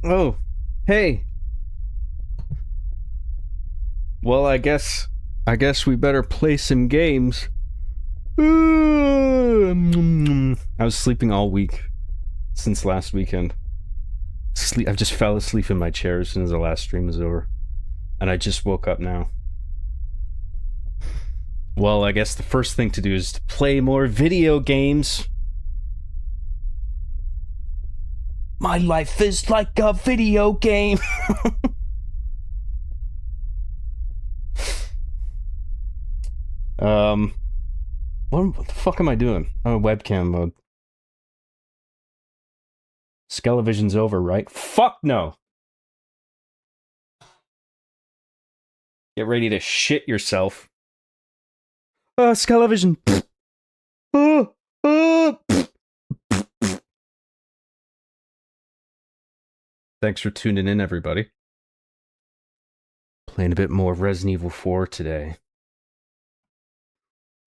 Oh, hey. Well, I guess we better play some games. I was sleeping all week since last weekend. I just fell asleep in my chair as soon as the last stream was over, and I just woke up now. Well, I guess the first thing to do is to play more video games. My life is like a video game. What the fuck am I doing? Oh, webcam mode. Skelevision's over, right? Fuck no! Get ready to shit yourself. Skelevision. Thanks for tuning in, everybody. Playing a bit more Resident Evil 4 today.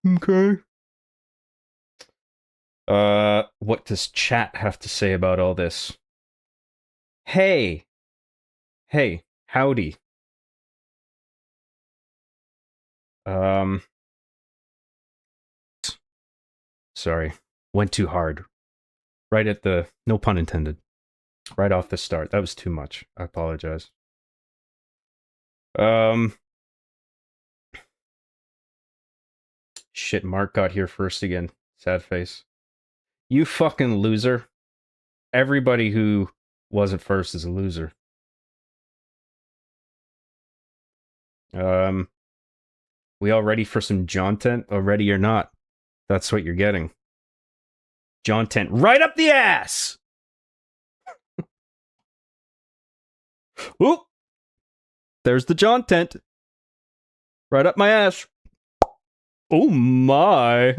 Okay. What does chat have to say about all this? Hey, howdy. Sorry, went too hard. Right at the, no pun intended. Right off the start. That was too much. I apologize. Shit, Mark got here first again. Sad face. You fucking loser. Everybody who wasn't first is a loser. We all ready for some Jontent? Or ready or not? That's what you're getting. Jontent right up the ass! Oop! There's the Jontent. Right up my ass. Oh my.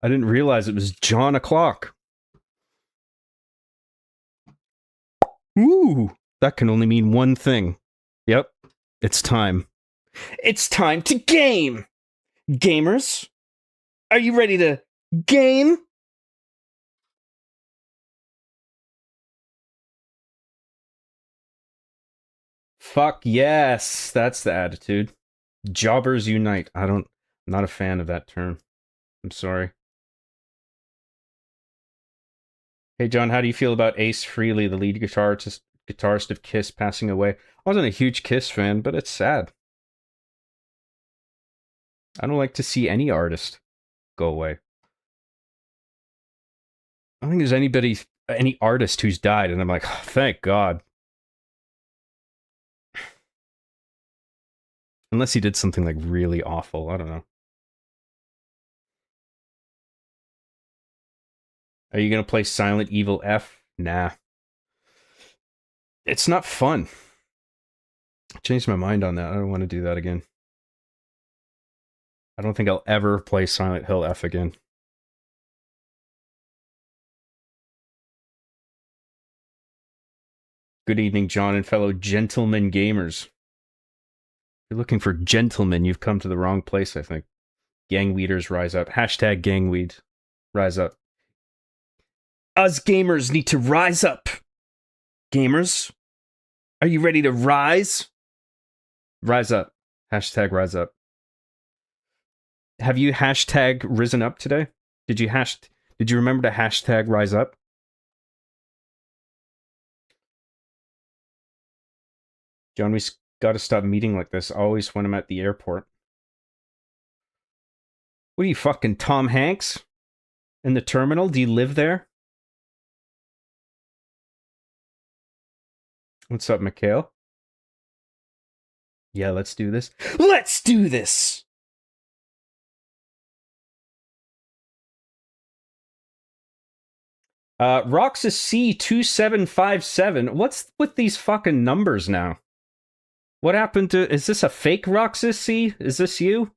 I didn't realize it was John o'clock. Ooh, that can only mean one thing. Yep, it's time. It's time to game! Gamers, are you ready to game? Fuck yes, that's the attitude. Jobbers unite. I'm not a fan of that term. I'm sorry. Hey John, how do you feel about Ace Frehley, the lead guitarist of Kiss, passing away? I wasn't a huge Kiss fan, but it's sad. I don't like to see any artist go away. I don't think there's any artist who's died, and I'm like, oh, thank God. Unless he did something like really awful, I don't know. Are you gonna play Silent Evil F? Nah. It's not fun. I changed my mind on that. I don't want to do that again. I don't think I'll ever play Silent Hill F again. Good evening, John and fellow gentlemen gamers. If you're looking for gentlemen, you've come to the wrong place, I think. Gangweeders rise up. Hashtag gangweed. Rise up. Us gamers need to rise up. Gamers, are you ready to rise? Rise up. Hashtag rise up. Have you hashtag risen up today? Did you remember to hashtag rise up? John, we gotta stop meeting like this always when I'm at the airport. What are you, fucking Tom Hanks? In the terminal? Do you live there? What's up, Mikhail? Yeah, let's do this. Let's do this! Roxas C2757. What's with these fucking numbers now? What happened to... Is this a fake Roxas C? Is this you?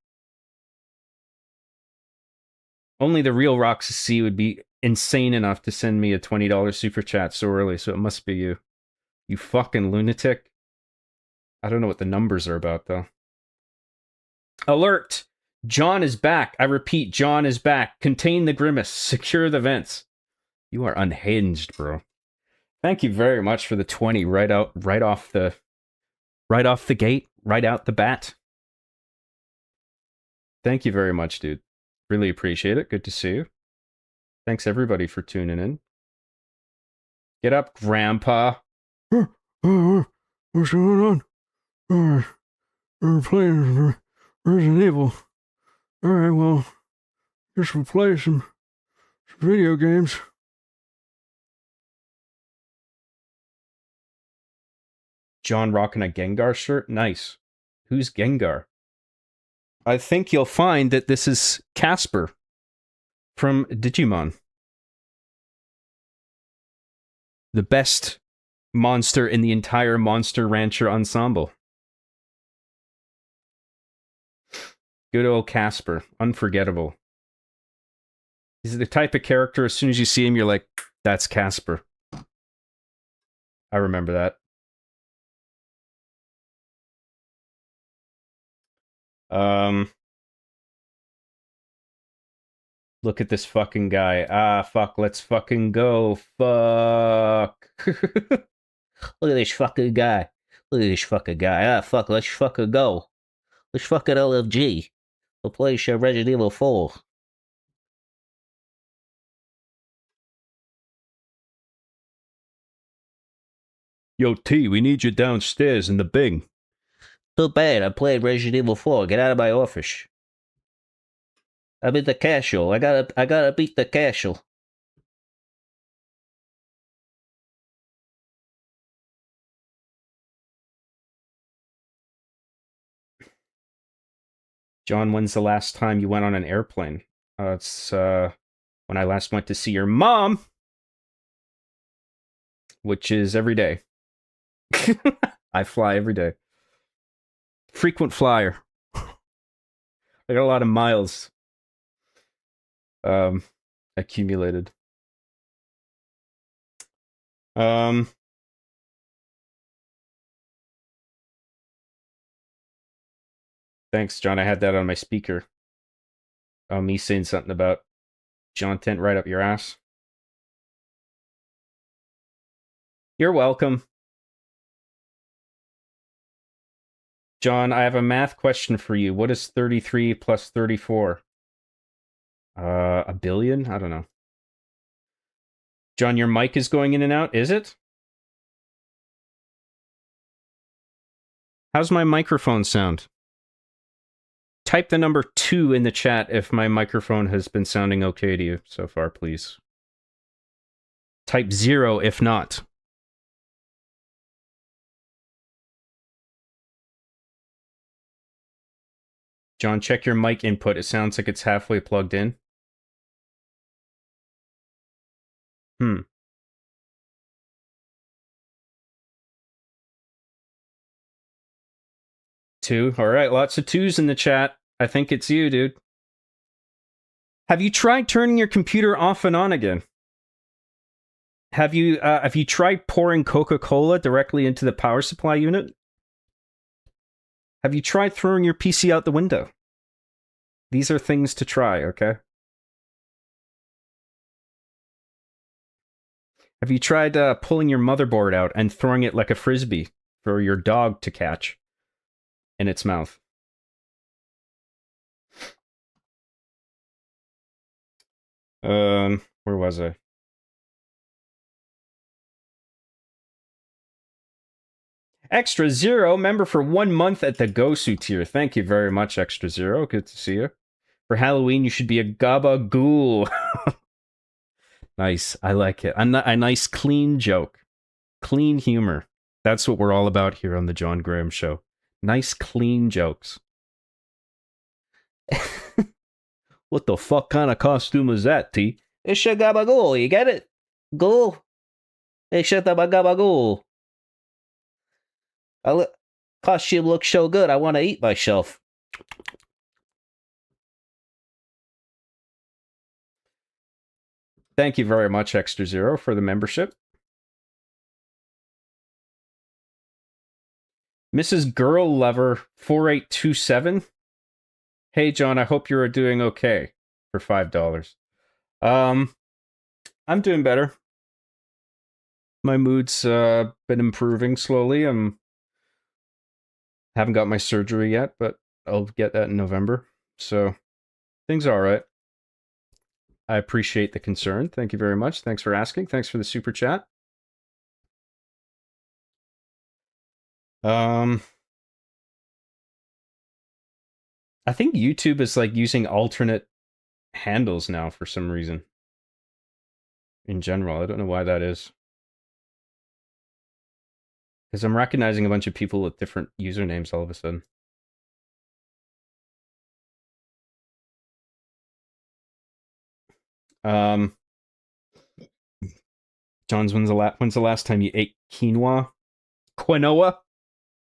Only the real Roxas C would be insane enough to send me a $20 super chat so early, so it must be you. You fucking lunatic. I don't know what the numbers are about, though. Alert! John is back. I repeat, John is back. Contain the grimace. Secure the vents. You are unhinged, bro. Thank you very much for the 20 right off the gate, right out the bat. Thank you very much, dude. Really appreciate it. Good to see you. Thanks everybody for tuning in. Get up, Grandpa. What's going on? We're playing Resident Evil. Alright, well, guess we'll play some video games. John rocking a Gengar shirt? Nice. Who's Gengar? I think you'll find that this is Casper from Digimon. The best monster in the entire Monster Rancher ensemble. Good old Casper. Unforgettable. He's the type of character, as soon as you see him, you're like, that's Casper. I remember that. Look at this fucking guy. Ah, fuck, let's fucking go. Fuck. Look at this fucking guy. Look at this fucking guy. Ah, fuck, let's fucking go. Let's fucking LFG. We'll play Resident Evil 4. Yo, T, we need you downstairs in the Bing. Too bad, I played Resident Evil 4. Get out of my office. I'm in the castle. I gotta beat the castle. John, when's the last time you went on an airplane? It's when I last went to see your mom, which is every day. I fly every day. Frequent flyer. I got a lot of miles accumulated. Thanks, John. I had that on my speaker. Me saying something about John Tent right up your ass. You're welcome. John, I have a math question for you. What is 33 plus 34? A billion? I don't know. John, your mic is going in and out, is it? How's my microphone sound? Type the number 2 in the chat if my microphone has been sounding okay to you so far, please. Type 0 if not. John, check your mic input. It sounds like it's halfway plugged in. 2. All right, lots of 2s in the chat. I think it's you, dude. Have you tried turning your computer off and on again? Have you tried pouring Coca-Cola directly into the power supply unit? Have you tried throwing your PC out the window? These are things to try, okay? Have you tried pulling your motherboard out and throwing it like a frisbee for your dog to catch in its mouth? Where was I? Extra Zero, member for 1 month at the Gosu tier. Thank you very much, Extra Zero. Good to see you. For Halloween, you should be a gabagool. Nice. I like it. A nice, clean joke. Clean humor. That's what we're all about here on the John Graham Show. Nice, clean jokes. What the fuck kind of costume is that, T? It's a gabagool, you get it? Go. It's a gabagool. Costume looks so good, I want to eat myself. Thank you very much, Extra Zero, for the membership. Mrs. Girl Lover 4827. Hey, John, I hope you're doing okay for $5. I'm doing better. My mood's been improving slowly. Haven't got my surgery yet, but I'll get that in November. So things are all right. I appreciate the concern. Thank you very much. Thanks for asking. Thanks for the super chat. I think YouTube is like using alternate handles now for some reason. In general, I don't know why that is. Because I'm recognizing a bunch of people with different usernames all of a sudden. John's, when's the last time you ate quinoa? Quinoa?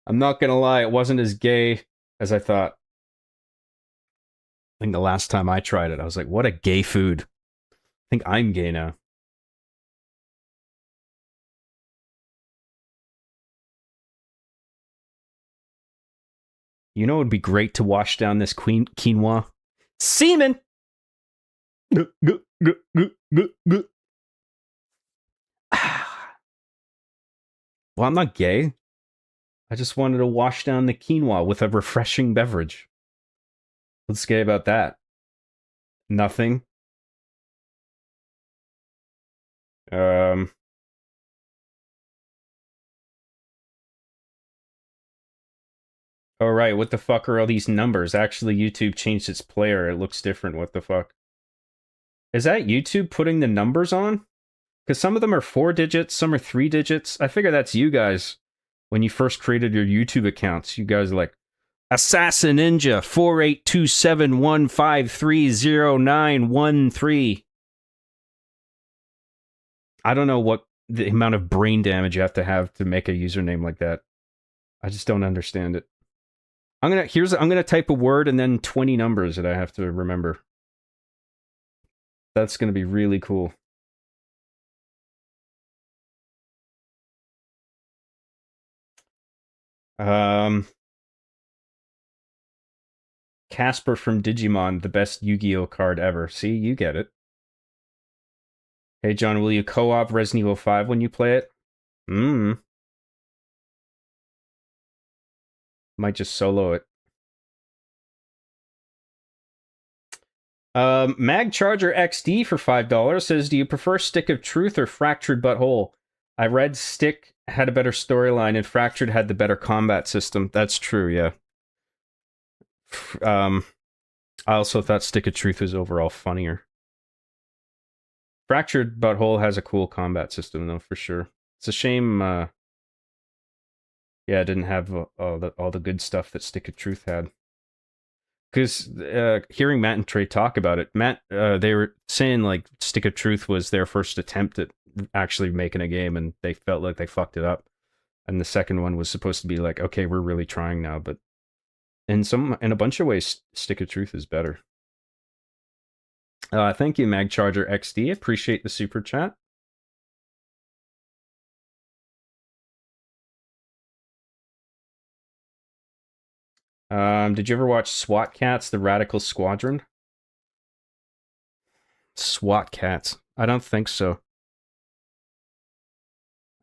I'm not gonna lie, it wasn't as gay as I thought. I think the last time I tried it, I was like, what a gay food. I think I'm gay now. You know, it would be great to wash down this quinoa. Semen! Well, I'm not gay. I just wanted to wash down the quinoa with a refreshing beverage. What's gay about that? Nothing. All right, what the fuck are all these numbers? Actually, YouTube changed its player. It looks different. What the fuck? Is that YouTube putting the numbers on? Because some of them are 4 digits, some are 3 digits. I figure that's you guys. When you first created your YouTube accounts, you guys are like, Assassin Ninja 482715300913. I don't know what the amount of brain damage you have to make a username like that. I just don't understand it. I'm gonna type a word and then 20 numbers that I have to remember. That's gonna be really cool. Casper from Digimon, the best Yu-Gi-Oh card ever. See, you get it. Hey John, will you co-op Resident Evil 5 when you play it? Might just solo it. Mag Charger XD for $5 says, do you prefer Stick of Truth or Fractured Butthole? I read Stick had a better storyline and Fractured had the better combat system. That's true, yeah. I also thought Stick of Truth was overall funnier. Fractured Butthole has a cool combat system, though, for sure. It's a shame, yeah, it didn't have all the good stuff that Stick of Truth had. Because hearing Matt and Trey talk about it, Matt, they were saying like Stick of Truth was their first attempt at actually making a game, and they felt like they fucked it up. And the second one was supposed to be like, okay, we're really trying now, but in a bunch of ways, Stick of Truth is better. Thank you, MagCharger XD. Appreciate the super chat. Did you ever watch SWAT Cats, The Radical Squadron? SWAT Cats. I don't think so.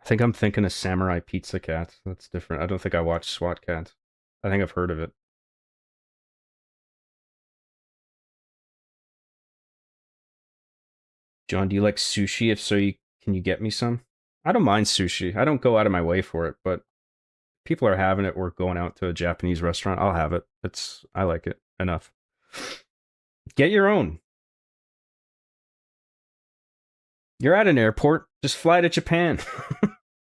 I think I'm thinking of Samurai Pizza Cats. That's different. I don't think I watched SWAT Cats. I think I've heard of it. John, do you like sushi? If so, can you get me some? I don't mind sushi. I don't go out of my way for it, but people are having it. We're going out to a Japanese restaurant. I'll have it. I like it enough. Get your own. You're at an airport. Just fly to Japan.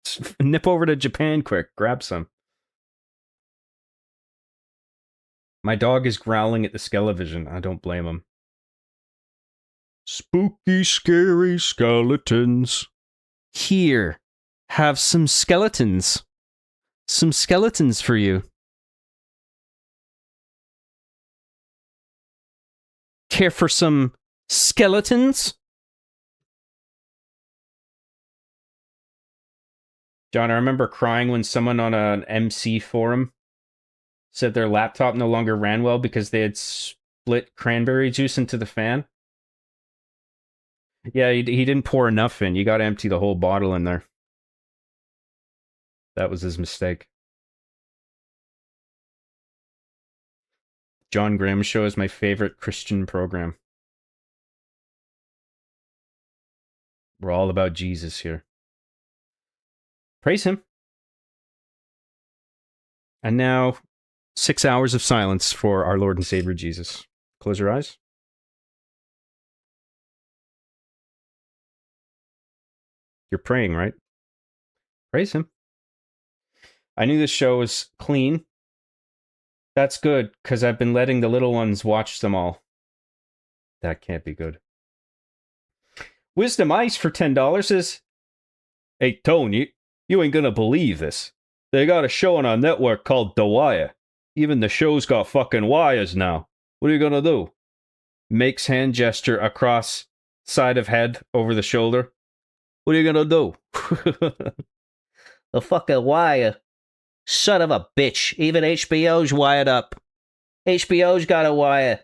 Just nip over to Japan quick. Grab some. My dog is growling at the Skelevision. I don't blame him. Spooky, scary skeletons. Here, have some skeletons. Some skeletons for you. Care for some skeletons? John, I remember crying when someone on an MC forum said their laptop no longer ran well because they had split cranberry juice into the fan. Yeah, he didn't pour enough in. You got to empty the whole bottle in there. That was his mistake. John Graham Show is my favorite Christian program. We're all about Jesus here. Praise him. And now, 6 hours of silence for our Lord and Savior Jesus. Close your eyes. You're praying, right? Praise him. I knew this show was clean. That's good, because I've been letting the little ones watch them all. That can't be good. Wisdom Ice for $10 says, "Hey, Tony, you ain't gonna believe this. They got a show on our network called The Wire. Even the show's got fucking wires now. What are you gonna do?" Makes hand gesture across side of head over the shoulder. What are you gonna do? The fucking wire. Son of a bitch. Even HBO's wired up. HBO's got a wire.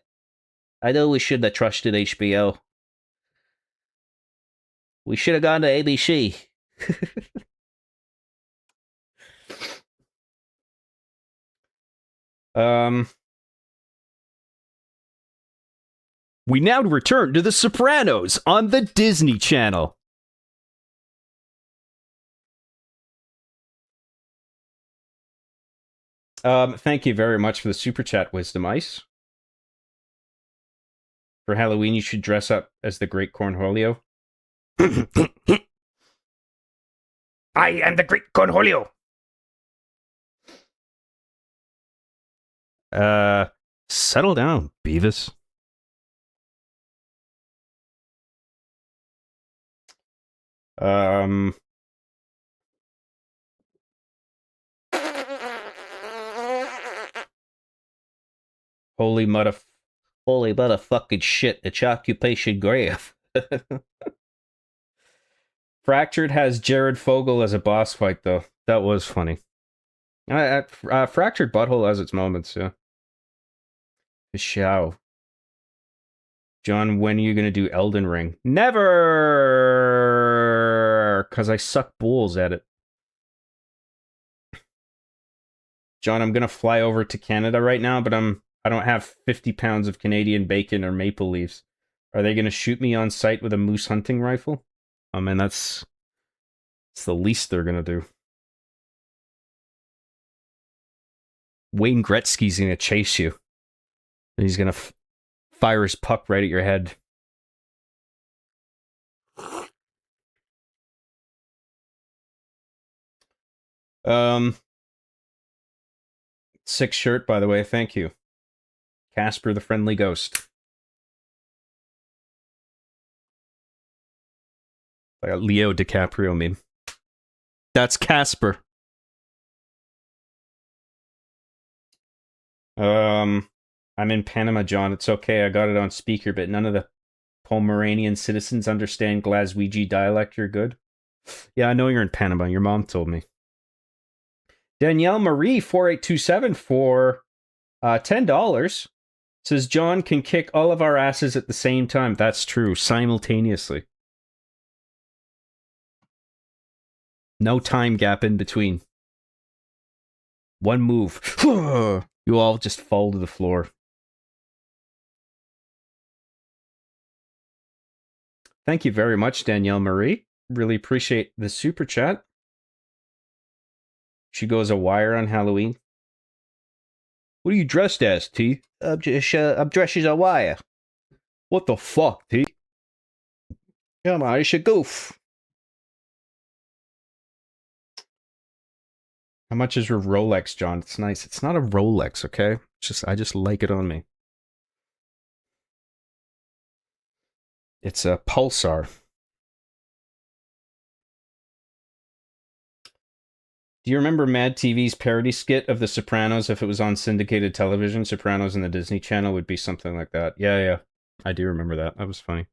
I know we shouldn't have trusted HBO. We should have gone to ABC. We now return to The Sopranos on the Disney Channel. Thank you very much for the super chat, Wisdom Ice. For Halloween, you should dress up as the Great Cornholio. I am the Great Cornholio. Settle down, Beavis. Holy motherfucking shit, it's Occupation Grave. Fractured has Jared Fogle as a boss fight, though. That was funny. Fractured Butthole has its moments, yeah. Show. John, when are you going to do Elden Ring? Never! Because I suck balls at it. John, I'm going to fly over to Canada right now, but I don't have 50 pounds of Canadian bacon or maple leaves. Are they going to shoot me on sight with a moose hunting rifle? Oh man, that's the least they're going to do. Wayne Gretzky's going to chase you. And he's going to fire his puck right at your head. Sick shirt, by the way. Thank you. Casper the Friendly Ghost. Like a Leo DiCaprio meme. That's Casper. I'm in Panama, John. It's okay. I got it on speaker, but none of the Pomeranian citizens understand Glaswegian dialect. You're good? Yeah, I know you're in Panama. Your mom told me. Danielle Marie 4827 for $10 says John can kick all of our asses at the same time. That's true. Simultaneously. No time gap in between. One move. You all just fall to the floor. Thank you very much, Danielle Marie. Really appreciate the super chat. She goes a wire on Halloween. What are you dressed as, T? I'm dressed as a wire. What the fuck, T? Come on, it's a goof. How much is your Rolex, John? It's nice. It's not a Rolex, okay? I just like it on me. It's a Pulsar. Do you remember Mad TV's parody skit of The Sopranos if it was on syndicated television? Sopranos on the Disney Channel would be something like that. Yeah. I do remember that. That was funny.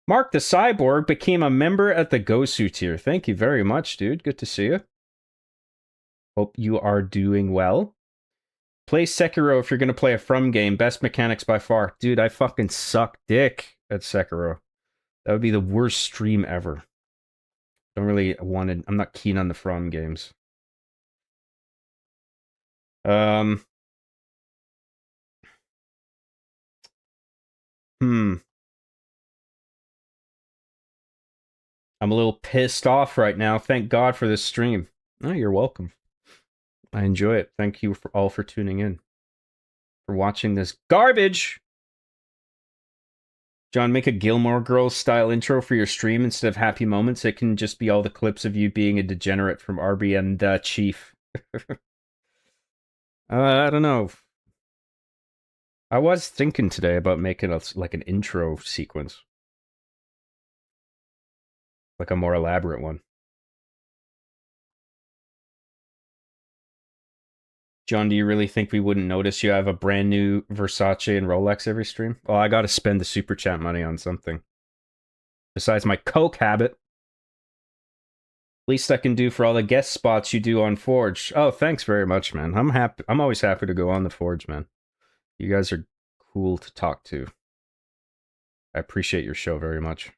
Mark the Cyborg became a member at the Gosu tier. Thank you very much, dude. Good to see you. Hope you are doing well. Play Sekiro if you're going to play a From game. Best mechanics by far. Dude, I fucking suck dick at Sekiro. That would be the worst stream ever. Don't really want to. I'm not keen on the From games. Hmm. I'm a little pissed off right now. Thank God for this stream. Oh, you're welcome. I enjoy it. Thank you for all for tuning in, for watching this garbage. John, make a Gilmore Girls style intro for your stream instead of happy moments. It can just be all the clips of you being a degenerate from Arby and Chief. I don't know. I was thinking today about making like an intro sequence, like a more elaborate one. John, do you really think we wouldn't notice you have a brand new Versace and Rolex every stream? Well, I got to spend the super chat money on something besides my coke habit. Least I can do for all the guest spots you do on Forge. Oh, thanks very much, man. I'm happy. I'm always happy to go on the Forge, man. You guys are cool to talk to. I appreciate your show very much.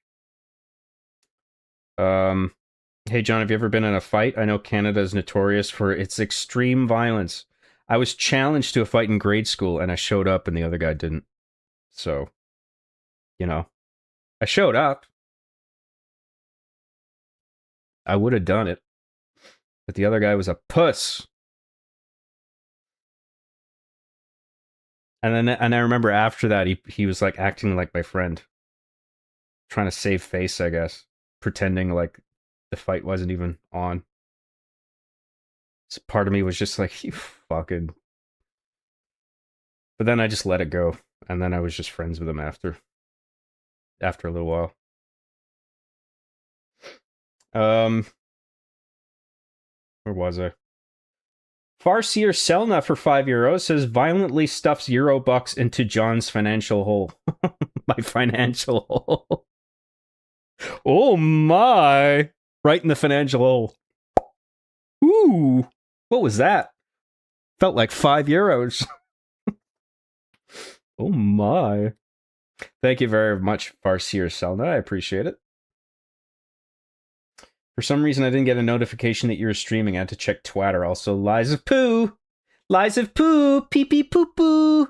Hey, John, have you ever been in a fight? I know Canada is notorious for its extreme violence. I was challenged to a fight in grade school, and I showed up, and the other guy didn't. So, you know, I showed up. I would have done it, but the other guy was a puss. And I remember after that, he was like acting like my friend, trying to save face, I guess, pretending like the fight wasn't even on. So part of me was just like, you fucking. But then I just let it go, and then I was just friends with him after a little while. Where was I? Farseer Selna for €5 says violently stuffs Eurobucks into John's financial hole. My financial hole. Oh my! Right in the financial hole. Ooh, what was that? Felt like €5. Oh my. Thank you very much, Farseer Selna. I appreciate it. For some reason, I didn't get a notification that you were streaming. I had to check Twitter. Also, Lies of Poo. Lies of Poo. Pee pee poo poo.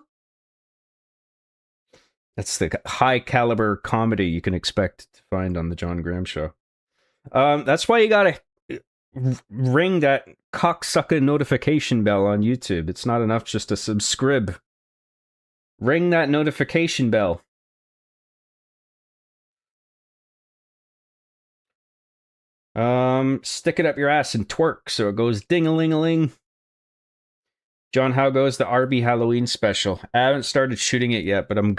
That's the high caliber comedy you can expect to find on the John Graham Show. That's why you gotta ring that cocksucker notification bell on YouTube. It's not enough just to subscribe. Ring that notification bell. Stick it up your ass and twerk so it goes ding-a-ling-a-ling. John, how goes the Arby Halloween special? I haven't started shooting it yet, but I'm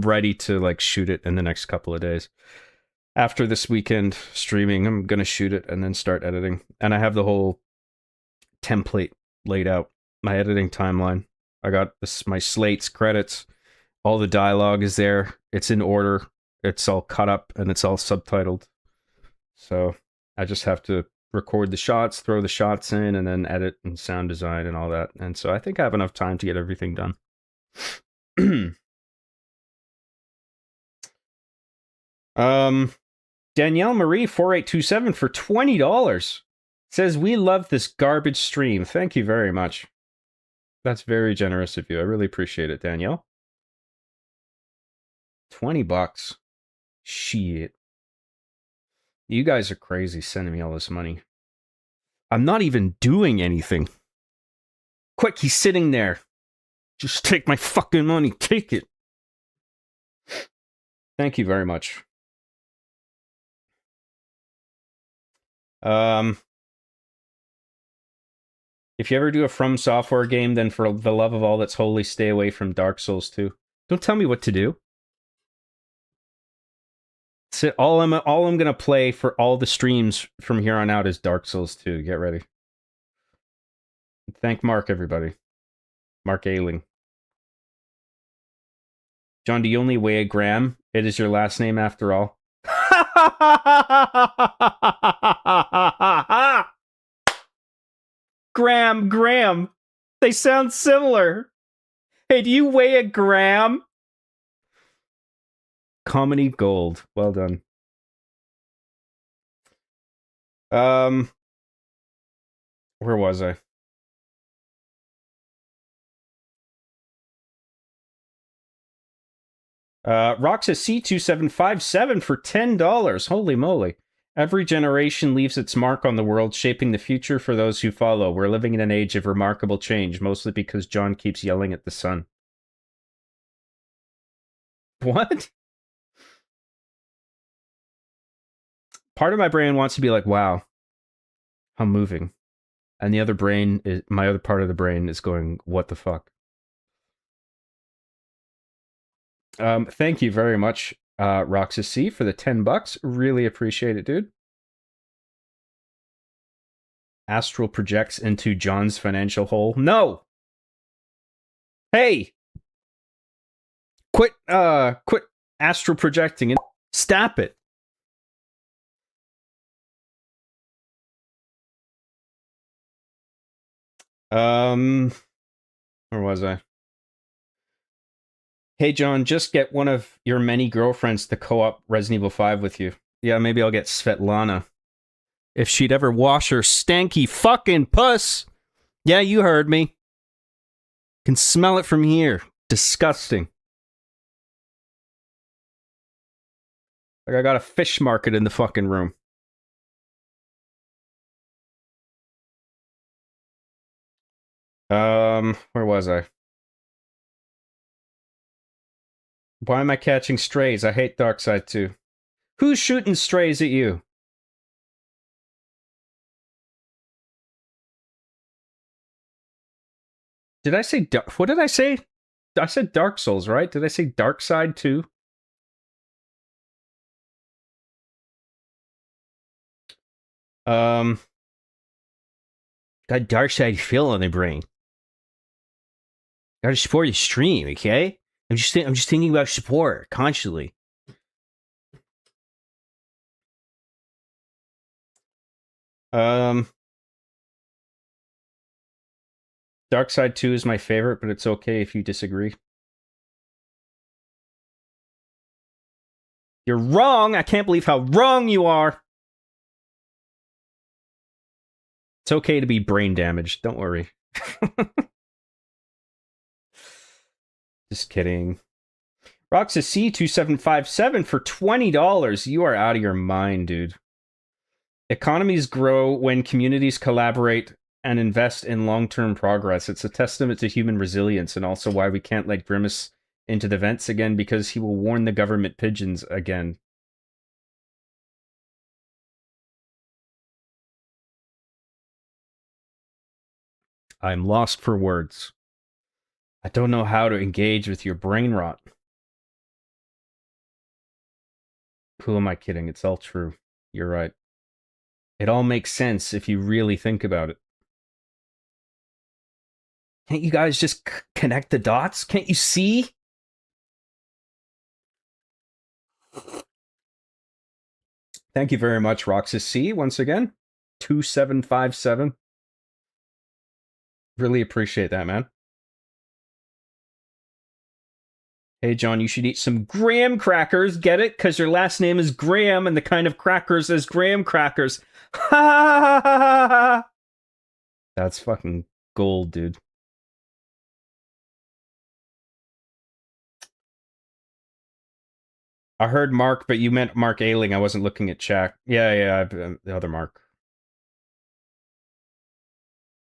ready to like shoot it in the next couple of days. After this weekend streaming, I'm gonna shoot it and then start editing. And I have the whole template laid out, my editing timeline. I got my slates, credits, all the dialogue is there. It's in order. It's all cut up and it's all subtitled. So I just have to record the shots, throw the shots in, and then edit and sound design and all that. And so I think I have enough time to get everything done. Danielle Marie 4827 for $20 says, we love this garbage stream. Thank you very much. That's very generous of you. I really appreciate it, Danielle. $20. Shit. You guys are crazy sending me all this money. I'm not even doing anything. Quick, he's sitting there. Just take my fucking money. Take it. Thank you very much. If you ever do a From Software game, then for the love of all that's holy, stay away from Dark Souls 2. Don't tell me what to do. So all I'm gonna play for all the streams from here on out is Dark Souls 2. Get ready. Thank Mark, everybody. Mark Ailing. John, do you only weigh a gram? It is your last name after all. Graham. They sound similar. Hey, do you weigh a gram? Comedy gold. Well done. Where was I? Roxas C2757 for $10. Holy moly. Every generation leaves its mark on the world, shaping the future for those who follow. We're living in an age of remarkable change, mostly because John keeps yelling at the sun. What? Part of my brain wants to be like, wow, how moving. And the other brain, my other part of the brain is going, what the fuck? Thank you very much, Roxas C, for the $10. Really appreciate it, dude. Astral projects into John's financial hole. No! Hey! Quit astral projecting and stop it. Where was I? Hey, John, just get one of your many girlfriends to co-op Resident Evil 5 with you. Yeah, maybe I'll get Svetlana. If she'd ever wash her stanky fucking puss. Yeah, you heard me. Can smell it from here. Disgusting. Like I got a fish market in the fucking room. Where was I? Why am I catching strays? I hate Darkseid 2. Who's shooting strays at you? Did I say what did I say? I said Dark Souls, right? Did I say Darkseid 2? Got Darkseid feel on the brain. Gotta support the stream, okay? I'm just thinking about support constantly. Darkseid 2 is my favorite, but it's okay if you disagree. You're wrong! I can't believe how wrong you are! It's okay to be brain damaged, don't worry. Just kidding. Roxas C2757 for $20. You are out of your mind, dude. Economies grow when communities collaborate and invest in long-term progress. It's a testament to human resilience and also why we can't let Grimace into the vents again because he will warn the government pigeons again. I'm lost for words. I don't know how to engage with your brain rot. Who am I kidding? It's all true. You're right. It all makes sense if you really think about it. Can't you guys just connect the dots? Can't you see? Thank you very much, Roxas C, once again. 2757. Really appreciate that, man. Hey, John, you should eat some graham crackers. Get it? Because your last name is Graham and the kind of crackers is graham crackers. Ha! That's fucking gold, dude. I heard Mark, but you meant Mark Ailing. I wasn't looking at chat. Yeah, the other Mark.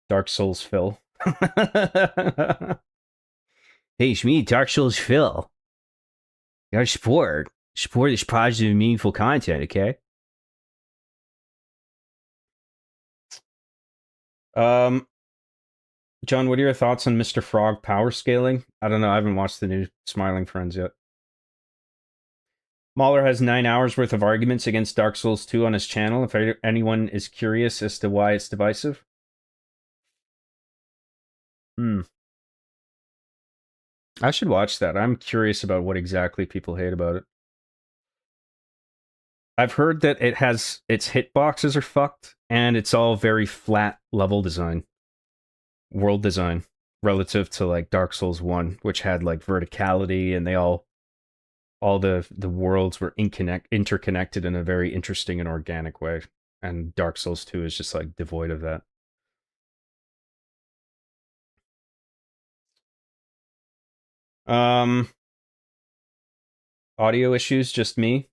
Dark Souls Phil. Hey, it's me, Dark Souls Phil. You gotta support this positive and meaningful content, okay? John, what are your thoughts on Mr. Frog power scaling? I don't know. I haven't watched the new Smiling Friends yet. Mahler has 9 hours worth of arguments against Dark Souls 2 on his channel. If anyone is curious as to why it's divisive. I should watch that. I'm curious about what exactly people hate about it. I've heard that its hitboxes are fucked, and it's all very flat level design, world design, relative to like Dark Souls 1, which had like verticality, and all the worlds were interconnected in a very interesting and organic way. And Dark Souls 2 is just like devoid of that. Audio issues, just me.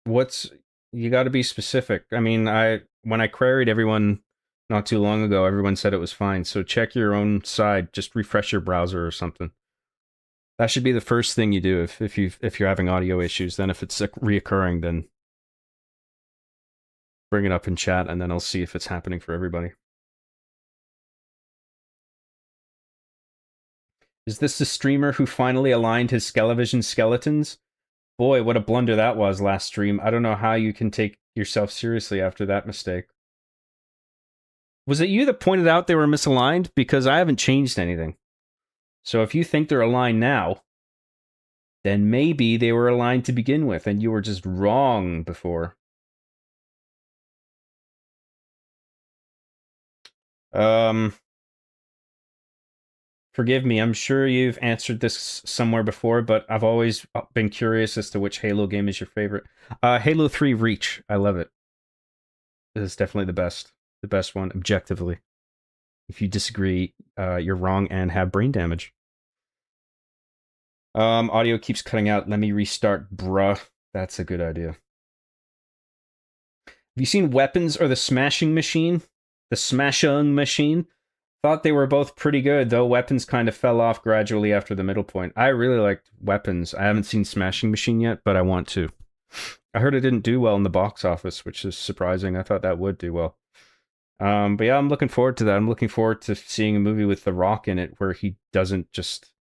You got to be specific. I mean, when I queried everyone not too long ago, everyone said it was fine. So check your own side. Just refresh your browser or something. That should be the first thing you do if you're having audio issues. Then if it's reoccurring, then bring it up in chat, and then I'll see if it's happening for everybody. Is this the streamer who finally aligned his Skelevision skeletons? Boy, what a blunder that was last stream. I don't know how you can take yourself seriously after that mistake. Was it you that pointed out they were misaligned? Because I haven't changed anything. So if you think they're aligned now, then maybe they were aligned to begin with, and you were just wrong before. Forgive me, I'm sure you've answered this somewhere before, but I've always been curious as to which Halo game is your favorite. Halo 3 Reach. I love it. This is definitely the best. The best one, objectively. If you disagree, you're wrong and have brain damage. Audio keeps cutting out. Let me restart, bruh. That's a good idea. Have you seen Weapons or The Smashing Machine? The Smashing Machine? Thought they were both pretty good, though Weapons kind of fell off gradually after the middle point. I really liked Weapons. I haven't seen Smashing Machine yet, but I want to. I heard it didn't do well in the box office, which is surprising. I thought that would do well. But yeah, I'm looking forward to that. I'm looking forward to seeing a movie with The Rock in it where he doesn't just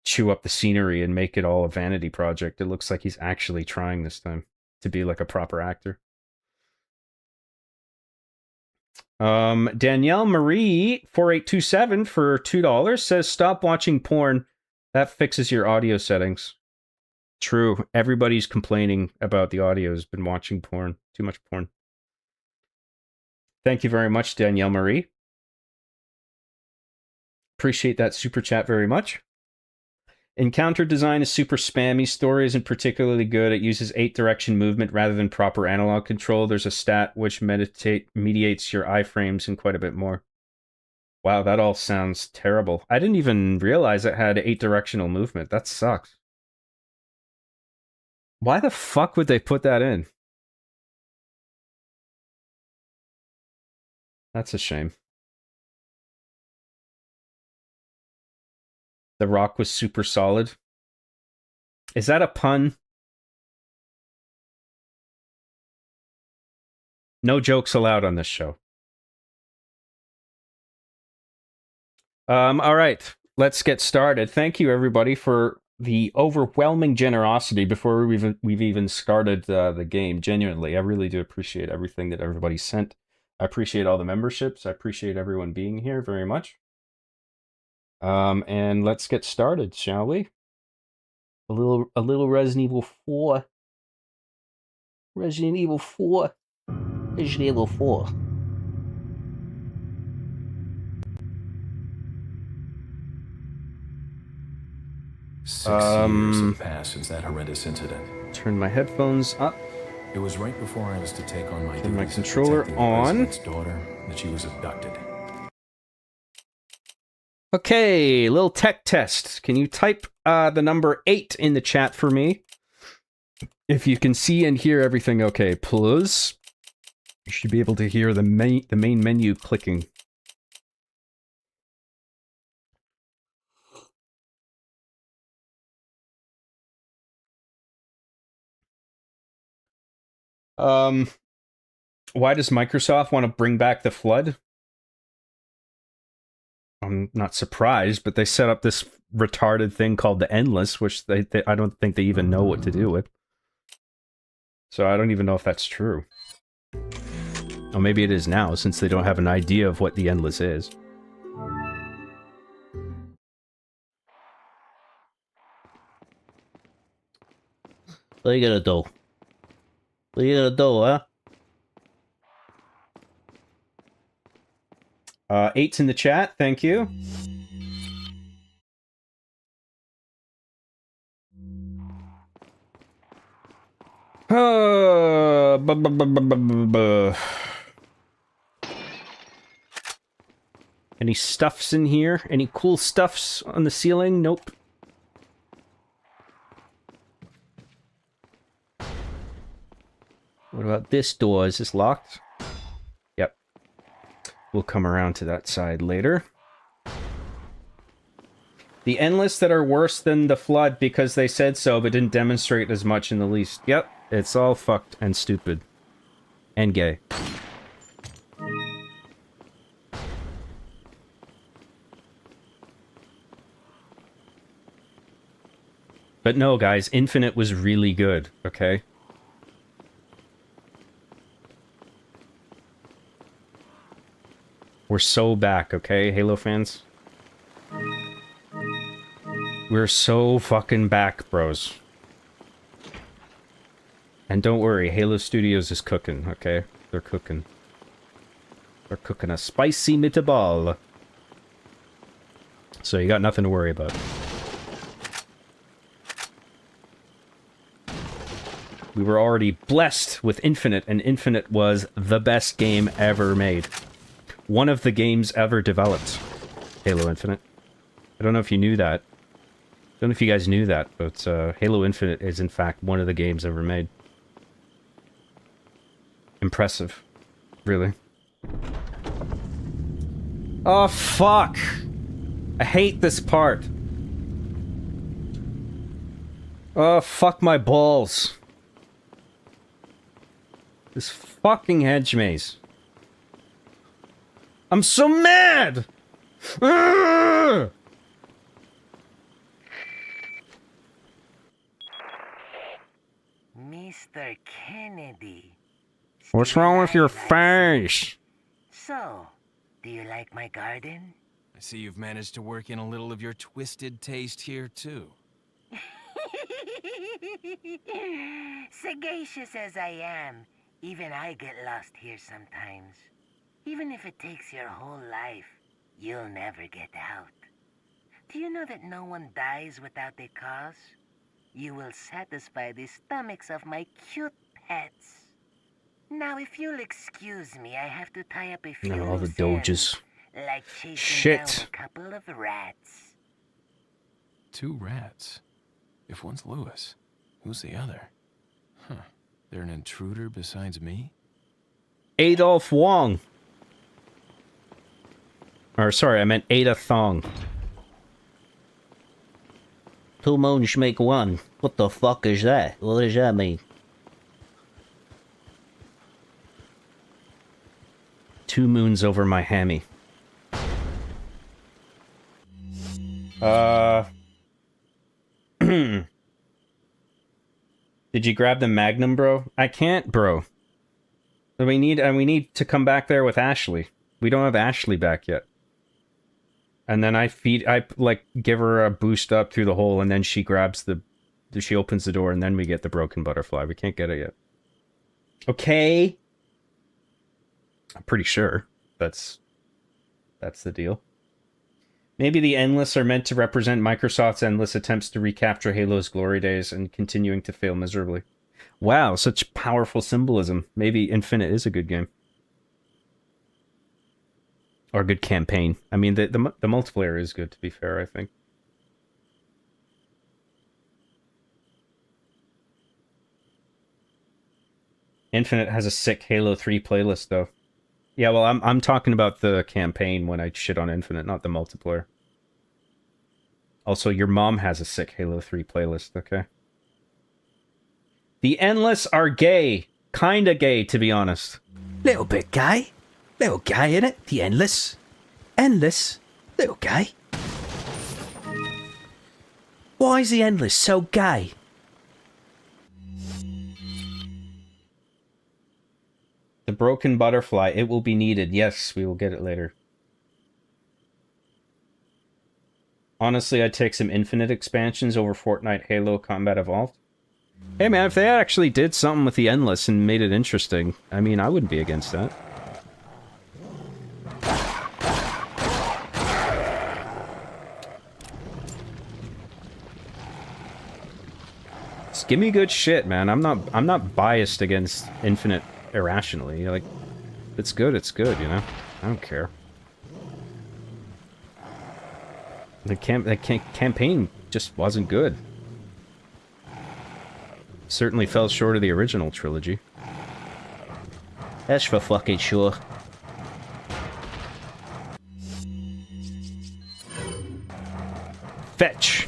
chew up the scenery and make it all a vanity project. It looks like he's actually trying this time to be like a proper actor. Danielle Marie 4827 for $2 says, stop watching porn. That fixes your audio settings. True. Everybody's complaining about the audio has been watching porn. Too much porn. Thank you very much, Danielle Marie. Appreciate that super chat very much. Encounter design is super spammy. Story isn't particularly good. It uses 8-direction movement rather than proper analog control. There's a stat which mediates your iframes and quite a bit more. Wow, that all sounds terrible. I didn't even realize it had 8-directional movement. That sucks. Why the fuck would they put that in? That's a shame. The Rock was super solid. Is that a pun? No jokes allowed on this show. All right, let's get started. Thank you, everybody, for the overwhelming generosity before we've even started the game. Genuinely, I really do appreciate everything that everybody sent. I appreciate all the memberships. I appreciate everyone being here very much. And let's get started, shall we? A little Resident Evil 4. Resident Evil 4. Resident Evil 4. Six years have passed since that horrendous incident. Turn my headphones up. It was right before I was to take on my Turn my duties of controller protecting the on. president's daughter that she was abducted. Okay, little tech test. Can you type the number 8 in the chat for me? If you can see and hear everything okay, please. You should be able to hear the main menu clicking. Why does Microsoft want to bring back the Flood? I'm not surprised, but they set up this retarded thing called the Endless, which they I don't think they even know what to do with. So I don't even know if that's true. Or maybe it is now, since they don't have an idea of what the Endless is. What are you gonna do? What are you gonna do, huh? 8's in the chat, thank you. Any stuffs in here? Any cool stuffs on the ceiling? Nope. What about this door? Is this locked? Yep. We'll come around to that side later. The Endless that are worse than the Flood because they said so but didn't demonstrate as much in the least. Yep. It's all fucked and stupid. And gay. But no, guys, Infinite was really good, okay? We're so back, okay, Halo fans? We're so fucking back, bros. And don't worry, Halo Studios is cooking, okay? They're cooking. They're cooking a spicy meatball. So you got nothing to worry about. We were already blessed with Infinite, and Infinite was the best game ever made. One of the games ever developed. Halo Infinite. I don't know if you knew that. I don't know if you guys knew that, but Halo Infinite is in fact one of the games ever made. Impressive. Really. Oh, fuck! I hate this part. Oh, fuck my balls. This fucking hedge maze. I'm so mad! Ugh! Mr. Kennedy. What's wrong with your face? So, do you like my garden? I see you've managed to work in a little of your twisted taste here, too. Sagacious as I am, even I get lost here sometimes. Even if it takes your whole life, you'll never get out. Do you know that no one dies without a cause? You will satisfy the stomachs of my cute pets. Now, if you'll excuse me, I have to tie up a few All the loose ends, doges. like chasing Shit. down a couple of rats. 2 rats. If one's Lewis, who's the other? Huh. They're an intruder besides me? Adolf Wong. Or, sorry, I meant Ada Thong. 2 moons make 1. What the fuck is that? What does that mean? 2 moons over my hammy. Did you grab the Magnum, bro? I can't, bro. We need to come back there with Ashley. We don't have Ashley back yet. And then I give her a boost up through the hole, and then she grabs she opens the door, and then we get the broken butterfly. We can't get it yet. Okay. I'm pretty sure that's the deal. Maybe the Endless are meant to represent Microsoft's endless attempts to recapture Halo's glory days and continuing to fail miserably. Wow, such powerful symbolism. Maybe Infinite is a good game. Or a good campaign. I mean, the multiplayer is good, to be fair, I think. Infinite has a sick Halo 3 playlist, though. Yeah, well, I'm talking about the campaign when I shit on Infinite, not the multiplayer. Also, your mom has a sick Halo 3 playlist, okay? The Endless are gay. Kinda gay, to be honest. Little bit gay. Little gay, innit? The Endless. Endless. Little gay. Why is the Endless so gay? The broken butterfly. It will be needed. Yes, we will get it later. Honestly, I'd take some Infinite expansions over Fortnite Halo Combat Evolved. Hey man, if they actually did something with the Endless and made it interesting, I mean, I wouldn't be against that. Just give me good shit, man. I'm not biased against Infinite irrationally. Like, it's good, you know? I don't care. The campaign just wasn't good. Certainly fell short of the original trilogy. That's for fucking sure. Fetch.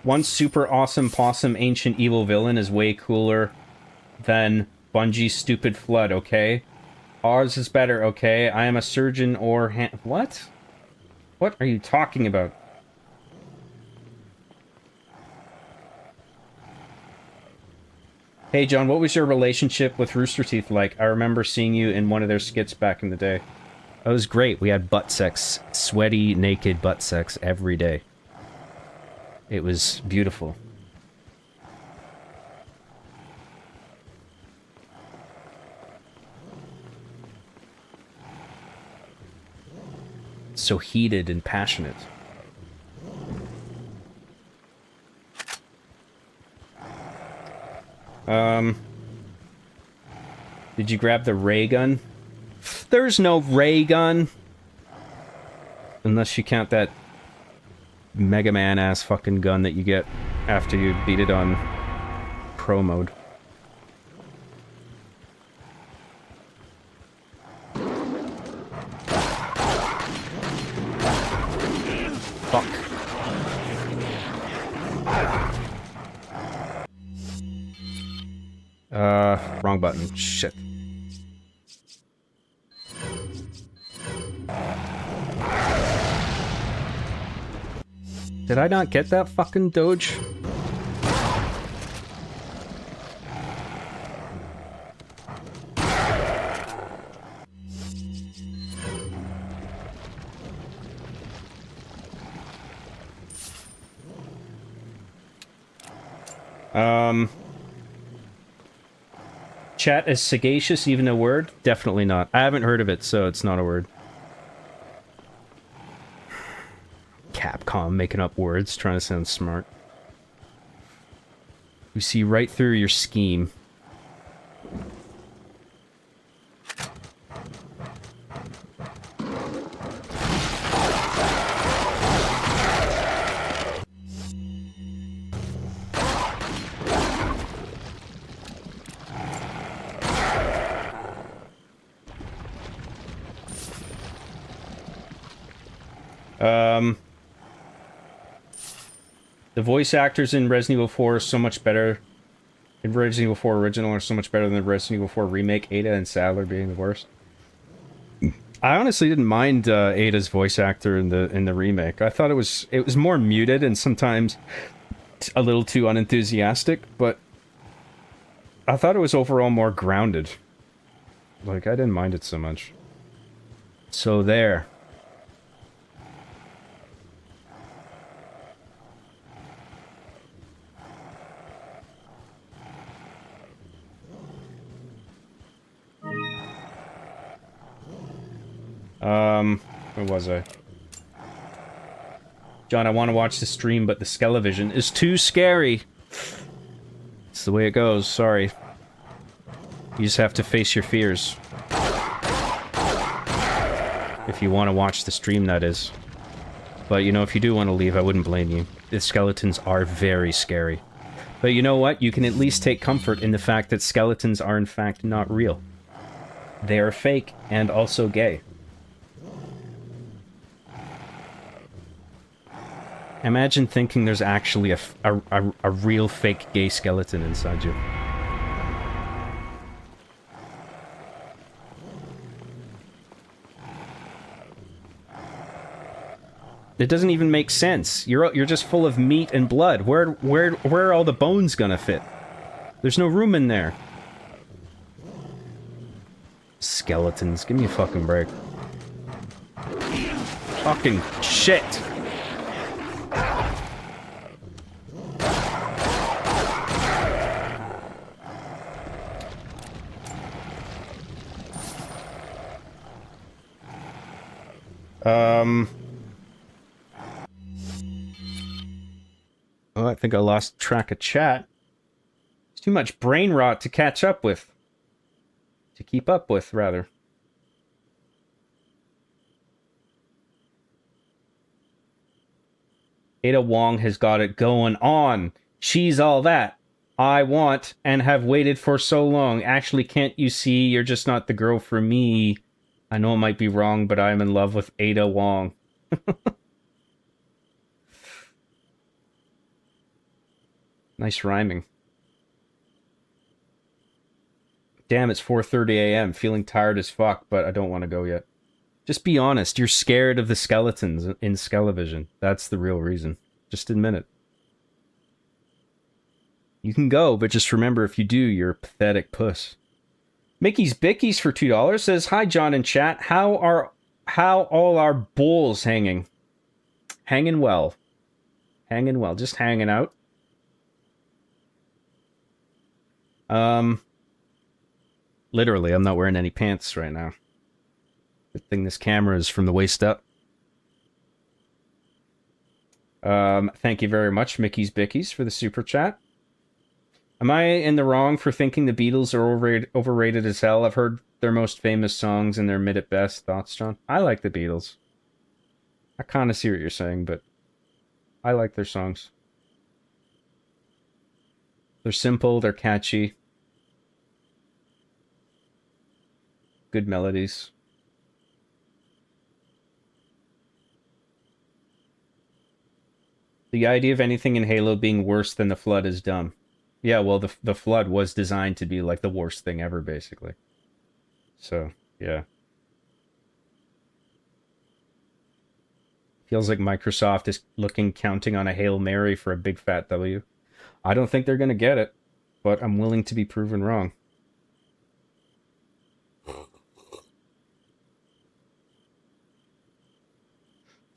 One super awesome possum ancient evil villain is way cooler than Bungie's stupid flood, okay? Ours is better, okay? I am a surgeon or what? What are you talking about? Hey John, what was your relationship with Rooster Teeth like? I remember seeing you in one of their skits back in the day. It was great. We had butt sex, sweaty, naked butt sex every day. It was beautiful. So heated and passionate. Did you grab the ray gun? There's no ray gun. Unless you count that Mega Man ass fucking gun that you get after you beat it on pro mode. Fuck. Wrong button. Shit. Did I not get that fucking Doge? Chat is sagacious even a word? Definitely not. I haven't heard of it, so it's not a word. Capcom making up words, trying to sound smart. We see right through your scheme. The voice actors in Resident Evil 4 are so much better. In Resident Evil 4 original are so much better than the Resident Evil 4 remake. Ada and Sadler being the worst. I honestly didn't mind Ada's voice actor in the remake. I thought it was more muted and sometimes a little too unenthusiastic, but I thought it was overall more grounded. Like, I didn't mind it so much. So there. Where was I? John, I want to watch the stream, but the Skelevision is too scary. It's the way it goes, sorry. You just have to face your fears. If you want to watch the stream, that is. But, you know, if you do want to leave, I wouldn't blame you. The skeletons are very scary. But you know what? You can at least take comfort in the fact that skeletons are in fact not real. They are fake and also gay. Imagine thinking there's actually a real fake gay skeleton inside you. It doesn't even make sense. You're just full of meat and blood. Where are all the bones gonna fit? There's no room in there. Skeletons, give me a fucking break. Fucking shit. Oh, I think I lost track of chat. It's too much brain rot to catch up with. To keep up with, rather. Ada Wong has got it going on. She's all that I want and have waited for so long. Actually, can't you see you're just not the girl for me? I know it might be wrong, but I'm in love with Ada Wong. Nice rhyming. Damn, it's 4:30 a.m. Feeling tired as fuck, but I don't want to go yet. Just be honest. You're scared of the skeletons in Skelevision. That's the real reason. Just admit it. You can go, but just remember if you do, you're a pathetic puss. Mickey's Bickies for $2 says, "Hi, John and chat. How all our bulls hanging? Hanging well. Hanging well. Just hanging out. Literally, I'm not wearing any pants right now. Good thing this camera is from the waist up. Thank you very much, Mickey's Bickies, for the super chat. Am I in the wrong for thinking the Beatles are overrated as hell? I've heard their most famous songs and they're mid at best. Thoughts, John? I like the Beatles. I kind of see what you're saying, but I like their songs. They're simple, they're catchy. Good melodies. The idea of anything in Halo being worse than the Flood is dumb. Yeah, well, the Flood was designed to be like the worst thing ever, basically. So, yeah. Feels like Microsoft is counting on a Hail Mary for a big fat W. I don't think they're going to get it, but I'm willing to be proven wrong.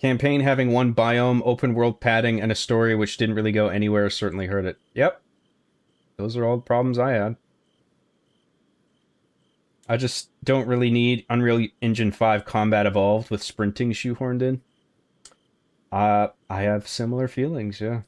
Campaign having one biome, open world padding, and a story which didn't really go anywhere certainly hurt it. Yep. Those are all the problems I had. I just don't really need Unreal Engine 5 Combat Evolved with sprinting shoehorned in. I have similar feelings, yeah.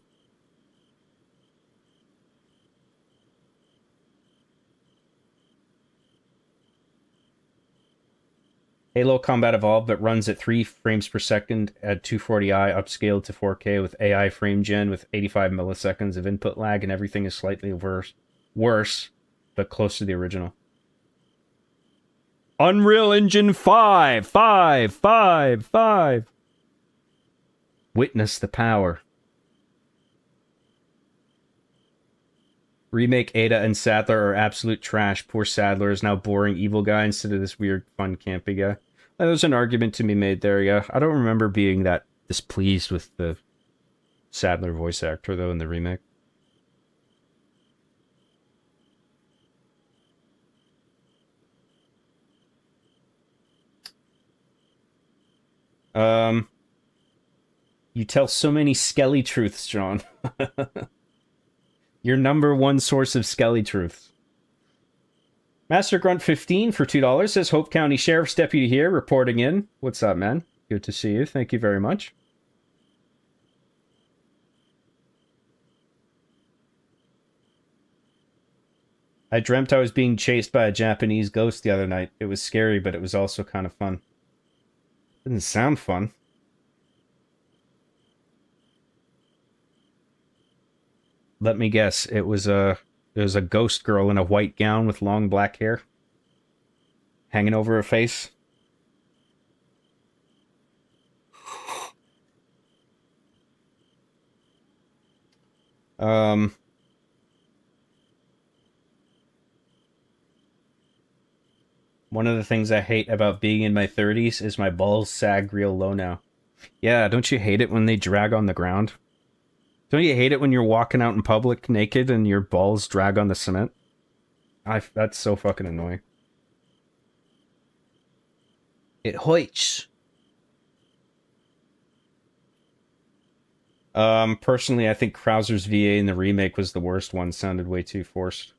Halo Combat Evolved that runs at 3 frames per second at 240i upscaled to 4K with AI frame gen with 85 milliseconds of input lag, and everything is slightly worse, but close to the original. Unreal Engine 5! Witness the power. Remake Ada and Sadler are absolute trash. Poor Sadler is now boring evil guy instead of this weird fun campy guy. There's an argument to be made there, yeah. I don't remember being that displeased with the Sadler voice actor, though, in the remake. You tell so many Skelly truths, John. Your number one source of Skelly truths. Master Grunt 15 for $2 says, Hope County Sheriff's Deputy here, reporting in. What's up, man? Good to see you. Thank you very much. I dreamt I was being chased by a Japanese ghost the other night. It was scary, but it was also kind of fun. Didn't sound fun. Let me guess. It was a ghost girl in a white gown with long black hair hanging over her face. One of the things I hate about being in my 30s is my balls sag real low now. Yeah, don't you hate it when they drag on the ground? Don't you hate it when you're walking out in public naked and your balls drag on the cement? That's so fucking annoying. It hurts. Personally, I think Krauser's VA in the remake was the worst one. Sounded way too forced.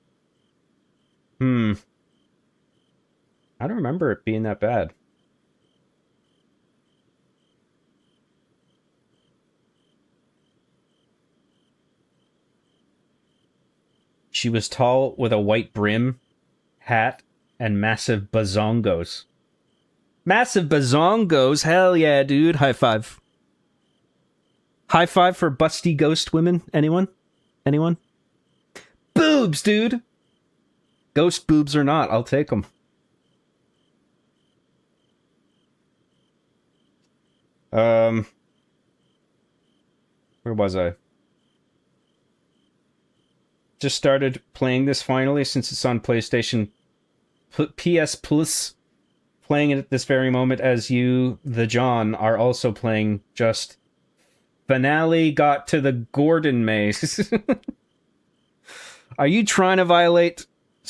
I don't remember it being that bad. She was tall with a white brim, hat, and massive bazongos. Massive bazongos? Hell yeah, dude. High five. High five for busty ghost women. Anyone? Anyone? Boobs, dude! Ghost boobs or not, I'll take them. Where was I? Just started playing this finally since it's on PlayStation PS Plus. Playing it at this very moment as you, the John, are also playing. Just finale got to the Gordon maze. Are you trying to violate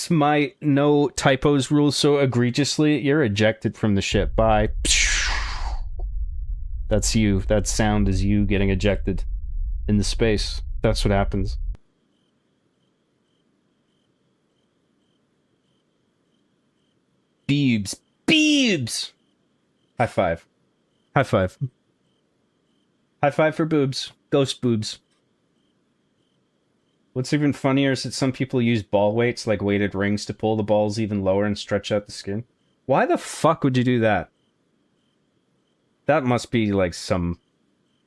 my no typos rule so egregiously? You're ejected from the ship. Bye. That's you. That sound is you getting ejected in the space. That's what happens. Beebs. Beebs! High five. High five. High five for boobs. Ghost boobs. What's even funnier is that some people use ball weights, like weighted rings, to pull the balls even lower and stretch out the skin. Why the fuck would you do that? That must be like some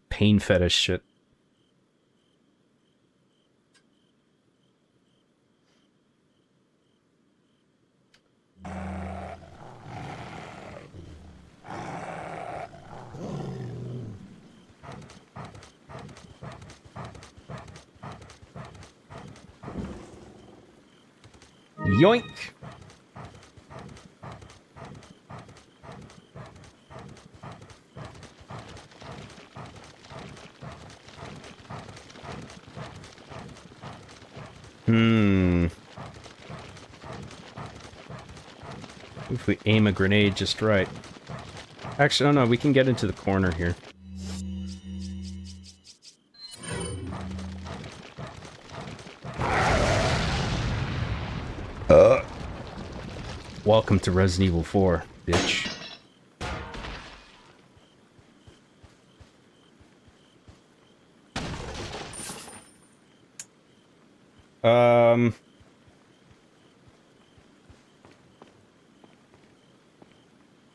pain fetish shit. Yoink! If we aim a grenade just right. Actually, oh no, we can get into the corner here. Welcome to Resident Evil 4, bitch.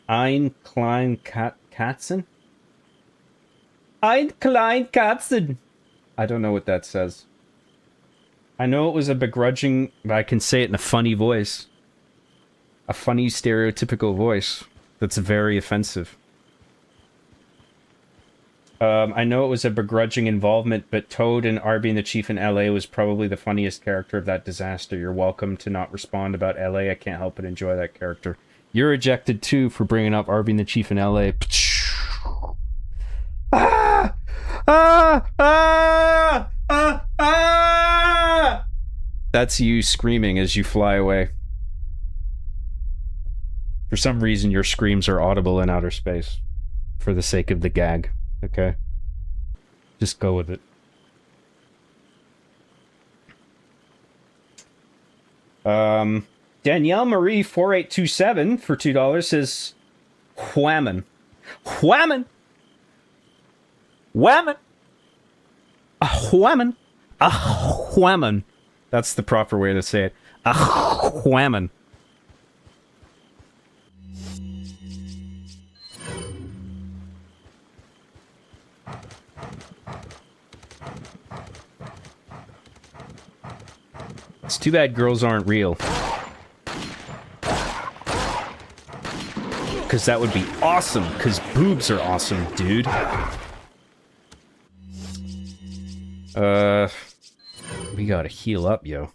Ein Klein Katzen? Ein Klein Katzen! I don't know what that says. I know it was a begrudging, but I can say it in a funny voice. A funny, stereotypical voice that's very offensive. I know it was a begrudging involvement, but Toad and R being the chief in LA was probably the funniest character of that disaster. You're welcome to not respond about LA. I can't help but enjoy that character. You're ejected too for bringing up R being the chief in LA. Ah! Ah! Ah! Ah! Ah! That's you screaming as you fly away. For some reason, your screams are audible in outer space. For the sake of the gag. Okay? Just go with it. Danielle Marie 4827 for $2 says whammin. Whammin! Whammin! A whammin! A whammin! That's the proper way to say it. A whammin. It's too bad girls aren't real. Because that would be awesome, because boobs are awesome, dude. We gotta heal up, yo.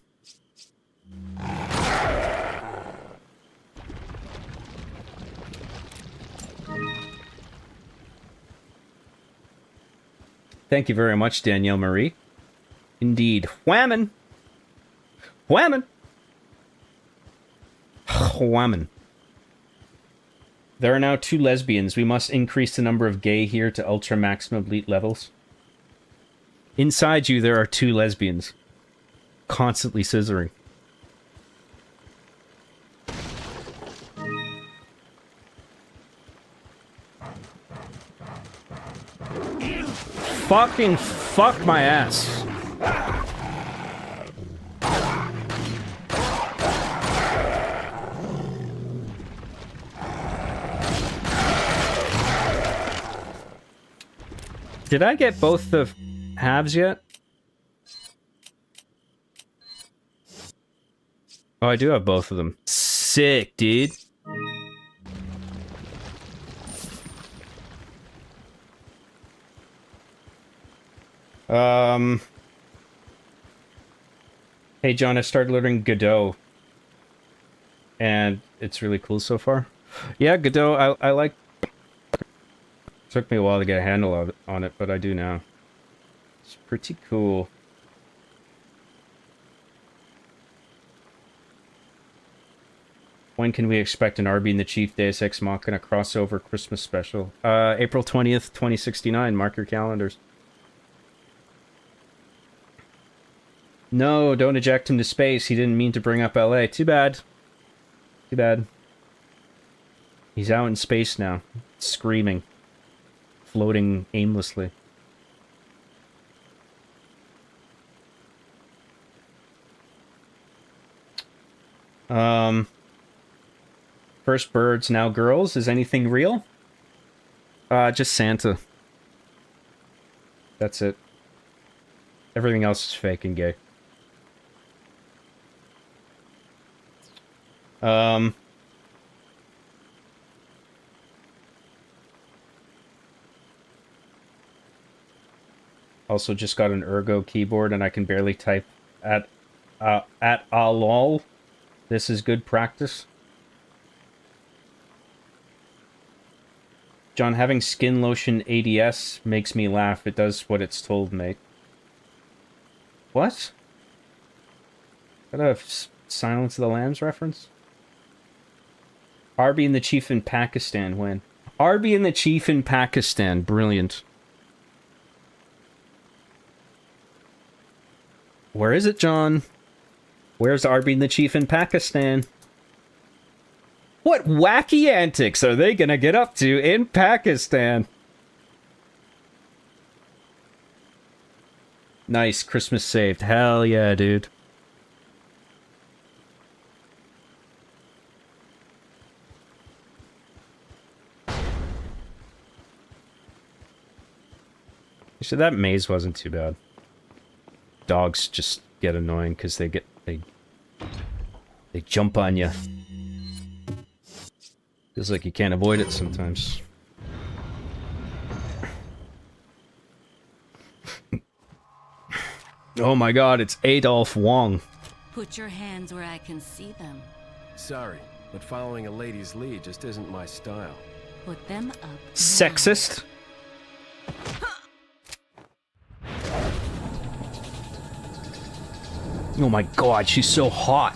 Thank you very much, Danielle Marie. Indeed. Whammin'! Whammin'! Whammin'. There are now 2 lesbians. We must increase the number of gay here to ultra maximum elite levels. Inside you, there are 2 lesbians. Constantly scissoring. Fucking fuck my ass. Did I get both the halves yet? Oh, I do have both of them. Sick, dude. Hey, John, I started learning Godot. And it's really cool so far. Yeah, Godot, I like... Took me a while to get a handle on it, but I do now. It's pretty cool. When can we expect an Arby and the Chief Deus Ex Machina crossover Christmas special? April 20th, 2069. Mark your calendars. No, don't eject him to space. He didn't mean to bring up LA. Too bad. Too bad. He's out in space now. Screaming. Floating aimlessly. First birds, now girls. Is anything real? Just Santa. That's it. Everything else is fake and gay. Also just got an Ergo keyboard and I can barely type at lol. This is good practice. John, having skin lotion ADS makes me laugh. It does what it's told, mate. What? Is that a Silence of the Lambs reference? Arby and the Chief in Pakistan when? Arby and the Chief in Pakistan. Brilliant. Where is it, John? Where's Arby and the Chief in Pakistan? What wacky antics are they gonna get up to in Pakistan? Nice, Christmas saved. Hell yeah, dude. So that maze wasn't too bad. Dogs just get annoying because they jump on you. Feels like you can't avoid it sometimes. Oh my god, it's Adolf Wong. Put your hands where I can see them. Sorry, but following a lady's lead just isn't my style. Put them up. Sexist? Oh my god, she's so hot.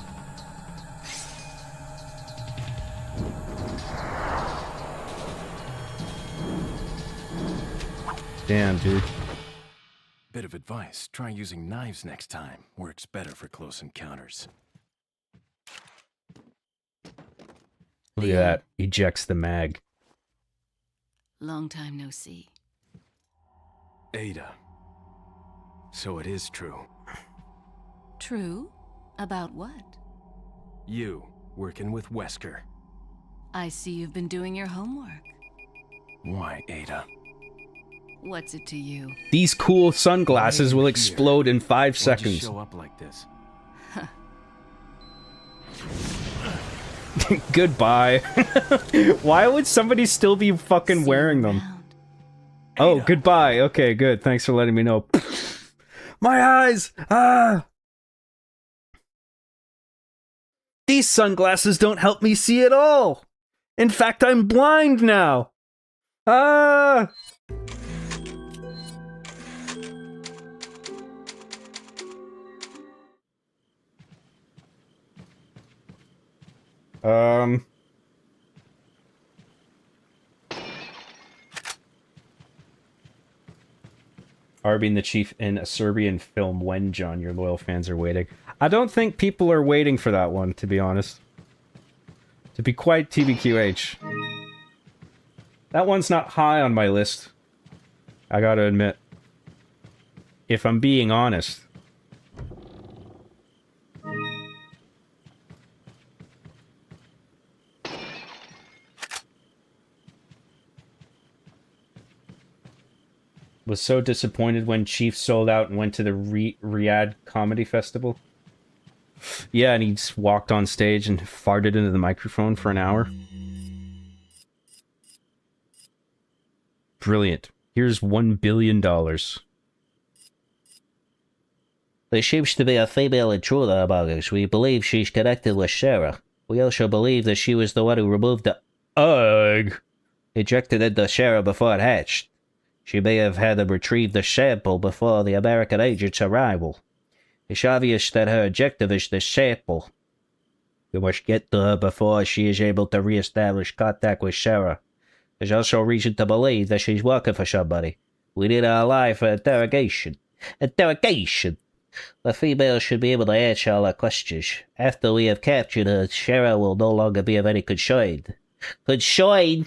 Damn, dude. Bit of advice, try using knives next time. Works better for close encounters. Look at that. Ejects the mag. Long time no see. Ada. So it is true. True? About what? You, working with Wesker. I see you've been doing your homework. Why, Ada? What's it to you? These cool sunglasses will explode in 5 Why'd you seconds. show up like this? Goodbye. Why would somebody still be fucking See wearing you them? around. Oh, goodbye. Okay, good. Thanks for letting me know. My eyes! Ah! These sunglasses don't help me see at all! In fact, I'm blind now! Ah! Arby and the Chief in a Serbian film. When, John? Your loyal fans are waiting. I don't think people are waiting for that one, to be honest. To be quite TBQH. That one's not high on my list. I gotta admit. If I'm being honest. was so disappointed when Chief sold out and went to the Riyadh Comedy Festival. Yeah, and he just walked on stage and farted into the microphone for an hour. Brilliant. Here's $1 billion. There seems to be a female intruder among us. We believe she's connected with Sarah. We also believe that she was the one who removed the egg ejected into Sarah before it hatched. She may have had them retrieve the sample before the American agent's arrival. It's obvious that her objective is the sample. We must get to her before she is able to re-establish contact with Sarah. There's also reason to believe that she's working for somebody. We need her alive for interrogation. Interrogation! The female should be able to answer all our questions. After we have captured her, Sarah will no longer be of any concern. Concern?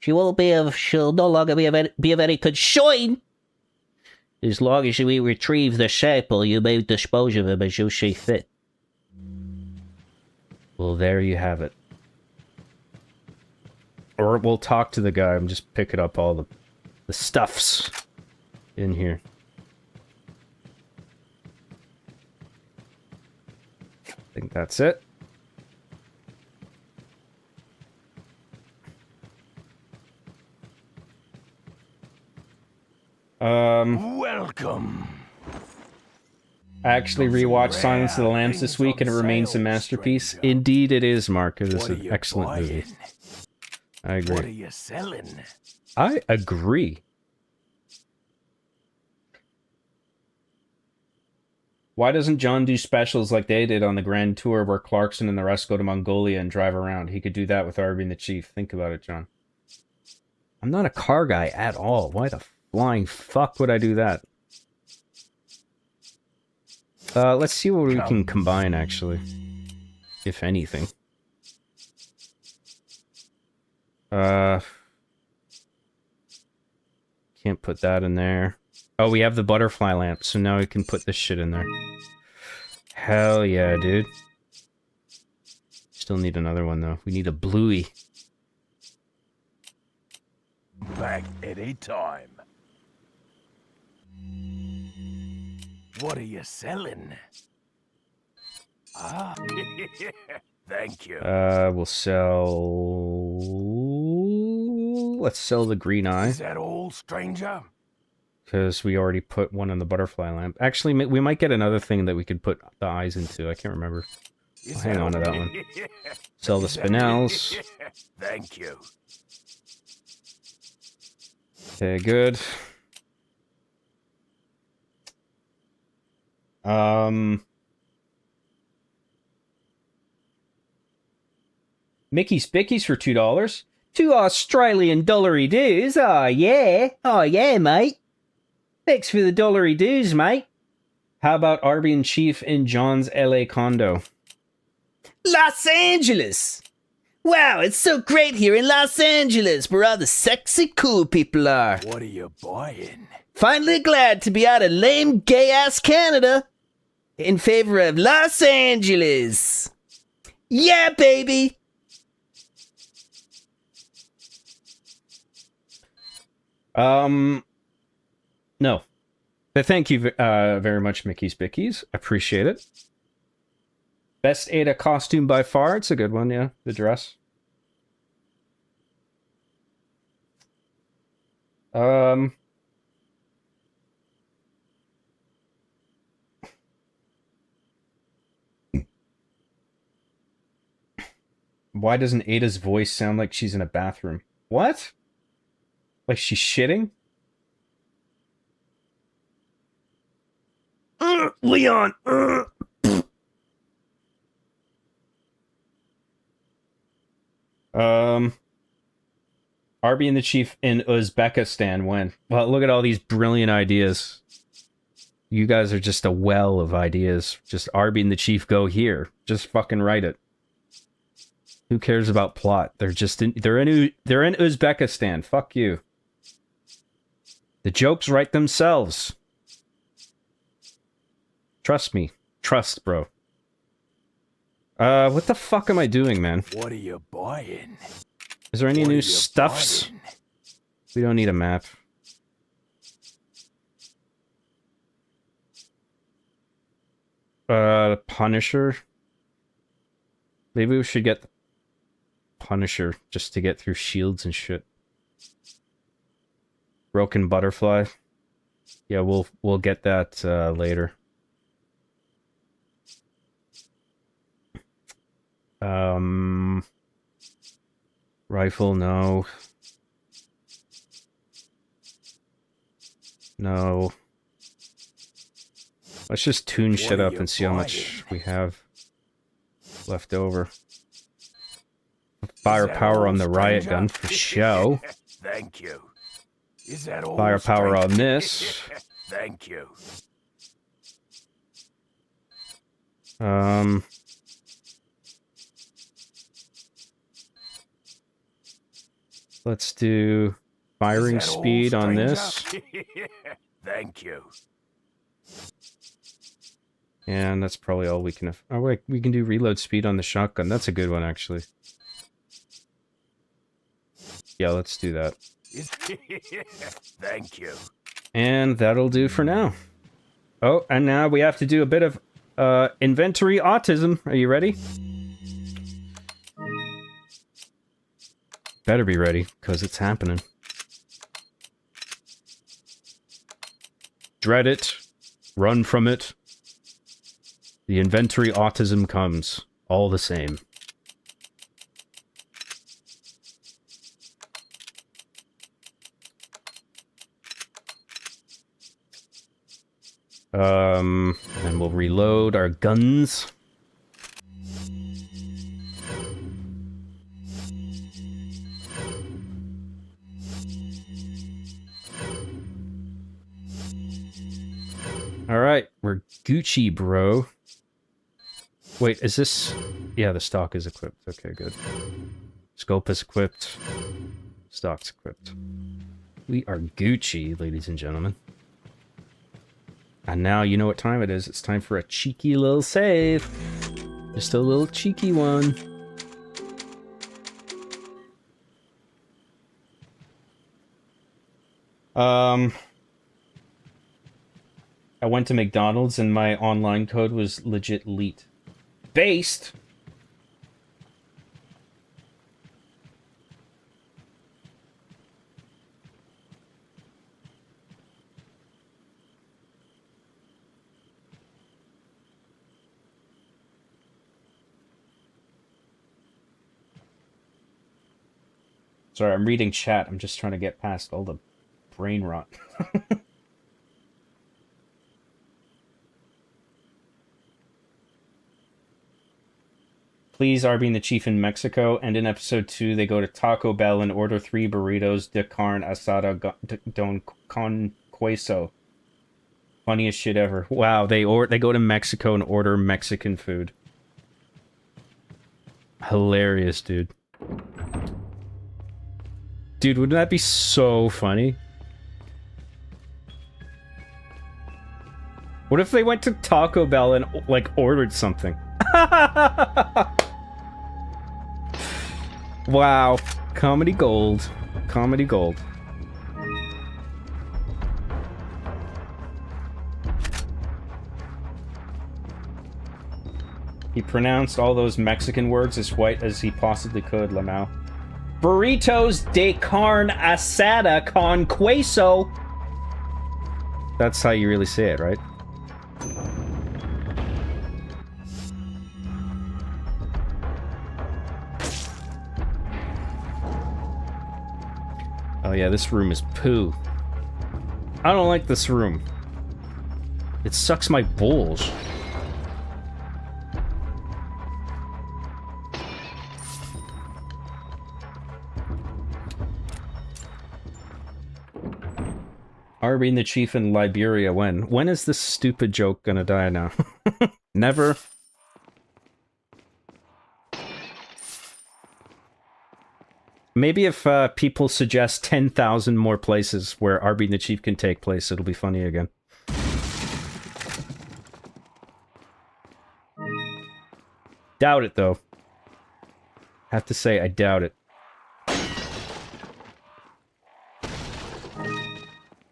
She'll no longer be of any concern! As long as we retrieve the sample, you may dispose of him as you see fit. Well, there you have it. Or we'll talk to the guy. I'm just picking up all the stuffs in here. I think that's it. Welcome. I actually rewatched Silence of the Lambs this week and it remains a masterpiece. Indeed it is, Mark. It is an excellent movie. I agree. What are you selling? I agree. Why doesn't John do specials like they did on the Grand Tour where Clarkson and the rest go to Mongolia and drive around? He could do that with Arby and the Chief. Think about it, John. I'm not a car guy at all. Why the flying fuck would I do that? Let's see what we can combine, actually. If anything. Can't put that in there. Oh, we have the butterfly lamp, so now we can put this shit in there. Hell yeah, dude. Still need another one, though. We need a bluey. Back any time. What are you selling? Ah, thank you. We'll sell... Let's sell the green eye. Is that all, stranger? Because we already put one on the butterfly lamp. Actually, we might get another thing that we could put the eyes into. I can't remember. I'll hang on to that one. Sell the spinels. Thank you. Okay, good. Mickey's Bickies for $2. 2 Australian dollary dues. Oh yeah. Oh yeah, mate. Thanks for the dollary dues, mate. How about Arby and Chief in John's LA condo? Los Angeles! Wow, it's so great here in Los Angeles where all the sexy cool people are. What are you buying? Finally glad to be out of lame gay-ass Canada in favor of Los Angeles. Yeah, baby! No. But thank you very much, Mickey's Bickies. Appreciate it. Best Ada costume by far. It's a good one, yeah. The dress. Why doesn't Ada's voice sound like she's in a bathroom? What? Like she's shitting? Leon! Arby and the Chief in Uzbekistan when? Well, look at all these brilliant ideas. You guys are just a well of ideas. Just Arby and the Chief go here. Just fucking write it. Who cares about plot? They're in Uzbekistan. Fuck you. The jokes write themselves. Trust me. Trust, bro. What the fuck am I doing, man? What are you buying? Is there any What are new you stuffs? buying? We don't need a map. Punisher. Maybe we should get the Punisher just to get through shields and shit. Broken Butterfly. Yeah, we'll get that later. Rifle, no. No. Let's just tune shit up and see how much we have left over. Firepower on the riot gun for show. Thank you. Is that all? Firepower on this. Thank you. Let's do firing speed on this. Thank you. And that's probably all we can... Oh, wait, we can do reload speed on the shotgun. That's a good one, actually. Yeah, let's do that. Thank you. And that'll do for now. Oh, and now we have to do a bit of inventory autism. Are you ready? Better be ready, because it's happening. Dread it. Run from it. The inventory autism comes. All the same. And we'll reload our guns. Alright, we're Gucci, bro. Wait, is this... Yeah, the stock is equipped. Okay, good. Scope is equipped. Stock's equipped. We are Gucci, ladies and gentlemen. And now you know what time it is. It's time for a cheeky little save. Just a little cheeky one. I went to McDonald's and my online code was legit leet. Based. Sorry, I'm reading chat. I'm just trying to get past all the brain rot. Please, are being the chief in Mexico, and in episode 2, they go to Taco Bell and order 3 burritos de carne asada don con queso. Funniest shit ever. Wow, they go to Mexico and order Mexican food. Hilarious, dude. Dude, wouldn't that be so funny? What if they went to Taco Bell and, like, ordered something? Wow. Comedy gold. Comedy gold. He pronounced all those Mexican words as white as he possibly could, Lamau. Burritos de carne asada con queso. That's how you really say it, right? Oh yeah, this room is poo. I don't like this room. It sucks my balls. Arby and the Chief in Liberia, when? When is this stupid joke gonna die now? Never. Maybe if people suggest 10,000 more places where Arby and the Chief can take place, it'll be funny again. Doubt it, though. Have to say, I doubt it.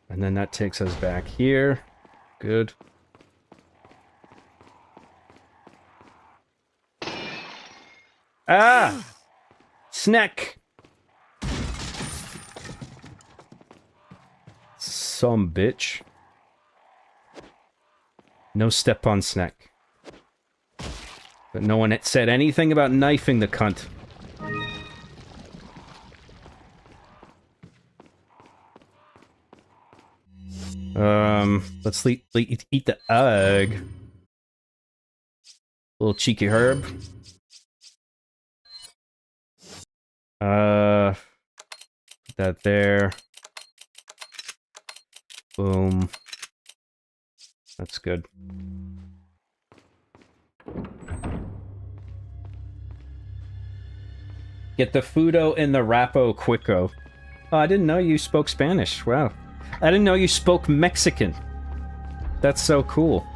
And then that takes us back here. Good. Ah! Snack! Some bitch. No step on snack. But no one had said anything about knifing the cunt. Let's eat the egg. Little cheeky herb. Put that there. Boom. That's good. Get the Fudo and the Rapo Quico. Oh, I didn't know you spoke Spanish. Wow. I didn't know you spoke Mexican. That's so cool.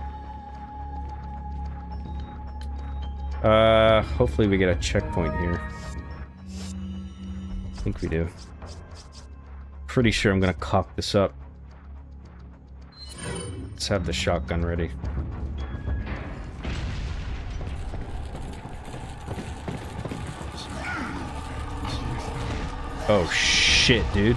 Hopefully we get a checkpoint here. I think we do. Pretty sure I'm gonna cock this up. Let's have the shotgun ready. Oh shit, dude.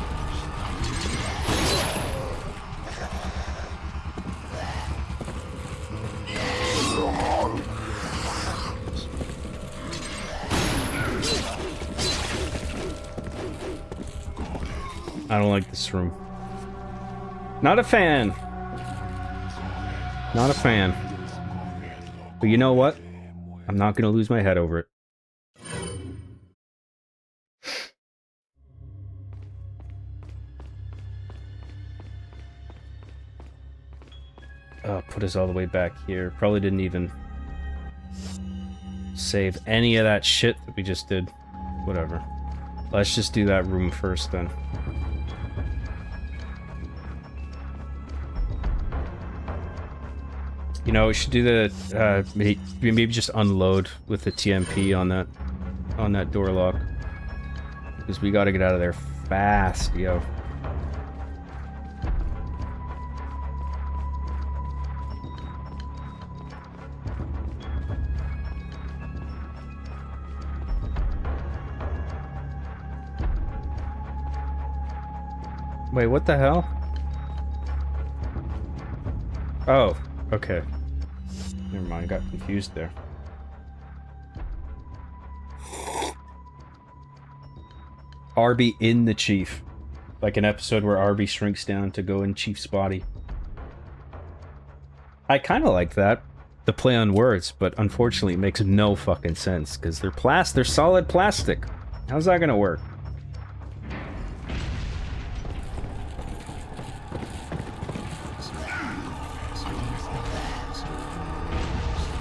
I don't like this room. Not a fan. Not a fan. But you know what? I'm not gonna lose my head over it. Oh, put us all the way back here. Probably didn't even save any of that shit that we just did. Whatever. Let's just do that room first then. You know, we should do the maybe just unload with the TMP on that door lock, because we got to get out of there fast, yo. Wait, what the hell? Oh, okay. Never mind, I got confused there. Arby in the Chief. Like an episode where Arby shrinks down to go in Chief's body. I kind of like that. The play on words, but unfortunately it makes no fucking sense, because they're solid plastic. How's that gonna work?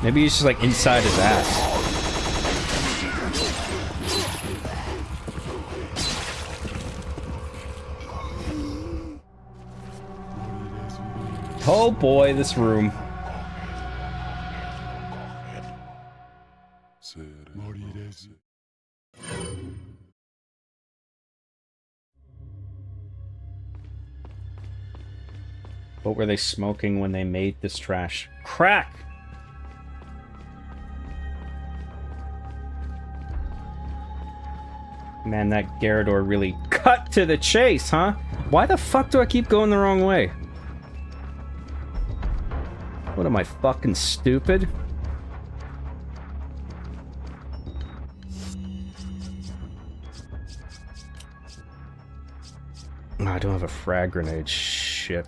Maybe he's just like inside his ass. Oh boy, this room. What were they smoking when they made this trash? Crack! Man, that Garrador really cut to the chase, huh? Why the fuck do I keep going the wrong way? What am I, fucking stupid? Oh, I don't have a frag grenade. Shit.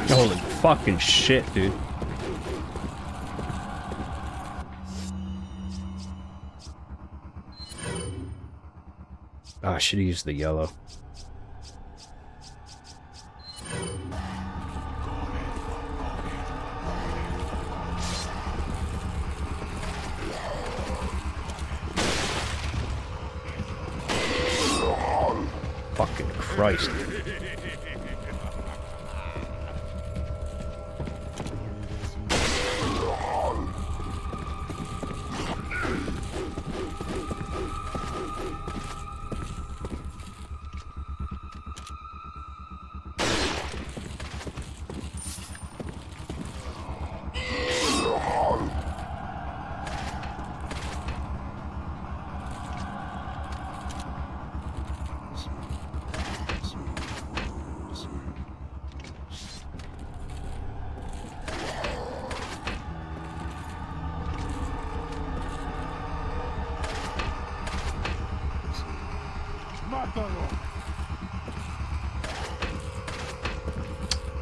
Holy fucking shit, dude. I should have used the yellow. Fucking Christ.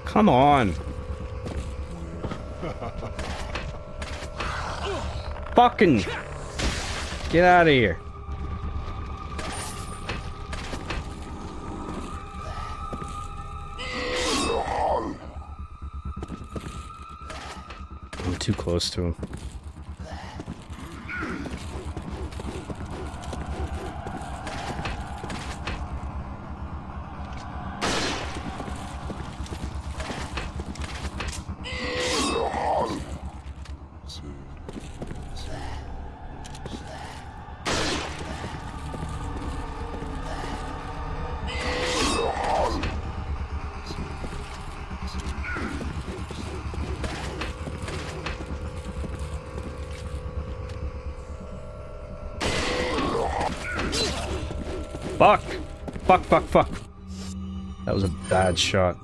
Come on. Fucking get out of here. I'm too close to him. Fuck! Fuck, fuck, fuck. That was a bad shot.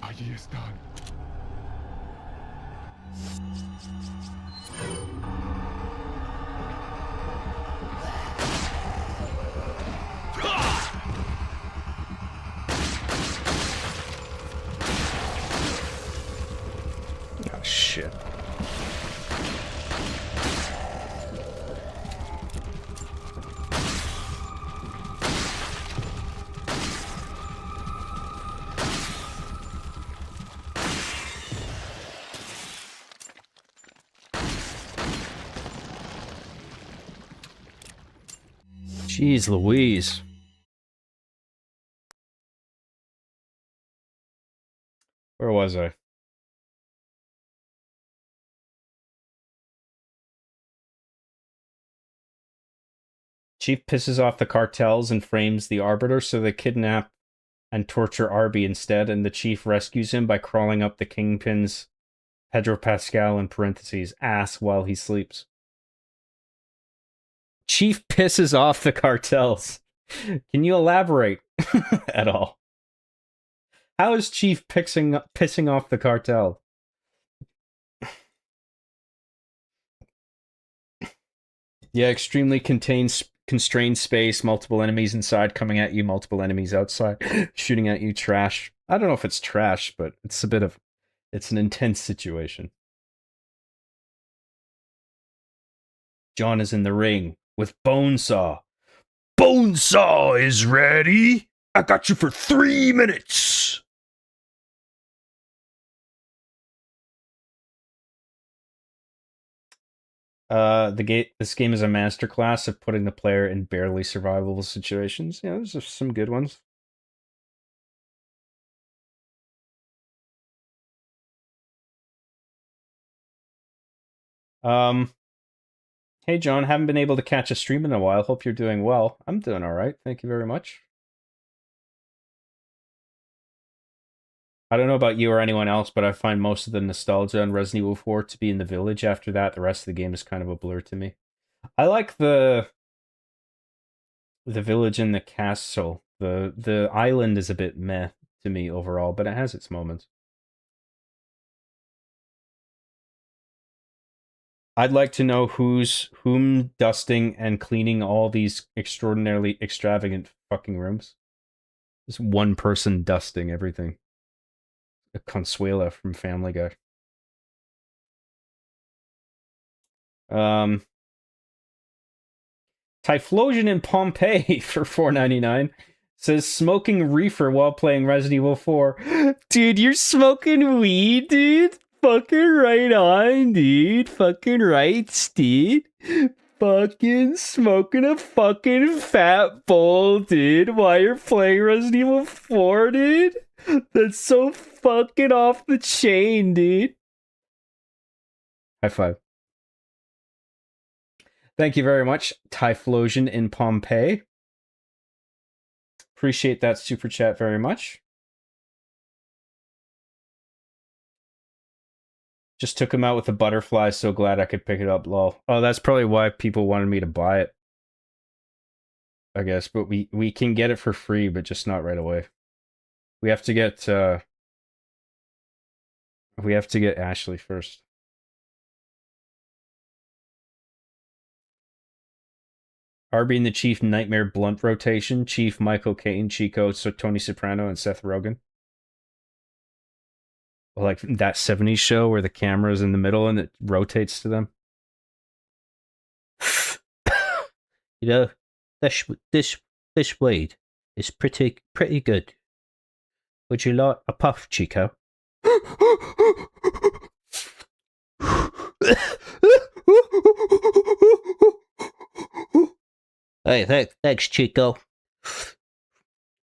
Allí están. Oh, shit. Jeez Louise. Where was I? Chief pisses off the cartels and frames the Arbiter, so they kidnap and torture Arby instead, and the Chief rescues him by crawling up the Kingpin's, Pedro Pascal in parentheses, ass while he sleeps. Chief pisses off the cartels. Can you elaborate at all? How is Chief pissing off the cartel? Yeah, extremely constrained space, multiple enemies inside coming at you, multiple enemies outside shooting at you, trash. I don't know if it's trash, but it's an intense situation. John is in the ring with Bonesaw. Bonesaw is ready. I got you for 3 minutes. This game is a masterclass of putting the player in barely survivable situations. Yeah, there's some good ones. Hey John, haven't been able to catch a stream in a while. Hope you're doing well. I'm doing all right. Thank you very much. I don't know about you or anyone else, but I find most of the nostalgia on Resident Evil 4 to be in the village. After that, the rest of the game is kind of a blur to me. I like the village and the castle. The island is a bit meh to me overall, but it has its moments. I'd like to know whom dusting and cleaning all these extraordinarily extravagant fucking rooms. Just one person dusting everything. A Consuela from Family Guy. Typhlosion in Pompeii for $4.99 says smoking reefer while playing Resident Evil 4. Dude, you're smoking weed, dude? Fucking right on, dude. Fucking right, dude. Fucking smoking a fucking fat bowl, dude, while you're playing Resident Evil 4, dude. That's so fucking off the chain, dude. High five. Thank you very much, Typhlosion in Pompeii. Appreciate that super chat very much. Just took him out with a butterfly, so glad I could pick it up, lol. Oh, that's probably why people wanted me to buy it. I guess, but we can get it for free, but just not right away. We have to get Ashley first. Arby and the Chief Nightmare Blunt rotation. Chief Michael Caine, Chico, so Tony Soprano, and Seth Rogen. Like that 70s show where the camera's in the middle and it rotates to them. You know, this weed is pretty good. Would you like a puff, Chico? Hey, thanks, Chico.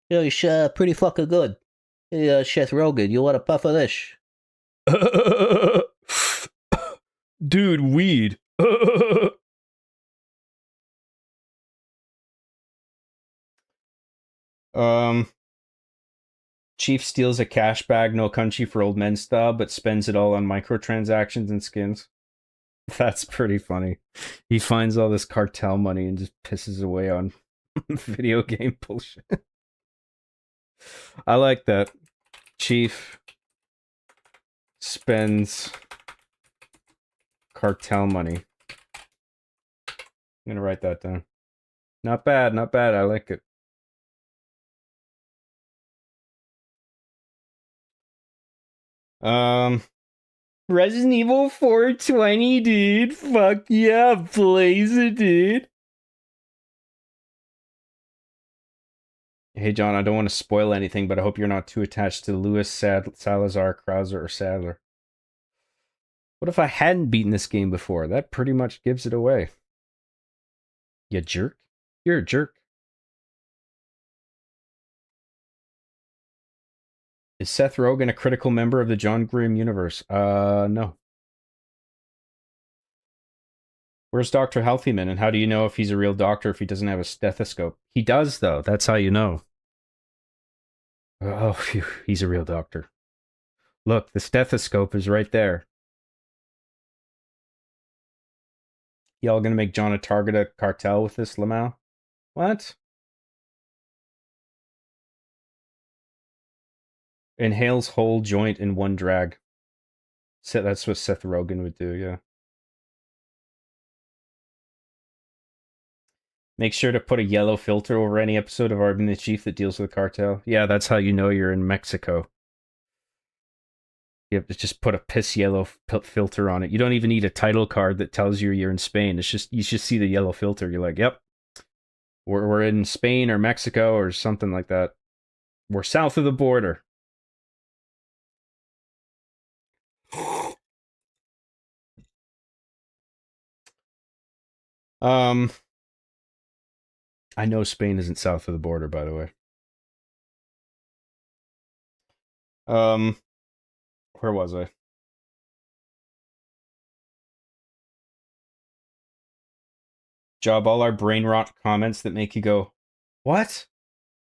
You know, it's pretty fucking good. Hey, Seth Rogen, you want a puff of this? Dude, weed. Chief steals a cash bag, No Country for Old Men style, but spends it all on microtransactions and skins. That's pretty funny. He finds all this cartel money and just pisses away on video game bullshit. I like that. Chief spends cartel money. I'm gonna write that down. Not bad, not bad. I like it. Resident Evil 420, dude. Fuck yeah, blaze it, dude. Hey, John, I don't want to spoil anything, but I hope you're not too attached to Lewis, Salazar, Krauser, or Sadler. What if I hadn't beaten this game before? That pretty much gives it away. You jerk. You're a jerk. Is Seth Rogen a critical member of the John Grimm universe? No. Where's Dr. Healthyman, and how do you know if he's a real doctor if he doesn't have a stethoscope? He does, though. That's how you know. Oh, phew. He's a real doctor. Look, the stethoscope is right there. Y'all gonna make John a target of cartel with this, Lamau? What? Inhales whole joint in one drag. That's what Seth Rogen would do, yeah. Make sure to put a yellow filter over any episode of Arby and the Chief that deals with the cartel. Yeah, that's how you know you're in Mexico. You have to just put a piss yellow filter on it. You don't even need a title card that tells you you're in Spain. It's just you just see the yellow filter. You're like, yep, we're in Spain or Mexico or something like that. We're south of the border. I know Spain isn't south of the border, by the way. Where was I? Job all our brain rot comments that make you go, what?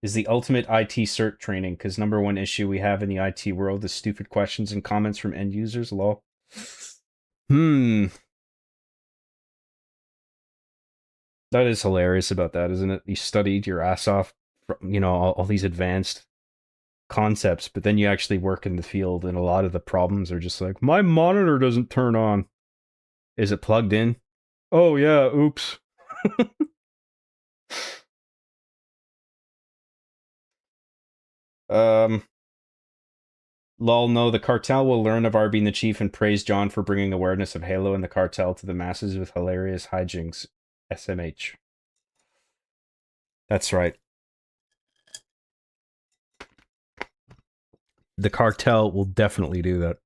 is the ultimate IT cert training, because number one issue we have in the IT world is stupid questions and comments from end users. Lol. That is hilarious about that, isn't it? You studied your ass off, you know, all these advanced concepts, but then you actually work in the field, and a lot of the problems are just like, my monitor doesn't turn on. Is it plugged in? Oh yeah, oops. Lol, no, the cartel will learn of R being the chief and praise John for bringing awareness of Halo and the cartel to the masses with hilarious hijinks. SMH. That's right. The cartel will definitely do that.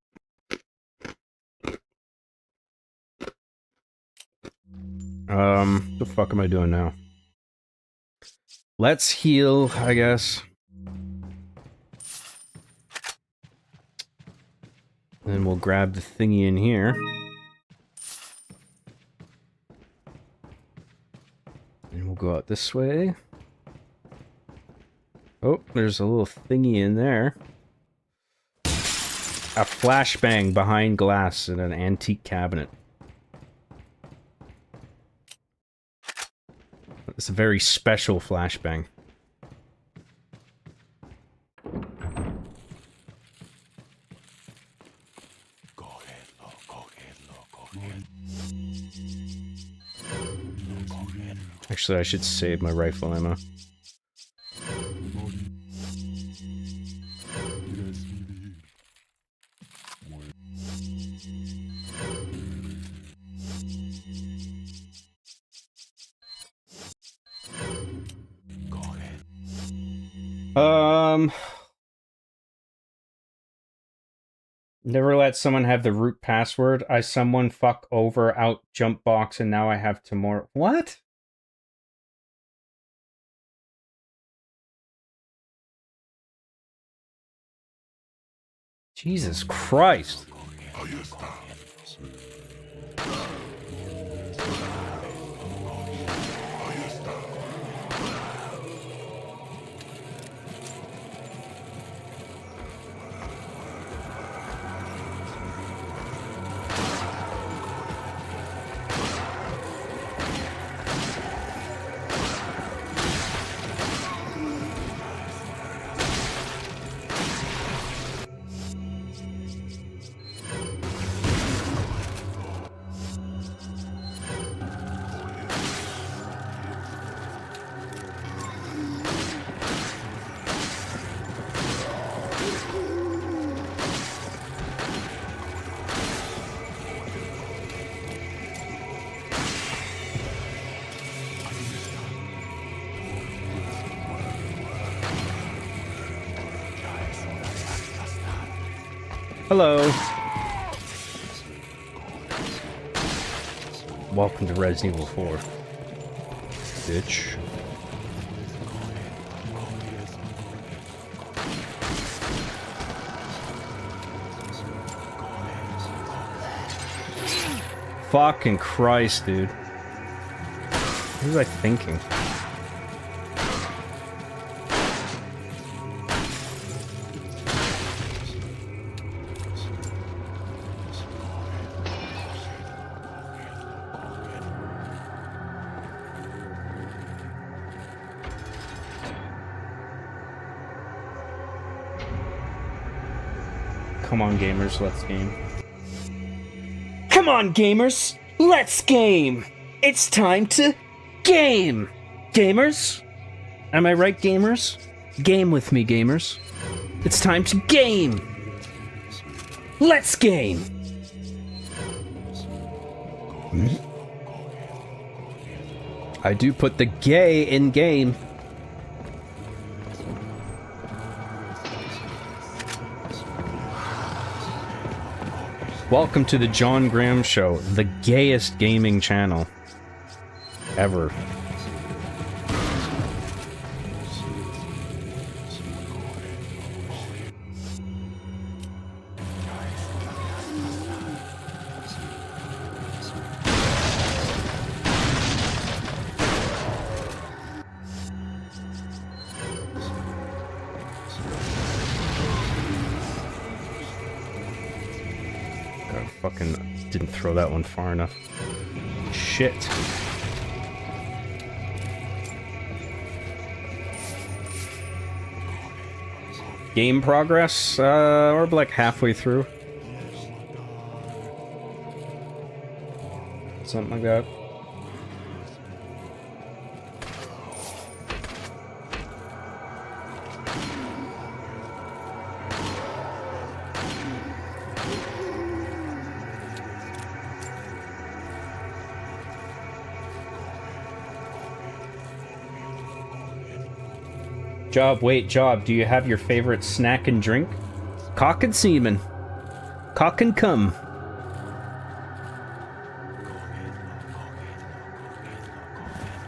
The fuck am I doing now? Let's heal, I guess. Then we'll grab the thingy in here. And we'll go out this way. Oh, there's a little thingy in there. A flashbang behind glass in an antique cabinet. It's a very special flashbang. Actually, I should save my rifle ammo. Never let someone have the root password. I someone fuck over out jump box and now I have tomorrow. What? Jesus Christ. Hello. Welcome to Resident Evil 4. Bitch. Fucking Christ, dude. What was I thinking? Come on, gamers, let's game. Come on, gamers, let's game! It's time to game! Gamers? Am I right, gamers? Game with me, gamers. It's time to game! Let's game! I do put the gay in game. Welcome to the John Graham Show, the gayest gaming channel ever. fucking didn't throw that one far enough. Shit. Game progress? We're like halfway through. Something like that. Job, wait, Job, do you have your favorite snack and drink? Cock and semen. Cock and cum.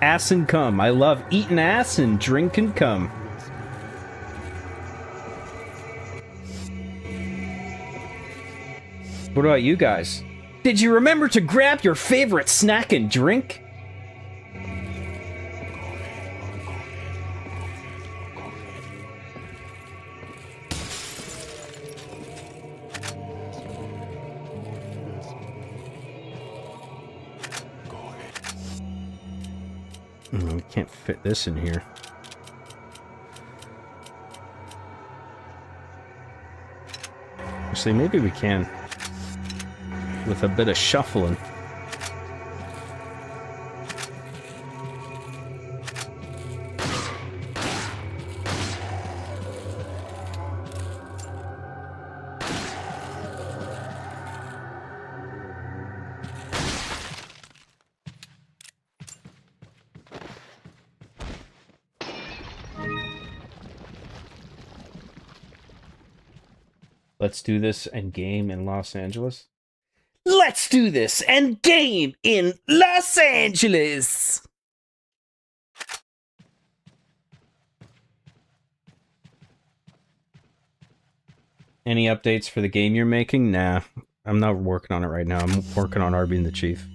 Ass and cum. I love eating ass and drinking cum. What about you guys? Did you remember to grab your favorite snack and drink? We can't fit this in here. Actually, maybe we can. With a bit of shuffling. Let's do this and game in Los Angeles. Let's do this and game in Los Angeles! Any updates for the game you're making? Nah, I'm not working on it right now. I'm working on RB and the Chief.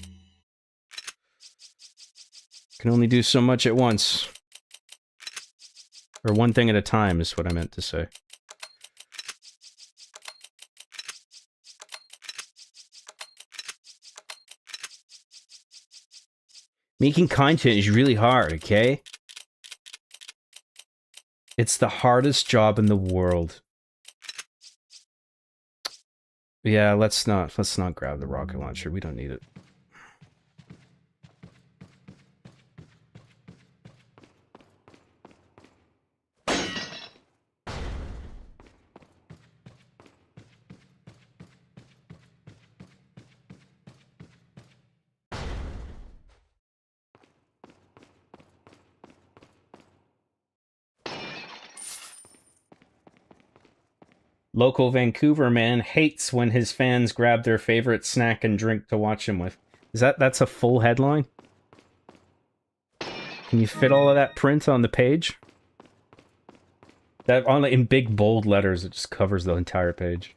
Can only do so much at once. Or one thing at a time is what I meant to say. Making content is really hard, okay? It's the hardest job in the world. Yeah, let's not grab the rocket launcher. We don't need it. Local Vancouver man hates when his fans grab their favorite snack and drink to watch him with. That's a full headline? Can you fit all of that print on the page? That in big bold letters, it just covers the entire page.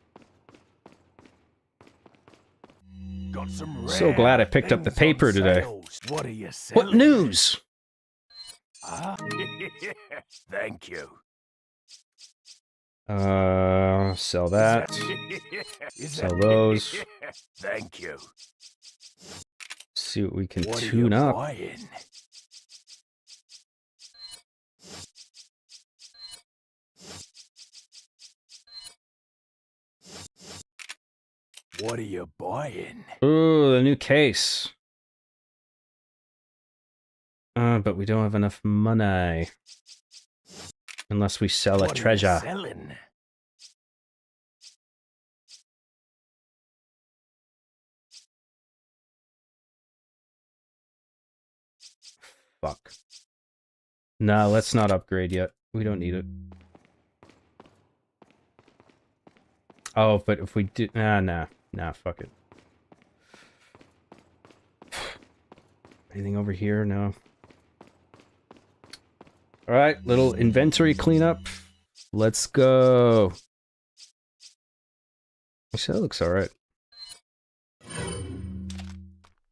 Got some So glad I picked up the paper today. What are you What news? Ah, thank you. Sell that. Sell those. Thank you. See what we can What are tune you up. buying? What are you buying? Ooh, the new case. But we don't have enough money. Unless we sell a What are you treasure. selling? Fuck. No, let's not upgrade yet. We don't need it. Oh, but if we do... Nah, fuck it. Anything over here? No. Alright, little inventory cleanup. Let's go. Actually, that looks alright.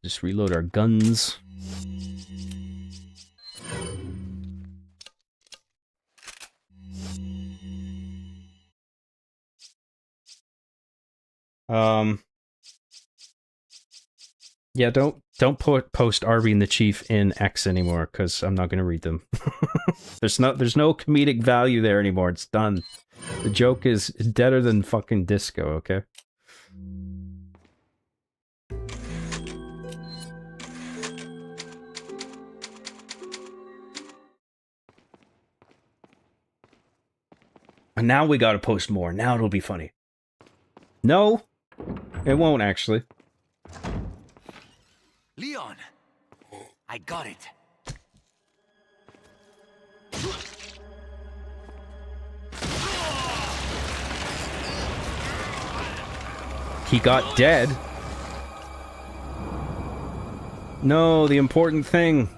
Just reload our guns. Yeah, don't post Arby and the Chief in X anymore because I'm not gonna read them. there's no comedic value there anymore. It's done. The joke is deader than fucking disco. Okay. And now we gotta post more. Now it'll be funny. No, it won't actually. Leon! I got it. He got dead. No, the important thing.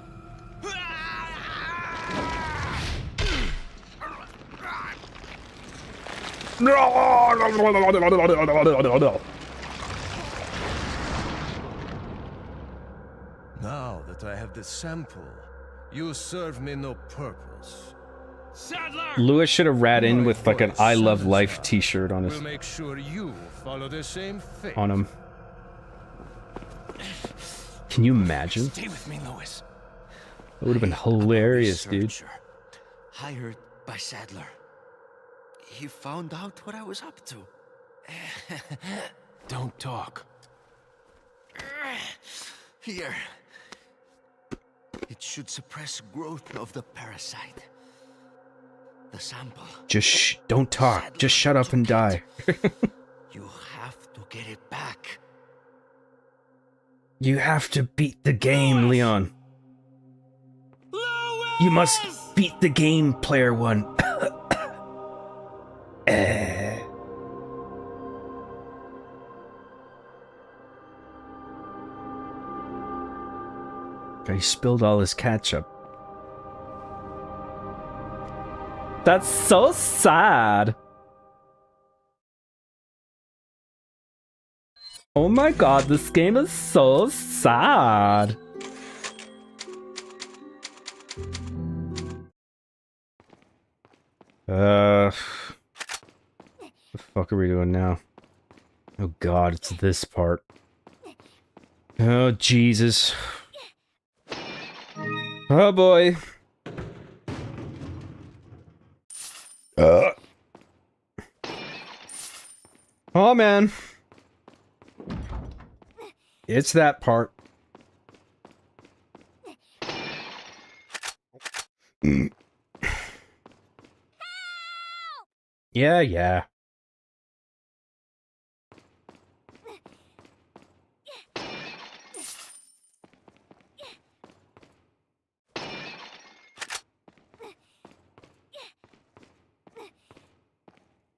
Now that I have the sample, you serve me no purpose. Lewis should have rat in with like an I Love Life t-shirt on his We'll make sure you follow the same fate. on him. Can you imagine? Stay with me, Lewis. That would have been hilarious, dude. Researcher, hired by Sadler. He found out what I was up to. Don't talk. Here. It should suppress growth of the parasite. The sample. Just don't talk. Just shut up and die. You have to get it back. You have to beat the game, Leon. You must beat the game, player one. He spilled all his ketchup. That's so sad. Oh my god, this game is so sad. What the fuck are we doing now? Oh god, it's this part. Oh Jesus. Oh boy. Oh man. It's that part. Yeah.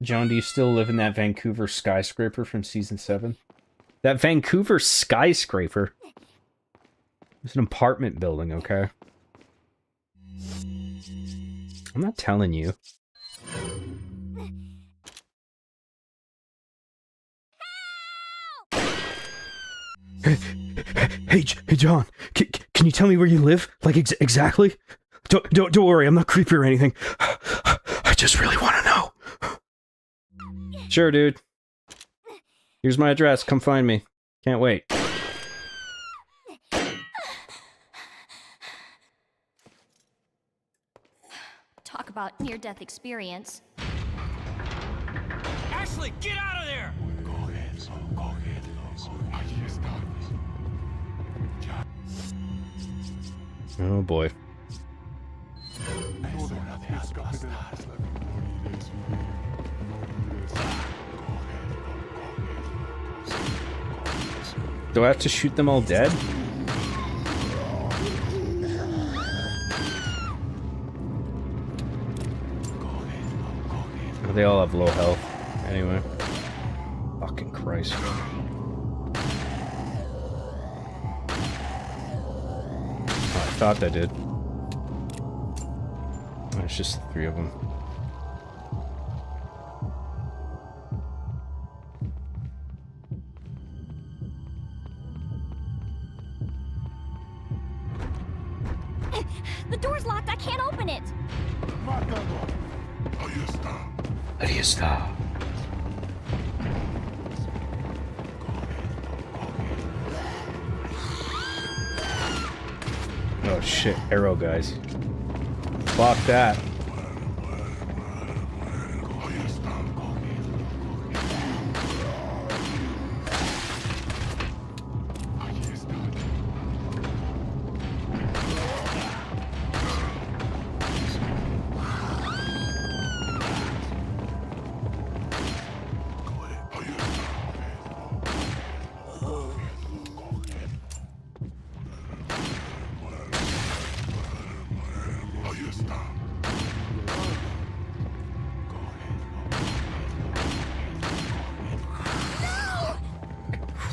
John, do you still live in that Vancouver skyscraper from season 7? That Vancouver skyscraper? It's an apartment building, okay? I'm not telling you. Hey, John, can you tell me where you live? Like, exactly? Don't worry, I'm not creepy or anything. I just really want to know. Sure, dude. Here's my address. Come find me. Can't wait. Talk about near-death experience. Ashley, get out of there! Oh boy. Do I have to shoot them all dead? Oh, they all have low health. Anyway. Fucking Christ. Oh, I thought they did. Oh, it's just the 3 of them. The door's locked. I can't open it. Ahí está. Oh shit, arrow guys. Fuck that.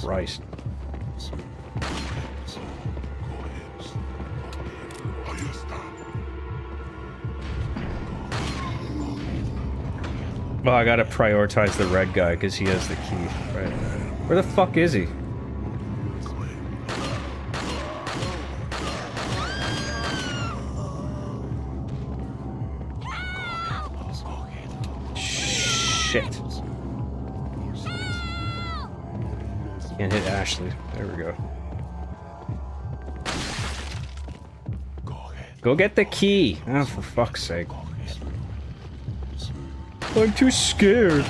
Christ. Well, I gotta prioritize the red guy because he has the key. Right. Where the fuck is he? Shit. Can't hit Ashley. There we go. Go get the key. Oh, for fuck's sake. I'm too scared.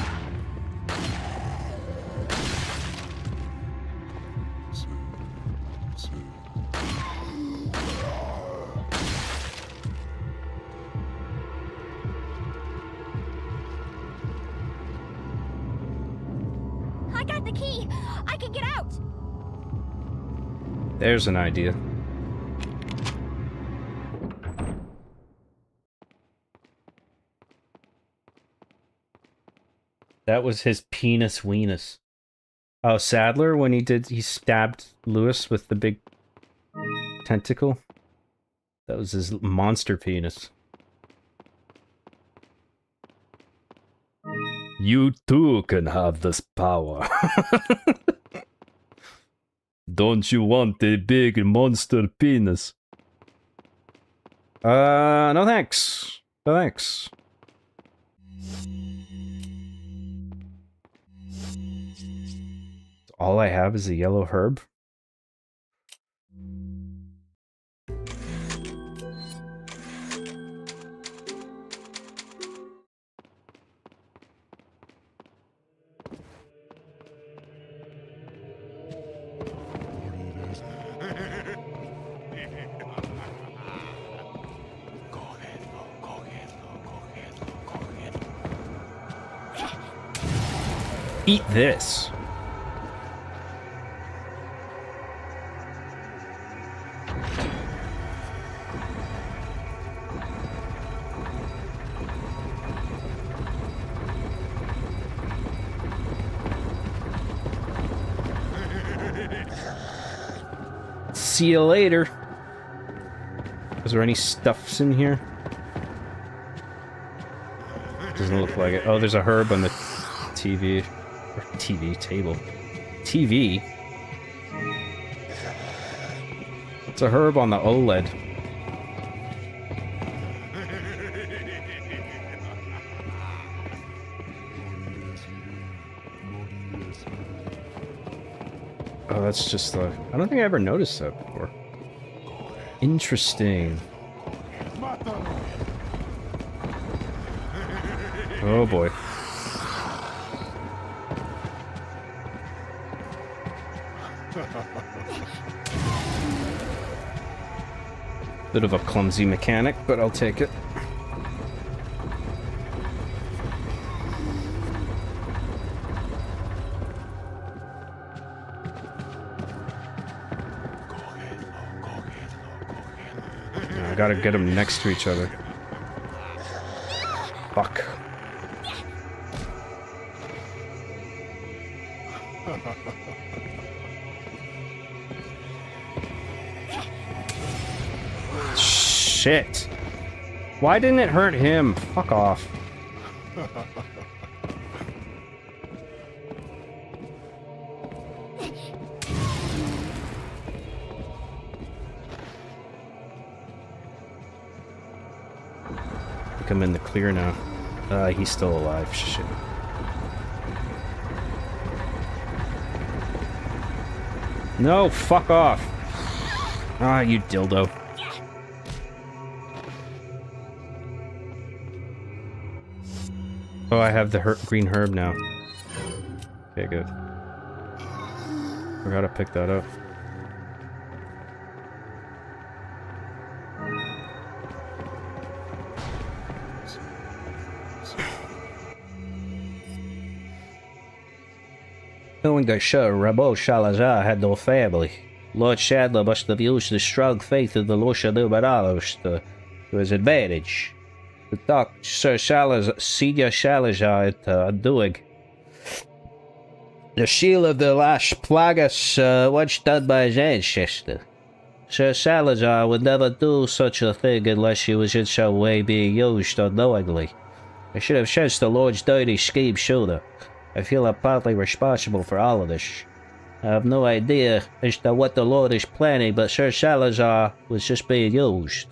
I got the key. I can get out. There's an idea. That was his penis weenus. Oh, Sadler, when he stabbed Lewis with the big tentacle? That was his monster penis. You too can have this power. Don't you want a big monster penis? No thanks. No thanks. All I have is a yellow herb. Eat this. See you later. Is there any stuffs in here? Doesn't look like it. Oh, there's a herb on the TV. Or TV table. TV? It's a herb on the OLED. Oh, that's just the... I don't think I ever noticed that before. Interesting. Oh boy. Bit of a clumsy mechanic, but I'll take it. I gotta get them next to each other. Fuck. Shit. Why didn't it hurt him? Fuck off. I think I'm in the clear now. He's still alive. Shit. No, fuck off. Ah, you dildo. Oh, I have the green herb now. Okay, good. Forgot to pick that up. Knowing that Sir Rameau Salazar had no family, Lord Chandler must have used the strong faith of the Los Illuminados to his advantage. To talk Sir Salazar, Senior Salazar into undoing the seal of the Las Plagas once done by his ancestor. Sir Salazar would never do such a thing unless he was in some way being used unknowingly. I should have sensed the Lord's dirty scheme sooner. I feel I'm partly responsible for all of this. I have no idea as to what the Lord is planning, but Sir Salazar was just being used.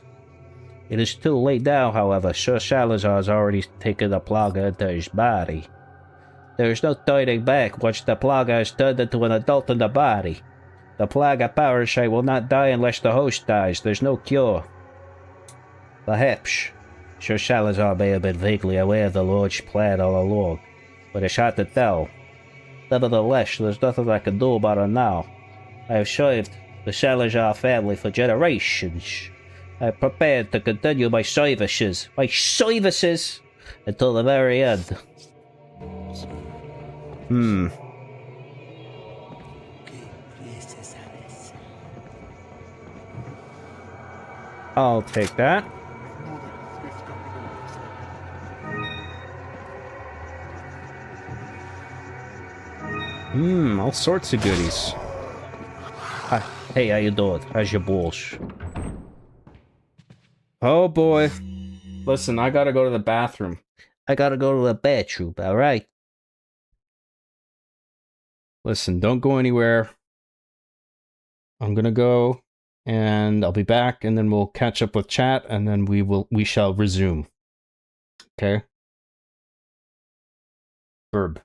It is too late now, however. Sir Salazar has already taken the Plaga into his body. There is no turning back once the Plaga is turned into an adult in the body. The Plaga parasite will not die unless the host dies. There's no cure. Perhaps Sir Salazar may have been vaguely aware of the Lord's plan all along, but it's hard to tell. Nevertheless, there's nothing I can do about it now. I have served the Salazar family for generations. I am prepared to continue my services, until the very end. I'll take that. All sorts of goodies. Hi. Hey, how you doing? How's your balls? Oh boy. Listen, I gotta go to the bathroom. I gotta go to the bathroom, alright? Listen, don't go anywhere. I'm gonna go, and I'll be back, and then we'll catch up with chat, and then we shall resume. Okay? Verb.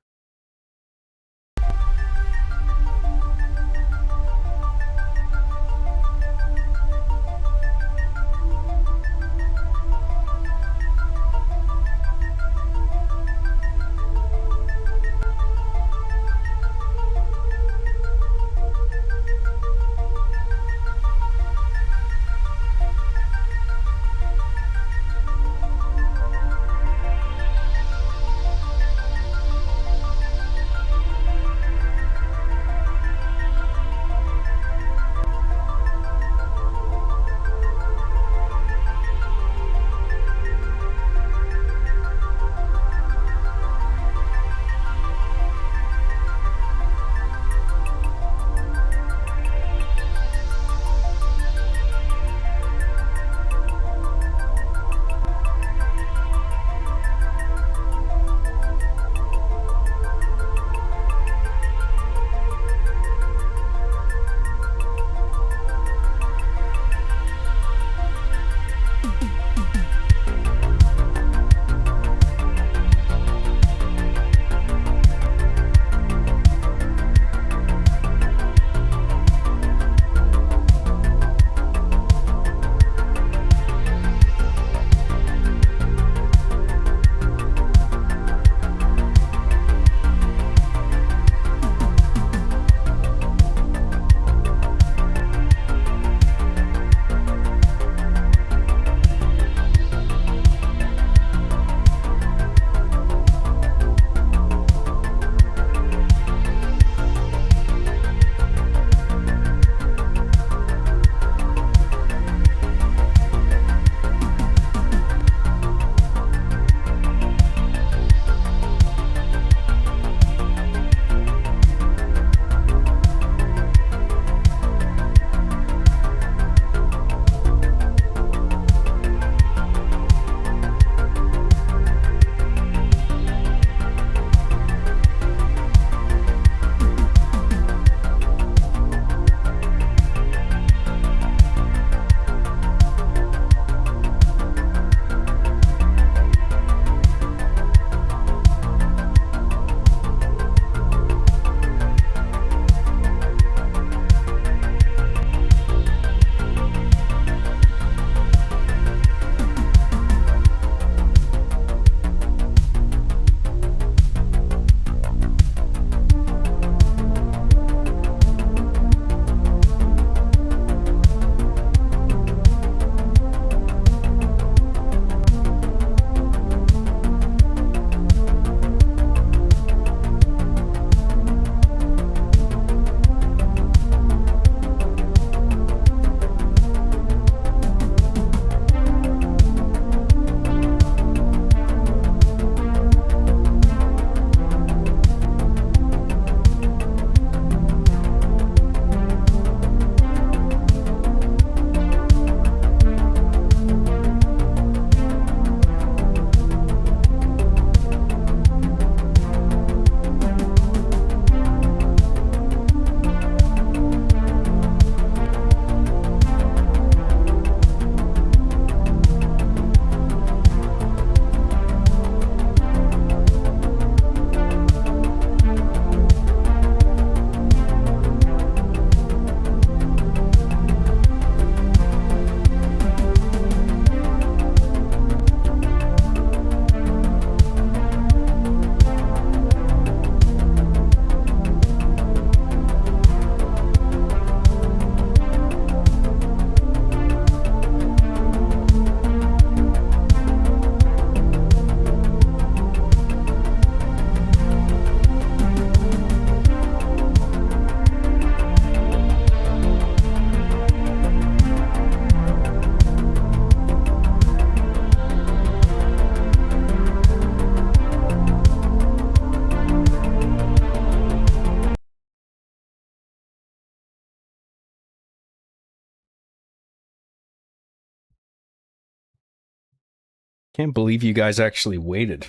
Can't believe you guys actually waited.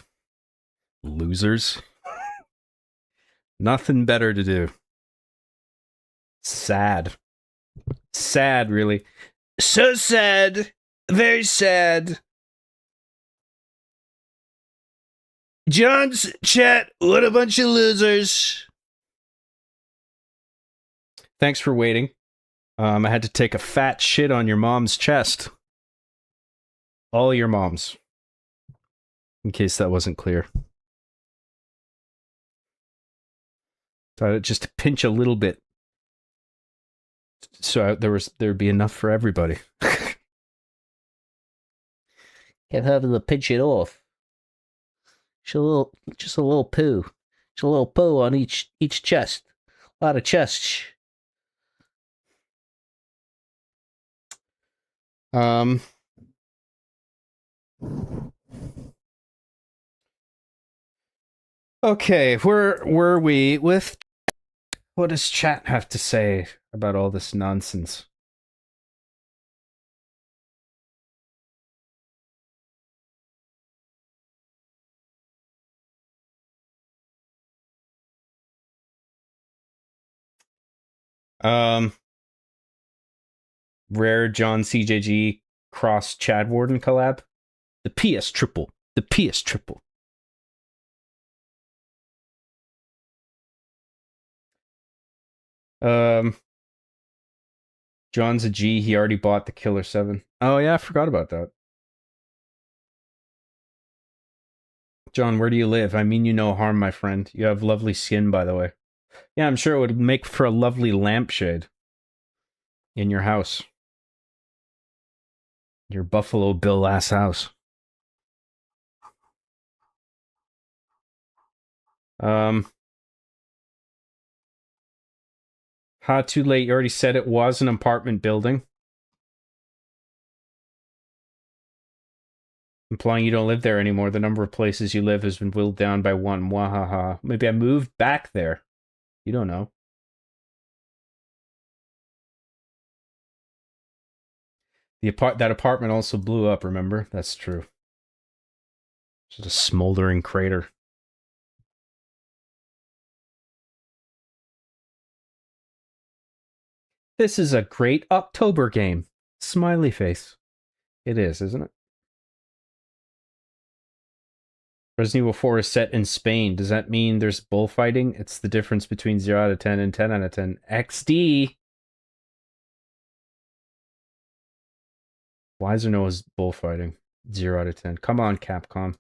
Losers. Nothing better to do. Sad. Sad, really. So sad. Very sad. John's chat, what a bunch of losers. Thanks for waiting. I had to take a fat shit on your mom's chest. All your moms. In case that wasn't clear. So just to pinch a little bit. So there'd be enough for everybody. Can't have to pinch it off. Just a little poo. Just a little poo on each chest. A lot of chests. Okay, where were we with... What does chat have to say about all this nonsense? Rare John CJG cross Chad Warden collab. The PS triple. The PS triple. John's a G. He already bought the Killer 7. Oh yeah, I forgot about that. John, where do you live? I mean you no harm, my friend. You have lovely skin, by the way. Yeah, I'm sure it would make for a lovely lampshade in your house. Your Buffalo Bill ass house. How too late? You already said it was an apartment building. Implying you don't live there anymore. The number of places you live has been whittled down by one. Wahaha. Maybe I moved back there. You don't know. That apartment also blew up, remember? That's true. Just a smoldering crater. This is a great October game. Smiley face. It is, isn't it? Resident Evil 4 is set in Spain. Does that mean there's bullfighting? It's the difference between 0 out of 10 and 10 out of 10. XD! Why is there no bullfighting? 0 out of 10. Come on, Capcom.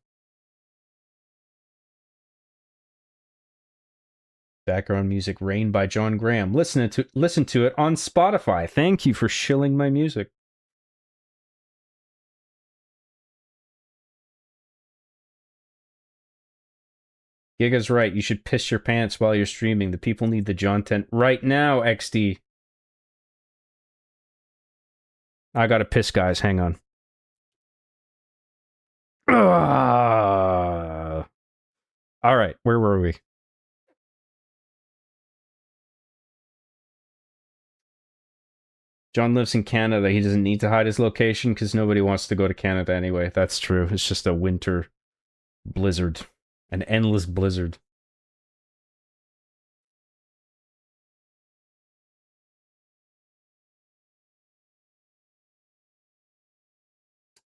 Background music, Rain by John Graham. Listen to it on Spotify. Thank you for shilling my music. Giga's right. You should piss your pants while you're streaming. The people need the John tent right now, XD. I gotta piss, guys. Hang on. All right, where were we? John lives in Canada. He doesn't need to hide his location because nobody wants to go to Canada anyway. That's true. It's just a winter blizzard. An endless blizzard.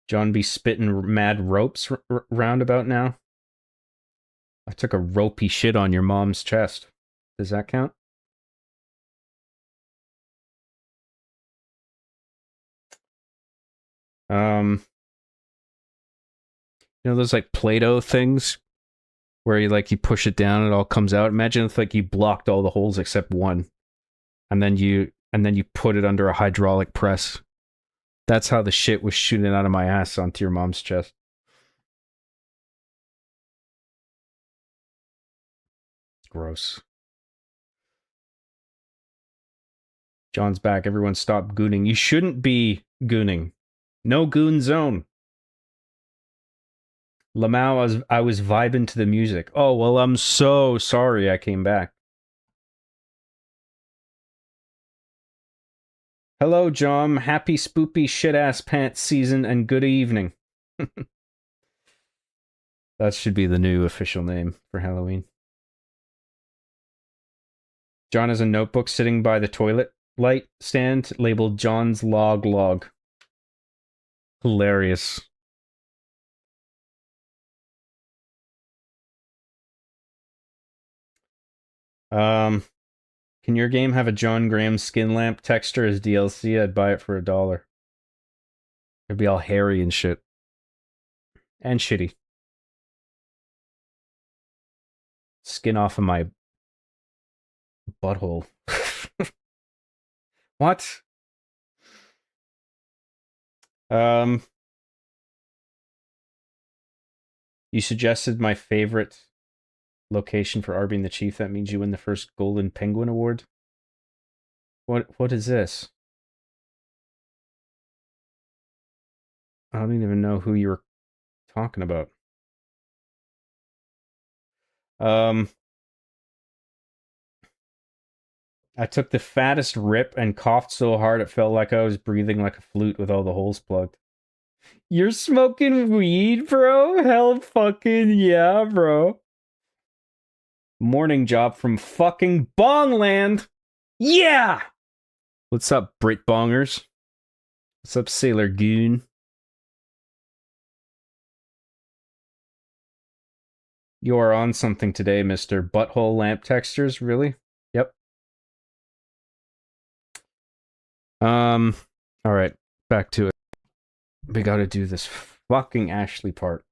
John be spitting mad ropes roundabout now. I took a ropey shit on your mom's chest. Does that count? You know those like Play-Doh things where you push it down and it all comes out? Imagine if you blocked all the holes except one. And then you put it under a hydraulic press. That's how the shit was shooting out of my ass onto your mom's chest. Gross. John's back. Everyone stop gooning. You shouldn't be gooning. No goon zone. Lamau, I was vibing to the music. Oh, well, I'm so sorry I came back. Hello, John. Happy spoopy shit-ass pants season and good evening. That should be the new official name for Halloween. John has a notebook sitting by the toilet light stand labeled John's Log. Hilarious. Can your game have a John Graham skin lamp texture as DLC? I'd buy it for $1. It'd be all hairy and shit. And shitty. Skin off of my butthole. What? You suggested my favorite location for Arby and the Chief. That means you win the first Golden Penguin Award. What is this? I don't even know who you were talking about. I took the fattest rip and coughed so hard it felt like I was breathing like a flute with all the holes plugged. You're smoking weed, bro? Hell fucking yeah, bro. Morning job from fucking Bongland. Yeah! What's up, Brit Bongers? What's up, Sailor Goon? You are on something today, Mr. Butthole Lamp Textures, really? Yep. Alright, back to it. We gotta do this fucking Ashley part.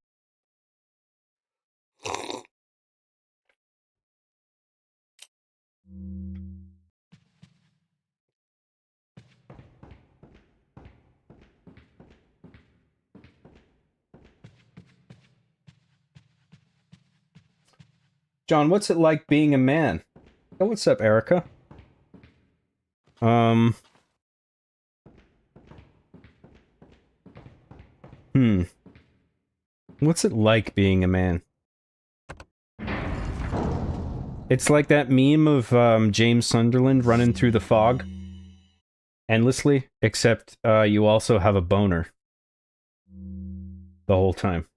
John, what's it like being a man? Oh, what's up, Erica? What's it like being a man? It's like that meme of James Sunderland running through the fog endlessly, except you also have a boner the whole time.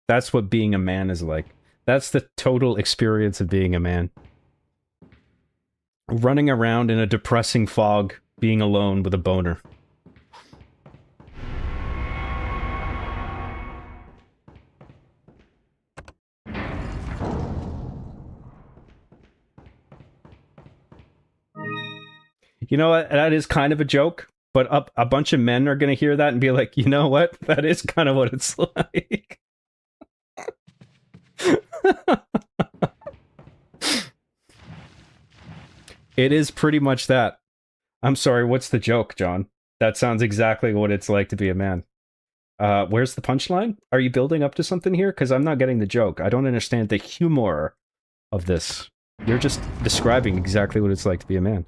That's what being a man is like. That's the total experience of being a man. Running around in a depressing fog, being alone with a boner. You know what? That is kind of a joke, but a bunch of men are going to hear that and be like, you know what? That is kind of what it's like. It is pretty much that. I'm sorry, what's the joke, John? That sounds exactly what it's like to be a man. Where's the punchline? Are you building up to something here? Because I'm not getting the joke. I don't understand the humor of this. You're just describing exactly what it's like to be a man.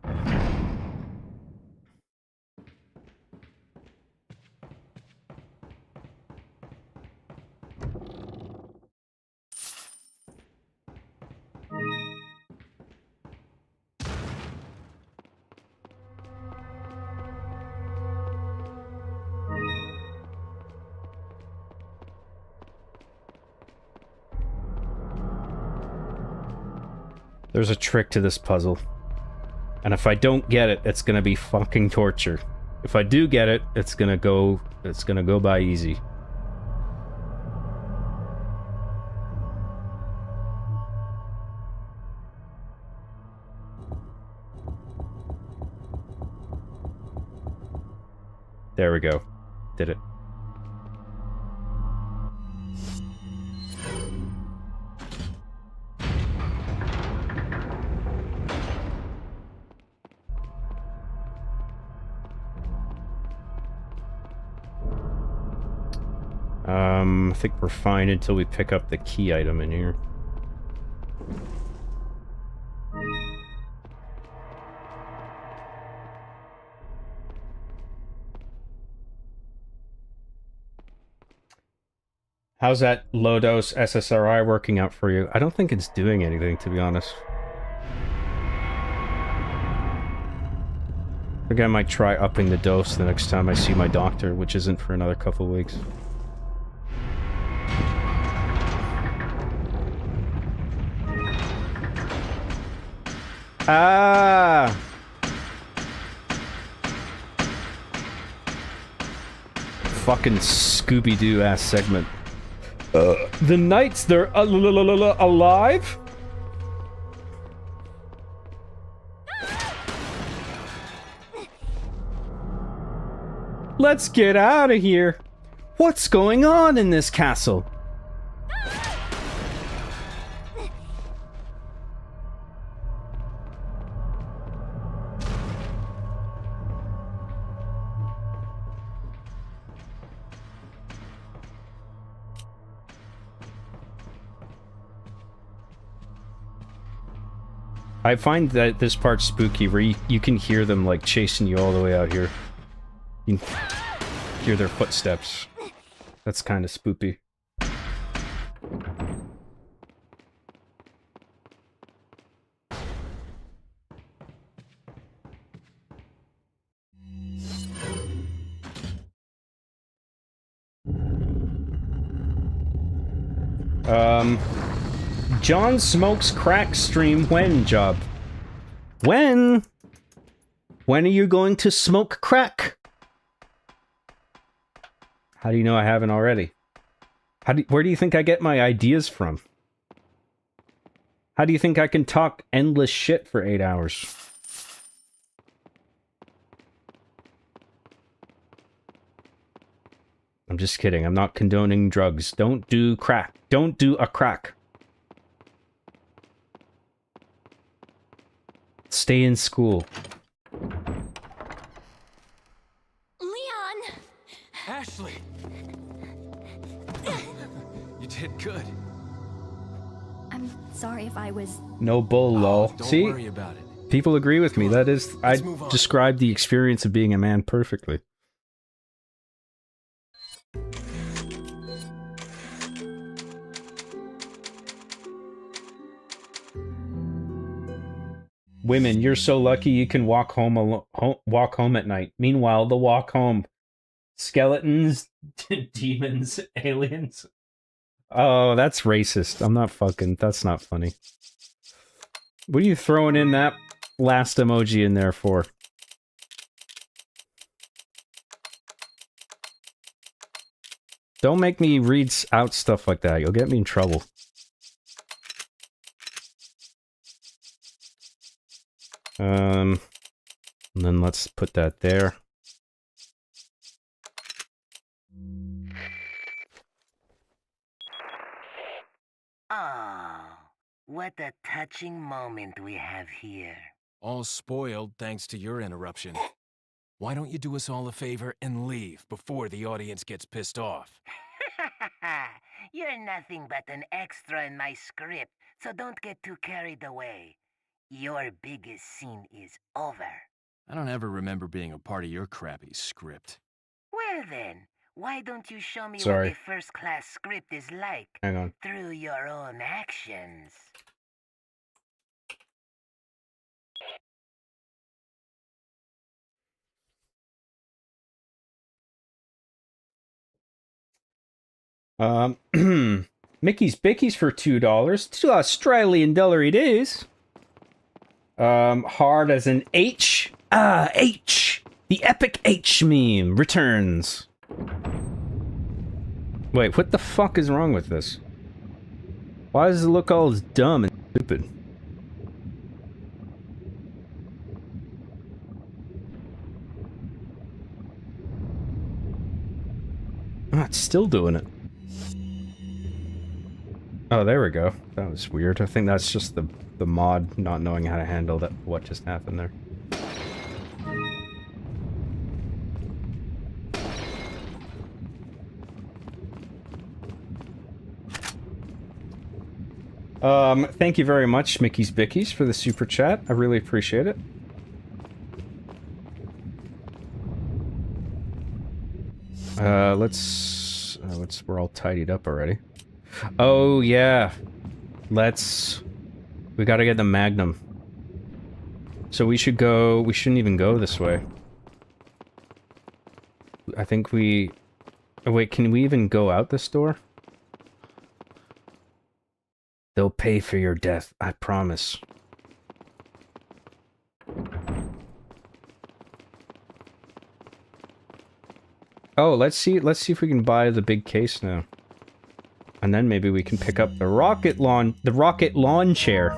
There's a trick to this puzzle. And if I don't get it, it's gonna be fucking torture. If I do get it, it's gonna go by easy. There we go. Did it. I think we're fine until we pick up the key item in here. How's that low-dose SSRI working out for you? I don't think it's doing anything, to be honest. I think I might try upping the dose the next time I see my doctor, which isn't for another couple of weeks. Ah! Fucking Scooby-Doo ass segment. The knights, they're alive? Let's get out of here. What's going on in this castle? I find that this part's spooky, where you can hear them, like, chasing you all the way out here. You can hear their footsteps. That's kind of spoopy. John Smokes Crack stream when, Job? When? When are you going to smoke crack? How do you know I haven't already? Where do you think I get my ideas from? How do you think I can talk endless shit for 8 hours? I'm just kidding. I'm not condoning drugs. Don't do crack. Don't do a crack. Stay in school. Leon! Ashley! You did good. I'm sorry if I was... No bull, lol. Don't See? worry about it. People agree with me. That is... I Let's move on. described the experience of being a man perfectly. Women, you're so lucky you can walk home walk home at night. Meanwhile, the walk home, skeletons, demons, aliens. Oh, that's racist. I'm not fucking. That's not funny. What are you throwing in that last emoji in there for? Don't make me read out stuff like that. You'll get me in trouble. And then let's put that there. Oh, what a touching moment we have here. All spoiled thanks to your interruption. Why don't you do us all a favor and leave before the audience gets pissed off? You're nothing but an extra in my script, so don't get too carried away. Your biggest scene is over. I don't ever remember being a part of your crappy script. Well then, why don't you show me Sorry. what a first-class script is like Hang on. through your own actions? Mickey's Bickies for $2. $2 Australian dollar it is. Hard as an H. Ah, H. The epic H meme returns. Wait, what the fuck is wrong with this? Why does it look all dumb and stupid? Oh, it's still doing it. Oh, there we go. That was weird. I think that's just the mod not knowing how to handle that. What just happened there? Thank you very much, Mickey's Bickies, for the super chat. I really appreciate it. We're all tidied up already. Oh, yeah. We gotta get the Magnum. So we shouldn't even go this way. I think we... Oh, wait, can we even go out this door? They'll pay for your death, I promise. Oh, let's see if we can buy the big case now. And then maybe we can pick up the rocket lawn chair.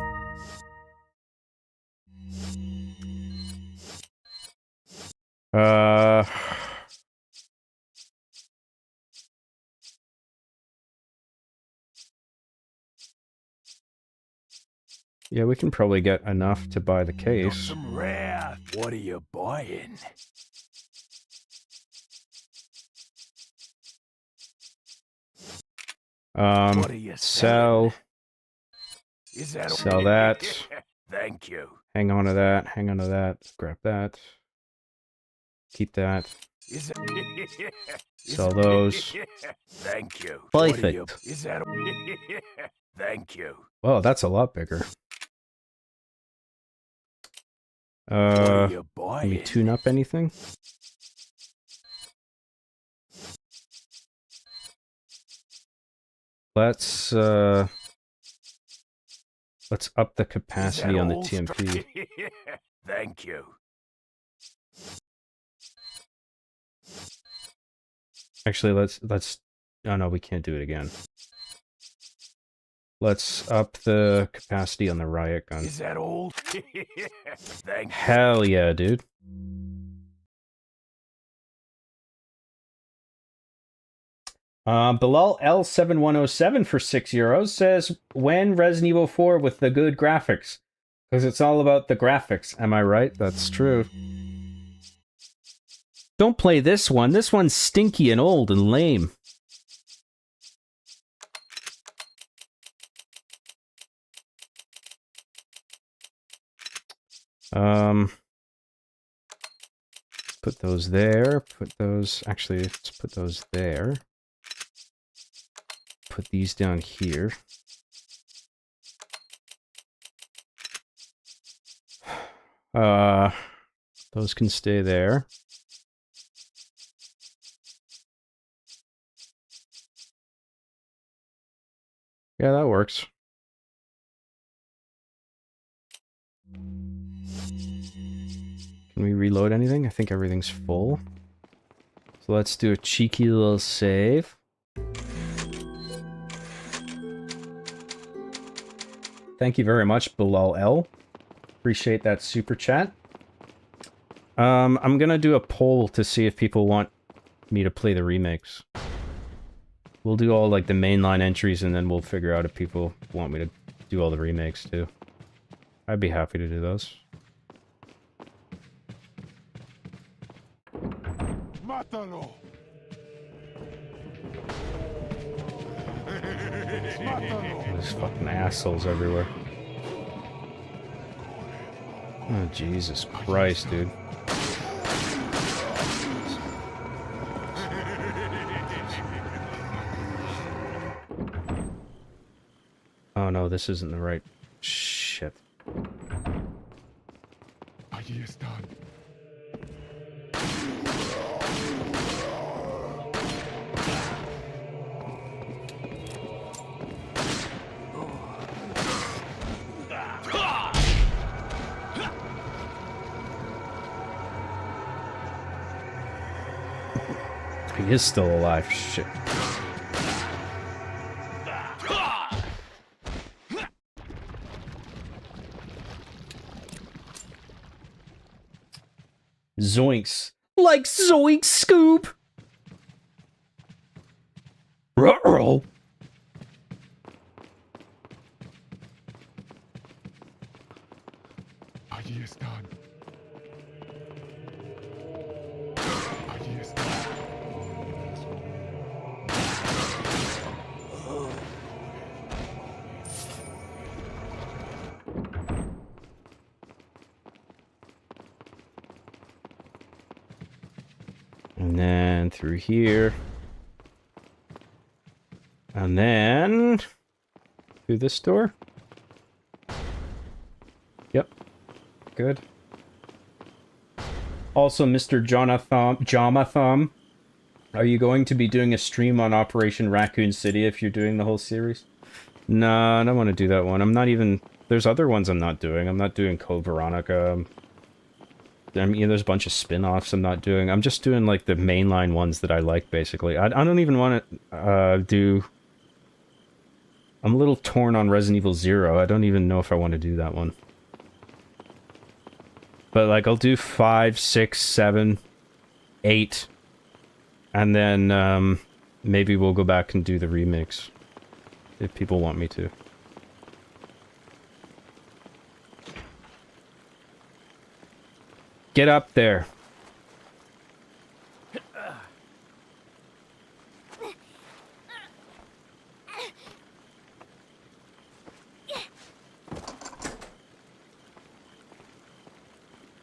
Yeah, we can probably get enough to buy the case. Some rare. What are you buying? What are you sell. Is that Sell that. Thank you. Hang on to that. Hang on to that. Grab that. Keep that. Is Sell those. Thank you. Perfect. Is that Thank you. Well, that's a lot bigger. What are you Can we buying? tune up anything? Let's up the capacity on the TMP. Thank you. Actually, let's. Oh no, we can't do it again. Let's up the capacity on the riot gun. Is that old? Thank you. Hell yeah, dude. Bilal L7107 for €6 says, when Resident Evil 4 with the good graphics? Because it's all about the graphics. Am I right? That's true. Don't play this one. This one's stinky and old and lame. Put those there. Put those... Actually, let's put those there. Put these down here. Those can stay there. Yeah, that works. Can we reload anything? I think everything's full. So let's do a cheeky little save. Thank you very much, Bilal L. Appreciate that super chat. I'm gonna do a poll to see if people want me to play the remakes. We'll do all like the mainline entries and then we'll figure out if people want me to do all the remakes too. I'd be happy to do those. Mátalo. There's fucking assholes everywhere. Oh, Jesus Christ, dude. Oh no, this isn't the right... Shit. Allí están. He is still alive. Shit. Zoinks. Like Zoinks Scoop! Ruh-roh. Allí están. Allí están. And then through here. And then through this door. Yep. Good. Also, Mr. Jamathum, are you going to be doing a stream on Operation Raccoon City if you're doing the whole series? No, I don't want to do that one. I'm not even... There's other ones I'm not doing. I'm not doing Code Veronica. I mean, there's a bunch of spin-offs I'm not doing. I'm just doing like the mainline ones that I like, basically. I don't even want to do... I'm a little torn on Resident Evil 0. I don't even know if I want to do that one. But like, I'll do 5, 6, 7, 8, and then maybe we'll go back and do the remix if people want me to. Get up there.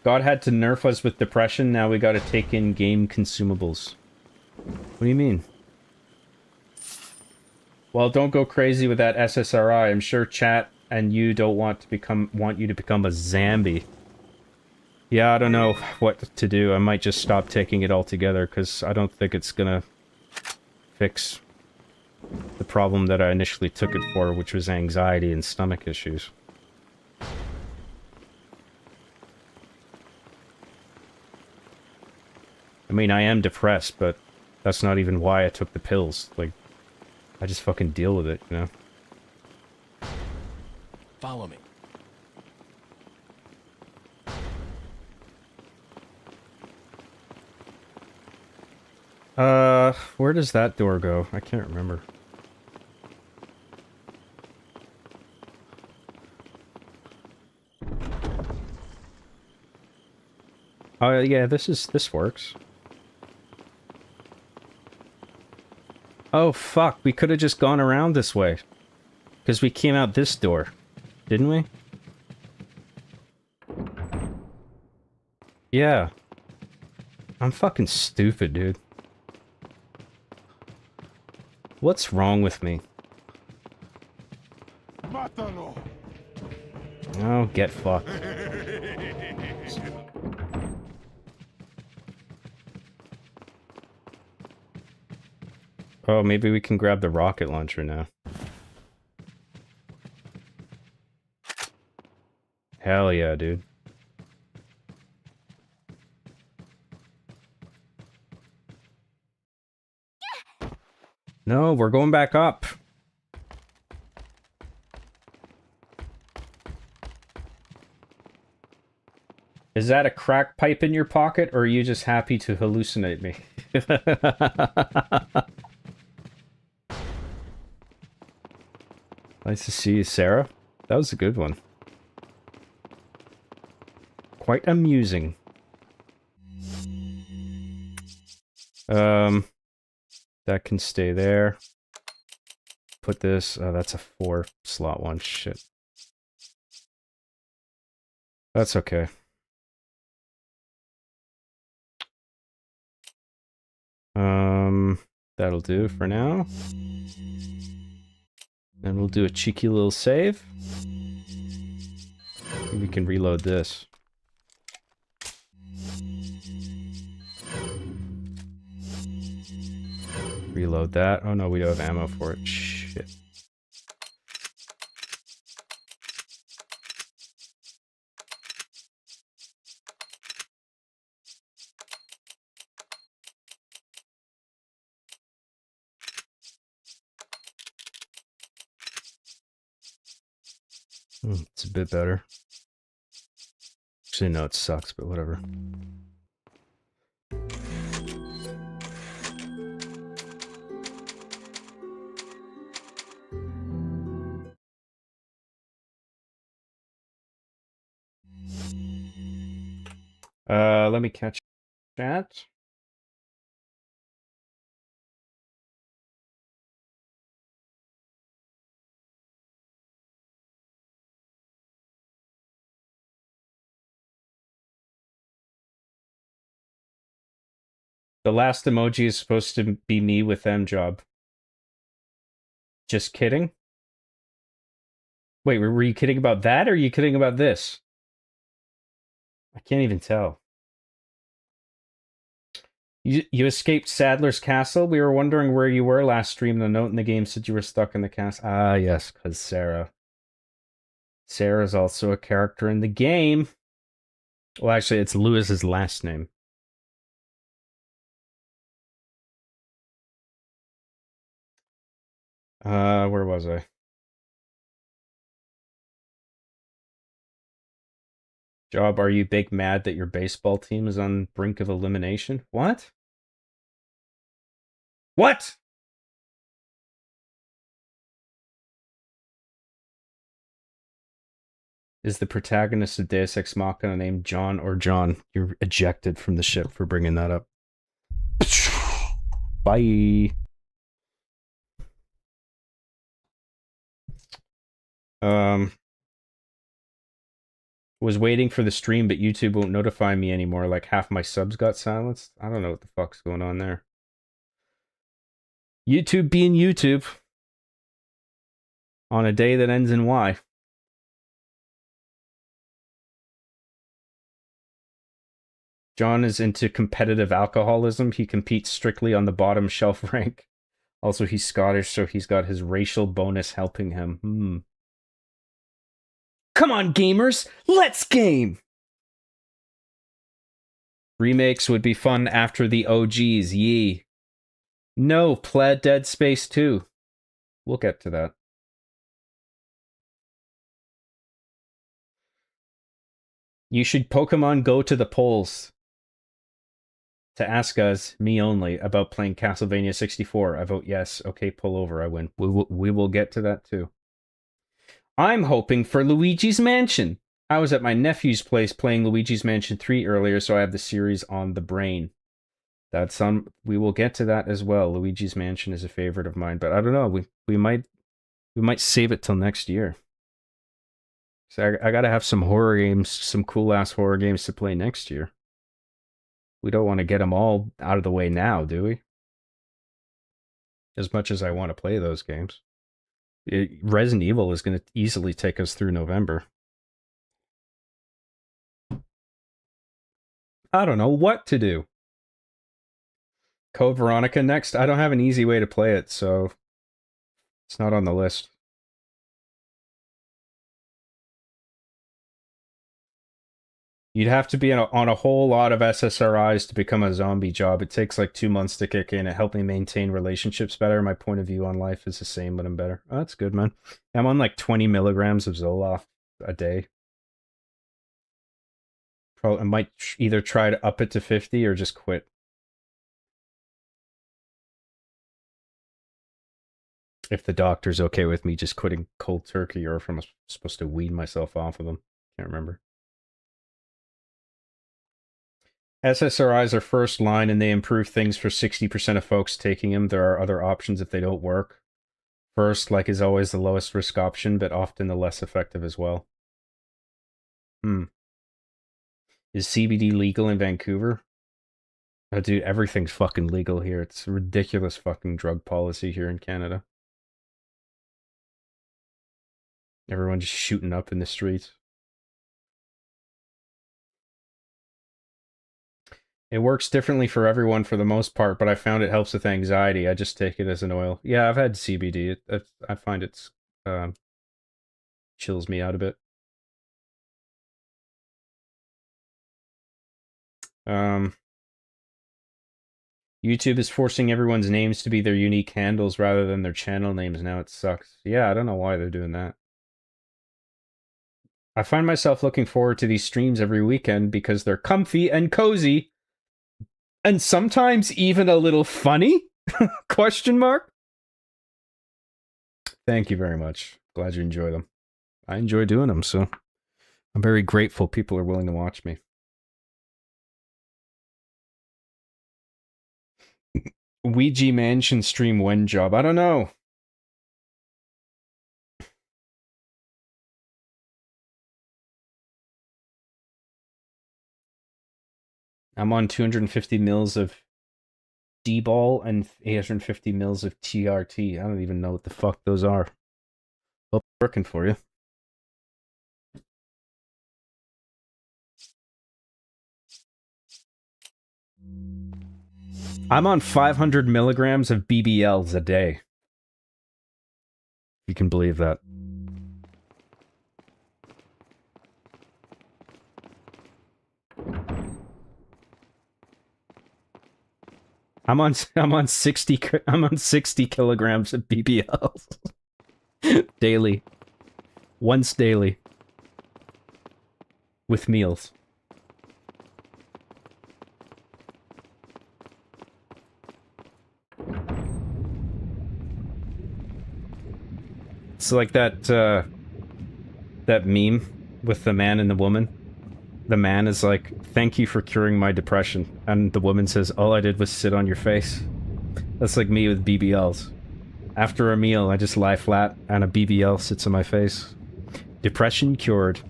God had to nerf us with depression, now we gotta take in game consumables. What do you mean? Well, don't go crazy with that SSRI. I'm sure chat and you don't want you to become a zombie. Yeah, I don't know what to do. I might just stop taking it altogether, because I don't think it's gonna fix the problem that I initially took it for, which was anxiety and stomach issues. I mean, I am depressed, but that's not even why I took the pills. Like, I just fucking deal with it, you know? Follow me. Where does that door go? I can't remember. Oh, yeah, this works. Oh, fuck, we could have just gone around this way. Because we came out this door. Didn't we? Yeah. I'm fucking stupid, dude. What's wrong with me? Oh, get fucked. Oh, maybe we can grab the rocket launcher now. Hell yeah, dude. No, we're going back up. Is that a crack pipe in your pocket, or are you just happy to hallucinate me? Nice to see you, Sarah. That was a good one. Quite amusing. That can stay there. Put this... Oh, that's a 4-slot one. Shit. That's okay. That'll do for now. Then we'll do a cheeky little save. Maybe we can reload this. Reload that. Oh no, we don't have ammo for it. Shit. It's a bit better. Actually, no, it sucks, but whatever. Let me catch chat. The last emoji is supposed to be me with them job. Just kidding? Wait, were you kidding about that, or are you kidding about this? I can't even tell. You escaped Sadler's Castle? We were wondering where you were last stream. The note in the game said you were stuck in the castle. Ah, yes, because Sarah. Sarah's also a character in the game. Well, actually, it's Lewis's last name. Where was I? Job, are you big mad that your baseball team is on brink of elimination? What? What? Is the protagonist of Deus Ex Machina named John or John? You're ejected from the ship for bringing that up. Bye. Was waiting for the stream, but YouTube won't notify me anymore. Like half my subs got silenced. I don't know what the fuck's going on there. YouTube being YouTube. On a day that ends in Y. John is into competitive alcoholism. He competes strictly on the bottom shelf rank. Also, he's Scottish, so he's got his racial bonus helping him. Come on, gamers! Let's game! Remakes would be fun after the OGs, yee. No, Plaid Dead Space 2. We'll get to that. You should Pokemon go to the polls to ask us, me only, about playing Castlevania 64. I vote yes. Okay, pull over, I win. We will get to that too. I'm hoping for Luigi's Mansion. I was at my nephew's place playing Luigi's Mansion 3 earlier, so I have the series on the brain. That's on. We will get to that as well. Luigi's Mansion is a favorite of mine, but I don't know. We might save it till next year. So I gotta have some horror games, some cool ass horror games to play next year. We don't want to get them all out of the way now, do we? As much as I want to play those games. Resident Evil is going to easily take us through November. I don't know what to do. Code Veronica next. I don't have an easy way to play it, so it's not on the list. You'd have to be on a whole lot of SSRIs to become a zombie job. It takes like 2 months to kick in. It helped me maintain relationships better. My point of view on life is the same, but I'm better. Oh, that's good, man. I'm on like 20 milligrams of Zoloft a day. Probably, I might either try to up it to 50 or just quit. If the doctor's okay with me just quitting cold turkey, or if I'm supposed to wean myself off of them. Can't remember. SSRIs are first line, and they improve things for 60% of folks taking them. There are other options if they don't work. First, like, is always the lowest risk option, but often the less effective as well. Is CBD legal in Vancouver? Oh, dude, everything's fucking legal here. It's a ridiculous fucking drug policy here in Canada. Everyone just shooting up in the streets. It works differently for everyone for the most part, but I found it helps with anxiety. I just take it as an oil. Yeah, I've had CBD. I find it's chills me out a bit. YouTube is forcing everyone's names to be their unique handles rather than their channel names now. It sucks. Yeah, I don't know why they're doing that. I find myself looking forward to these streams every weekend because they're comfy and cozy. And sometimes even a little funny? Question mark? Thank you very much. Glad you enjoy them. I enjoy doing them, so I'm very grateful people are willing to watch me. Ouija Mansion stream when job? I don't know. I'm on 250 mils of D-ball and 850 mils of TRT. I don't even know what the fuck those are. Hope it's working for you. I'm on 500 milligrams of BBLs a day. You can believe that. I'm on 60 kilograms of BBLs daily. Once daily. With meals. It's like that meme with the man and the woman. The man is like, "Thank you for curing my depression." And the woman says, "All I did was sit on your face." That's like me with BBLs. After a meal, I just lie flat and a BBL sits on my face. Depression cured.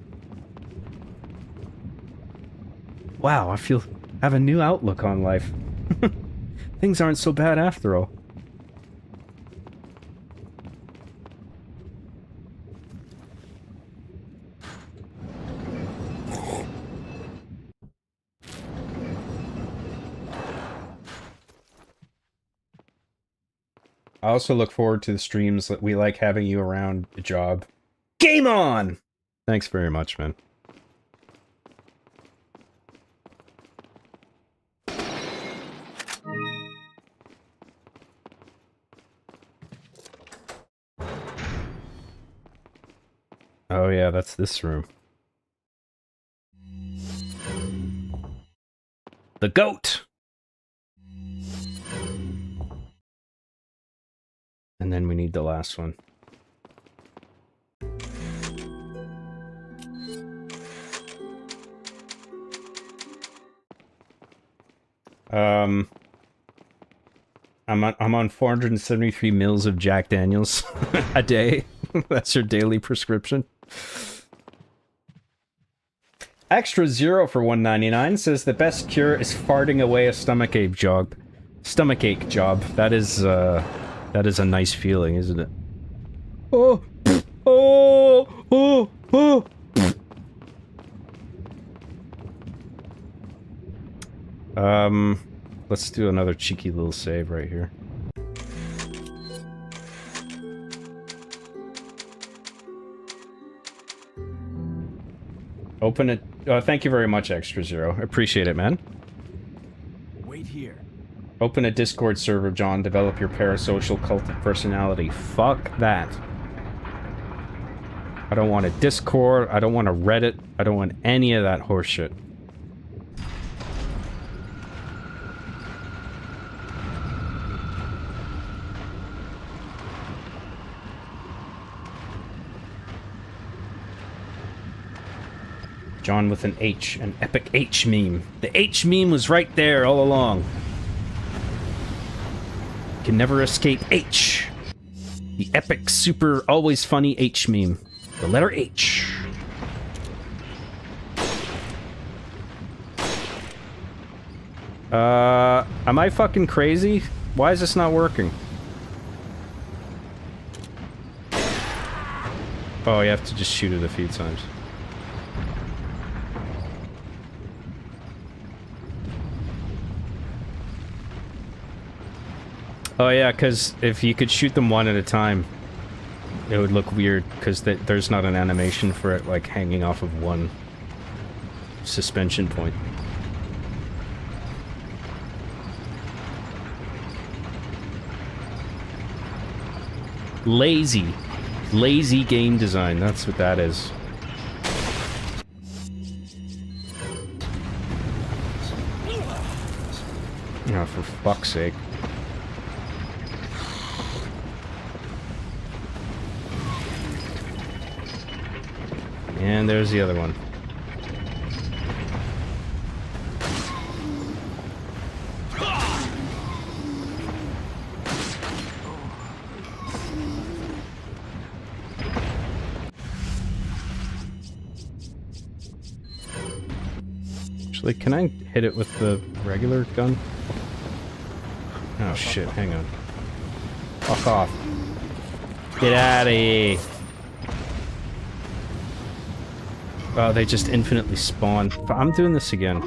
Wow, I have a new outlook on life. Things aren't so bad after all. I also look forward to the streams. We like having you around the job. Game on! Thanks very much, man. Oh yeah, that's this room. The goat! And then we need the last one. I'm on 473 mils of Jack Daniels a day. That's your daily prescription. Extra Zero for 199 says the best cure is farting away a stomachache job. Stomachache job. That is a nice feeling, isn't it? Oh, oh, oh, oh. Let's do another cheeky little save right here. Open it. Thank you very much, Extra Zero. Appreciate it, man. Wait here. Open a Discord server, John. Develop your parasocial cultic personality. Fuck that. I don't want a Discord. I don't want a Reddit. I don't want any of that horseshit. John with an H, an epic H meme. The H meme was right there all along. Can never escape H. The epic, super, always funny H meme. The letter H. Am I fucking crazy? Why is this not working? Oh, you have to just shoot it a few times. Oh yeah, because if you could shoot them one at a time, it would look weird, because there's not an animation for it, like, hanging off of one suspension point. Lazy. Lazy game design, that's what that is. Oh, for fuck's sake. And there's the other one. Actually, can I hit it with the regular gun? Oh shit, hang on. Fuck off. Get out of here. Oh, they just infinitely spawn. I'm doing this again.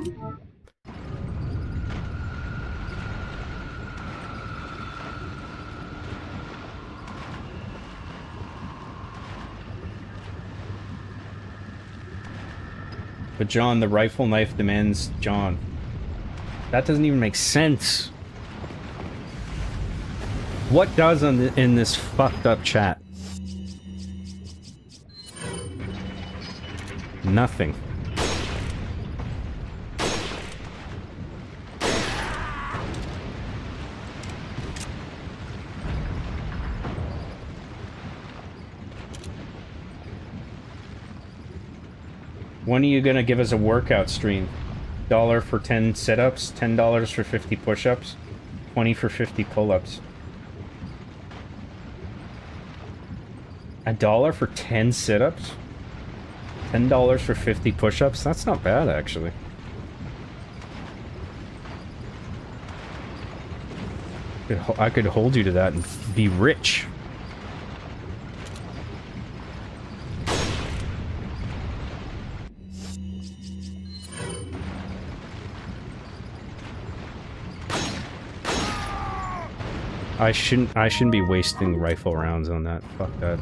But John, the rifle knife demands John. That doesn't even make sense. What does in this fucked up chat? Nothing. When are you gonna give us a workout stream? $1 for 10 sit-ups, $10 for 50 push-ups, 20 for 50 pull-ups. $1 for 10 sit-ups? $10 for 50 push-ups? That's not bad, actually. I could hold you to that and be rich. I shouldn't be wasting rifle rounds on that. Fuck that.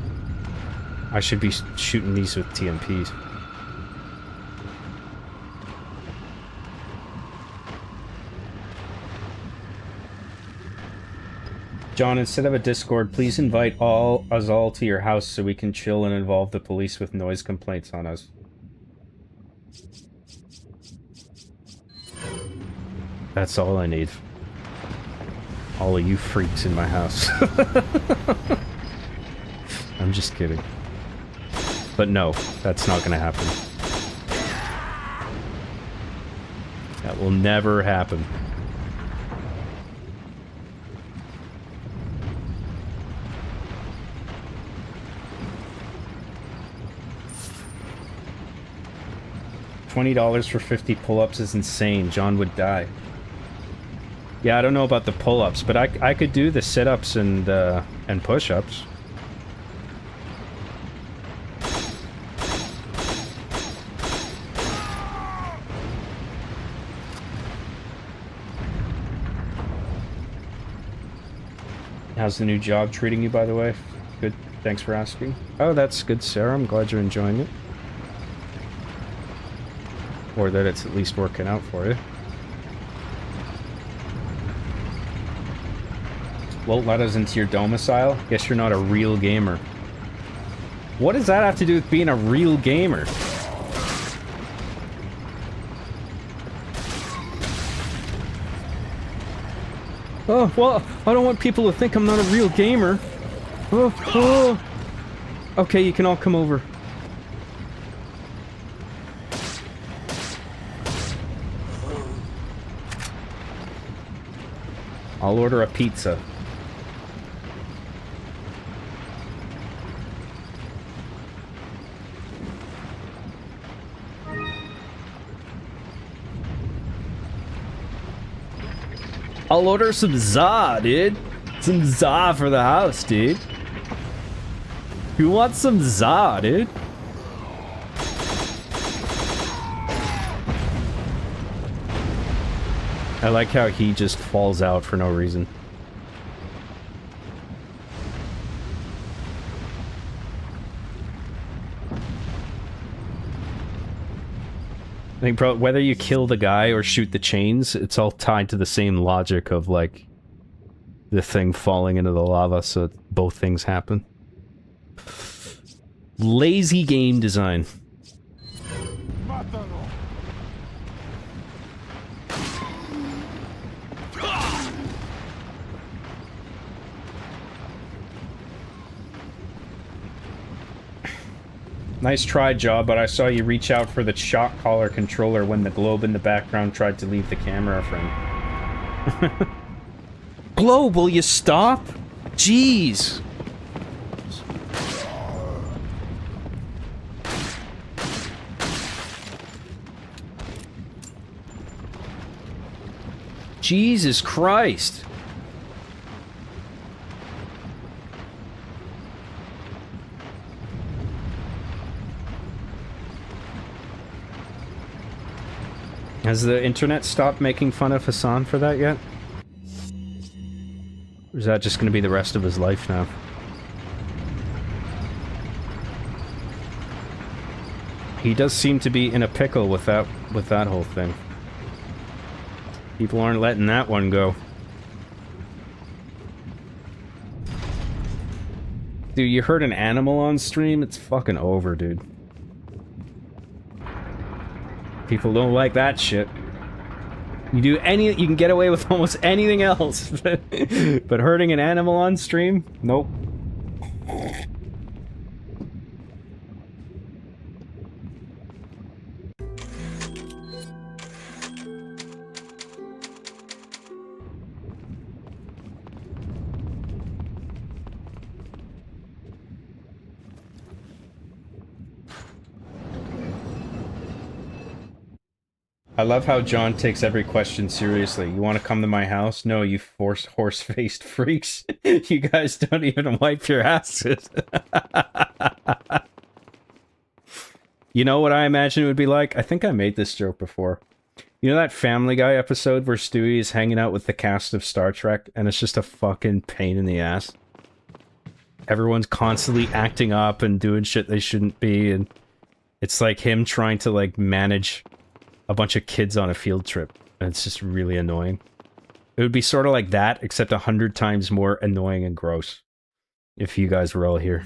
I should be shooting these with TMPs. John, instead of a Discord, please invite us all to your house so we can chill and involve the police with noise complaints on us. That's all I need. All of you freaks in my house. I'm just kidding. But no, that's not gonna happen. That will never happen. $20 for 50 pull-ups is insane. John would die. Yeah, I don't know about the pull-ups, but I could do the sit-ups and push-ups. How's the new job treating you, by the way? Good. Thanks for asking. Oh, that's good, Sarah. I'm glad you're enjoying it. Or that it's at least working out for you. Won't let us into your domicile? Guess you're not a real gamer. What does that have to do with being a real gamer? Oh, well, I don't want people to think I'm not a real gamer. Oh. Okay, you can all come over. I'll order a pizza. I'll order some za, dude. Some za for the house, dude. Who wants some za, dude? I like how he just falls out for no reason. I think, bro, whether you kill the guy or shoot the chains, it's all tied to the same logic of, like, the thing falling into the lava, so both things happen. Lazy game design. Nice try, Jaw, but I saw you reach out for the shock collar controller when the globe in the background tried to leave the camera frame. Globe, will you stop? Jeez. Jesus Christ. Has the internet stopped making fun of Hassan for that yet? Or is that just going to be the rest of his life now? He does seem to be in a pickle with that whole thing. People aren't letting that one go. Dude, you hurt an animal on stream? It's fucking over, dude. People don't like that shit. You can get away with almost anything else. But hurting an animal on stream? Nope. I love how John takes every question seriously. You want to come to my house? No, you horse-faced freaks. You guys don't even wipe your asses. You know what I imagine it would be like? I think I made this joke before. You know that Family Guy episode where Stewie is hanging out with the cast of Star Trek and it's just a fucking pain in the ass? Everyone's constantly acting up and doing shit they shouldn't be, and it's like him trying to like manage a bunch of kids on a field trip, and it's just really annoying. It would be sort of like that, except 100 times more annoying and gross, if you guys were all here.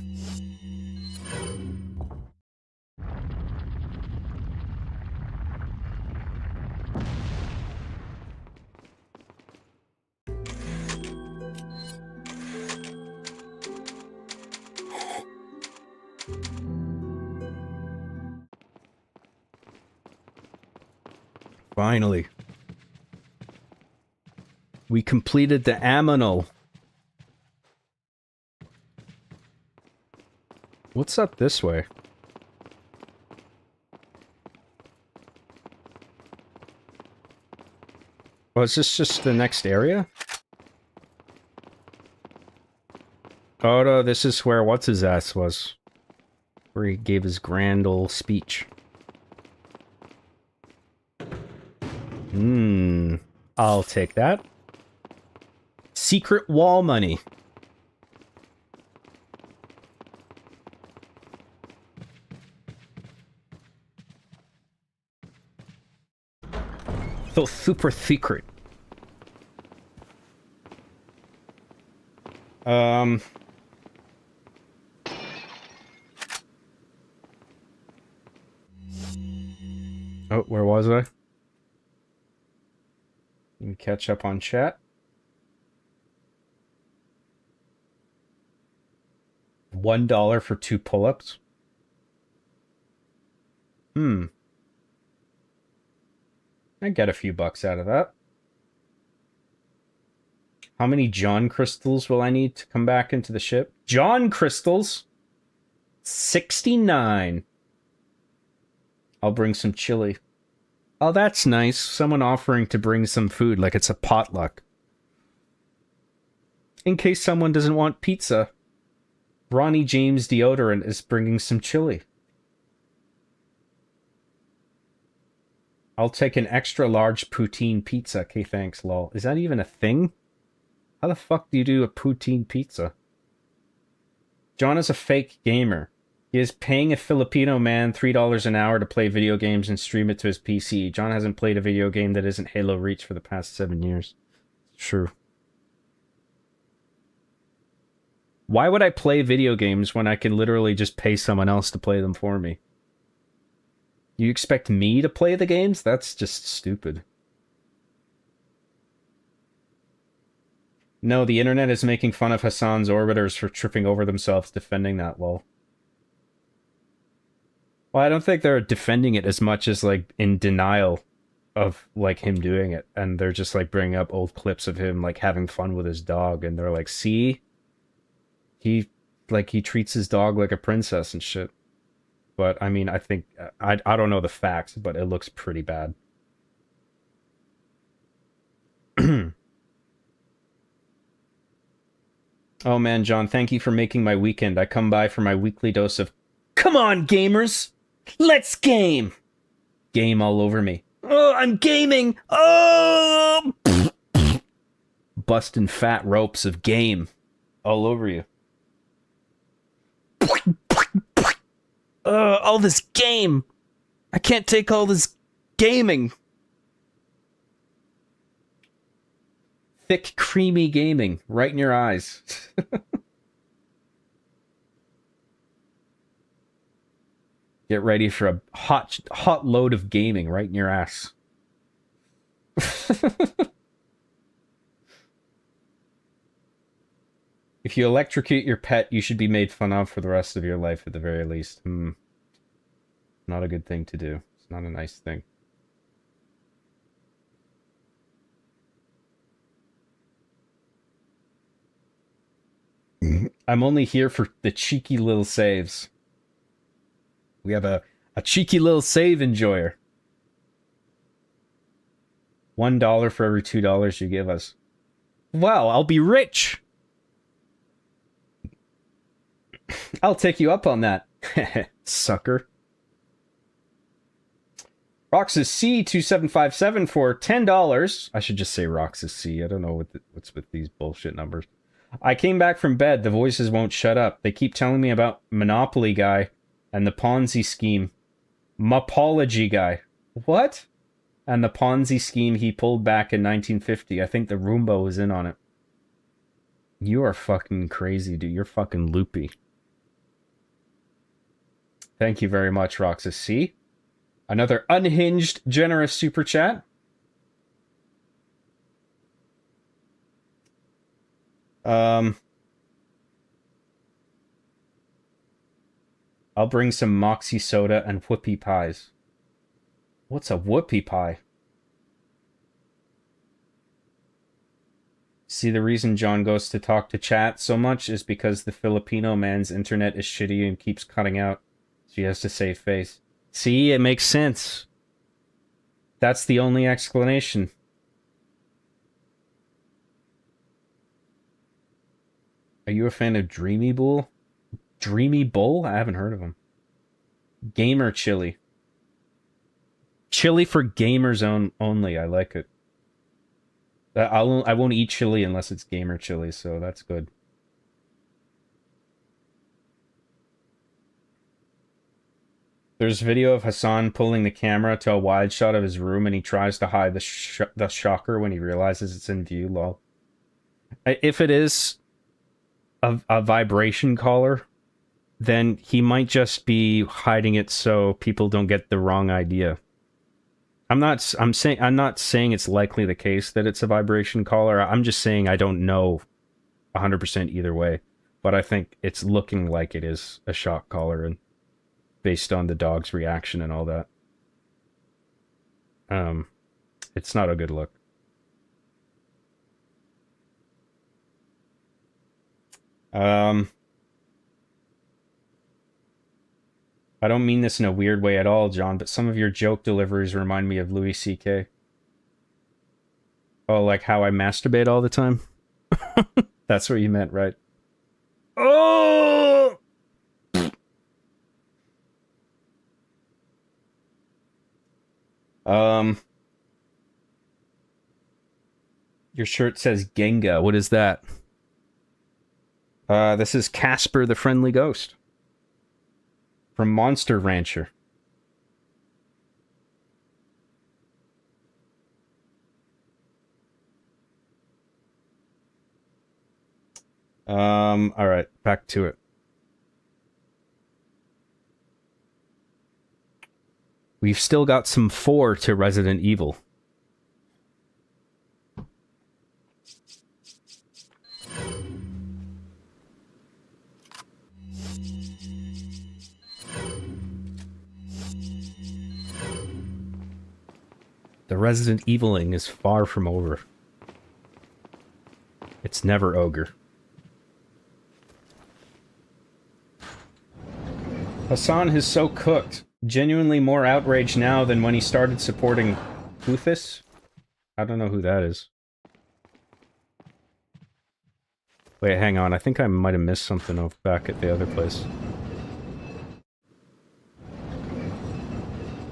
Finally. We completed the Aminal. What's up this way? Oh, is this just the next area? Oh no, this is where what's-his-ass was. Where he gave his grand old speech. I'll take that. Secret wall money. So super secret. Oh, where was I? Let me catch up on chat. $1 for 2 pull-ups. I get a few bucks out of that. How many John crystals will I need to come back into the ship? John crystals? 69. I'll bring some chili. Oh, that's nice. Someone offering to bring some food like it's a potluck. In case someone doesn't want pizza, Ronnie James Deodorant is bringing some chili. I'll take an extra large poutine pizza. Okay, thanks, lol. Is that even a thing? How the fuck do you do a poutine pizza? John is a fake gamer. He is paying a Filipino man $3 an hour to play video games and stream it to his PC. John hasn't played a video game that isn't Halo Reach for the past 7 years. True. Why would I play video games when I can literally just pay someone else to play them for me? You expect me to play the games? That's just stupid. No, the internet is making fun of Hassan's orbiters for tripping over themselves defending that, lol. Well, I don't think they're defending it as much as, like, in denial of, like, him doing it. And they're just, like, bringing up old clips of him, like, having fun with his dog. And they're like, see? He treats his dog like a princess and shit. But, I mean, I think... I don't know the facts, but it looks pretty bad. Oh, man, John, thank you for making my weekend. I come by for my weekly dose of... Come on, gamers! Let's game! Game all over me. Oh, I'm gaming! Oh! Busting fat ropes of game all over you. All this game! I can't take all this gaming! Thick, creamy gaming right in your eyes. Get ready for a hot load of gaming right in your ass. If you electrocute your pet, you should be made fun of for the rest of your life at the very least. Not a good thing to do. It's not a nice thing. I'm only here for the cheeky little saves. We have a cheeky little save enjoyer. $1 for every $2 you give us. Wow, I'll be rich! I'll take you up on that, sucker. Roxas C2757 for $10. I should just say Roxas C. I don't know what's with these bullshit numbers. I came back from bed. The voices won't shut up. They keep telling me about Monopoly guy and the Ponzi scheme. Mopology guy. What? And the Ponzi scheme he pulled back in 1950. I think the Roomba was in on it. You are fucking crazy, dude. You're fucking loopy. Thank you very much, Roxas C. Another unhinged, generous super chat. I'll bring some Moxie soda and whoopie pies. What's a whoopie pie? See, the reason John goes to talk to chat so much is because the Filipino man's internet is shitty and keeps cutting out. So he has to save face. See, it makes sense. That's the only explanation. Are you a fan of Dreamy Bull? Dreamy Bull? I haven't heard of him. Gamer chili. Chili for gamers only. I like it. I won't eat chili unless it's gamer chili, so that's good. There's a video of Hassan pulling the camera to a wide shot of his room, and he tries to hide the shocker when he realizes it's in view. Lol. If it is a vibration collar, then he might just be hiding it so people don't get the wrong idea. I'm not saying it's likely the case that it's a vibration collar. I'm just saying I don't know 100% either way, but I think it's looking like it is a shock collar, and based on the dog's reaction and all that. It's not a good look. I don't mean this in a weird way at all, John, but some of your joke deliveries remind me of Louis C.K. Oh, like how I masturbate all the time? That's what you meant, right? Oh! Your shirt says Genga. What is that? This is Casper the Friendly Ghost from Monster Rancher. All right, back to it. We've still got some 4 to Resident Evil. The Resident Eviling is far from over. It's never ogre. Hassan is so cooked. Genuinely more outraged now than when he started supporting Kuthis. I don't know who that is. Wait, hang on. I think I might have missed something over back at the other place.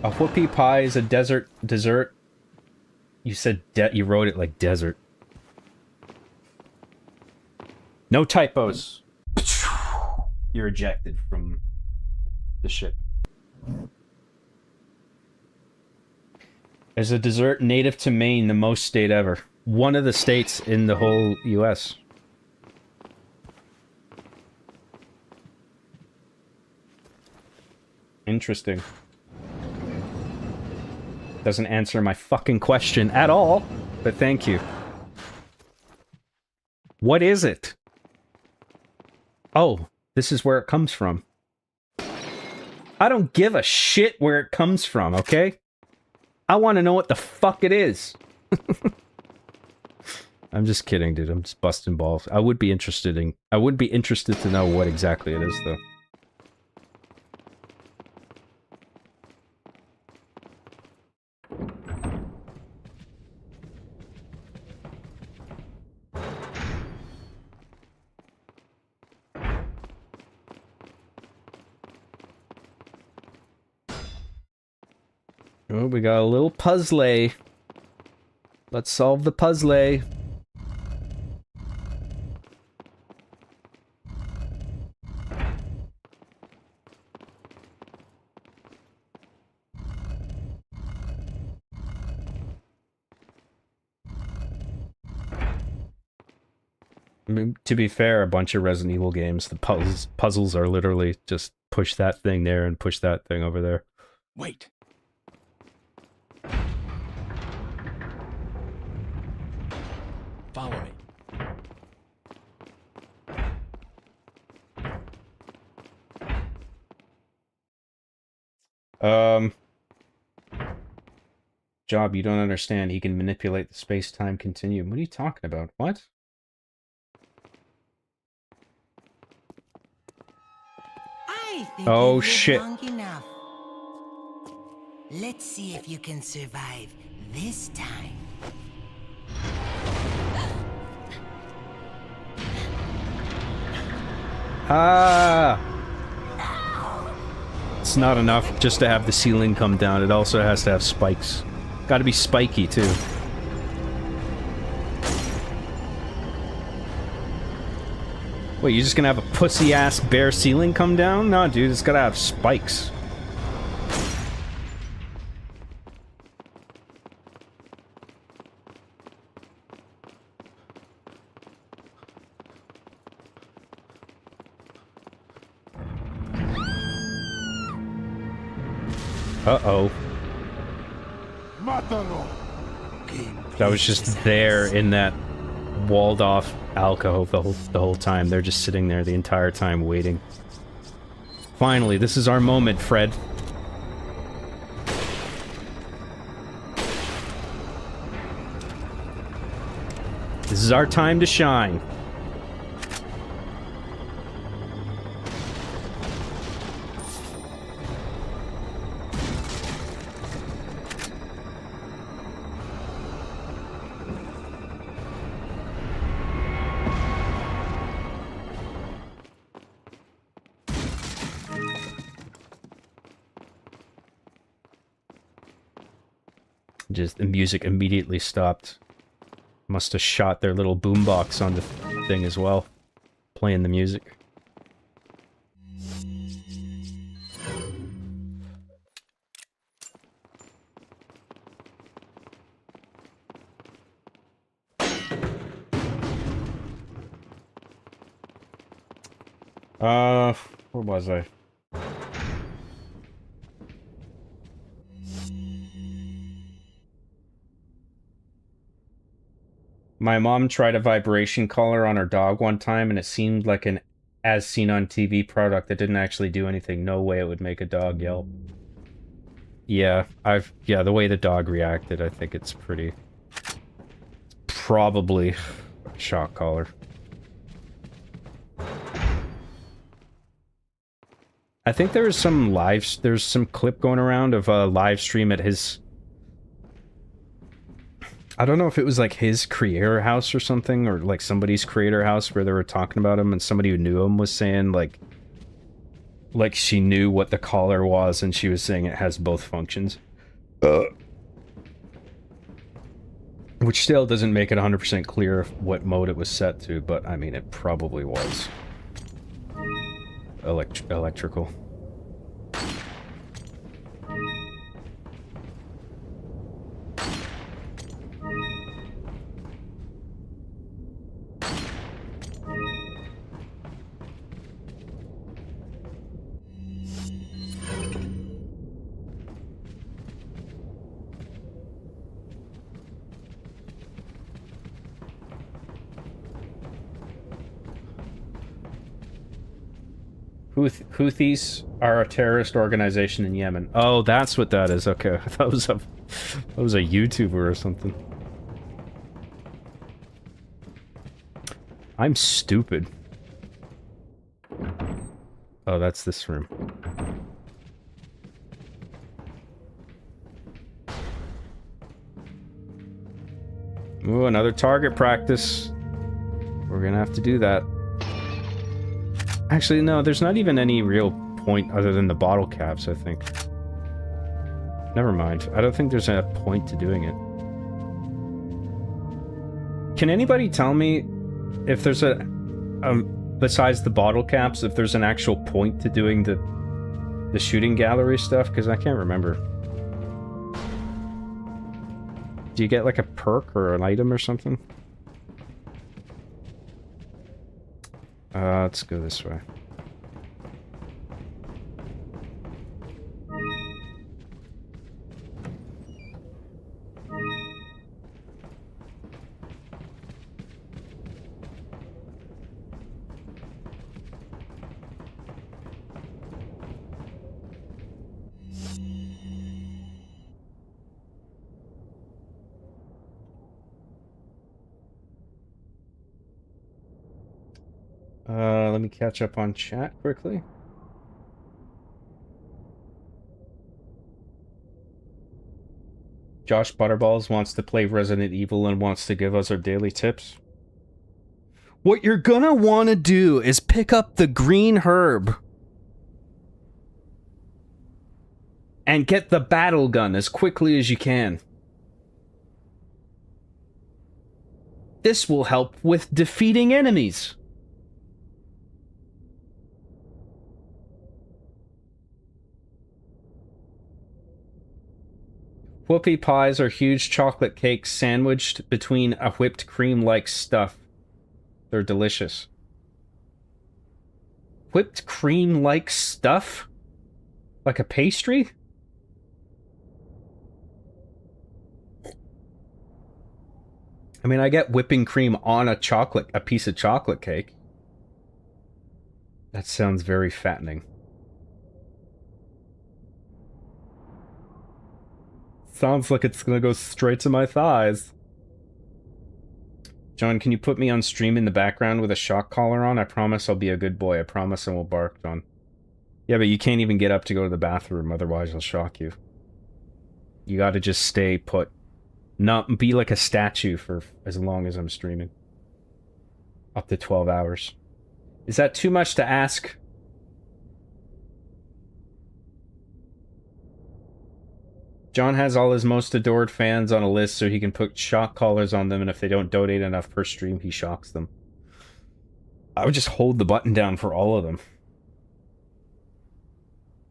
A whoopie pie is a dessert. You said you wrote it like desert. No typos. You're ejected from the ship. Is a dessert native to Maine the most state ever? One of the states in the whole US. Interesting. Doesn't answer my fucking question at all, but thank you. What is it? Oh, this is where it comes from. I don't give a shit where it comes from, okay? I want to know what the fuck it is. I'm just kidding, dude. I'm just busting balls. I would be interested to know what exactly it is, though. Oh, we got a little puzzle. Let's solve the puzzle. I mean, to be fair, a bunch of Resident Evil games, the puzzles are literally just push that thing there and push that thing over there. Wait. Follow me. Job, you don't understand. He can manipulate the space-time continuum. What are you talking about? What? I think Oh, you've lived shit. long enough. Let's see if you can survive this time. Ah! It's not enough just to have the ceiling come down. It also has to have spikes. Gotta be spiky, too. Wait, you're just gonna have a pussy-ass bare ceiling come down? No, dude, it's gotta have spikes. Uh-oh. That was just there in that walled-off alcove the whole time. They're just sitting there the entire time waiting. Finally, this is our moment, Fred. This is our time to shine. Just the music immediately stopped. Must have shot their little boombox on the thing as well, playing the music. Where was I? My mom tried a vibration collar on her dog one time, and it seemed like an as seen on TV product that didn't actually do anything. No way it would make a dog yelp. Yeah, the way the dog reacted, I think it's probably a shock collar. I think there's some clip going around of a live stream at his... I don't know if it was like his creator house or something, or like somebody's creator house where they were talking about him, and somebody who knew him was saying like she knew what the collar was, and she was saying it has both functions. Which still doesn't make it 100% clear what mode it was set to, but I mean, it probably was. Electrical. Houthis are a terrorist organization in Yemen. Oh, that's what that is. Okay, I thought it was a YouTuber or something. I'm stupid. Oh, that's this room. Ooh, another target practice. We're gonna have to do that. Actually, no, there's not even any real point other than the bottle caps, I think. Never mind. I don't think there's a point to doing it. Can anybody tell me if there's a... besides the bottle caps, if there's an actual point to doing the shooting gallery stuff? Because I can't remember. Do you get like a perk or an item or something? Let's go this way. Let me catch up on chat quickly. Josh Butterballs wants to play Resident Evil and wants to give us our daily tips. What you're gonna want to do is pick up the green herb and get the battle gun as quickly as you can. This will help with defeating enemies. Whoopie pies are huge chocolate cakes sandwiched between a whipped cream-like stuff. They're delicious. Whipped cream-like stuff? Like a pastry? I mean, I get whipping cream on a piece of chocolate cake. That sounds very fattening. Sounds like it's gonna go straight to my thighs. John, can you put me on stream in the background with a shock collar on? I promise I'll be a good boy. I promise I won't bark, John. Yeah, but you can't even get up to go to the bathroom, otherwise I'll shock you. You gotta just stay put. Not be like a statue for as long as I'm streaming. Up to 12 hours. Is that too much to ask? John has all his most adored fans on a list so he can put shock collars on them, and if they don't donate enough per stream, he shocks them. I would just hold the button down for all of them.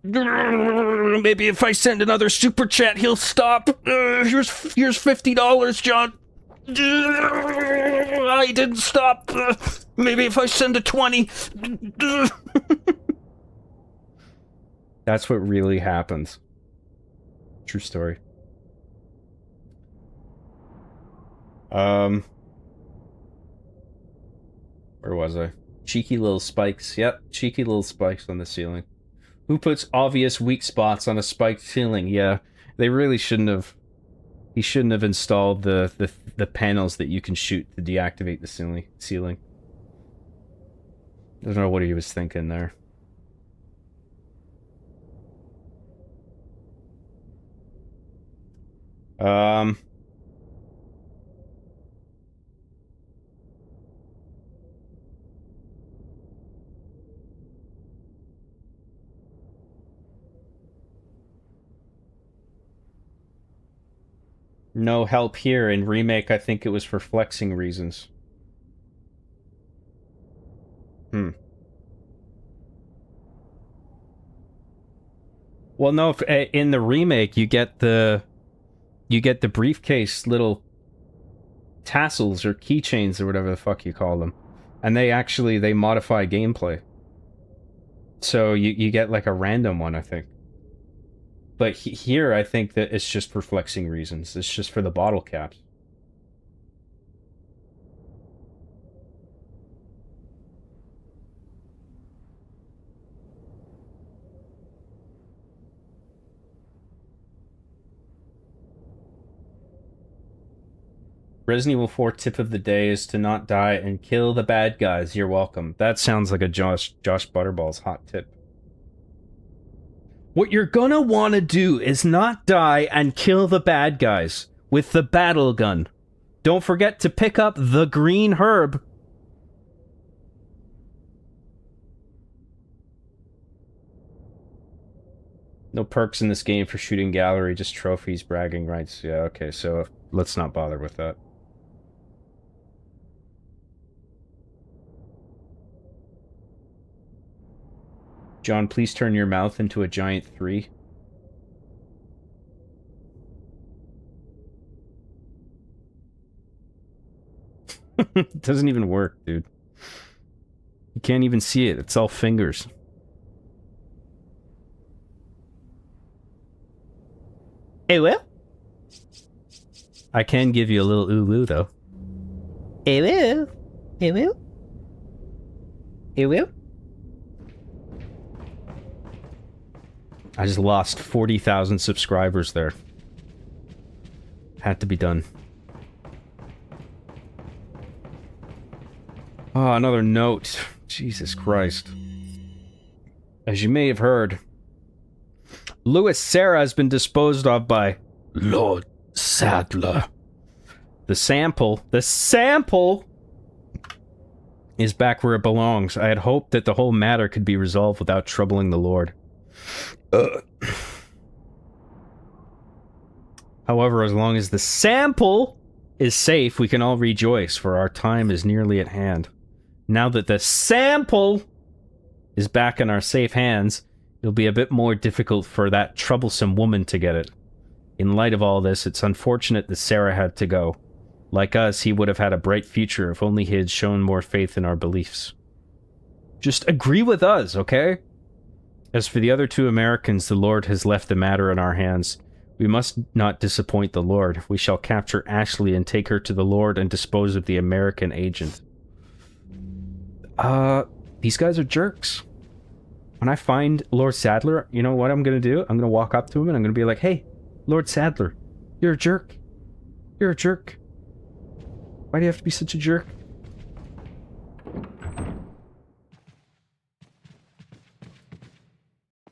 Maybe if I send another super chat, he'll stop. Here's $50, John. I didn't stop. Maybe if I send a 20. That's what really happens. True story. Where was I? Cheeky little spikes. Yep, cheeky little spikes on the ceiling. Who puts obvious weak spots on a spiked ceiling? Yeah, they really shouldn't have. He shouldn't have installed the panels that you can shoot to deactivate the ceiling. I don't know what he was thinking there. No help here. In Remake, I think it was for flexing reasons. Well, no, in the Remake, you get the briefcase little tassels or keychains or whatever the fuck you call them. And they modify gameplay. So you get like a random one, I think. But here, I think that it's just for flexing reasons. It's just for the bottle caps. Resident Evil 4 tip of the day is to not die and kill the bad guys. You're welcome. That sounds like a Josh Butterball's hot tip. What you're gonna want to do is not die and kill the bad guys with the battle gun. Don't forget to pick up the green herb. No perks in this game for shooting gallery, just trophies, bragging rights. Yeah, okay, so let's not bother with that. John, please turn your mouth into a giant 3. It doesn't even work, dude. You can't even see it. It's all fingers. Hey, well. I can give you a little ooh-woo, though. Hey, well. Hey, well. Hey, well. I just lost 40,000 subscribers there. Had to be done. Oh, another note. Jesus Christ. As you may have heard, Louis Serra has been disposed of by Lord Sadler. The sample is back where it belongs. I had hoped that the whole matter could be resolved without troubling the Lord. However, as long as the sample is safe, we can all rejoice, for our time is nearly at hand. Now that the sample is back in our safe hands, it'll be a bit more difficult for that troublesome woman to get it. In light of all this, it's unfortunate that Sarah had to go. Like us, he would have had a bright future if only he had shown more faith in our beliefs. Just agree with us, okay? As for the other 2 Americans, the Lord has left the matter in our hands. We must not disappoint the Lord. We shall capture Ashley and take her to the Lord and dispose of the American agent. These guys are jerks. When I find Lord Sadler, you know what I'm gonna do? I'm gonna walk up to him and I'm gonna be like, hey, Lord Sadler, you're a jerk. You're a jerk. Why do you have to be such a jerk?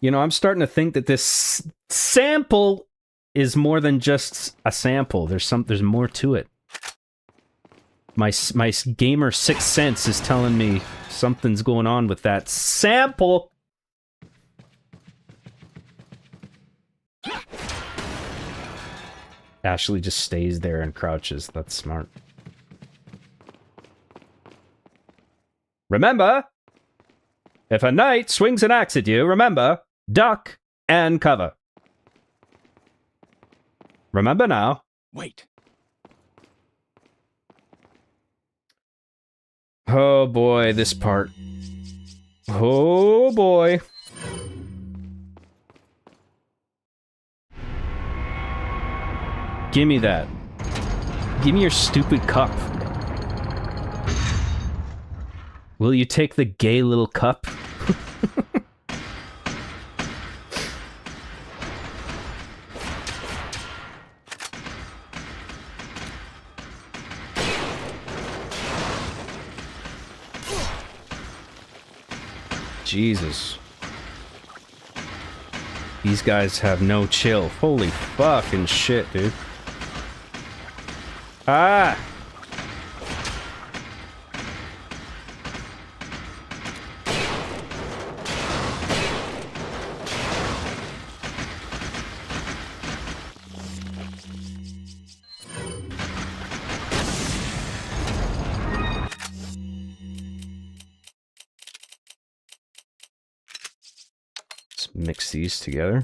You know, I'm starting to think that this sample is more than just a sample. There's more to it. My gamer sixth sense is telling me something's going on with that sample. Ashley just stays there and crouches. That's smart. Remember, if a knight swings an axe at you, remember, duck and cover. Remember now. Wait. Oh boy, this part. Oh boy. Give me that. Give me your stupid cup. Will you take the gay little cup? Jesus. These guys have no chill. Holy fucking shit, dude. Ah! Let's mix these together.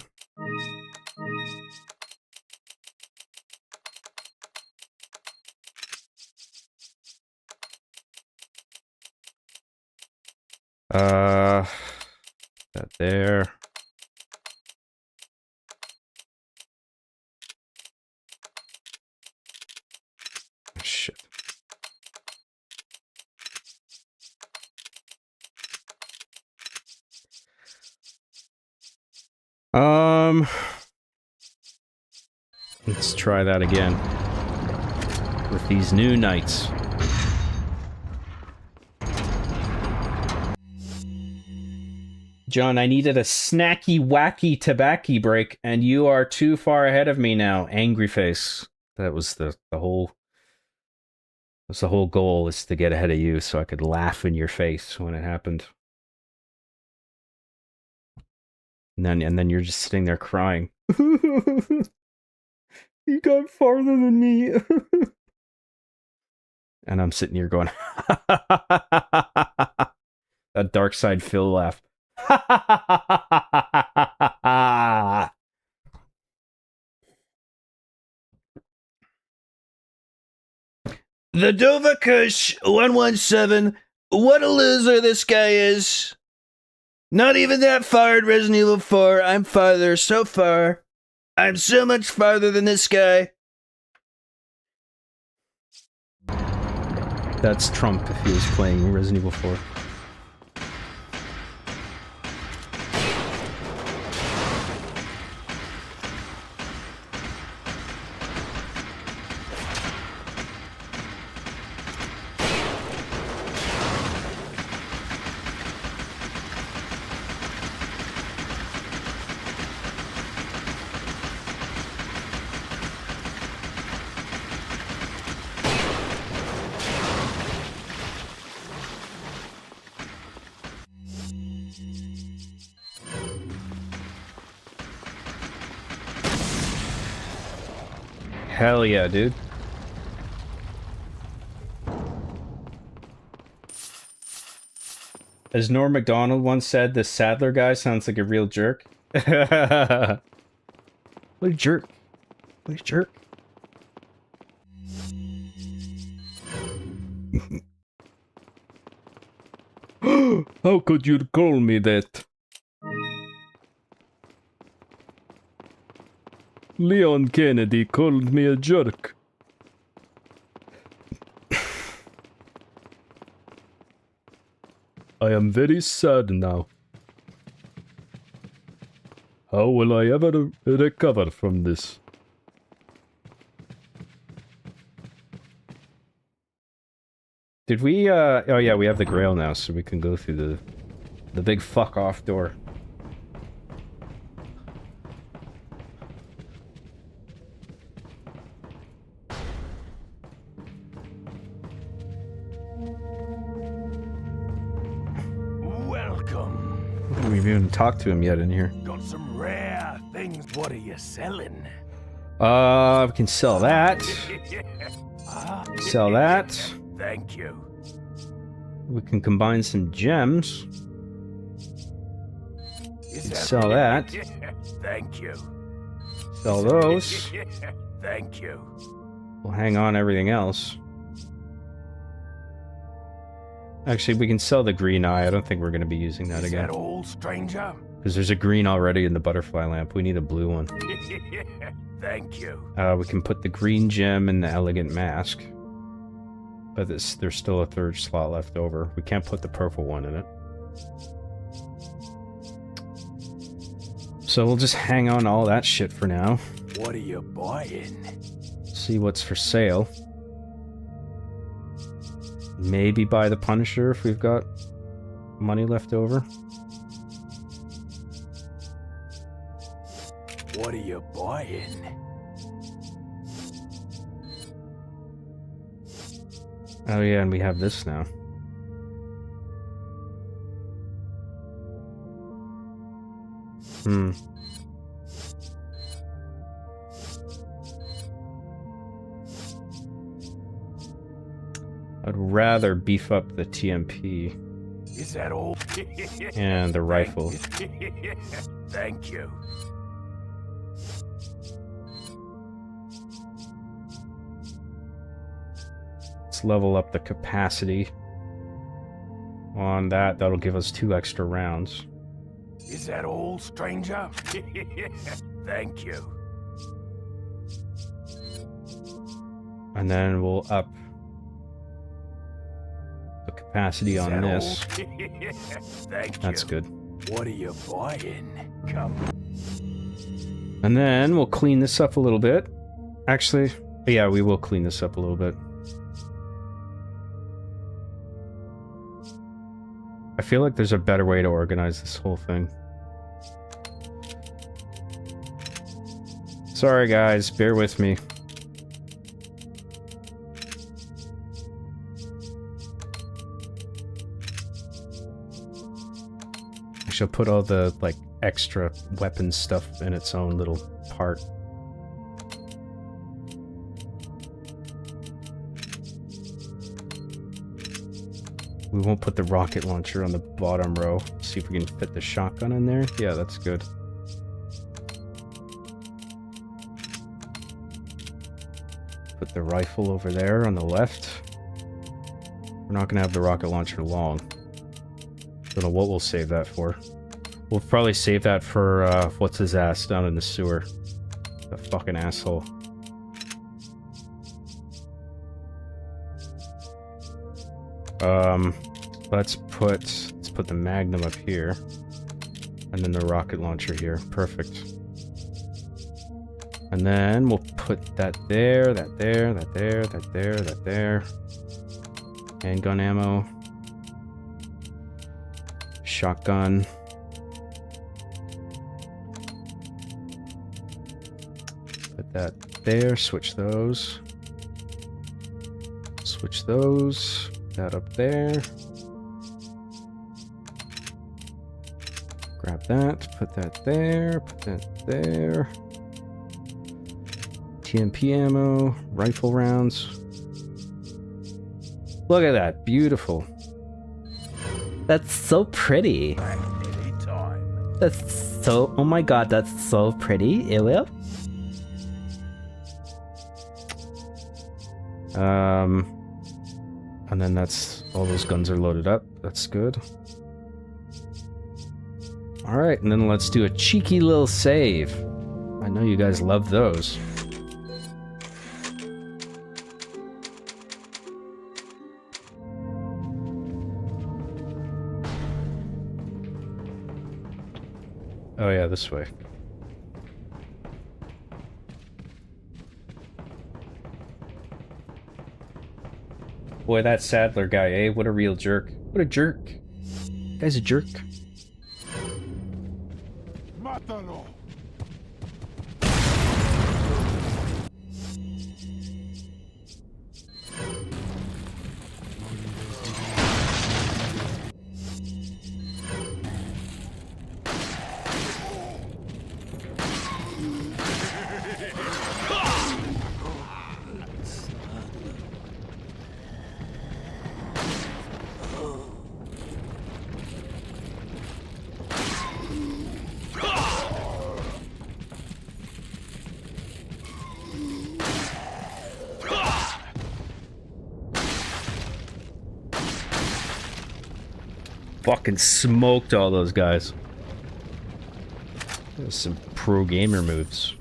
That there. Shit. Let's try that again. with these new knights. John, I needed a snacky, wacky, tobacco break, and you are too far ahead of me now. Angry face. That was the whole. That's the whole goal, is to get ahead of you, so I could laugh in your face when it happened. And then you're just sitting there crying. You got farther than me. And I'm sitting here going, that dark side Phil laugh. The Dova Kush 117. What a loser this guy is. Not even that far at Resident Evil 4. I'm farther, so far. I'm so much farther than this guy. That's Trump if he was playing Resident Evil 4. Hell yeah, dude. As Norm Macdonald once said, the Sadler guy sounds like a real jerk. What a jerk. What a jerk. How could you call me that? Leon Kennedy called me a jerk. I am very sad now. How will I ever recover from this? Did we, oh yeah, we have the Grail now, so we can go through the big fuck off door. We haven't even talked to him yet in here. Got some rare things. What are you selling? We can sell that. Sell that. Thank you. We can combine some gems. Sell that. Thank you. Sell those. Thank you. We'll hang on everything else. Actually, we can sell the green eye. I don't think we're going to be using that again. Is that all, stranger? Because there's a green already in the butterfly lamp. We need a blue one. Thank you. We can put the green gem in the elegant mask. But there's still a third slot left over. We can't put the purple one in it. So we'll just hang on all that shit for now. What are you buying? See what's for sale. Maybe buy the Punisher if we've got money left over. What are you buying? Oh yeah, and we have this now. I'd rather beef up the TMP. Is that all? And the rifle. Thank you. Let's level up the capacity on that. That'll give us 2 extra rounds. Is that all, stranger? Thank you. And then we'll up the capacity on this. That's good. What are you buying? Come. And then we'll clean this up a little bit. Actually, But yeah, we will clean this up a little bit. I feel like there's a better way to organize this whole thing. Sorry guys, bear with me. I shall put all the, like, extra weapon stuff in its own little part. We won't put the rocket launcher on the bottom row. See if we can fit the shotgun in there. Yeah, that's good. Put the rifle over there on the left. We're not gonna have the rocket launcher long. Don't know what we'll save that for. We'll probably save that for, what's his ass down in the sewer. The fucking asshole. Let's put the Magnum up here. And then the rocket launcher here. Perfect. And then we'll put that there, that there, that there, that there, that there. Handgun ammo. Shotgun. Put that there, switch those. Switch those. That up there. Grab that, put that there, put that there. TMP ammo, rifle rounds. Look at that, beautiful. That's so pretty. That's so... Oh my god, that's so pretty, Ilya. And then that's... all those guns are loaded up. That's good. Alright, and then let's do a cheeky little save. I know you guys love those. Oh yeah, this way. Boy, that Sadler guy, eh? What a real jerk. What a jerk. Guy's a jerk. Mátalo. Fucking smoked all those guys. There's some pro gamer moves.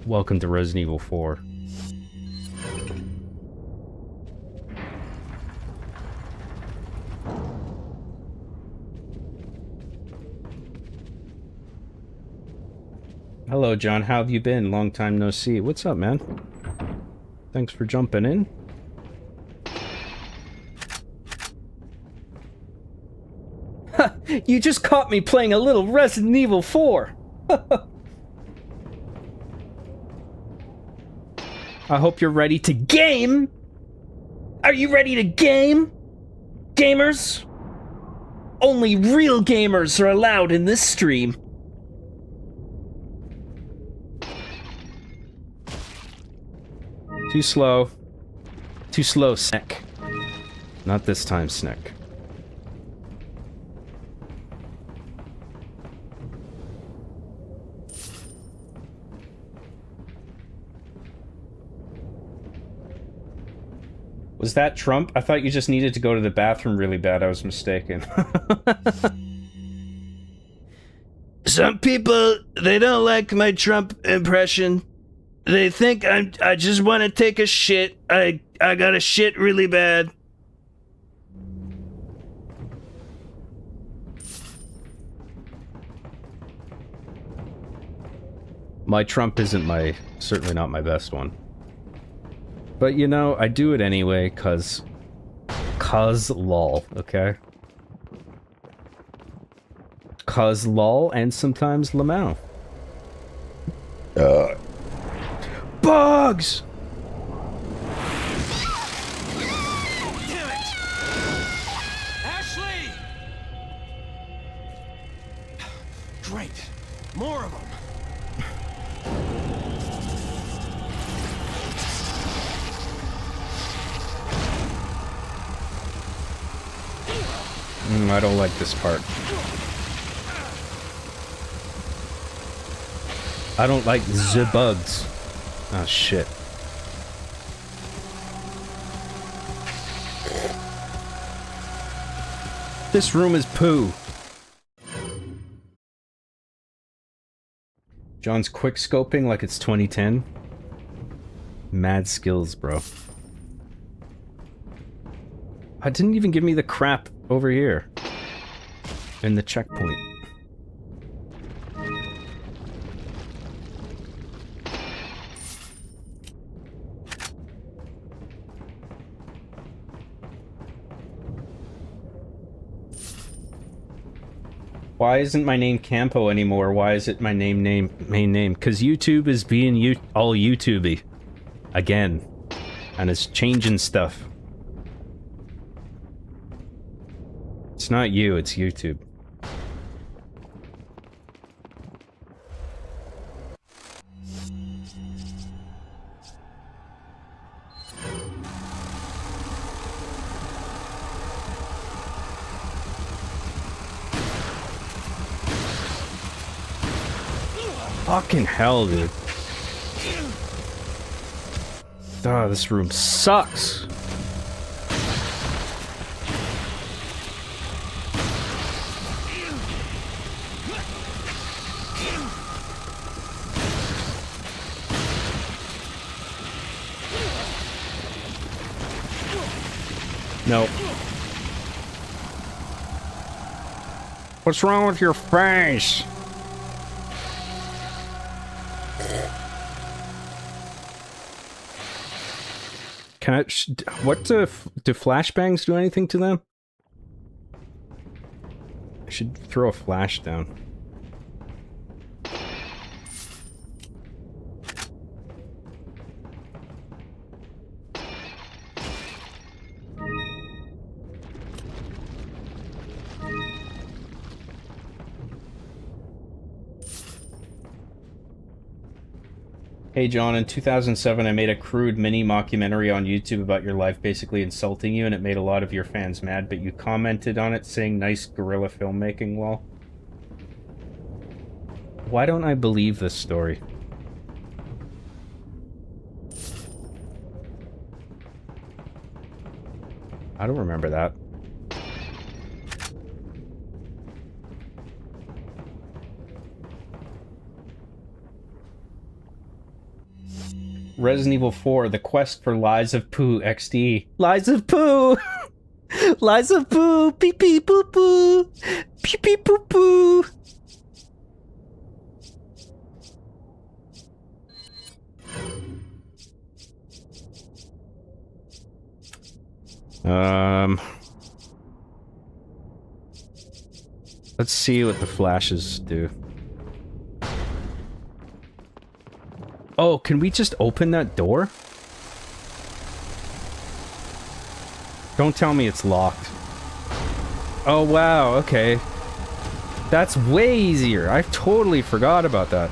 Welcome to Resident Evil 4. Hello, John. How have you been? Long time no see. What's up, man? Thanks for jumping in. You just caught me playing a little Resident Evil 4! I hope you're ready to game! Are you ready to game? Gamers? Only real gamers are allowed in this stream. Too slow. Too slow, Sneck. Not this time, Sneck. Was that Trump? I thought you just needed to go to the bathroom really bad. I was mistaken. Some people, they don't like my Trump impression. They think I just want to take a shit. I got a shit really bad. My Trump isn't certainly not my best one. But you know, I do it anyway, cause lol, okay? Cause lol, and sometimes Lamau. Bugs! Damn it! Ashley! Great. More of them. I don't like this part. I don't like the bugs. Oh shit. This room is poo. John's quick scoping like it's 2010. Mad skills, bro. It didn't even give me the crap over here. In the checkpoint. Why isn't my name Campo anymore? Why is it my main name? Because YouTube is being all YouTubey. Again. And it's changing stuff. It's not you, it's YouTube. Fucking hell, dude. Oh, this room sucks. No. What's wrong with your face? Can I... what do flashbangs do anything to them? I should throw a flash down. Hey John, in 2007 I made a crude mini mockumentary on YouTube about your life, basically insulting you, and it made a lot of your fans mad, but you commented on it saying nice guerrilla filmmaking. Well, why don't I believe this story? I don't remember that. Resident Evil 4, The Quest for Lies of Pooh XD. Lies of Pooh! Lies of Pooh! Pee pee poo poo! Pee pee poo poo! Let's see what the flashes do. Oh, can we just open that door? Don't tell me it's locked. Oh, wow, okay. That's way easier. I totally forgot about that.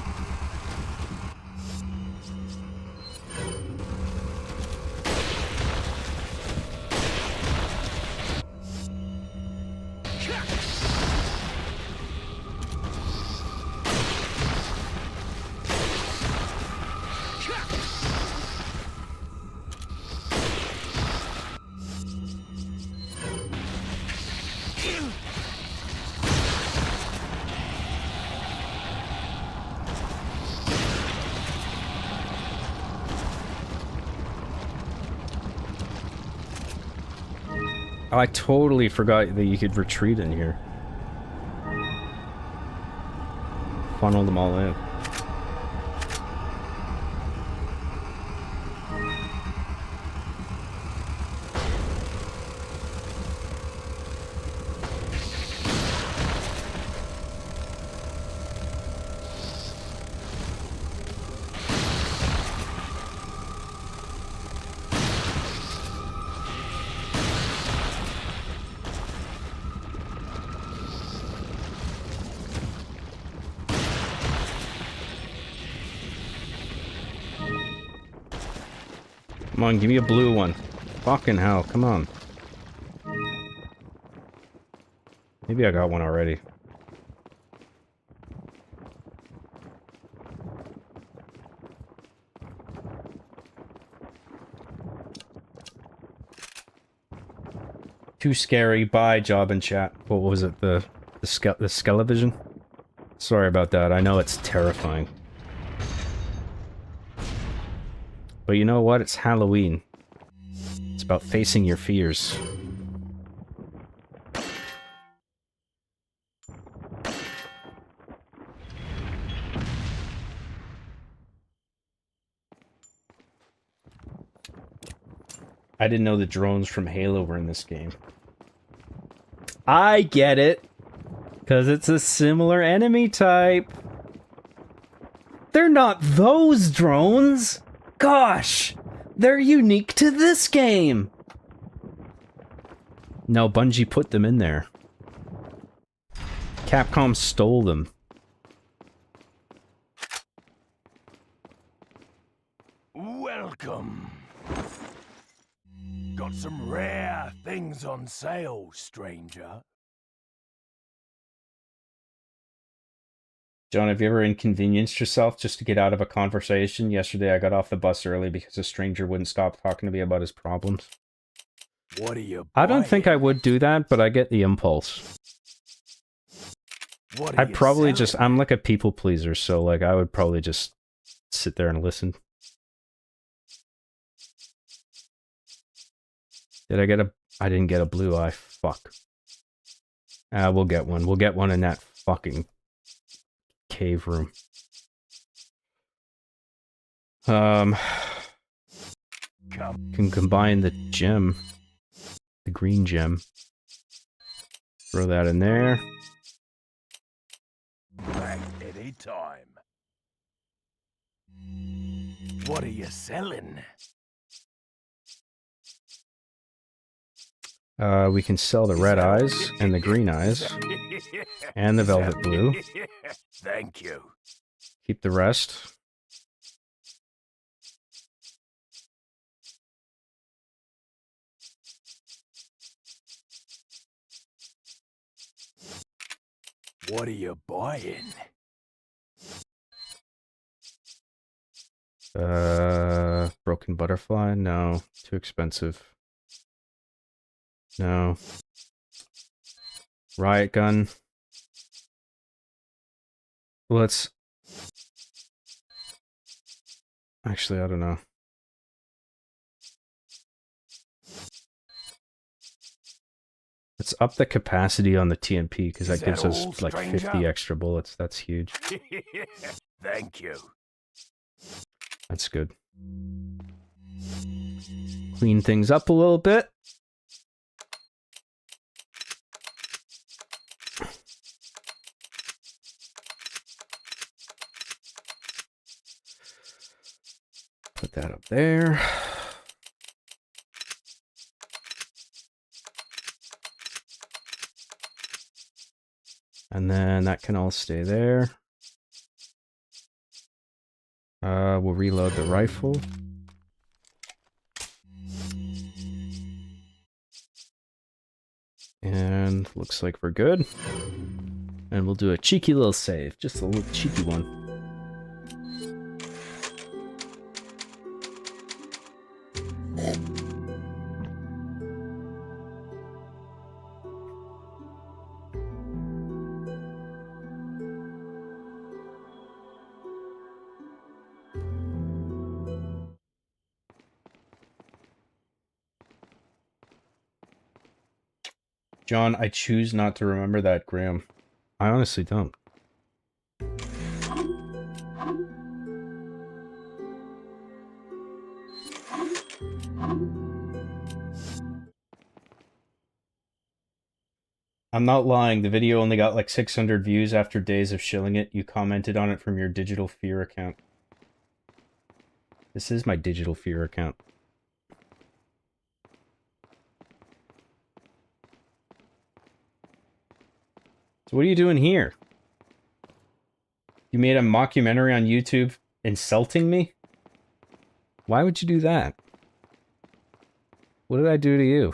I totally forgot that you could retreat in here. Funnel them all in. Come on, give me a blue one. Fucking hell, come on. Maybe I got one already. Too scary. Bye, job and chat. What was it? The Skelevision? Sorry about that. I know it's terrifying. But you know what? It's Halloween. It's about facing your fears. I didn't know the drones from Halo were in this game. I get it. Because it's a similar enemy type. They're not those drones! Gosh! They're unique to this game! No, Bungie put them in there. Capcom stole them. Welcome. Got some rare things on sale, stranger. John, have you ever inconvenienced yourself just to get out of a conversation? Yesterday I got off the bus early because a stranger wouldn't stop talking to me about his problems. What are you I don't think I buying? would do that, but I get the impulse. What are I'd you probably selling? just... I'm like a people pleaser, so like I would probably just sit there and listen. Did I get a... I didn't get a blue eye. Fuck. We'll get one. We'll get one in that fucking cave room. Can combine the gem. The green gem. Throw that in there. Back any time. What are you selling? We can sell the red eyes and the green eyes and the velvet blue. Thank you. Keep the rest. What are you buying? Broken butterfly? No, too expensive. No. Riot gun. Let's... Actually, I don't know. Let's up the capacity on the TMP, because that Is that gives us all, like stranger? 50 extra bullets. That's huge. Thank you. That's good. Clean things up a little bit. Put that up there. And then that can all stay there. We'll reload the rifle. And looks like we're good. And we'll do a cheeky little save. Just a little cheeky one. John, I choose not to remember that, Graham. I honestly don't. I'm not lying. The video only got like 600 views after days of shilling it. You commented on it from your Digital Fear account. This is my Digital Fear account. So what are you doing here? You made a mockumentary on YouTube insulting me? Why would you do that? What did I do to you?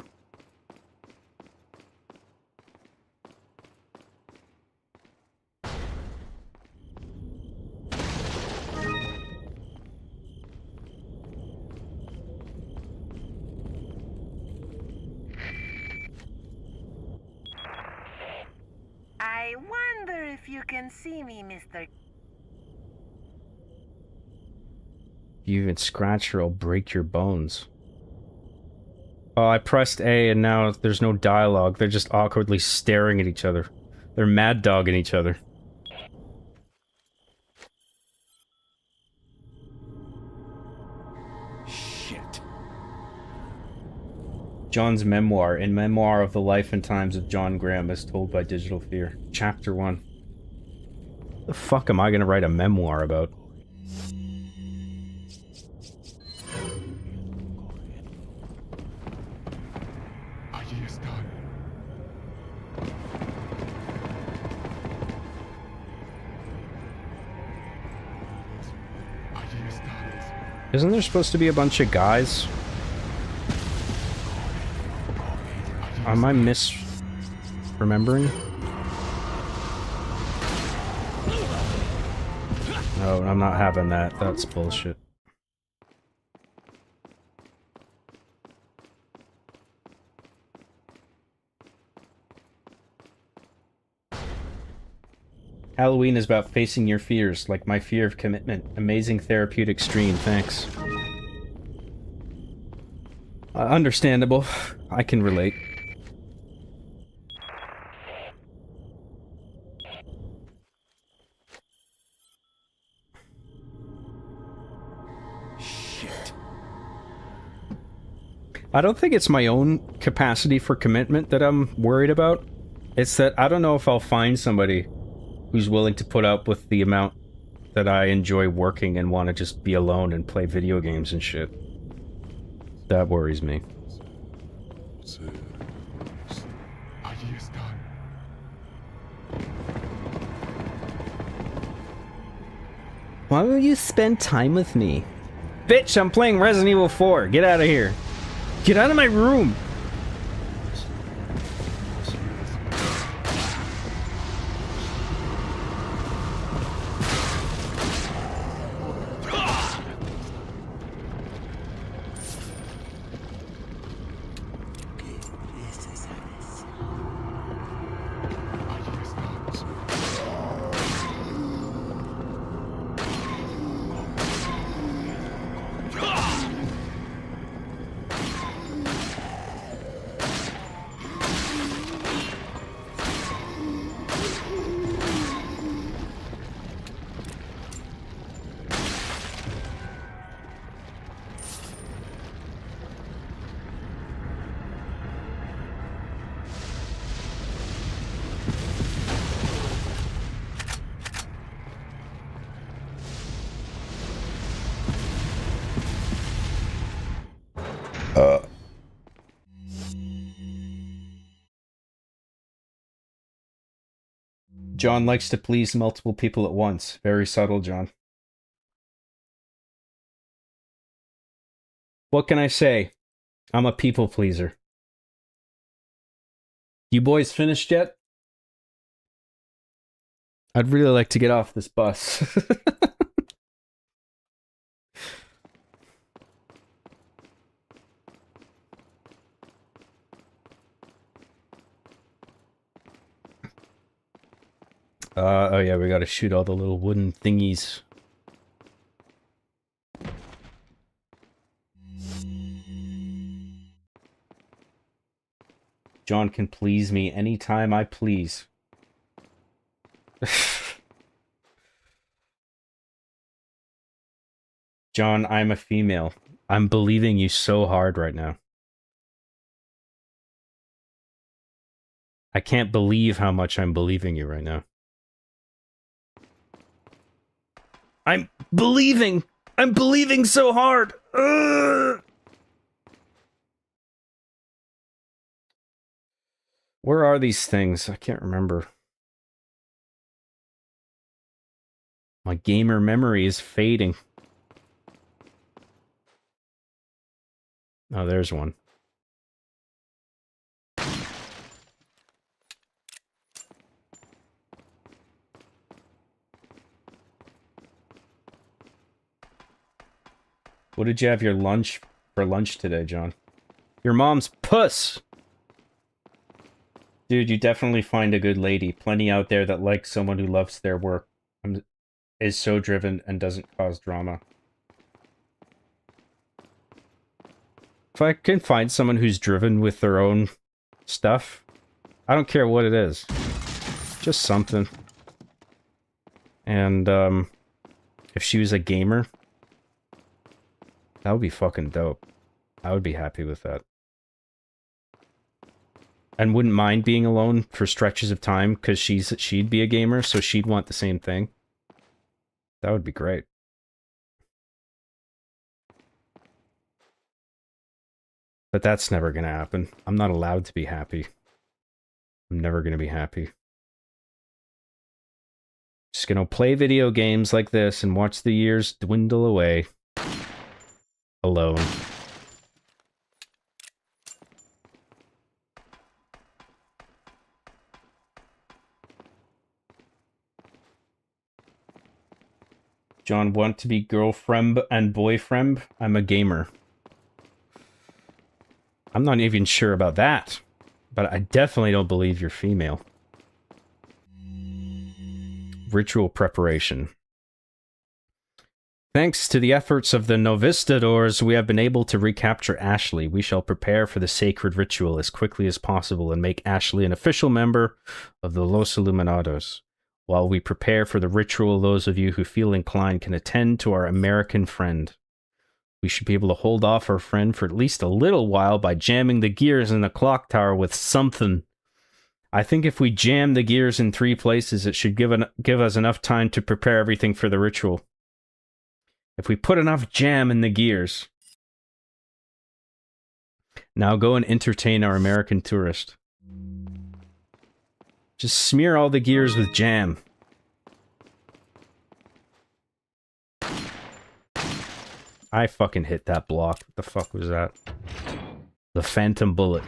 I wonder if you can see me, Mr. You even scratch her, I'll break your bones. Oh, I pressed A and now there's no dialogue. They're just awkwardly staring at each other. They're mad dogging each other. Shit. John's memoir, in Memoir of the Life and Times of John Graham as told by Digital Fear. Chapter 1. The fuck am I gonna write a memoir about? Isn't there supposed to be a bunch of guys? Am I misremembering? No, I'm not having that. That's bullshit. Halloween is about facing your fears, like my fear of commitment. Amazing therapeutic stream, thanks. Understandable. I can relate. Shit. I don't think it's my own capacity for commitment that I'm worried about. It's that I don't know if I'll find somebody who's willing to put up with the amount that I enjoy working and want to just be alone and play video games and shit. That worries me. Why won't you spend time with me? Bitch, I'm playing Resident Evil 4. Get out of here. Get out of my room. John likes to please multiple people at once. Very subtle, John. What can I say? I'm a people pleaser. You boys finished yet? I'd really like to get off this bus. Oh yeah, we gotta shoot all the little wooden thingies. John can please me anytime I please. John, I'm a female. I'm believing you so hard right now. I can't believe how much I'm believing you right now. I'm believing so hard. Ugh! Where are these things? I can't remember. My gamer memory is fading. Oh, there's one. What did you have for lunch today, John? Your mom's puss! Dude, you definitely find a good lady. Plenty out there that likes someone who loves their work, is so driven, and doesn't cause drama. If I can find someone who's driven with their own stuff, I don't care what it is. Just something. And, if she was a gamer, that would be fucking dope. I would be happy with that. And wouldn't mind being alone for stretches of time, because she'd be a gamer, so she'd want the same thing. That would be great. But that's never gonna happen. I'm not allowed to be happy. I'm never gonna be happy. Just gonna play video games like this and watch the years dwindle away. Alone. John, want to be girlfriend and boyfriend? I'm a gamer. I'm not even sure about that, but I definitely don't believe you're female. Ritual preparation. Thanks to the efforts of the Novistadors, we have been able to recapture Ashley. We shall prepare for the sacred ritual as quickly as possible and make Ashley an official member of the Los Illuminados. While we prepare for the ritual, those of you who feel inclined can attend to our American friend. We should be able to hold off our friend for at least a little while by jamming the gears in the clock tower with something. I think if we jam the gears in 3 places, it should give us enough time to prepare everything for the ritual. If we put enough jam in the gears. Now go and entertain our American tourist. Just smear all the gears with jam. I fucking hit that block. What the fuck was that? The Phantom Bullet.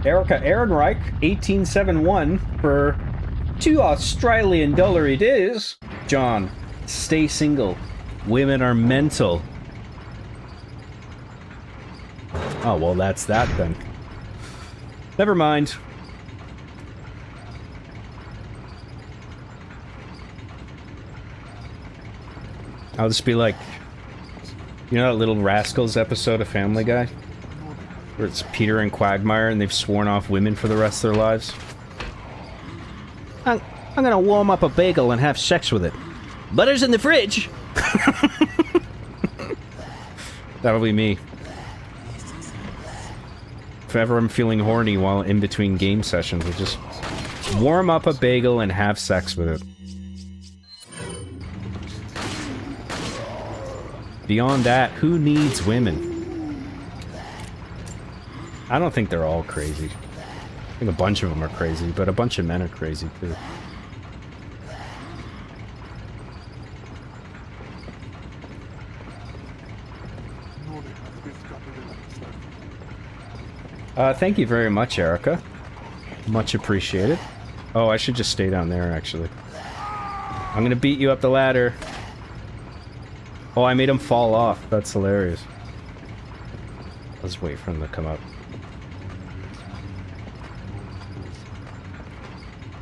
Erica Ehrenreich, 1871, for $2 Australian it is. John, stay single. Women are mental. Oh, well, that's that then. Never mind. I'll just be like, you know that Little Rascals episode of Family Guy? Where it's Peter and Quagmire and they've sworn off women for the rest of their lives? I'm gonna warm up a bagel and have sex with it. Butter's in the fridge! That'll be me. If ever I'm feeling horny while in between game sessions, I'll just warm up a bagel and have sex with it. Beyond that, who needs women? I don't think they're all crazy. I think a bunch of them are crazy, but a bunch of men are crazy too. Thank you very much, Erica. Much appreciated. Oh, I should just stay down there, actually. I'm gonna beat you up the ladder. Oh, I made him fall off. That's hilarious. Let's wait for him to come up.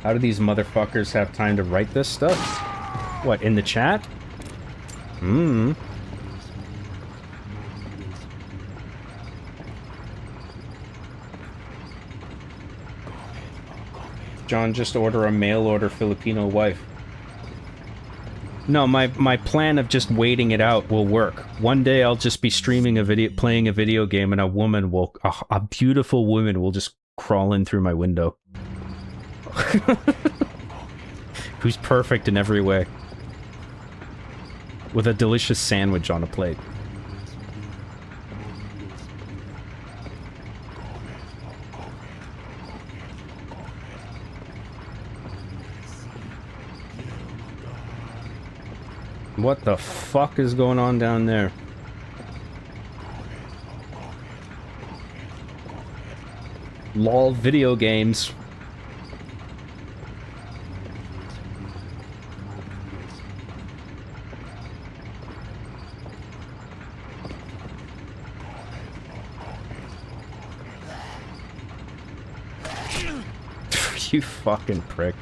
How do these motherfuckers have time to write this stuff? What, in the chat? John, just order a mail order Filipino wife. No, my plan of just waiting it out will work. One day I'll just be streaming a video, playing a video game, and a beautiful woman will just crawl in through my window. Who's perfect in every way. With a delicious sandwich on a plate. What the fuck is going on down there? LOL video games. You fucking prick.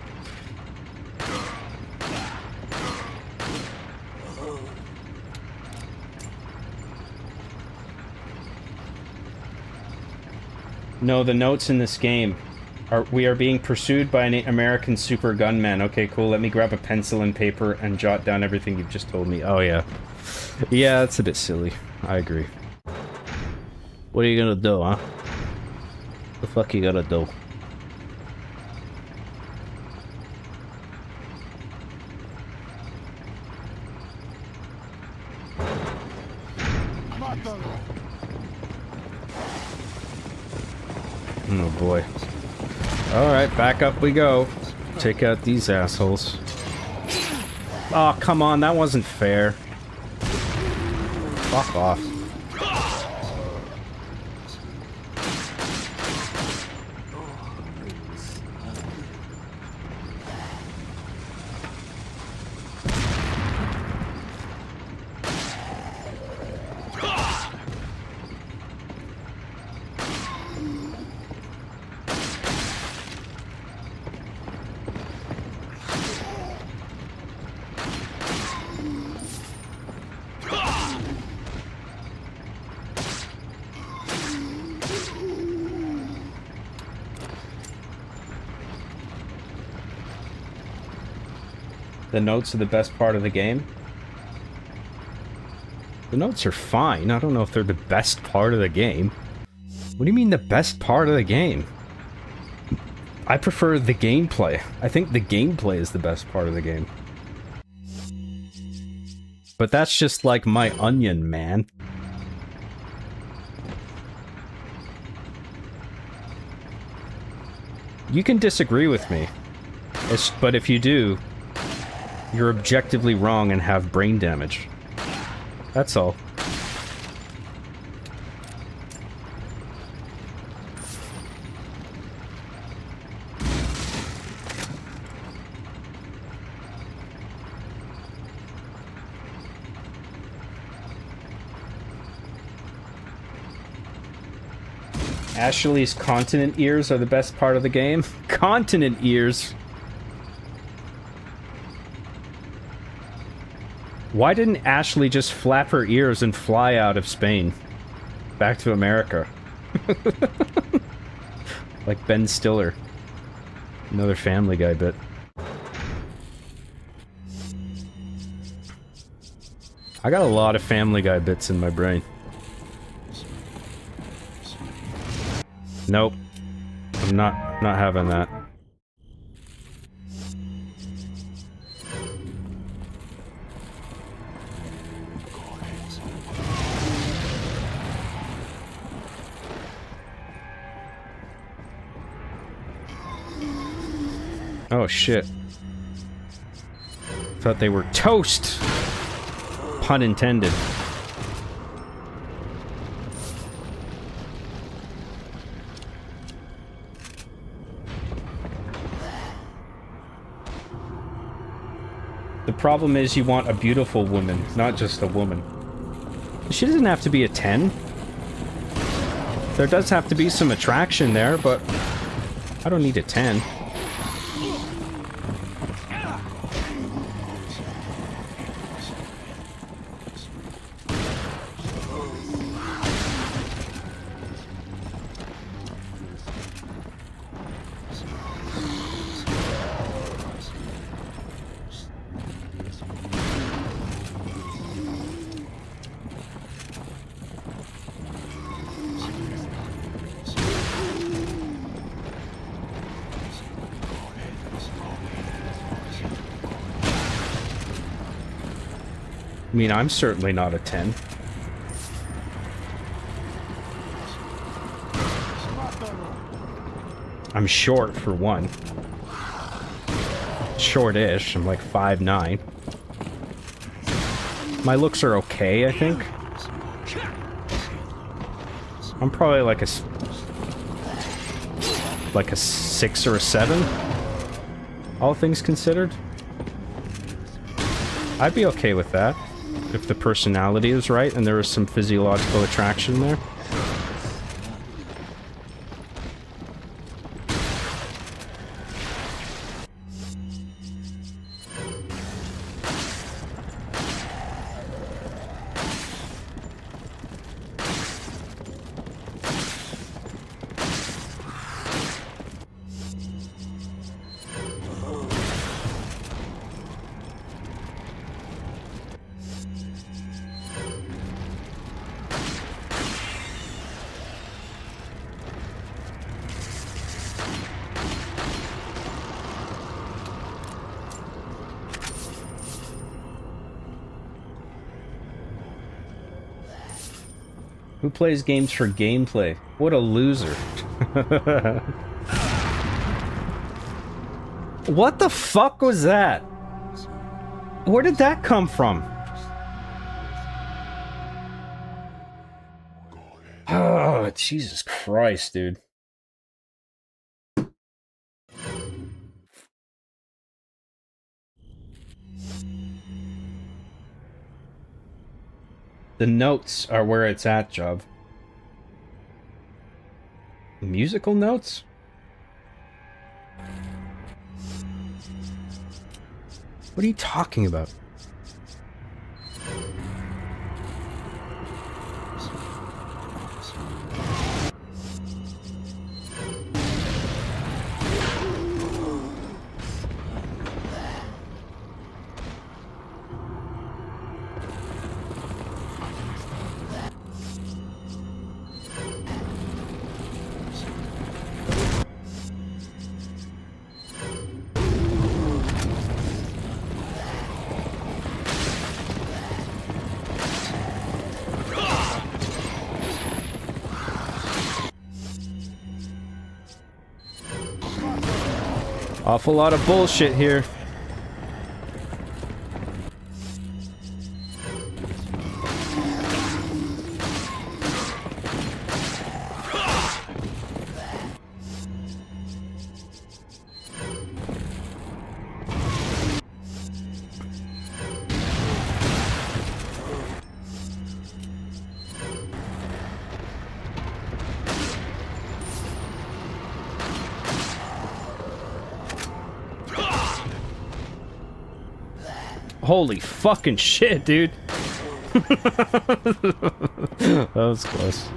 No, the notes in this game are we are being pursued by an American super gunman. Okay, cool. Let me grab a pencil and paper and jot down everything you've just told me. Oh, yeah. Yeah, that's a bit silly. I agree. What are you gonna do, huh? The fuck you gonna do? Oh boy. Alright, back up we go. Take out these assholes. Oh, come on, that wasn't fair. Fuck off. The notes are the best part of the game. The notes are fine. I don't know if they're the best part of the game. What do you mean the best part of the game? I prefer the gameplay. I think the gameplay is the best part of the game. But that's just like my onion, man. You can disagree with me. But if you do, you're objectively wrong and have brain damage. That's all. Ashley's continent ears are the best part of the game. Continent ears? Why didn't Ashley just flap her ears and fly out of Spain? Back to America. Like Ben Stiller. Another Family Guy bit. I got a lot of Family Guy bits in my brain. Nope. I'm not having that. Oh shit. Thought they were toast! Pun intended. The problem is you want a beautiful woman, not just a woman. She doesn't have to be a 10. There does have to be some attraction there, but I don't need a 10. I mean, I'm certainly not a 10. I'm short, for one. Short-ish. I'm like 5'9". My looks are okay, I think. I'm probably like a 6 or a 7. All things considered. I'd be okay with that. If the personality is right and there is some physiological attraction there. Who plays games for gameplay? What a loser. What the fuck was that? Where did that come from? Oh, Jesus Christ, dude. The notes are where it's at, Job. Musical notes? What are you talking about? Awful lot of bullshit here. Holy fucking shit, dude. That was close.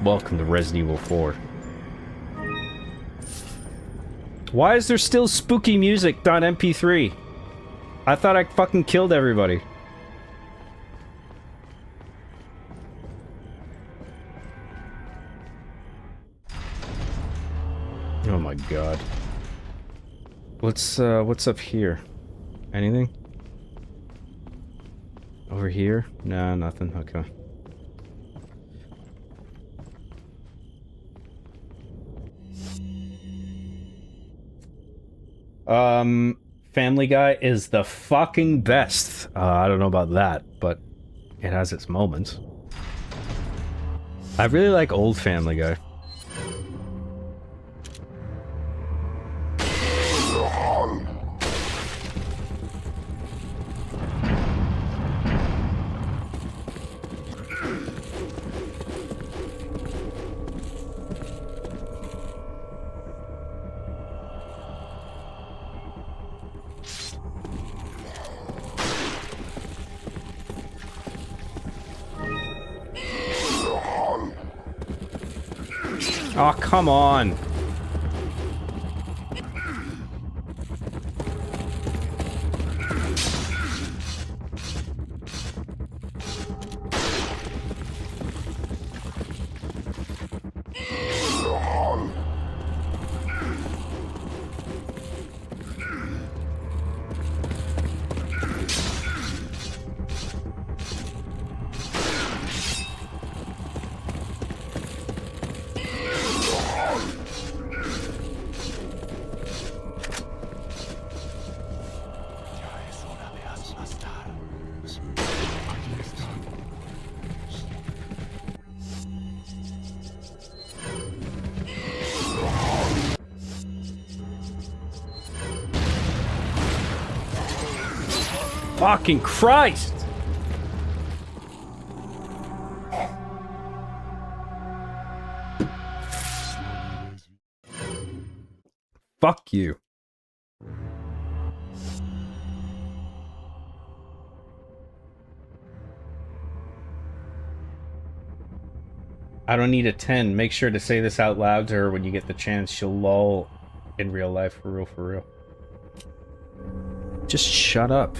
Welcome to Resident Evil 4. Why is there still spooky music on MP3? I thought I fucking killed everybody. Oh my god. What's up here? Anything? Over here? Nah, nothing. Okay. Family Guy is the fucking best. I don't know about that, but it has its moments. I really like old Family Guy. Oh, come on. Fucking Christ! Fuck you. I don't need a 10. Make sure to say this out loud to her when you get the chance. She'll lull in real life, for real, for real. Just shut up.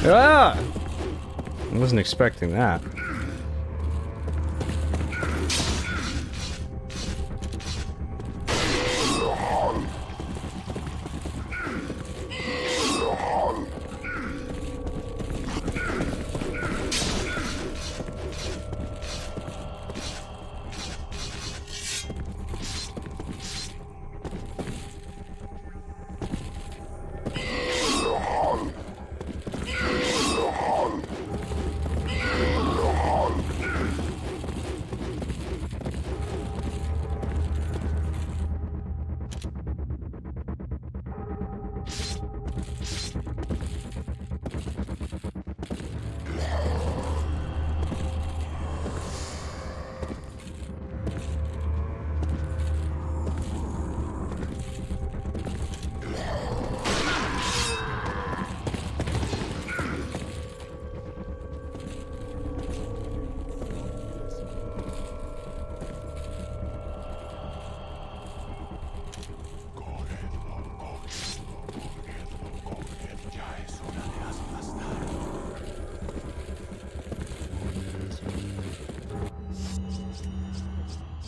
Ah! I wasn't expecting that.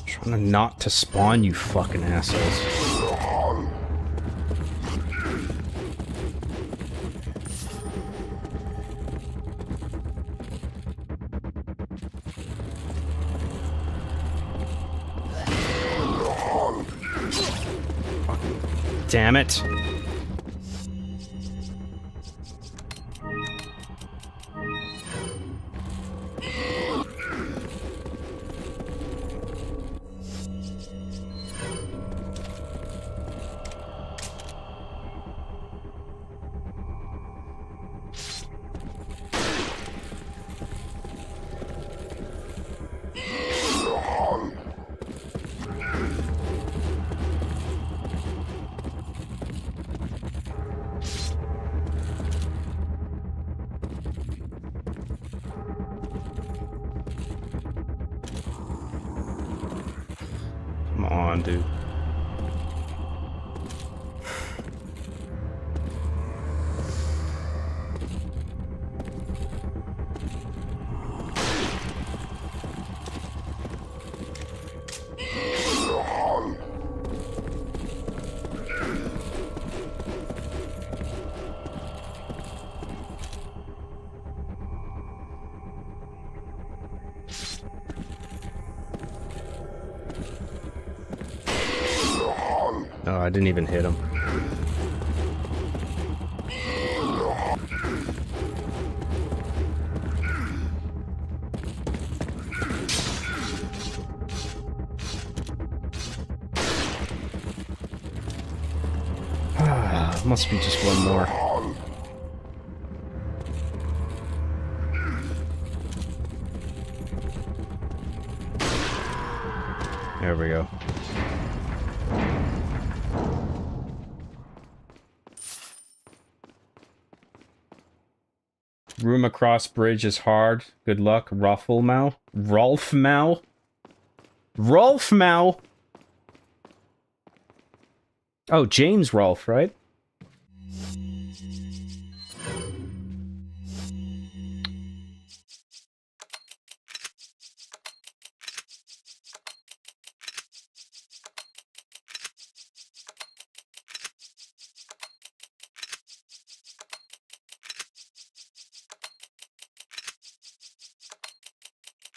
Trying not to spawn, you fucking assholes. Damn it. Come on, dude. Oh, I didn't even hit him. Must be just one more. There we go. Room across bridge is hard. Good luck, Rufflemau. Rolfmau? Rolfmau! Oh, James Rolfe, right?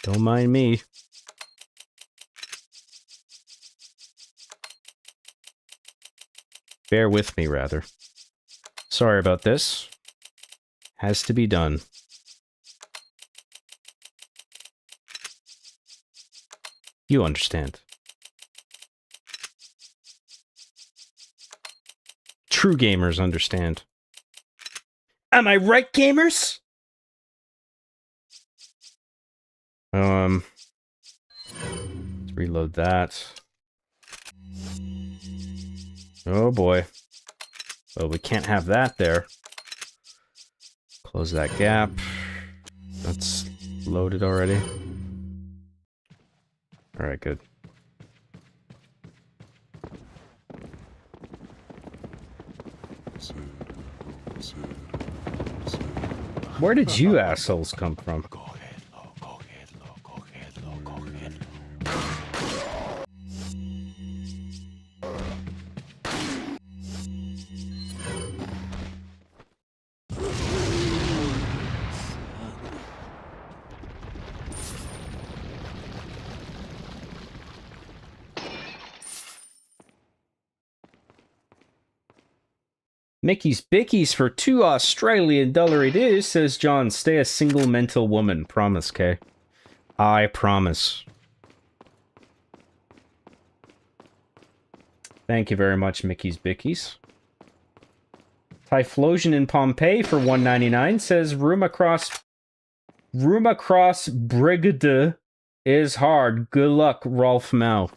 Don't mind me. Bear with me, rather. Sorry about this. Has to be done. You understand. True gamers understand. Am I right, gamers? Let's reload that. Oh boy. Well, we can't have that there. Close that gap. That's loaded already. Alright, good. Where did you assholes come from? Mickey's Bickies for $2 Australian it is, says John. Stay a single mental woman. Promise, Kay. I promise. Thank you very much, Mickey's Bickies. Typhlosion in Pompeii for $1.99 says room across Brigade is hard. Good luck, Rolf Mao.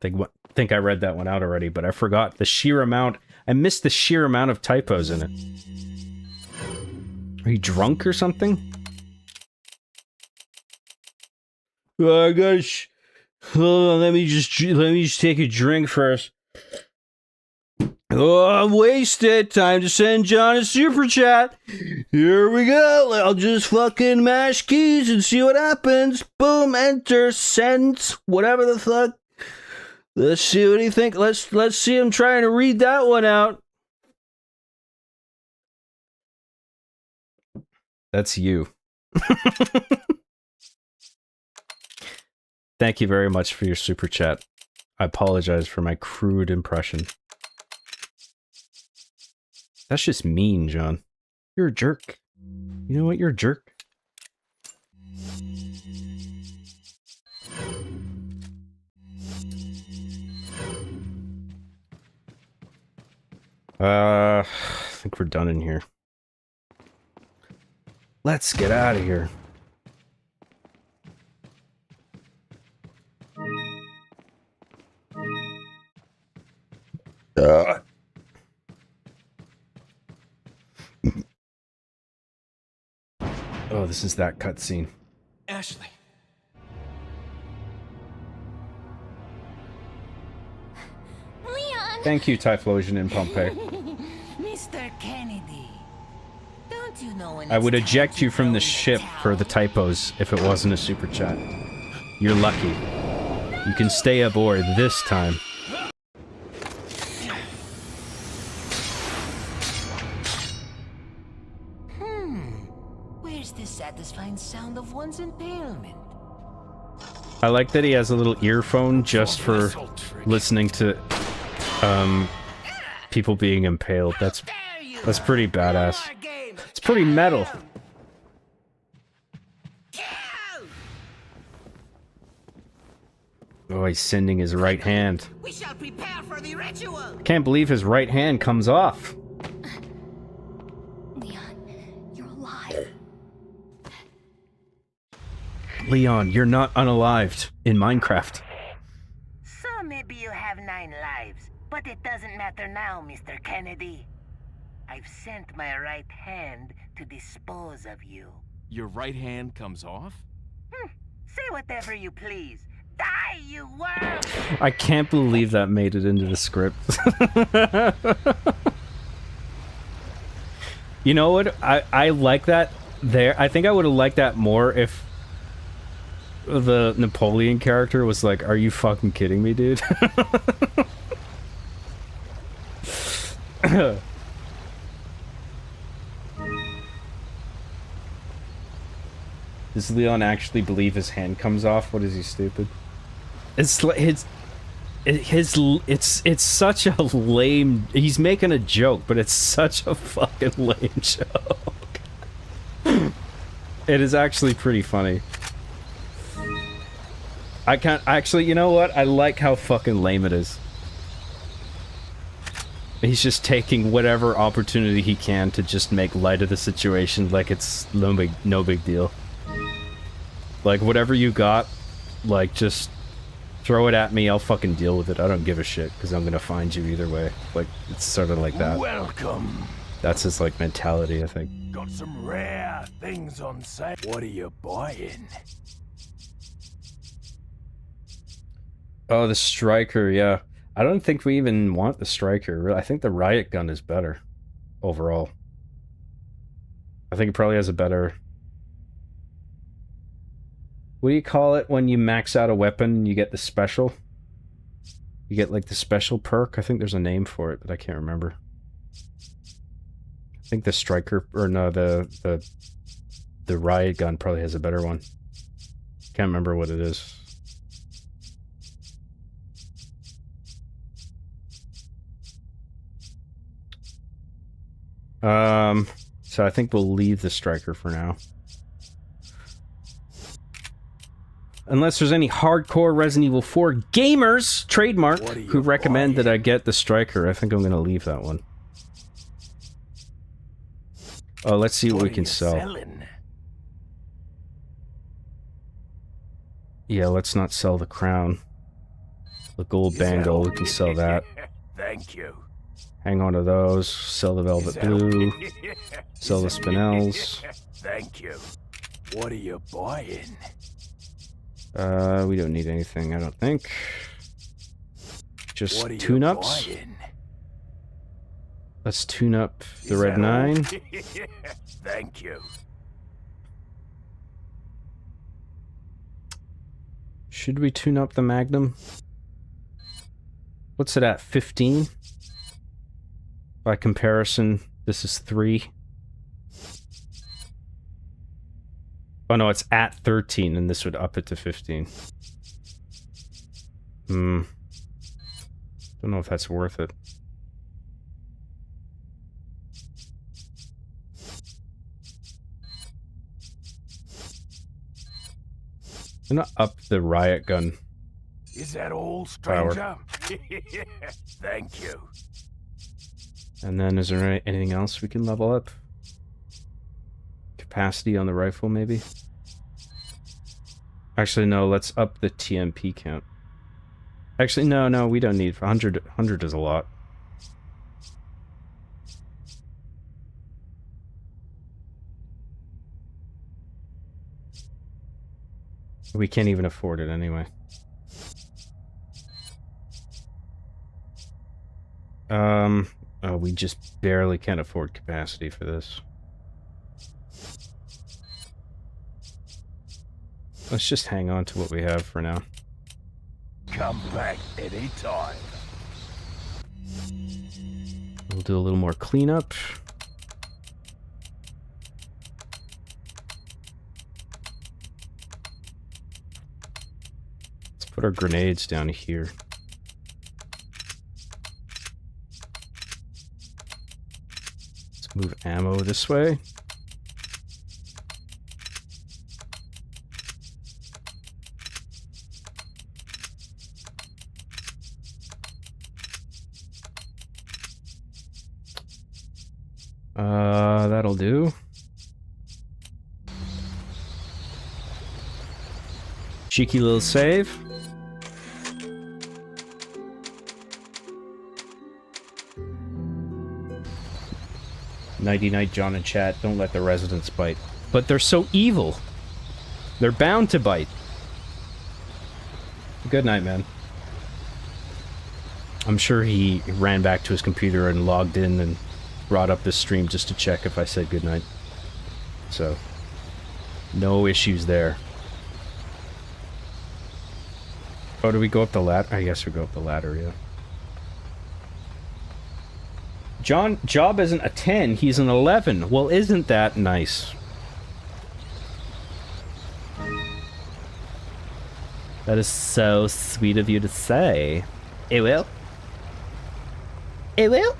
Think I read that one out already, but I forgot the sheer amount. I missed the sheer amount of typos in it. Are you drunk or something? I gotta. Hold on, let me just take a drink first. Oh, I'm wasted. Time to send John a super chat. Here we go. I'll just fucking mash keys and see what happens. Boom, enter, send, whatever the fuck. Let's see what he think. Let's see him trying to read that one out. That's you. Thank you very much for your super chat. I apologize for my crude impression. That's just mean, John. You're a jerk. You know what? You're a jerk. I think we're done in here. Let's get out of here. Oh, this is that cutscene. Ashley. Leon! Thank you, Typhlosion in Pompeii. Mr. Kennedy, don't you know when I would it's time eject to you from throw the in ship towel? for the typos if it wasn't a super chat. You're lucky. You can stay aboard this time. Where's the satisfying sound of one's impalement? I like that he has a little earphone just for listening to people being impaled. That's pretty badass. It's pretty metal. Oh, he's sending his right hand. We shall prepare for the ritual. Can't believe his right hand comes off. Leon, you're alive. Leon, you're not unalived in Minecraft. So maybe you have 9 lives, but it doesn't matter now, Mr. Kennedy. I've sent my right hand to dispose of you. Your right hand comes off? Say whatever you please. Die, you worm! I can't believe that made it into the script. You know what? I like that there. I think I would have liked that more if the Napoleon character was like, "Are you fucking kidding me, dude?" Does Leon actually believe his hand comes off? What is he, stupid? It's like it's such a lame. He's making a joke, but it's such a fucking lame joke. It is actually pretty funny. I can't actually. You know what? I like how fucking lame it is. He's just taking whatever opportunity he can to just make light of the situation, like it's no big deal. Like whatever you got, like just throw it at me. I'll fucking deal with it. I don't give a shit because I'm gonna find you either way. Like it's sort of like that. Welcome. That's his like mentality, I think. Got some rare things on sale. What are you buying? Oh, the striker, yeah. I don't think we even want the striker. I think the riot gun is better overall. I think it probably has a better... What do you call it when you max out a weapon and you get the special? You get like the special perk? I think there's a name for it, but I can't remember. I think the striker, or no, the riot gun probably has a better one. Can't remember what it is. So I think we'll leave the striker for now. Unless there's any hardcore Resident Evil 4 gamers, trademark, who recommend that I get the striker. I think I'm gonna leave that one. Oh, let's see what we can sell. Yeah, let's not sell the crown. The gold bangle, we can sell that. Thank you. Hang on to those. Sell the velvet blue. Sell the spinels. Thank you. What are you buying? We don't need anything, I don't think. Just tune-ups. Let's tune up the Red 9. Thank you. Should we tune up the Magnum? What's it at? 15? By comparison, this is 3. Oh no, it's at 13, and this would up it to 15. Don't know if that's worth it. I'm gonna up the riot gun. Is that all, stranger? Thank you. And then is there anything else we can level up? Capacity on the rifle, maybe? Actually, no, let's up the TMP count. Actually, no, we don't need 100. 100 is a lot. We can't even afford it anyway. Oh, we just barely can't afford capacity for this. Let's just hang on to what we have for now. Come back anytime. We'll do a little more cleanup. Let's put our grenades down here. Let's move ammo this way. That'll do. Cheeky little save. Nighty-night, John and chat. Don't let the residents bite. But they're so evil. They're bound to bite. Good night, man. I'm sure he ran back to his computer and logged in and brought up this stream just to check if I said goodnight. So, no issues there. Oh, do we go up the ladder? I guess we go up the ladder, yeah. Job isn't a 10, he's an 11. Well, isn't that nice? That is so sweet of you to say. It will? It will?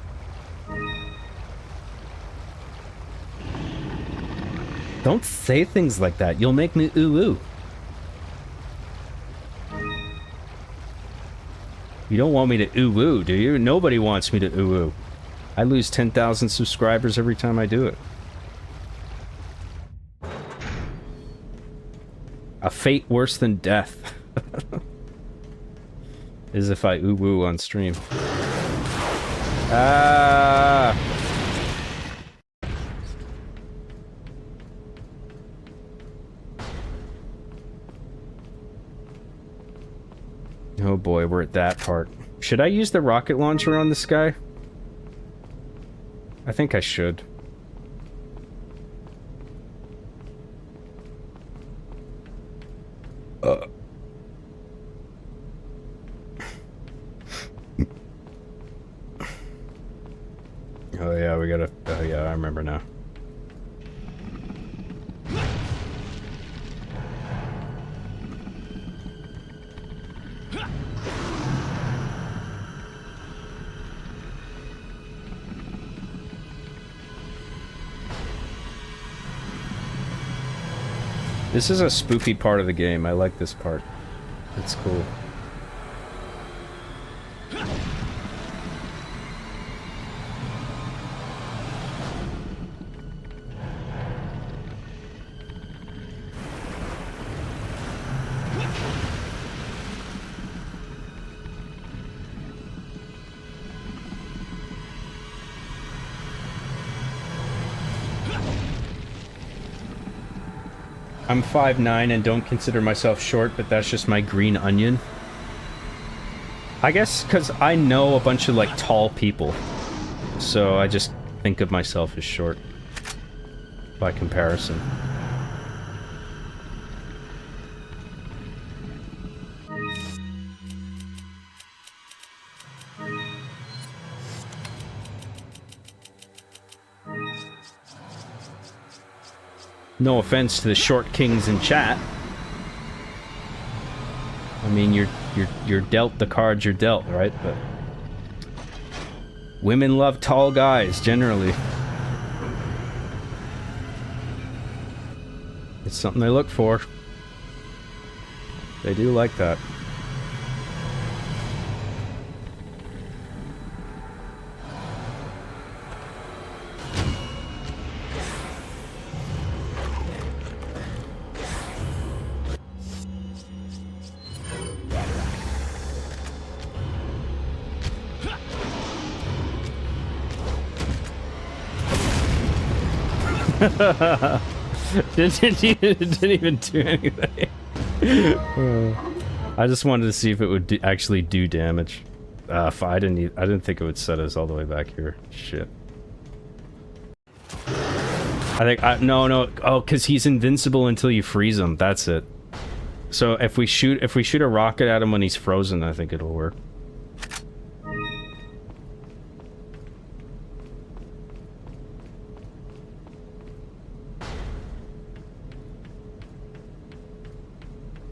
Don't say things like that. You'll make me ooh-ooh. You don't want me to ooh-ooh, do you? Nobody wants me to ooh-ooh. I lose 10,000 subscribers every time I do it. A fate worse than death. Is if I ooh-ooh on stream. Ah! Oh boy, we're at that part. Should I use the rocket launcher on this guy? I think I should. Oh yeah, we gotta... Oh yeah, I remember now. This is a spooky part of the game. I like this part. It's cool. I'm 5'9" and don't consider myself short, but that's just my green onion. I guess because I know a bunch of, like, tall people. So I just think of myself as short. By comparison. No offense to the short kings in chat. I mean, you're dealt the cards you're dealt, right? But women love tall guys generally. It's something they look for. They do like that. Didn't even do anything. I just wanted to see if it would actually do damage. I didn't think it would set us all the way back here. Shit. No. Oh, because he's invincible until you freeze him. That's it. So if we shoot a rocket at him when he's frozen, I think it'll work.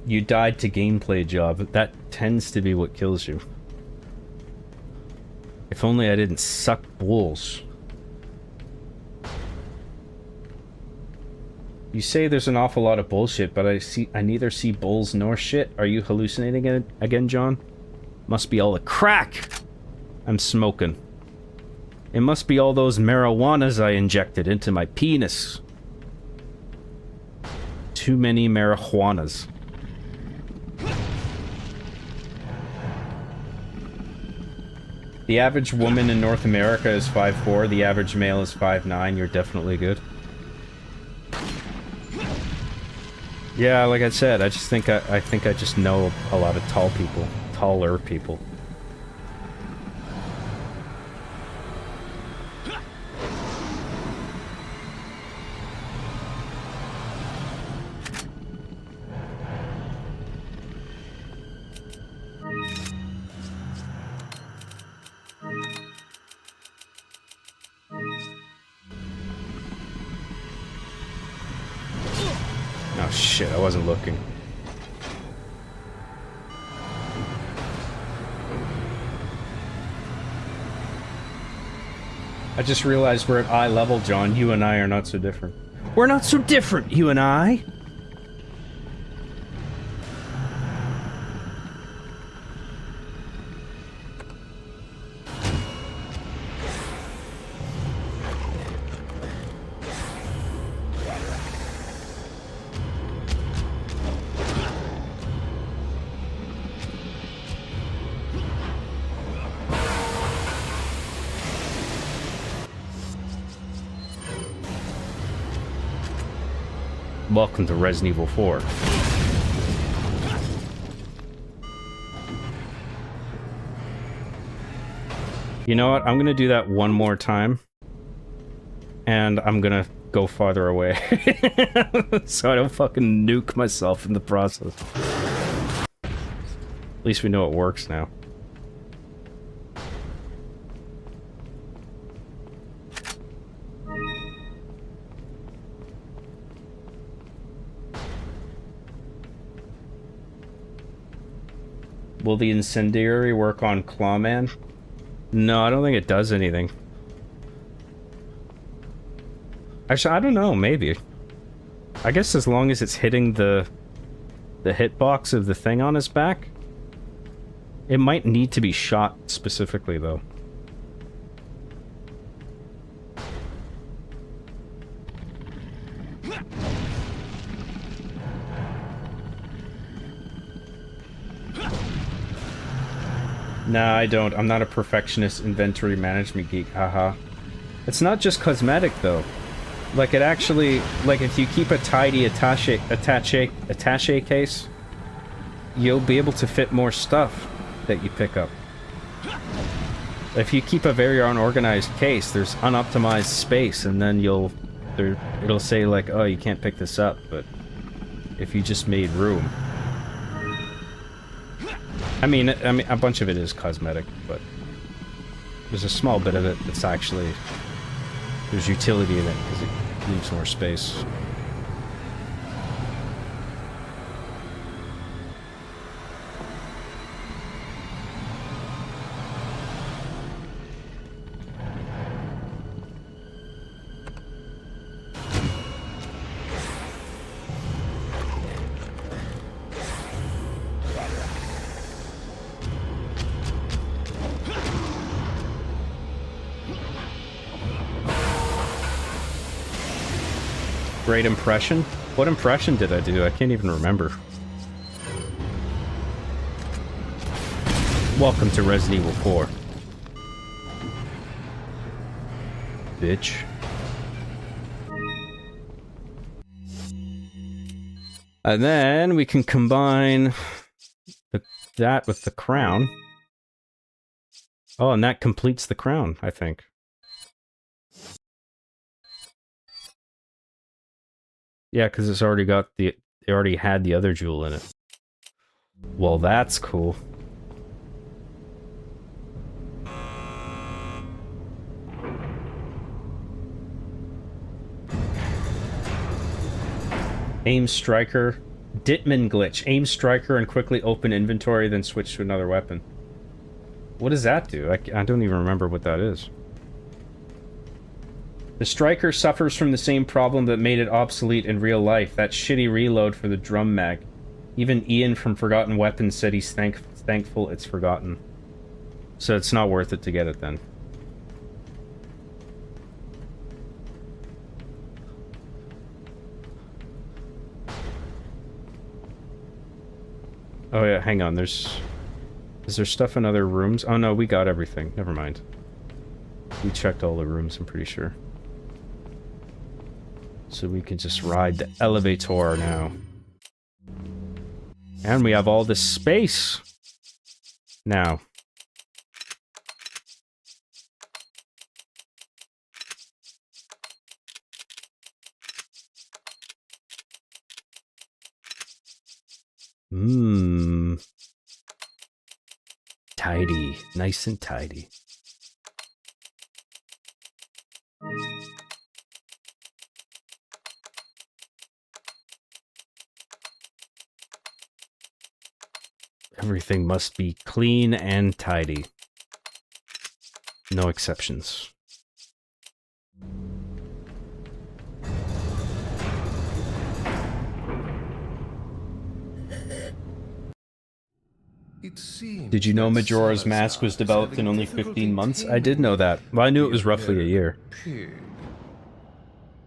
You died to gameplay job. That tends to be what kills you. If only I didn't suck balls. You say there's an awful lot of bullshit, but I neither see bulls nor shit. Are you hallucinating again, John? Must be all the crack I'm smoking. It must be all those marijuanas I injected into my penis. Too many marijuanas. The average woman in North America is 5'4", the average male is 5'9", you're definitely good. Yeah, like I said, I just think I just know a lot of tall people. Taller people. Oh shit, I wasn't looking. I just realized we're at eye level, John. You and I are not so different. We're not so different, you and I! Welcome to Resident Evil 4. You know what? I'm gonna do that one more time. And I'm gonna go farther away. So I don't fucking nuke myself in the process. At least we know it works now. Will the incendiary work on Clawman? No, I don't think it does anything. Actually, I don't know, maybe. I guess as long as it's hitting the hitbox of the thing on his back. It might need to be shot specifically, though. Nah, I don't. I'm not a perfectionist inventory management geek, haha. It's not just cosmetic, though. Like, it actually... Like, if you keep a tidy attaché case, you'll be able to fit more stuff that you pick up. If you keep a very unorganized case, there's unoptimized space, and then it'll say, like, oh, you can't pick this up, but if you just made room... I mean, a bunch of it is cosmetic, but there's a small bit of it that's actually... There's utility in it, because it leaves more space. Great impression? What impression did I do? I can't even remember. Welcome to Resident Evil 4. Bitch. And then we can combine that with the crown. Oh, and that completes the crown, I think. Yeah, because it's already got it already had the other jewel in it. Well, that's cool. Aim striker. Ditman glitch. Aim striker and quickly open inventory, then switch to another weapon. What does that do? I don't even remember what that is. The striker suffers from the same problem that made it obsolete in real life. That shitty reload for the drum mag. Even Ian from Forgotten Weapons said he's thankful it's forgotten. So it's not worth it to get it then. Oh yeah, hang on, is there stuff in other rooms? Oh no, we got everything. Never mind. We checked all the rooms, I'm pretty sure. So we can just ride the elevator now. And we have all this space now. Tidy. Nice and tidy. Everything must be clean and tidy. No exceptions. Did you know Majora's Mask was developed in only 15 months? I did know that. Well, I knew it was roughly a year.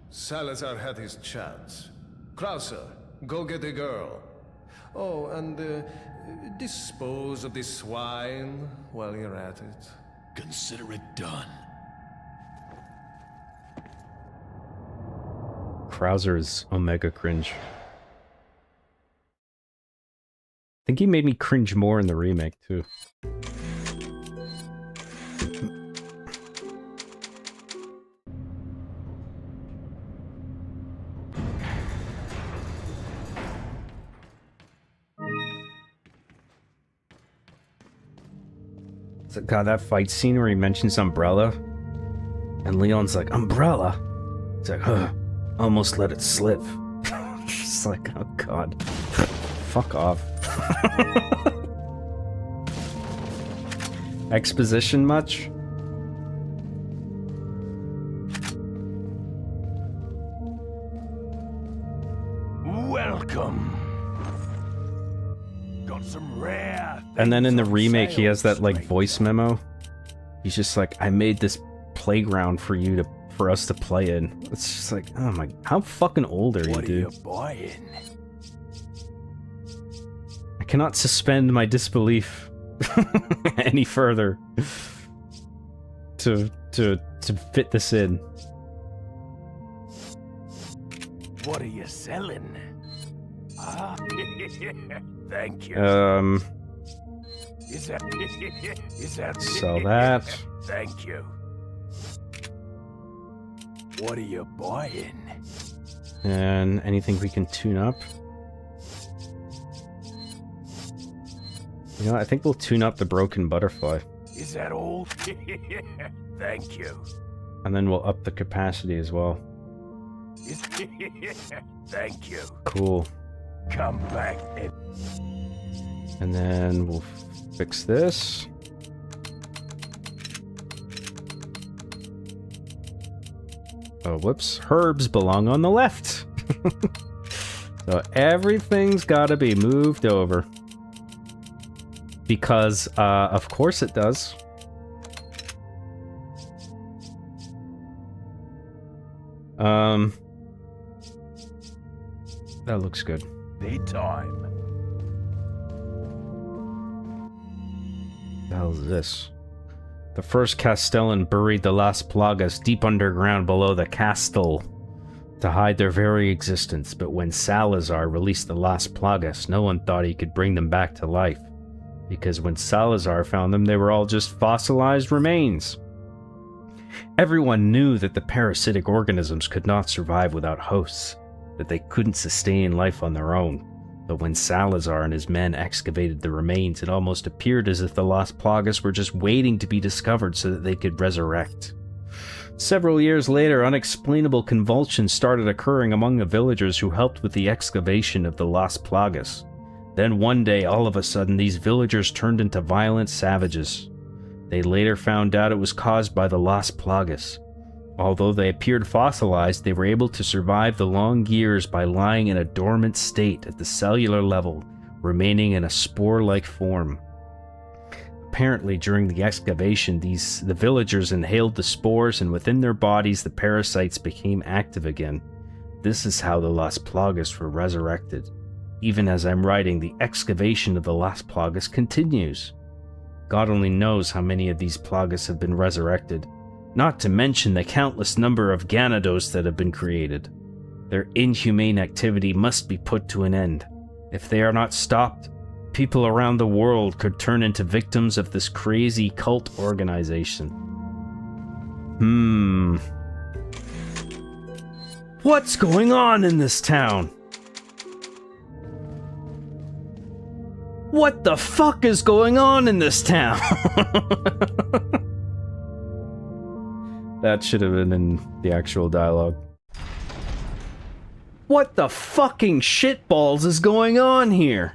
Salazar had his chance. Krauser, go get the girl. Oh, and dispose of this swine while you're at it. Consider it done. Krauser is omega cringe. I think he made me cringe more in the remake, too. So, God, that fight scene where he mentions Umbrella, and Leon's like, Umbrella? It's like, almost let it slip. Just like, oh God. Fuck off. exposition much. Welcome. Got some rare. And then in the things on remake, he sale, has that like stranger. voice memo. He's just like, "I made this playground for us to play in." It's just like, oh my, how fucking old are you, What are dude? you buying? I cannot suspend my disbelief any further to fit this in. What are you selling? Ah, thank you. Is that Sell that. Thank you. What are you buying? And anything we can tune up. You know, I think we'll tune up the broken butterfly. Is that all? Thank you. And then we'll up the capacity as well. Thank you. Cool. Come back And then we'll fix this. Oh, whoops. Herbs belong on the left. So everything's gotta be moved over. Because, of course it does. That looks good. Daytime. The hell is this? The first Castellan buried the Las Plagas deep underground below the castle to hide their very existence, but when Salazar released the Las Plagas, no one thought he could bring them back to life. Because when Salazar found them, they were all just fossilized remains. Everyone knew that the parasitic organisms could not survive without hosts, that they couldn't sustain life on their own. But when Salazar and his men excavated the remains, it almost appeared as if the Las Plagas were just waiting to be discovered so that they could resurrect. Several years later, unexplainable convulsions started occurring among the villagers who helped with the excavation of the Las Plagas. Then one day, all of a sudden, these villagers turned into violent savages. They later found out it was caused by the Las Plagas. Although they appeared fossilized, they were able to survive the long years by lying in a dormant state at the cellular level, remaining in a spore-like form. Apparently, during the excavation, the villagers inhaled the spores, and within their bodies the parasites became active again. This is how the Las Plagas were resurrected. Even as I'm writing, the excavation of the Las Plagas continues. God only knows how many of these Plagas have been resurrected. Not to mention the countless number of Ganados that have been created. Their inhumane activity must be put to an end. If they are not stopped, people around the world could turn into victims of this crazy cult organization. What's going on in this town? What the fuck is going on in this town? That should have been in the actual dialogue. What the fucking shitballs is going on here?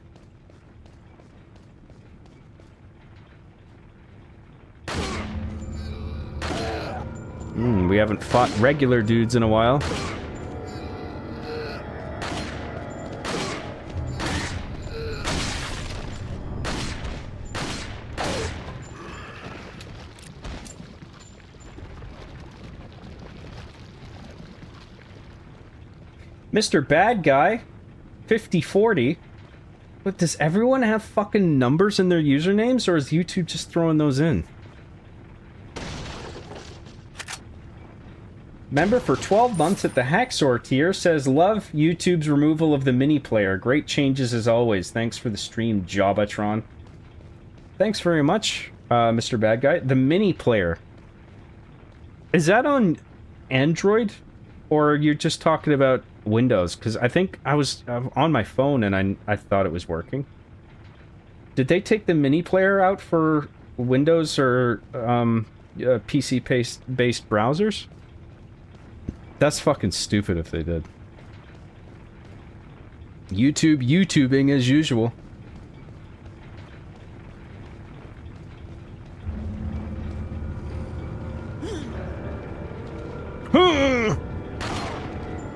We haven't fought regular dudes in a while. Mr. Bad Guy, 5040. But does everyone have fucking numbers in their usernames, or is YouTube just throwing those in? Member for 12 months at the Hacksaw tier says, love YouTube's removal of the mini player. Great changes as always. Thanks for the stream, Jobatron. Thanks very much, Mr. Bad Guy. The mini player. Is that on Android? Or are you just talking about Windows? Because I think I was on my phone and I thought it was working. Did they take the mini player out for Windows or PC-based browsers? That's fucking stupid if they did. YouTubing as usual.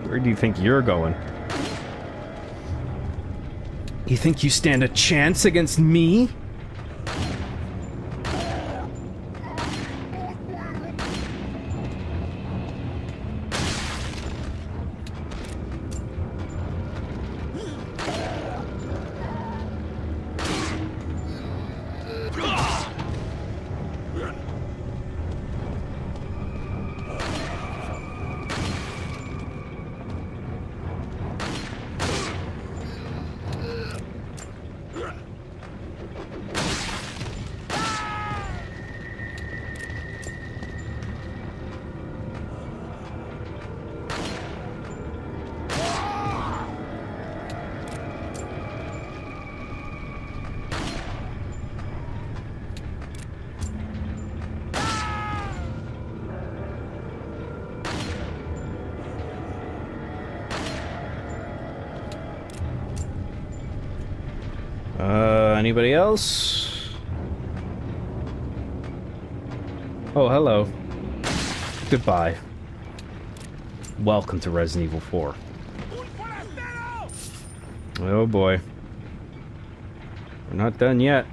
Where do you think you're going? You think you stand a chance against me? Anybody else? Oh, hello. Goodbye. Welcome to Resident Evil 4. Oh boy. We're not done yet.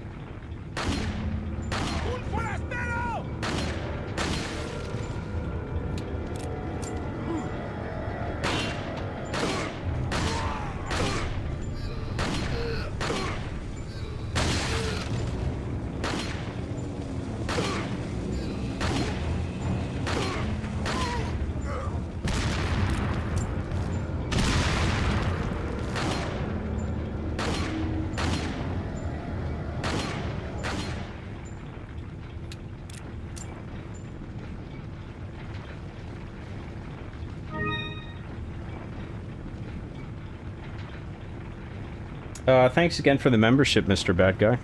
Thanks again for the membership, Mr. Bad Guy.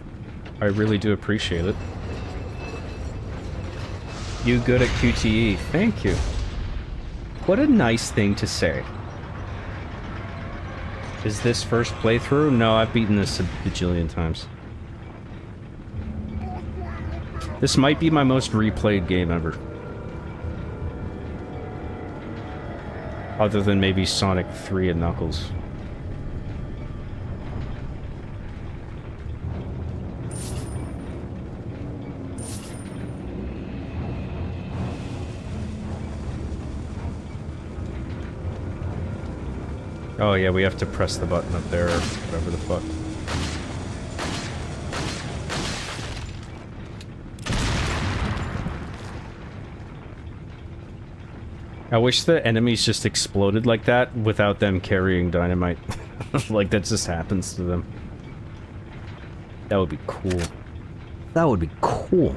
I really do appreciate it. You good at QTE. Thank you. What a nice thing to say. Is this first playthrough? No, I've beaten this a bajillion times. This might be my most replayed game ever. Other than maybe Sonic 3 and Knuckles. Oh yeah, we have to press the button up there, or whatever the fuck. I wish the enemies just exploded like that without them carrying dynamite. Like that just happens to them. That would be cool. That would be cool.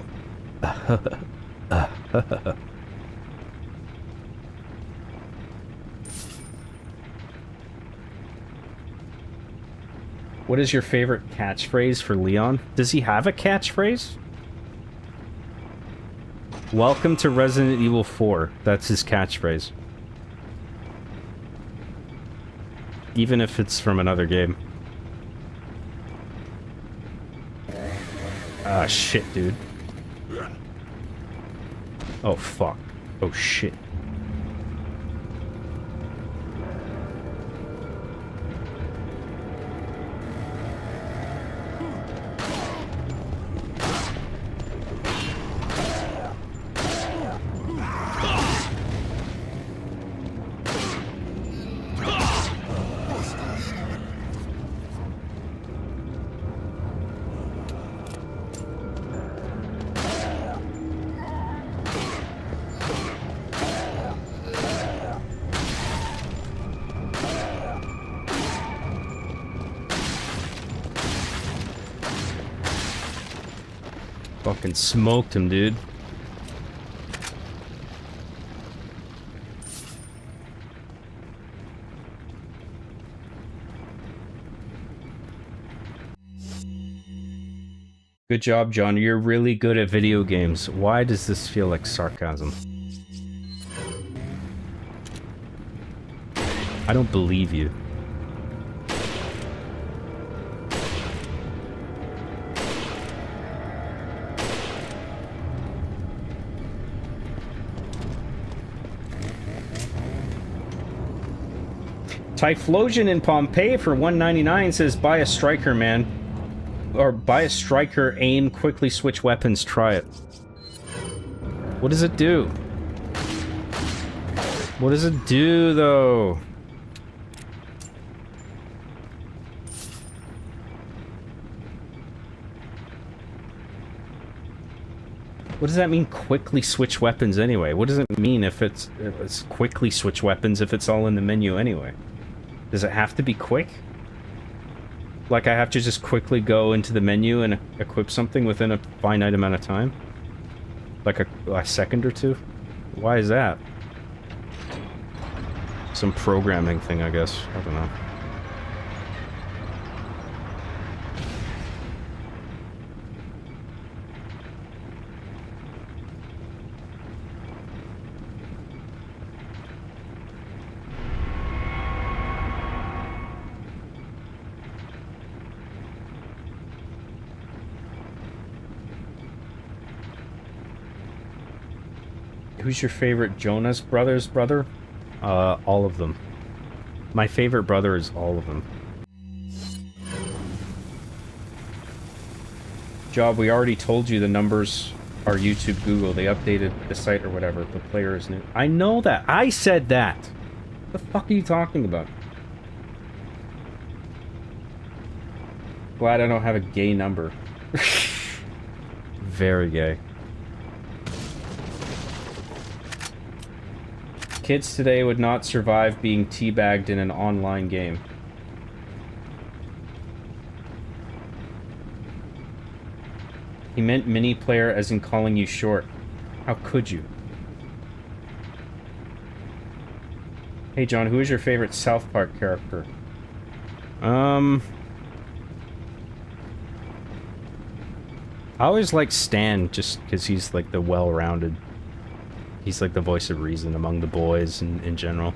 What is your favorite catchphrase for Leon? Does he have a catchphrase? Welcome to Resident Evil 4. That's his catchphrase. Even if it's from another game. Ah, shit, dude. Oh, fuck. Oh, shit. Fucking smoked him, dude. Good job, John. You're really good at video games. Why does this feel like sarcasm? I don't believe you. Typhlosion in Pompeii for $1.99 says, buy a striker, man. Or buy a striker, aim, quickly switch weapons, try it. What does it do? What does it do, though? What does that mean, quickly switch weapons anyway? What does it mean if it's quickly switch weapons if it's all in the menu anyway? Does it have to be quick? Like I have to just quickly go into the menu and equip something within a finite amount of time? Like a second or two? Why is that? Some programming thing, I guess. I don't know. Who's your favorite Jonas Brothers brother? All of them. My favorite brother is all of them. Job, we already told you the numbers are YouTube, Google. They updated the site or whatever. The player is new. I know that. I said that. What the fuck are you talking about? Glad I don't have a gay number. Very gay. Kids today would not survive being teabagged in an online game. He meant mini player as in calling you short. How could you? Hey John, who is your favorite South Park character? I always like Stan, just because he's like the well-rounded. He's like the voice of reason among the boys in general.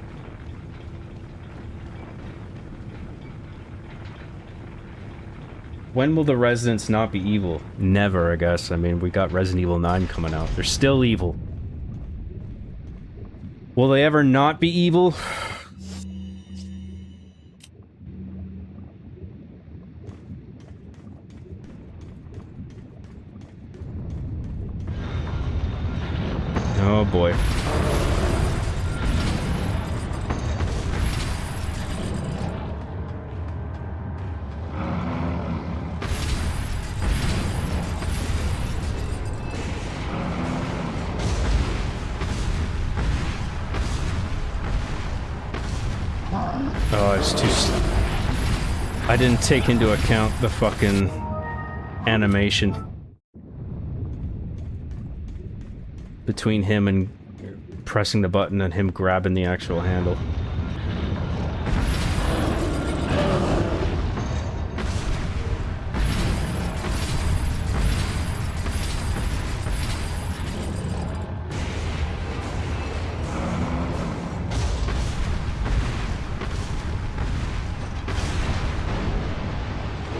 When will the residents not be evil? Never, I guess. I mean, we got Resident Evil 9 coming out. They're still evil. Will they ever not be evil? Oh boy. Oh, it's too... I didn't take into account the fucking animation between him and pressing the button and him grabbing the actual handle.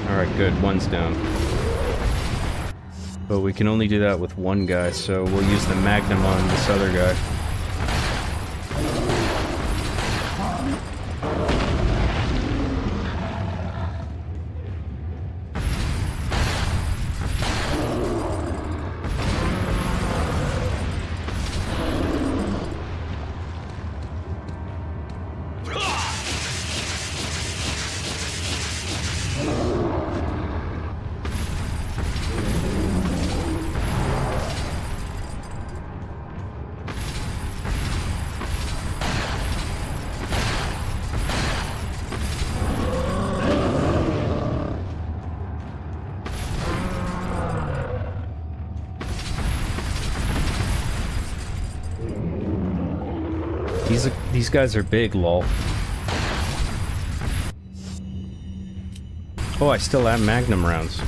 Alright, good. One's down. But we can only do that with one guy, so we'll use the Magnum on this other guy. These guys are big, lol. Oh, I still have Magnum rounds.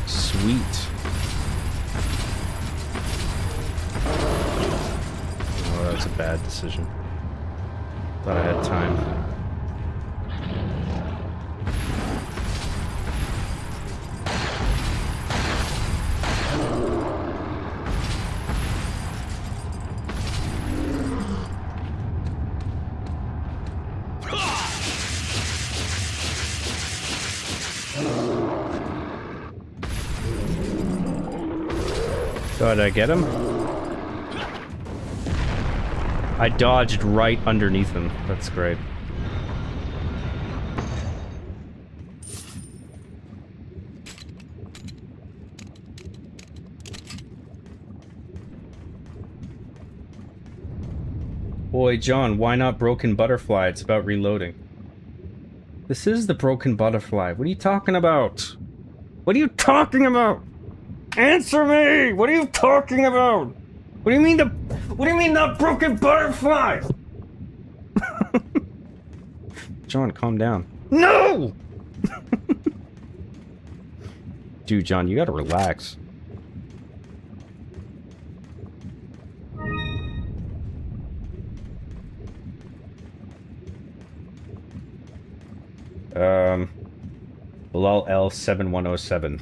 Sweet. Oh, that's a bad decision. Thought I had time. Oh, did I get him? I dodged right underneath him. That's great. Boy, John, why not Broken Butterfly? It's about reloading. This is the Broken Butterfly. What are you talking about? What are you talking about? Answer me! What are you talking about? What do you mean not Broken Butterfly? John, calm down. No! Dude, John, you gotta relax. Bilal L7107.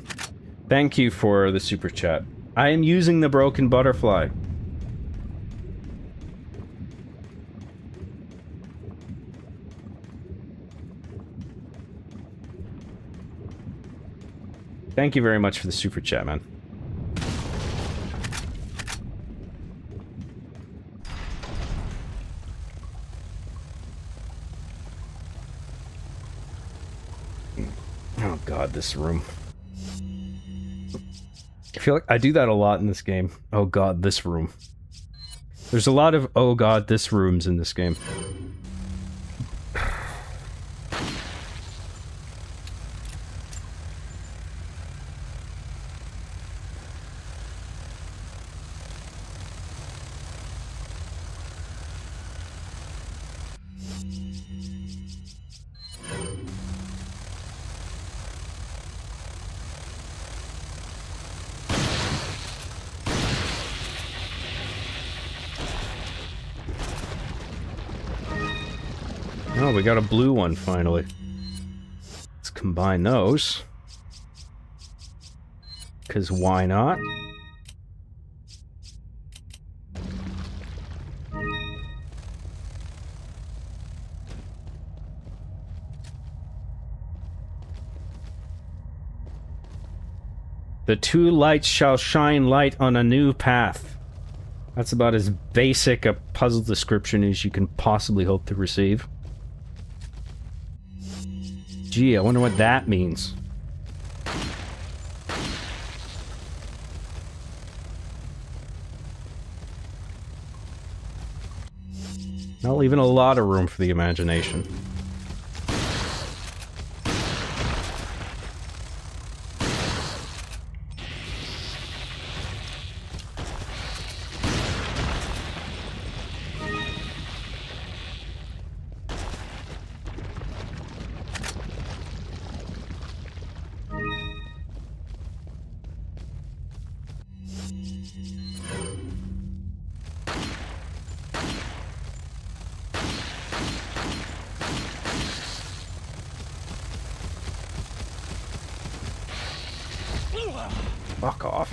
Thank you for the super chat. I am using the Broken Butterfly. Thank you very much for the super chat, man. Oh god, this room. I feel like I do that a lot in this game. Oh god, this room. There's a lot of oh god, this rooms in this game. Oh, we got a blue one finally. Let's combine those. 'Cause why not? The two lights shall shine light on a new path. That's about as basic a puzzle description as you can possibly hope to receive. Gee, I wonder what that means. Not leaving a lot of room for the imagination. Fuck off.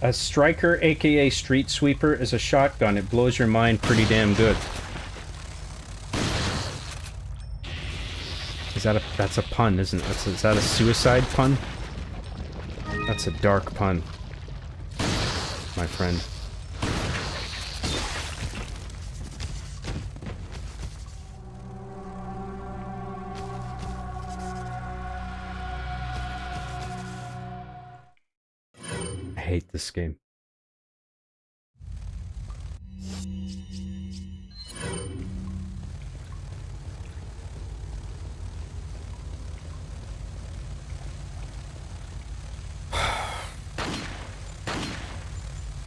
A striker, aka street sweeper, is a shotgun. It blows your mind pretty damn good. Is that that's a pun, isn't it? Is that a suicide pun? That's a dark pun, my friend. I hate this game.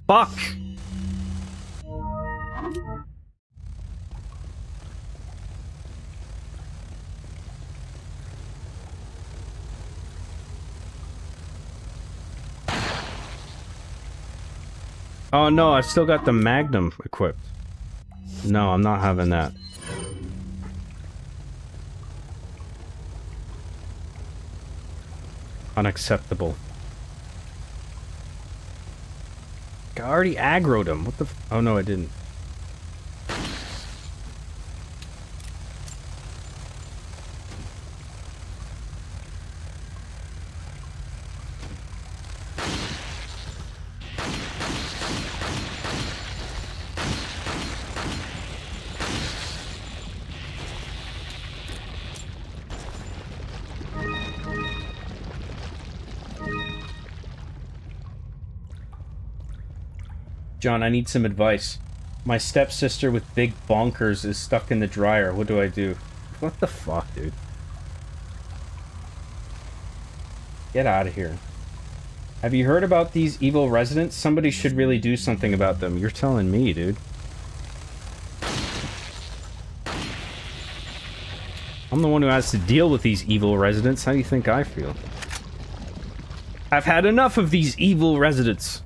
Fuck! Oh no, I've still got the Magnum equipped. No, I'm not having that. Unacceptable. I already aggroed him. What the oh no, I didn't. John, I need some advice. My stepsister with big bonkers is stuck in the dryer. What do I do? What the fuck, dude? Get out of here. Have you heard about these evil residents? Somebody should really do something about them. You're telling me, dude. I'm the one who has to deal with these evil residents. How do you think I feel? I've had enough of these evil residents.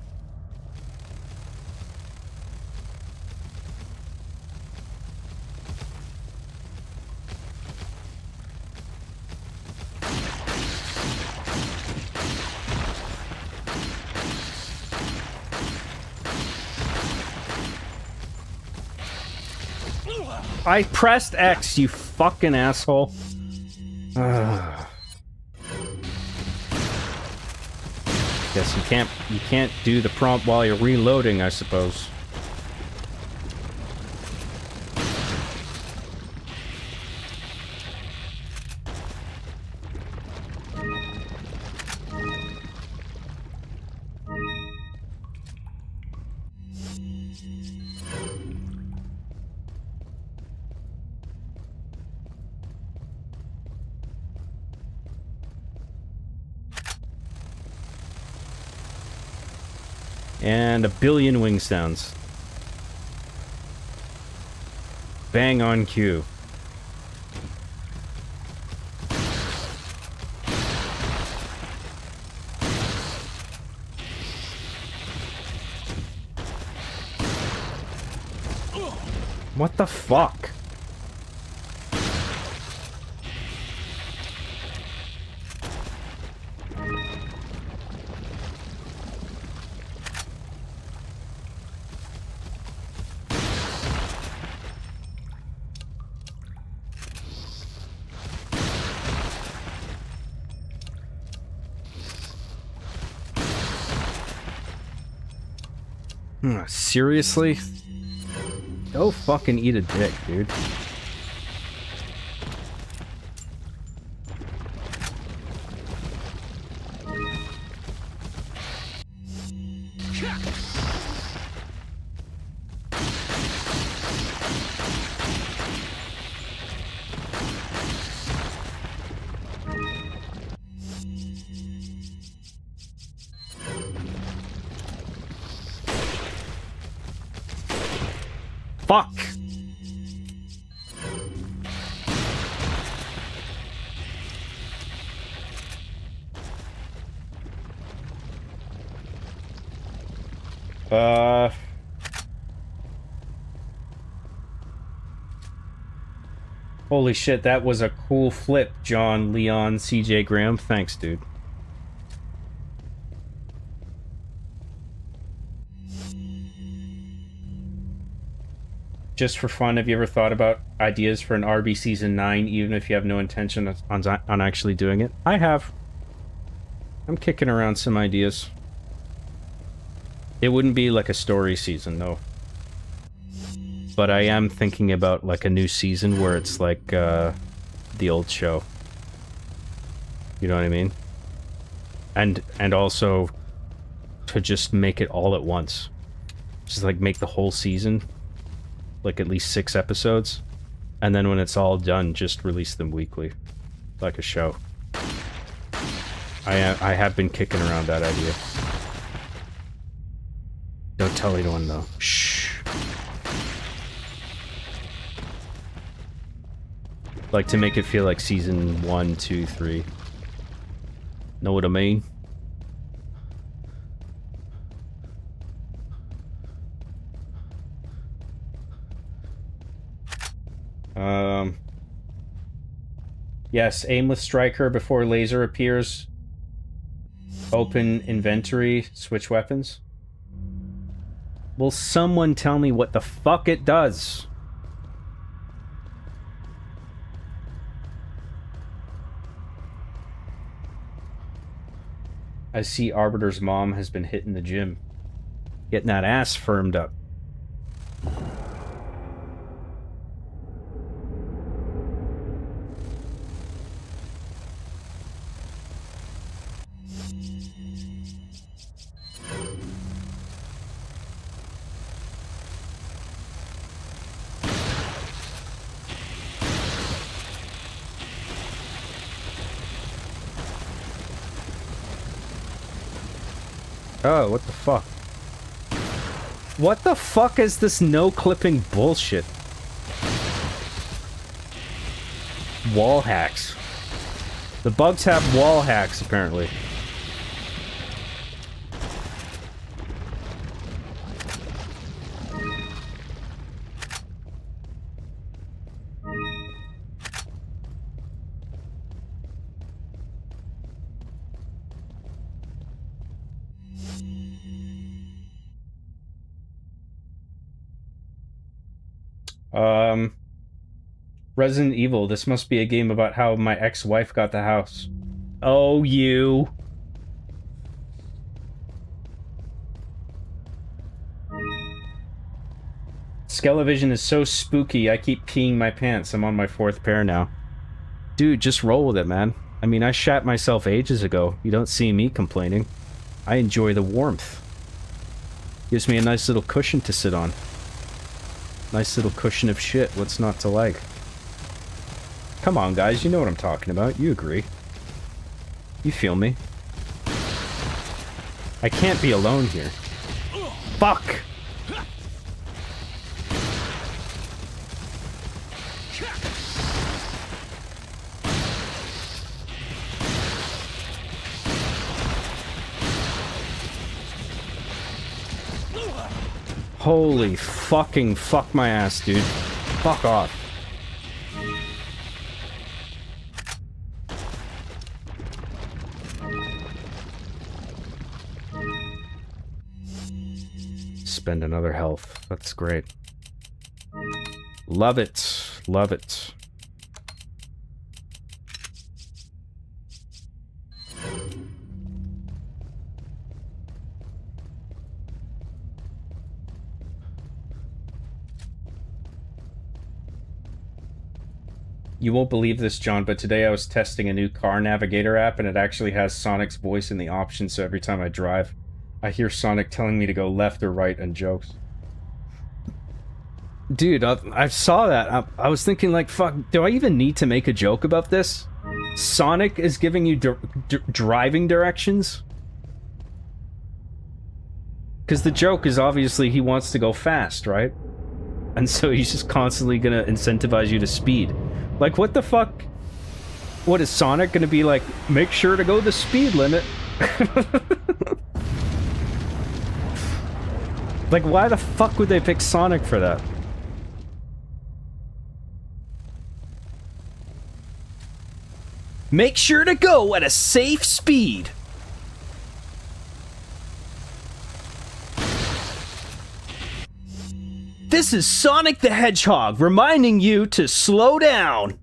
I pressed X, you fucking asshole. Guess you can't do the prompt while you're reloading, I suppose. And a billion wing sounds. Bang on cue. What the fuck? Seriously? Go fucking eat a dick, dude. Fuck! Holy shit, that was a cool flip, John, Leon, CJ Graham. Thanks, dude. Just for fun, have you ever thought about ideas for an RB Season 9, even if you have no intention on actually doing it? I have. I'm kicking around some ideas. It wouldn't be like a story season, no. But I am thinking about like a new season where it's like the old show. You know what I mean? And also to just make it all at once. Just like make the whole season. Like at least 6 episodes, and then when it's all done, just release them weekly, like a show. I have been kicking around that idea. Don't tell anyone though. Shh. Like to make it feel like season 1, 2, 3. Know what I mean? Yes, aimless striker before laser appears. Open inventory, switch weapons. Will someone tell me what the fuck it does? I see Arbiter's mom has been hitting the gym. Getting that ass firmed up. Oh, what the fuck? What the fuck is this no-clipping bullshit? Wall hacks. The bugs have wall hacks, apparently. Resident Evil, this must be a game about how my ex-wife got the house. Oh, you. Skelevision is so spooky, I keep peeing my pants. I'm on my 4th pair now. Dude, just roll with it, man. I mean, I shat myself ages ago. You don't see me complaining. I enjoy the warmth. Gives me a nice little cushion to sit on. Nice little cushion of shit. What's not to like? Come on, guys. You know what I'm talking about. You agree. You feel me? I can't be alone here. Fuck! Holy fucking fuck my ass, dude. Fuck off. Spend another health. That's great. Love it. Love it. You won't believe this, John, but today I was testing a new car navigator app and it actually has Sonic's voice in the options, so every time I drive, I hear Sonic telling me to go left or right and jokes. Dude, I saw that. I was thinking, like, fuck, do I even need to make a joke about this? Sonic is giving you driving directions? Because the joke is obviously he wants to go fast, right? And so he's just constantly gonna incentivize you to speed. Like, what the fuck? What is Sonic gonna be like, make sure to go the speed limit? Like, why the fuck would they pick Sonic for that? Make sure to go at a safe speed. This is Sonic the Hedgehog reminding you to slow down.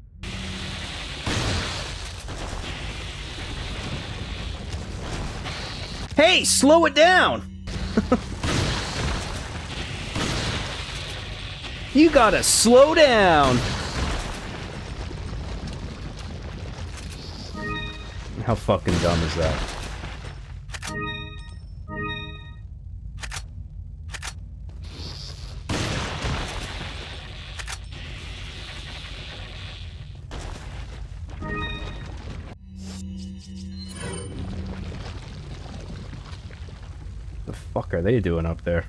Hey, slow it down. You gotta slow down. How fucking dumb is that? The fuck are they doing up there?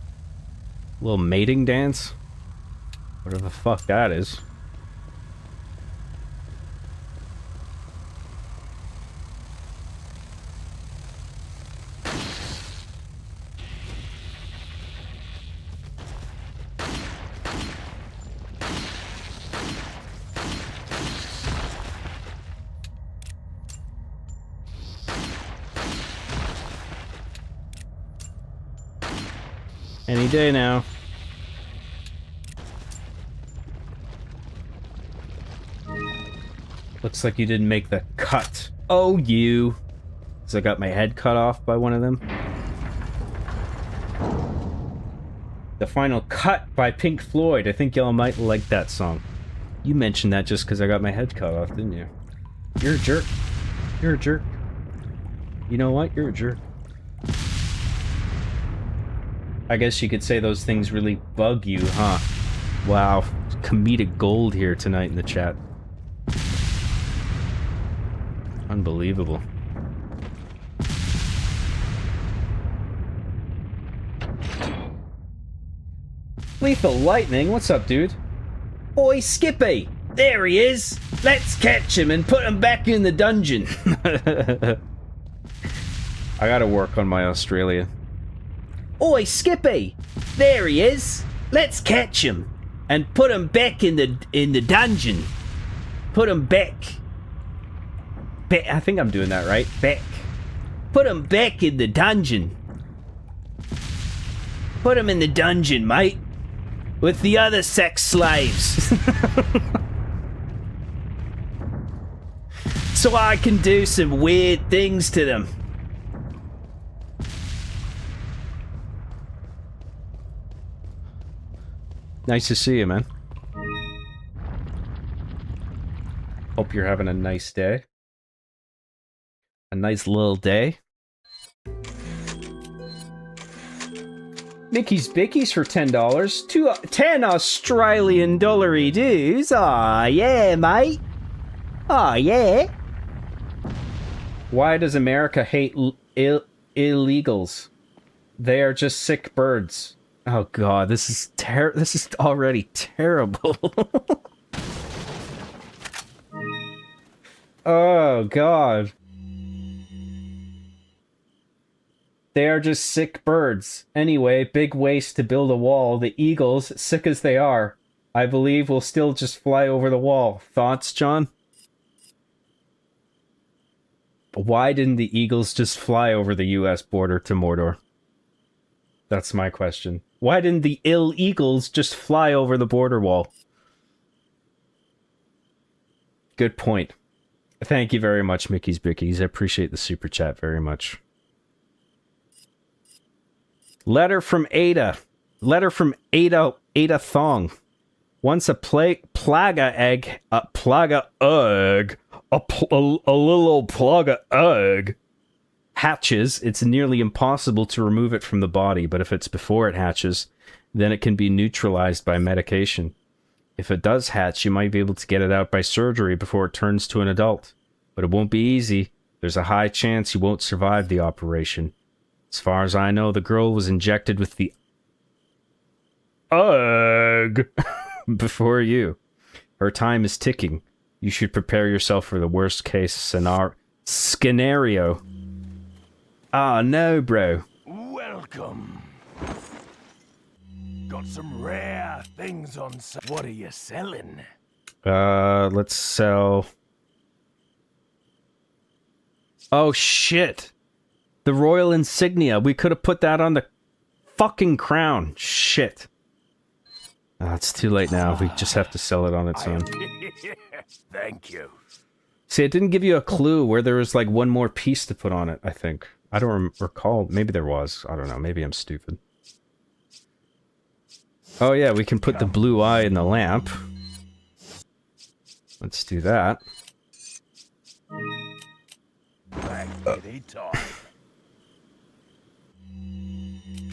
A little mating dance? Whatever the fuck that is. Any day now. Looks like you didn't make the cut. Oh, you. Because I got my head cut off by one of them. The Final Cut by Pink Floyd. I think y'all might like that song. You mentioned that just because I got my head cut off, didn't you? You're a jerk. You're a jerk. You know what? You're a jerk. I guess you could say those things really bug you, huh? Wow. Comedic gold here tonight in the chat. Unbelievable. Lethal Lightning, what's up, dude? Oi, Skippy! There he is! Let's catch him and put him back in the dungeon! I gotta work on my Australian. Oi, Skippy! There he is! Let's catch him and put him back in the dungeon. Put him back. I think I'm doing that right. Back. Put him back in the dungeon. Put him in the dungeon, mate. With the other sex slaves. So I can do some weird things to them. Nice to see you, man. Hope you're having a nice day. A nice little day. Mickey's Bickies for $10. 10 Australian dollary dues. Aw, yeah, mate. Aw, yeah. Why does America hate illegals? They are just sick birds. Oh god, this is already terrible. Oh god. They are just sick birds. Anyway, big waste to build a wall. The eagles, sick as they are, I believe will still just fly over the wall. Thoughts, John? Why didn't the eagles just fly over the US border to Mordor? That's my question. Why didn't the eagles just fly over the border wall? Good point. Thank you very much, Mickey's Bickies. I appreciate the super chat very much. Letter from Ada. Letter from Ada Thong. Once a plaga egg, a plaga egg, a little plaga egg hatches, it's nearly impossible to remove it from the body, but if it's before it hatches, then it can be neutralized by medication. If it does hatch, you might be able to get it out by surgery before it turns to an adult. But it won't be easy. There's a high chance you won't survive the operation. As far as I know, the girl was injected with the egg before you. Her time is ticking. You should prepare yourself for the worst case scenario. Ah, no, bro. Welcome. Got some rare things on sale. What are you selling? Let's sell... Oh, shit. The royal insignia. We could have put that on the fucking crown. Shit. It's too late now. We just have to sell it on its own. Thank you. See, it didn't give you a clue where there was like one more piece to put on it, I think. I don't recall. Maybe there was. I don't know. Maybe I'm stupid. Oh yeah, we can put the blue eye in the lamp. Let's do that.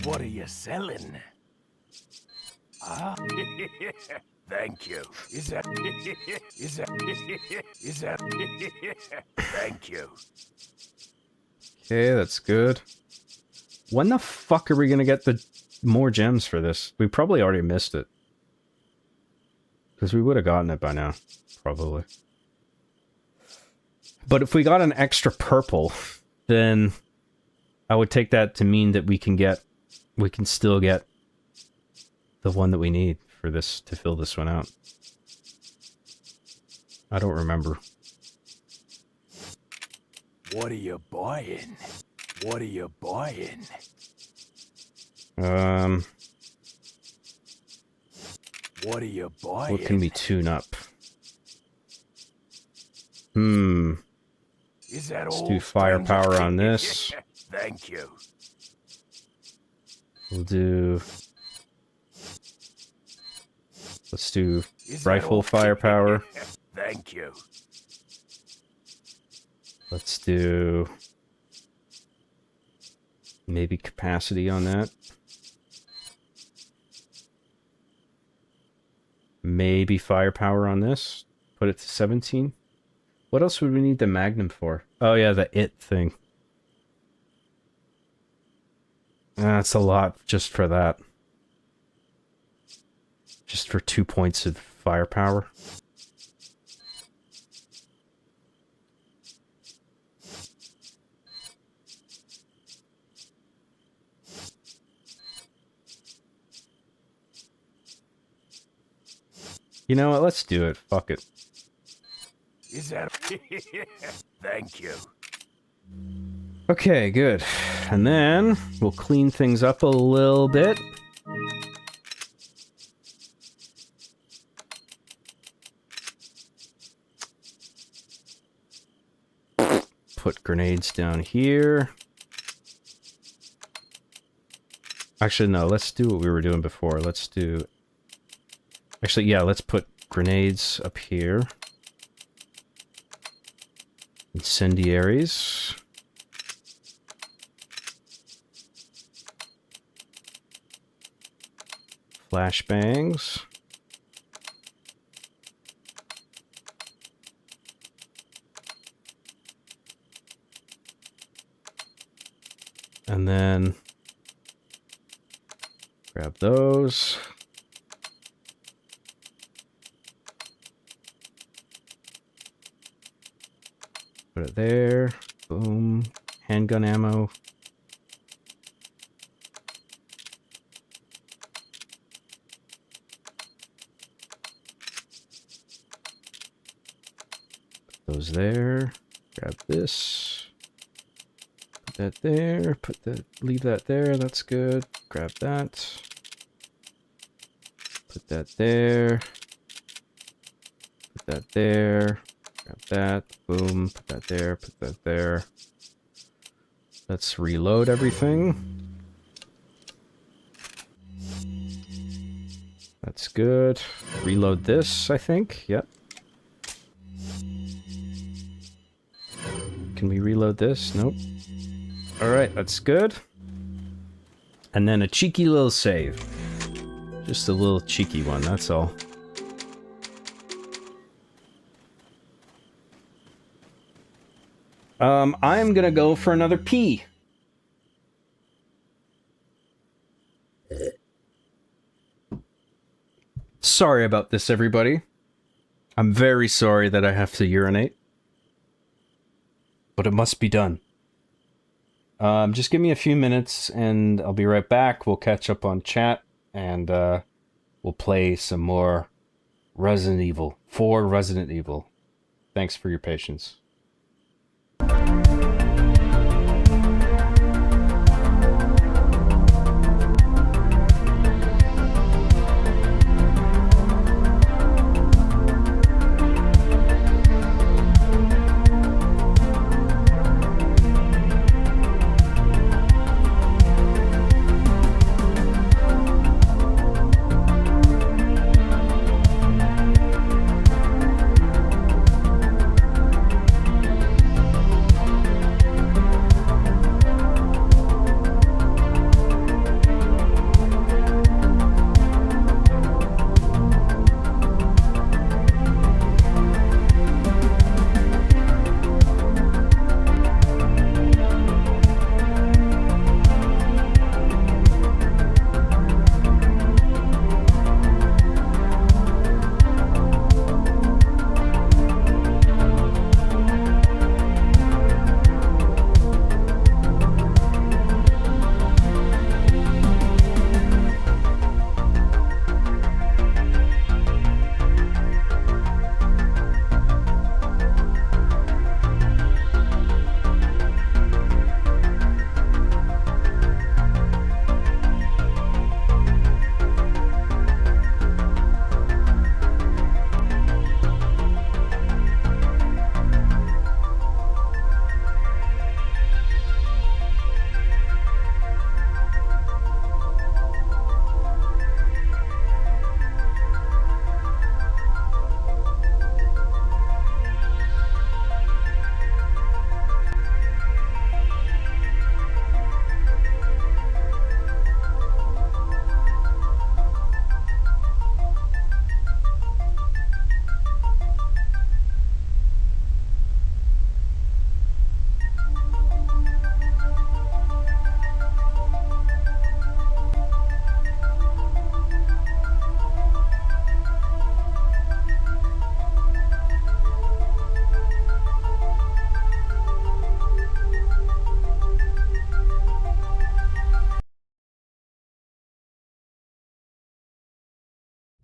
What are you selling? Ah, thank you. Is that? Thank you. Okay, that's good. When the fuck are we gonna get the more gems for this? We probably already missed it. Because we would have gotten it by now. Probably. But if we got an extra purple, then I would take that to mean that we can still get the one that we need for this, to fill this one out. I don't remember. What are you buying? What are you buying? What are you buying? What can we tune up? Is that Let's all? do firepower on this. Thank you. We'll do... Let's do Is that rifle all? firepower. Thank you. Let's do... maybe capacity on that. Maybe firepower on this. Put it to 17. What else would we need the Magnum for? Oh yeah, the IT thing. That's a lot just for that. Just for 2 points of firepower. You know what? Let's do it. Fuck it. Is that? Thank you. Okay, good. And then we'll clean things up a little bit. Put grenades down here. Actually, no, let's do what we were doing before. Let's do... Actually, yeah, let's put grenades up here. Incendiaries. Flashbangs. And then grab those. Put it there. Boom. Handgun ammo. Put those there. Grab this. Put that there. Put that. Leave that there. That's good. Grab that. Put that there. Put that there. Grab that, boom, put that there, put that there. Let's reload everything. That's good. Reload this, I think, yep. Can we reload this? Nope. Alright, that's good. And then a cheeky little save. Just a little cheeky one, that's all. I'm gonna go for another pee. Sorry about this, everybody. I'm very sorry that I have to urinate. But it must be done. Just give me a few minutes and I'll be right back. We'll catch up on chat and we'll play some more Resident Evil. 4 Resident Evil. Thanks for your patience.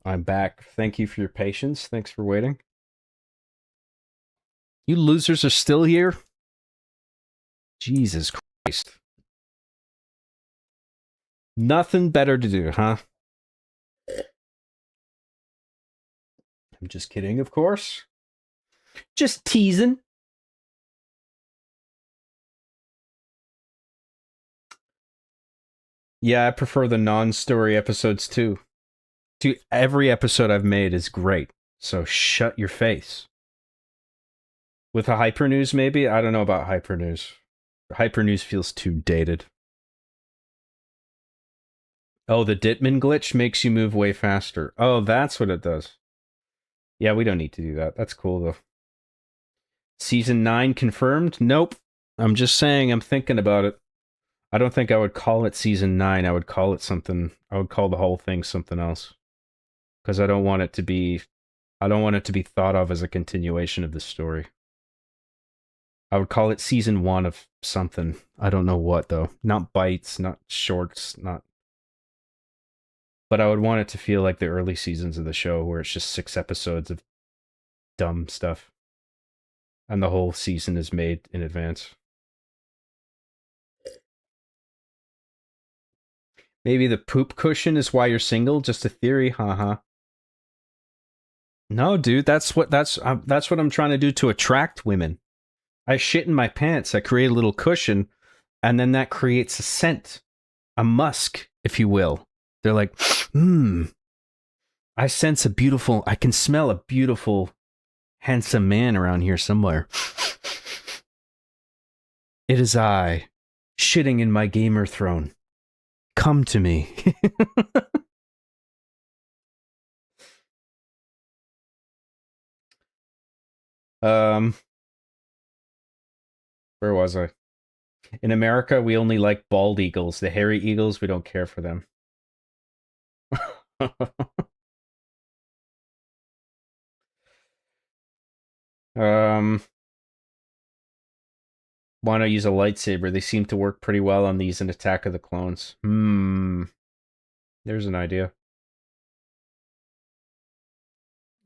I'm back. Thank you for your patience. Thanks for waiting. You losers are still here? Jesus Christ. Nothing better to do, huh? I'm just kidding, of course. Just teasing. Yeah, I prefer the non-story episodes too. Dude, every episode I've made is great. So shut your face. With a hyper news, maybe? I don't know about hyper news. Hyper news feels too dated. Oh, the Ditman glitch makes you move way faster. Oh, that's what it does. Yeah, we don't need to do that. That's cool, though. Season 9 confirmed? Nope. I'm just saying, I'm thinking about it. I don't think I would call it Season 9. I would call it something... I would call the whole thing something else. Because I don't want it to be... I don't want it to be thought of as a continuation of the story. I would call it Season 1 of something. I don't know what, though. Not bites, not shorts, not... But I would want it to feel like the early seasons of the show, where it's just 6 episodes of dumb stuff. And the whole season is made in advance. Maybe the poop cushion is why you're single? Just a theory, haha. No, dude, that's what I'm trying to do to attract women. I shit in my pants, I create a little cushion, and then that creates a scent. A musk, if you will. They're like, I can smell a beautiful, handsome man around here somewhere. It is I, shitting in my gamer throne. Come to me. Where was I? In America, we only like bald eagles. The hairy eagles, we don't care for them. Want to use a lightsaber? They seem to work pretty well on these in Attack of the Clones. There's an idea.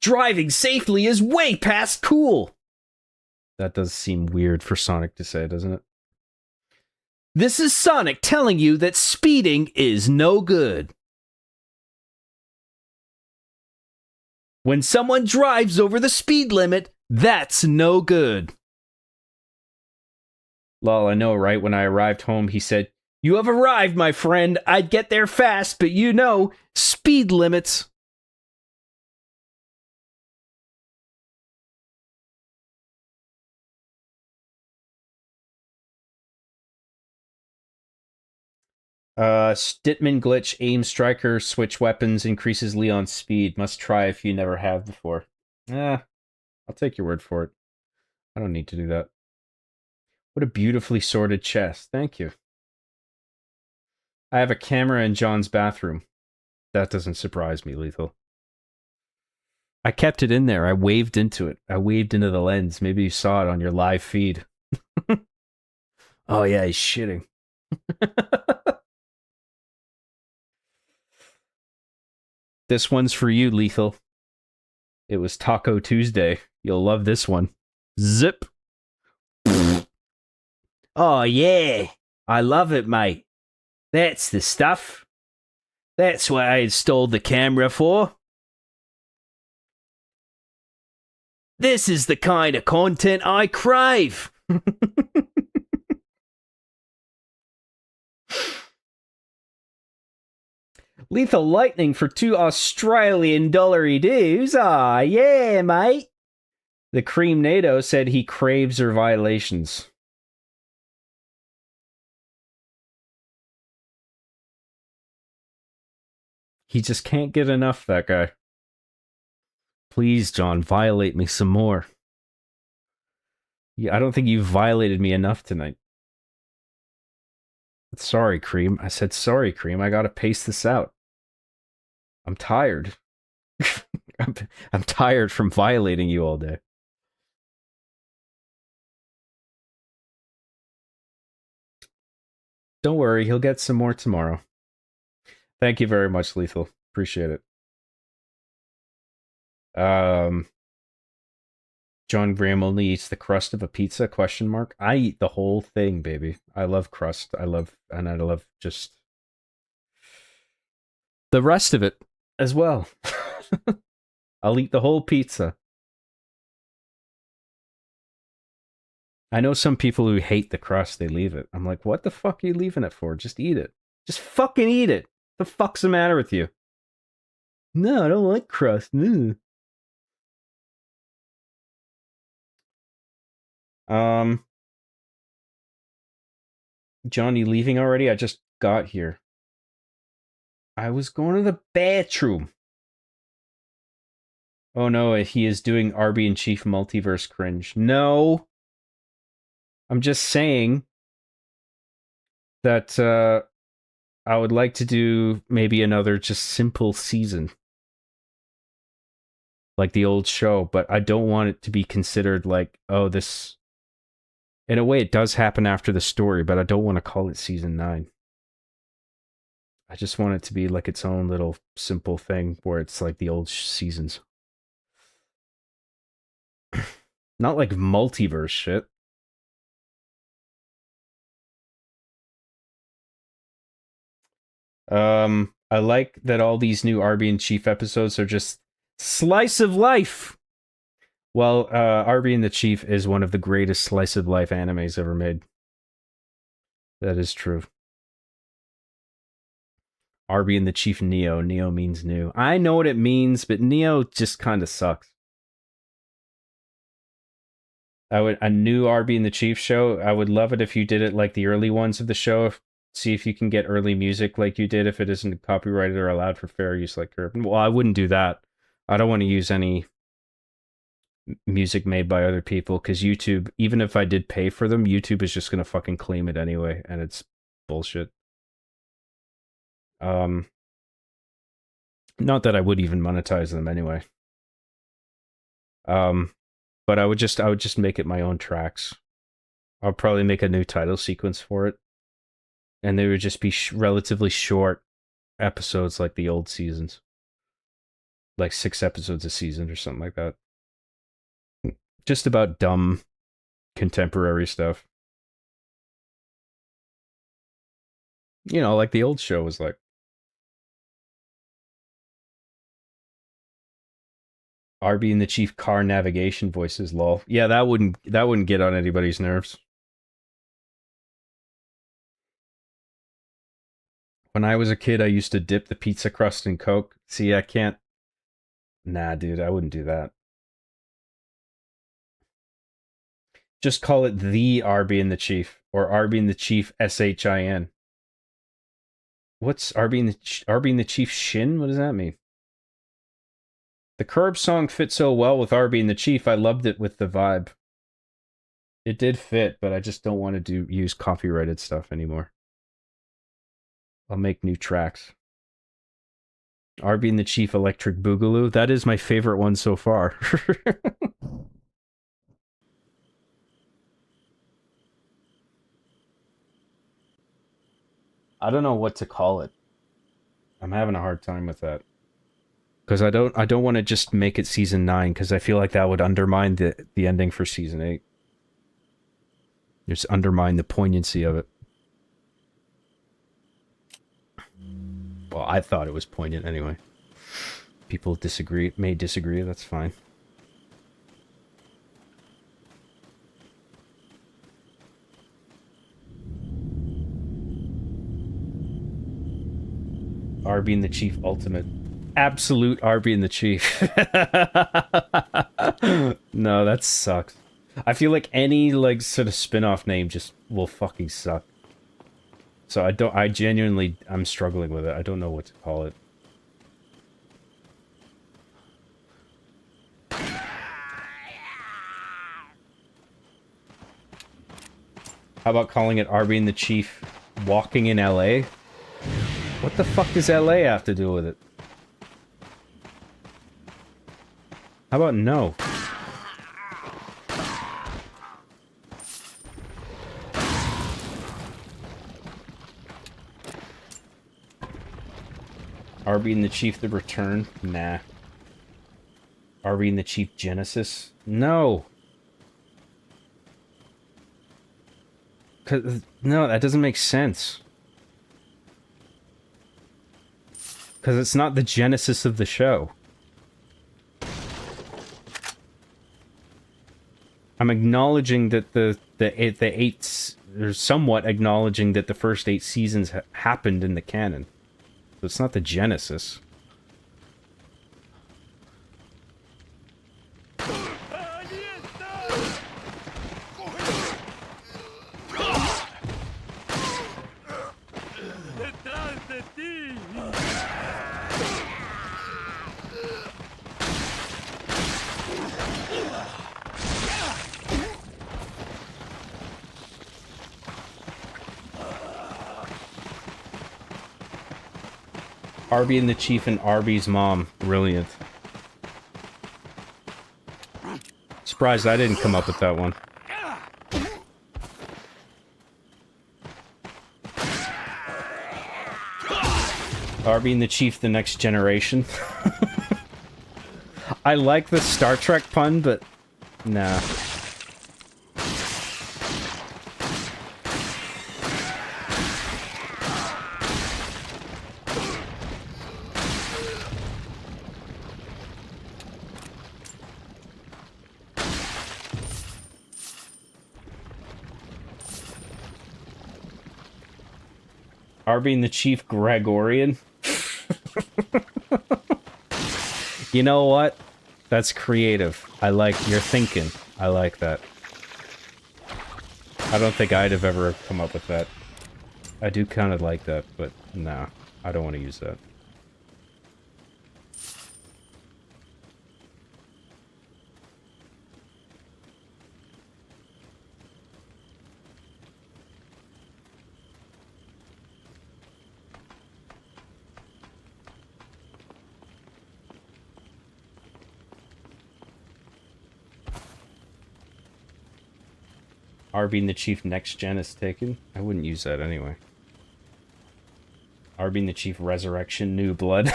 Driving safely is way past cool! That does seem weird for Sonic to say, doesn't it? This is Sonic telling you that speeding is no good. When someone drives over the speed limit, that's no good. Lol, I know, right? When I arrived home, he said, "You have arrived, my friend. I'd get there fast, but you know, speed limits." Stitman glitch, aim striker, switch weapons, increases Leon's speed. Must try if you never have before. I'll take your word for it. I don't need to do that. What a beautifully sorted chest. Thank you. I have a camera in John's bathroom. That doesn't surprise me, Lethal. I kept it in there. I waved into it. I waved into the lens. Maybe you saw it on your live feed. Oh yeah, he's shitting. This one's for you, Lethal. It was Taco Tuesday. You'll love this one. Zip. Oh, yeah. I love it, mate. That's the stuff. That's what I installed the camera for. This is the kind of content I crave. Lethal Lightning for 2 Australian dollary dues. Ah, yeah, mate. The Cream NATO said he craves her violations. He just can't get enough, that guy. Please, John, violate me some more. Yeah, I don't think you violated me enough tonight. Sorry, Cream. I said sorry, Cream. I gotta pace this out. I'm tired. I'm tired from violating you all day. Don't worry, he'll get some more tomorrow. Thank you very much, Lethal. Appreciate it. John Graham only eats the crust of a pizza, question mark. I eat the whole thing, baby. I love crust. I love just the rest of it as well. I'll eat the whole pizza. I know some people who hate the crust, they leave it. I'm like, what the fuck are you leaving it for? Just eat it. Just fucking eat it. The fuck's the matter with you? No, I don't like crust. Ugh. John, you leaving already? I just got here. I was going to the bathroom. Oh no, he is doing Arby and Chief multiverse cringe. No. I'm just saying that I would like to do maybe another just simple season. Like the old show, but I don't want it to be considered like, oh, this... In a way, it does happen after the story, but I don't want to call it season 9. I just want it to be like its own little simple thing where it's like the old seasons. Not like multiverse shit. I like that all these new Arby and Chief episodes are just slice of life. Well, Arby and the Chief is one of the greatest slice of life animes ever made. That is true. Arby and the Chief Neo. Neo means new. I know what it means, but Neo just kind of sucks. A new Arby and the Chief show. I would love it if you did it like the early ones of the show. See if you can get early music like you did, if it isn't copyrighted or allowed for fair use like Urban. Well, I wouldn't do that. I don't want to use any music made by other people, because YouTube, even if I did pay for them, YouTube is just going to fucking claim it anyway, and it's bullshit. Not that I would even monetize them anyway. But I would just make it my own tracks. I'll probably make a new title sequence for it. And they would just be relatively short episodes like the old seasons. Like 6 episodes a season or something like that. Just about dumb contemporary stuff. You know, like the old show was like. Arby and the Chief car navigation voices, lol. Yeah, that wouldn't get on anybody's nerves. When I was a kid, I used to dip the pizza crust in Coke. See, I can't. Nah, dude, I wouldn't do that. Just call it the Arby and the Chief, or Arby and the Chief SHIN. What's Arby and the Chief Shin? What does that mean? The Curb song fit so well with Arby and the Chief. I loved it with the vibe. It did fit, but I just don't want to use copyrighted stuff anymore. I'll make new tracks. Arby and the Chief Electric Boogaloo. That is my favorite one so far. I don't know what to call it. I'm having a hard time with that. Because I don't want to just make it season 9, because I feel like that would undermine the ending for season 8. Just undermine the poignancy of it. Well, I thought it was poignant anyway. People may disagree, that's fine. Arby and the Chief Ultimate. Absolute Arby and the Chief. No, that sucks. I feel like any like sort of spin-off name just will fucking suck. So I'm struggling with it. I don't know what to call it. How about calling it Arby and the Chief Walking in LA? What the fuck does LA have to do with it? How about no? Arby and the Chief, The Return? Nah. Arby and the Chief Genesis? No. No, that doesn't make sense. Because it's not the genesis of the show. I'm acknowledging that the eight, or somewhat acknowledging that the first 8 seasons happened in the canon. So it's not the genesis. Arby and the Chief and Arby's mom. Brilliant. Surprised I didn't come up with that one. Arby and the Chief, the Next Generation. I like the Star Trek pun, but nah. Arby and the Chief Gregorian. You know what? That's creative. I like your thinking. I like that. I don't think I'd have ever come up with that. I do kind of like that, but nah, I don't want to use that. Arby and the Chief Next Gen is taken. I wouldn't use that anyway. Arby and the Chief Resurrection New Blood.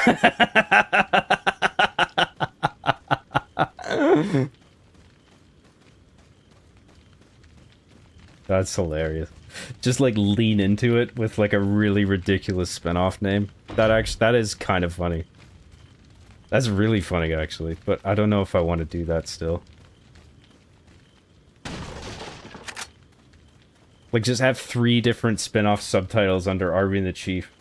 That's hilarious. Just like lean into it with like a really ridiculous spin-off name. That is kind of funny. That's really funny actually, but I don't know if I want to do that still. Like, just have 3 different spin-off subtitles under Arby and the Chief.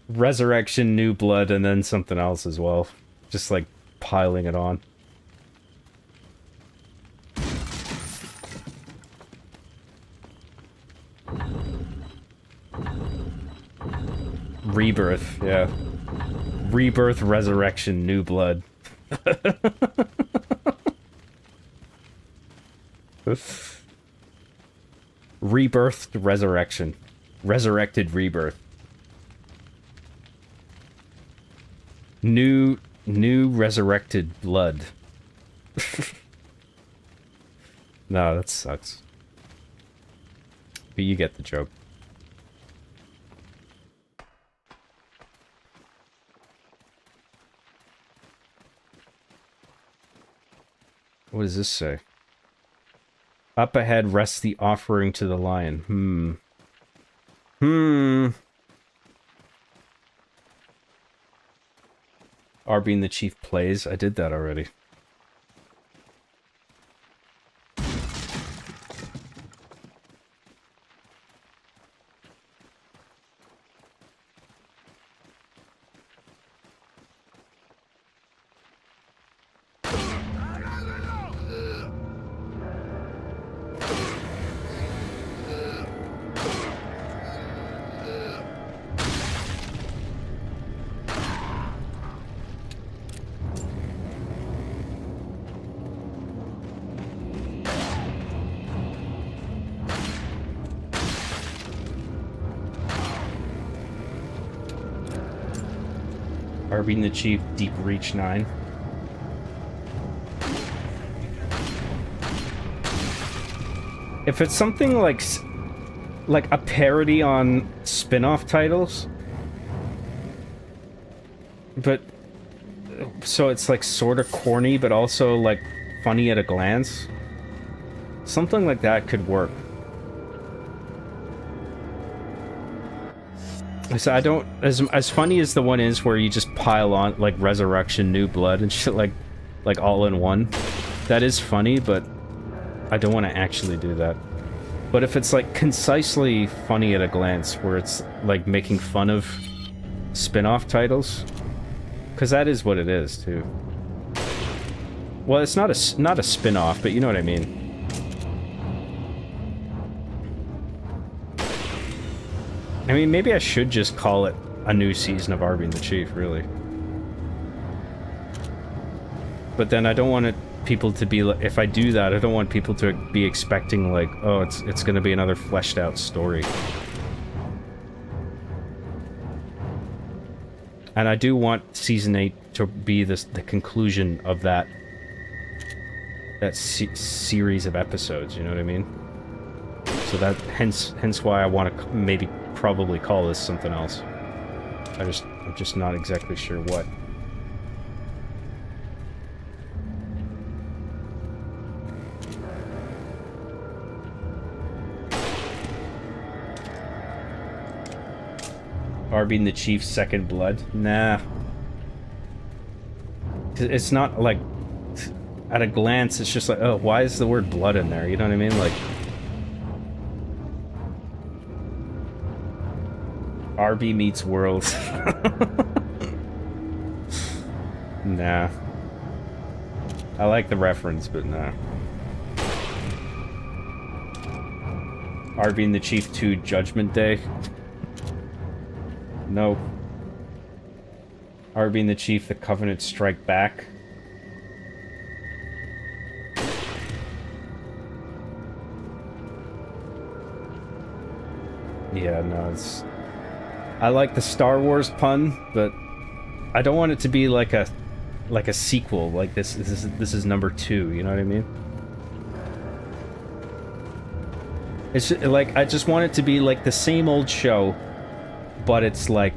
Resurrection, New Blood, and then something else as well. Just, like, piling it on. Rebirth, yeah. Rebirth, Resurrection, New Blood. Rebirthed Resurrection. Resurrected Rebirth. New resurrected blood. No, that sucks. But you get the joke. What does this say? Up ahead rests the offering to the lion. Arby and the Chief plays. I did that already. Arby and the Chief, Deep Reach 9. If it's something like a parody on spin-off titles, but so it's like sort of corny, but also like funny at a glance. Something like that could work. So I don't, as funny as the one is where you just pile on like Resurrection, New Blood and shit like all in one. That is funny, but I don't want to actually do that. But if it's like concisely funny at a glance, where it's like making fun of spin-off titles, because that is what it is too. Well, it's not a spin-off, but you know what I mean. I mean, maybe I should just call it a new season of Arby and the Chief, really. But then I don't want it, people to be like, if I do that, I don't want people to be expecting like, oh, it's going to be another fleshed out story. And I do want season 8 to be the conclusion of that series of episodes, you know what I mean? So that hence why I want to maybe probably call this something else. I'm just not exactly sure what. Arby and the Chief's Second Blood? Nah. It's not like, at a glance, it's just like, oh, why is the word blood in there? You know what I mean? Like, Arby meets World. Nah. I like the reference, but nah. Arby and the Chief 2 Judgment Day? Nope. Arby and the Chief, The Covenant Strike Back? Yeah, no, it's... I like the Star Wars pun, but I don't want it to be like a sequel. Like this is number 2. You know what I mean? It's just, like, I just want it to be like the same old show, but it's like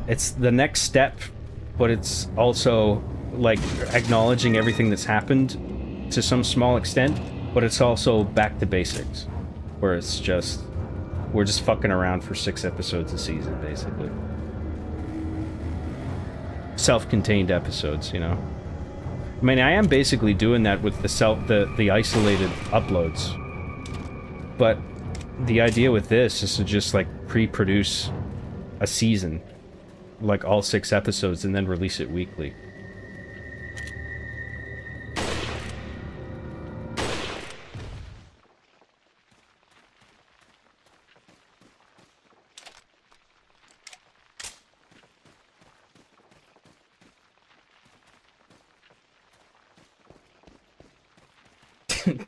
it's the next step, but it's also like acknowledging everything that's happened to some small extent, but it's also back to basics, where it's just we're just fucking around for 6 episodes a season, basically. Self-contained episodes, you know. I mean, I am basically doing that with the isolated uploads. But the idea with this is to just like pre-produce a season, like all 6 episodes, and then release it weekly.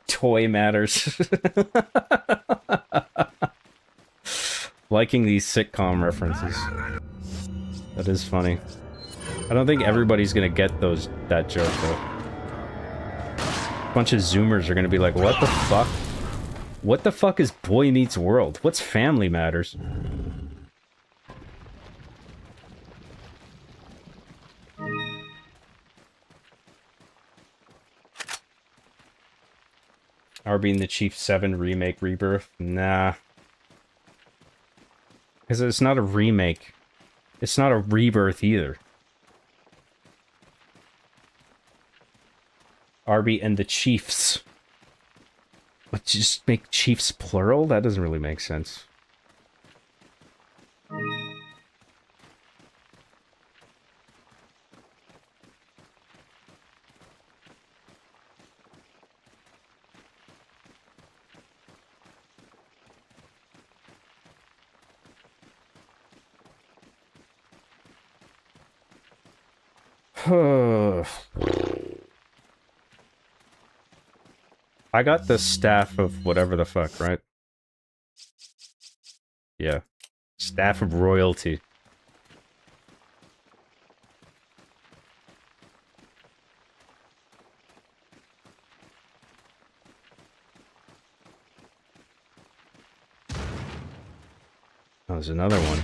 Toy matters. Liking these sitcom references. That is funny. I don't think everybody's gonna get that joke though. A bunch of Zoomers are gonna be like, what the fuck? What the fuck is Boy Meets World? What's Family Matters? Arby and the Chief 7 Remake Rebirth? Nah. Because it's not a remake. It's not a rebirth either. Arby and the Chiefs. But just make Chiefs plural? That doesn't really make sense. I got the Staff of whatever the fuck, right? Yeah. Staff of Royalty. Oh, there's another one.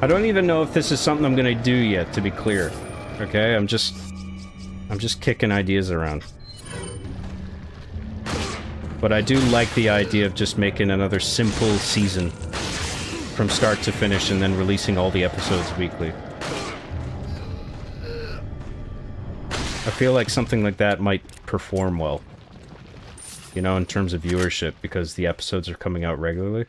I don't even know if this is something I'm gonna do yet, to be clear. Okay, I'm just kicking ideas around. But I do like the idea of just making another simple season from start to finish and then releasing all the episodes weekly. I feel like something like that might perform well. You know, in terms of viewership, because the episodes are coming out regularly.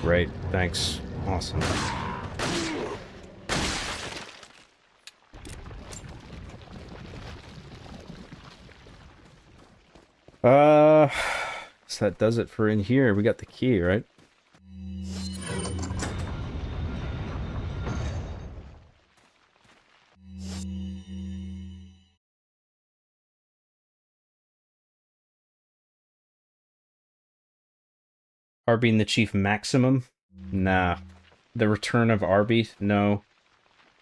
Right, thanks. Awesome. So that does it for in here. We got the key, right? Arby and the Chief Maximum? Nah. The Return of Arby? No.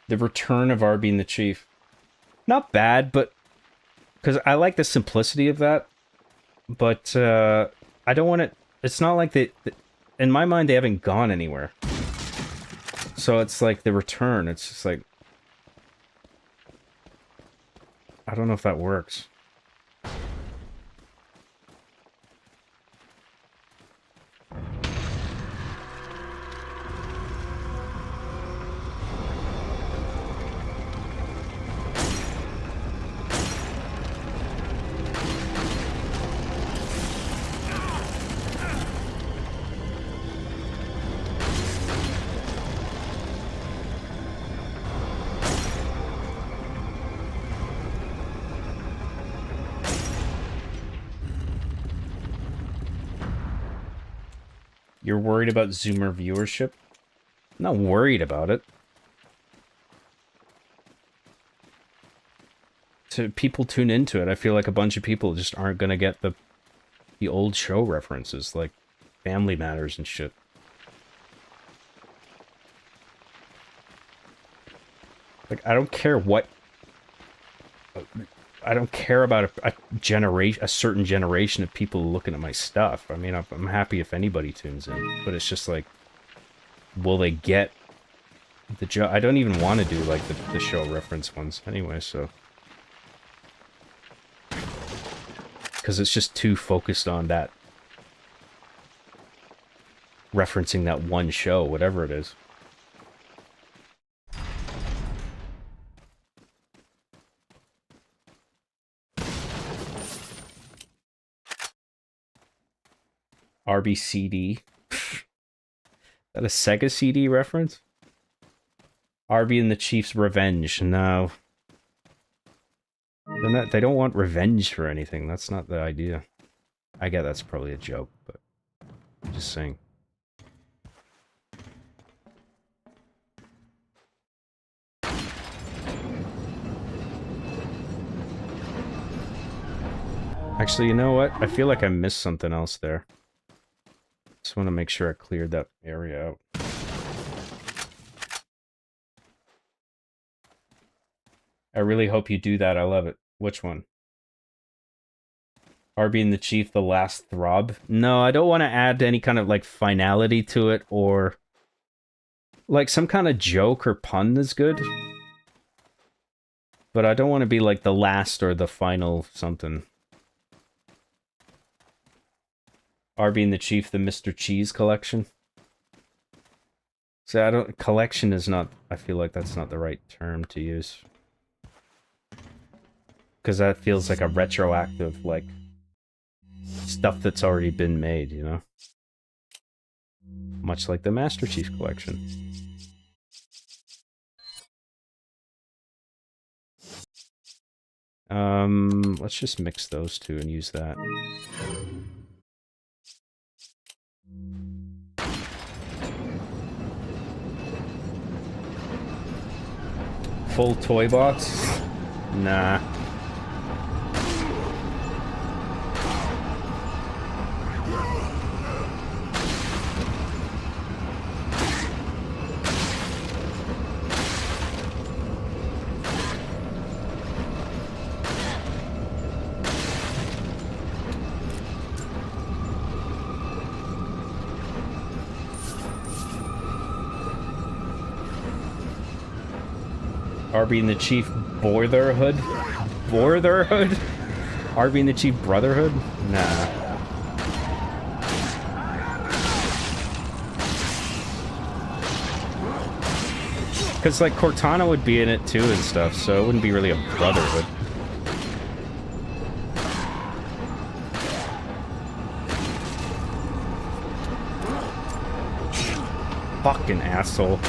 The Return of Arby and the Chief. Not bad, but... because I like the simplicity of that. But, I don't want it... It's not like they... In my mind, they haven't gone anywhere. So it's like the Return. It's just like... I don't know if that works. You're worried about Zoomer viewership? I'm not worried about it. People tune into it. I feel like a bunch of people just aren't gonna get the old show references, like Family Matters and shit. Like, I don't care what... I don't care about a certain generation of people looking at my stuff. I mean, I'm happy if anybody tunes in, but it's just like, will they get the joke? I don't even want to do like the show reference ones anyway, so because it's just too focused on that referencing that one show, whatever it is. RBCD. Is that a Sega CD reference? Arby and the Chief's Revenge. No. They don't want revenge for anything. That's not the idea. I get that's probably a joke, but I'm just saying. Actually, you know what? I feel like I missed something else there. Just want to make sure I cleared that area out. I really hope you do that. I love it. Which one? Arby and the Chief, The Last Throb? No, I don't want to add any kind of like finality to it, or like some kind of joke or pun is good. But I don't want to be like the last or the final something. Arby and the Chief, the Mr. Cheese collection. So collection is not, I feel like that's not the right term to use. because that feels like a retroactive, like, stuff that's already been made, you know? Much like the Master Chief Collection. Let's just mix those two and use that. Full toy box? Nah. Arby and the Chief Brotherhood? Brotherhood? Arby and the Chief Brotherhood? Nah. Because, like, Cortana would be in it too and stuff, so it wouldn't be really a brotherhood. Fucking asshole.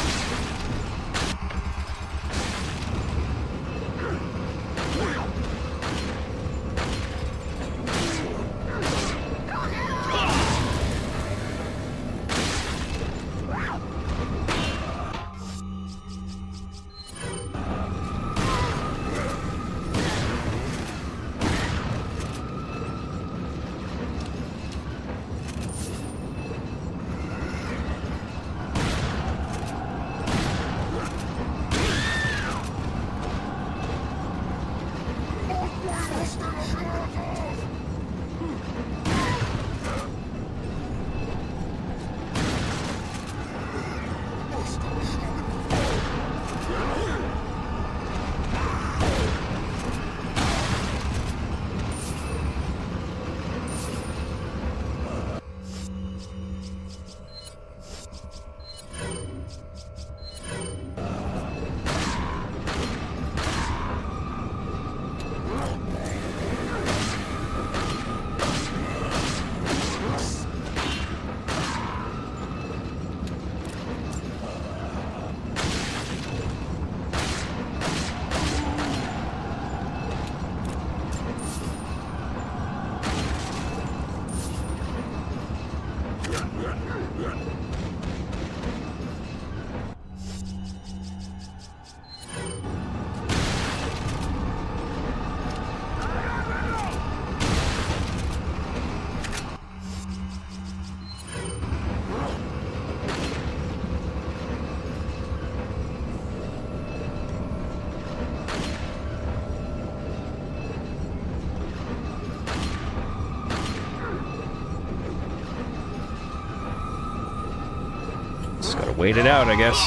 Just gotta wait it out, I guess.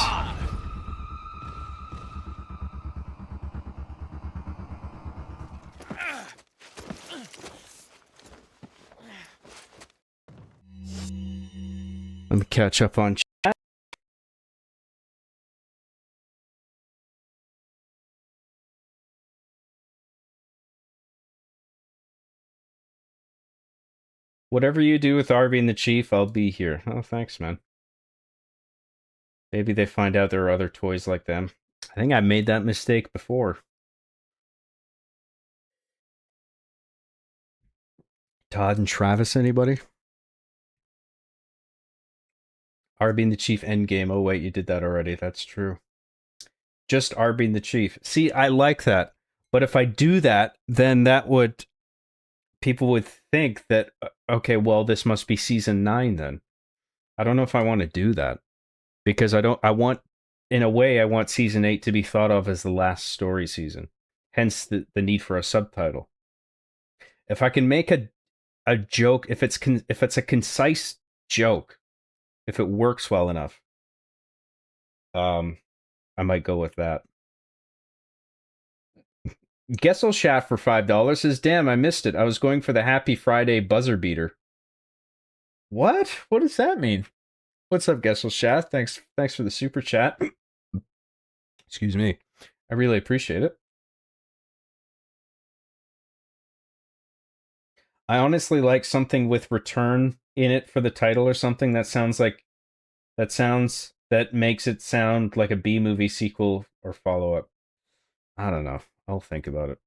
Let me catch up on chat. Whatever you do with Arby and the Chief, I'll be here. Oh, thanks, man. Maybe they find out there are other toys like them. I think I made that mistake before. Todd and Travis, anybody? Arby and the Chief Endgame. Oh, wait, you did that already. That's true. Just Arby and the Chief. See, I like that. But if I do that, then that would... people would think that, okay, well, this must be Season 9 then. I don't know if I want to do that. Because I want, in a way, I want Season 8 to be thought of as the last story season. Hence the need for a subtitle. If I can make a joke, if it's a concise joke, if it works well enough, I might go with that. Gessel Shaft for $5 says, damn, I missed it. I was going for the Happy Friday buzzer beater. What? What does that mean? What's up, Gessel Shaft? Thanks for the super chat. Excuse me. I really appreciate it. I honestly like something with return in it for the title or something that makes it sound like a B movie sequel or follow up. I don't know. I'll think about it.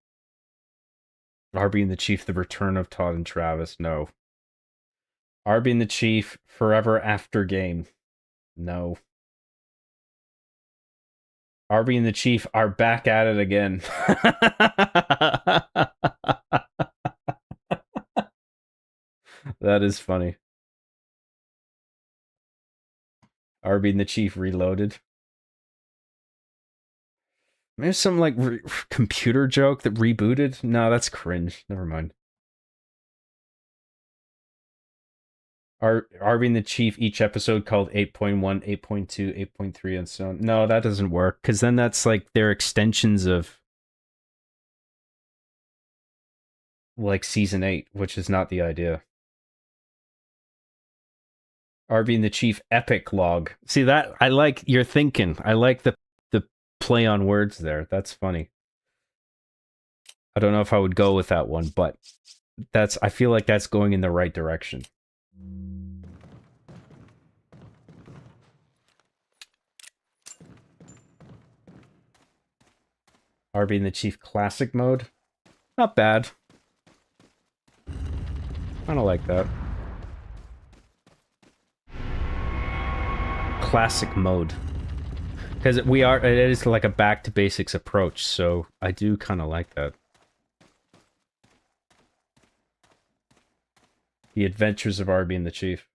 Arby and the Chief: The Return of Todd and Travis. No. Arby and the Chief: Forever After Game. No. Arby and the Chief are back at it again. That is funny. Arby and the Chief Reloaded. Maybe some like computer joke that rebooted? No, that's cringe. Never mind. Arby and the Chief, each episode called 8.1, 8.2, 8.3, and so on. No, that doesn't work, because then that's like their extensions of like season 8, which is not the idea. Arby and the Chief Epic Log. See, that I like your thinking. I like the play on words there. That's funny. I don't know if I would go with that one, but I feel like that's going in the right direction. Arby and the Chief Classic Mode. Not bad. I don't like that. Classic Mode. Because it is like a back to basics approach, so I do kind of like that. The Adventures of Arby and the Chief.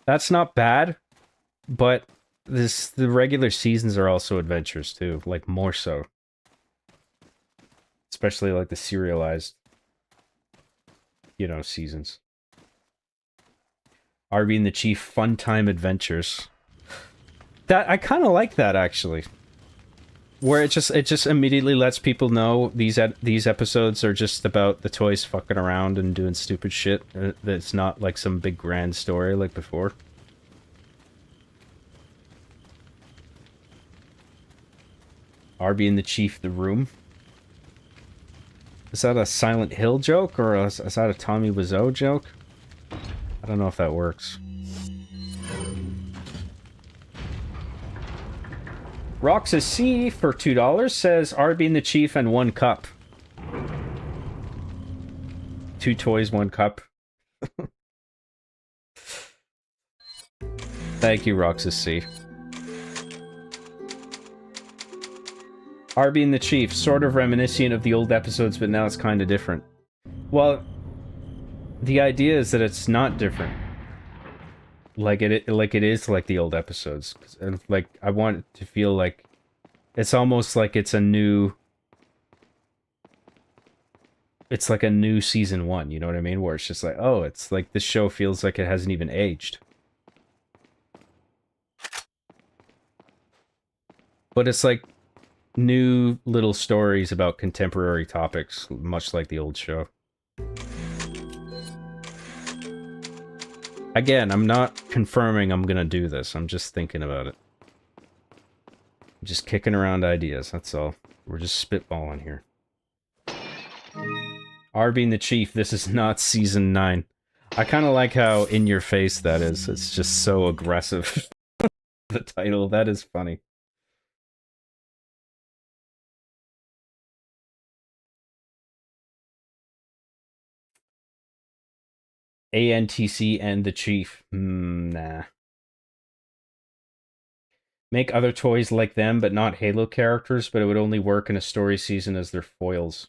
That's not bad, but the regular seasons are also adventures too, like more so. Especially like the serialized, seasons. Arby and the Chief Fun Time Adventures. That I kind of like that actually. Where it just immediately lets people know these episodes are just about the toys fucking around and doing stupid shit. That's not like some big grand story like before. Arby and the Chief: The Room. Is that a Silent Hill joke or is that a Tommy Wiseau joke? I don't know if that works. Roxas C for $2 says Arby and the Chief and 1 cup. 2 toys, 1 cup. Thank you, Roxas C. Arby and the Chief, sort of reminiscent of the old episodes, but now it's kind of different. Well, the idea is that it's not different. Like it is like the old episodes. And like I want it to feel like it's almost like it's a new. It's like a new season 1. You know what I mean? Where it's just like, oh, it's like this show feels like it hasn't even aged. But it's like new little stories about contemporary topics, much like the old show. Again, I'm not confirming I'm gonna do this. I'm just thinking about it. I'm just kicking around ideas, that's all. We're just spitballing here. Arby and the Chief, this is not season 9. I kind of like how in your face that is. It's just so aggressive. The title, that is funny. ANTC and the Chief. Nah. Make other toys like them, but not Halo characters, but it would only work in a story season as their foils.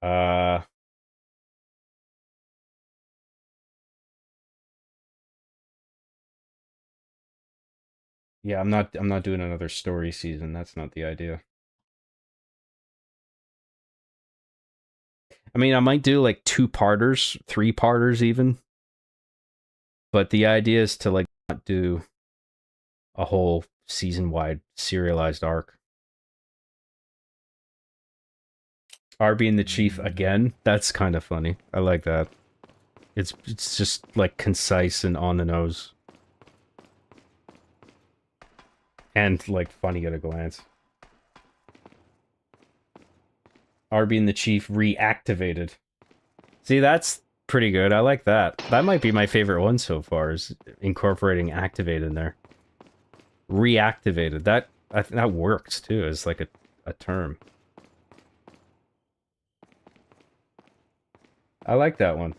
Yeah, I'm not doing another story season. That's not the idea. I mean, I might do like 2-parters, 3-parters even. But the idea is to like not do a whole season-wide serialized arc. Arby and the Chief again. That's kind of funny. I like that. It's just like concise and on the nose. And like funny at a glance. Arby and the Chief reactivated. See, that's pretty good. I like that. That might be my favorite one so far, is incorporating activate in there. Reactivated. That works too as like a term. I like that one.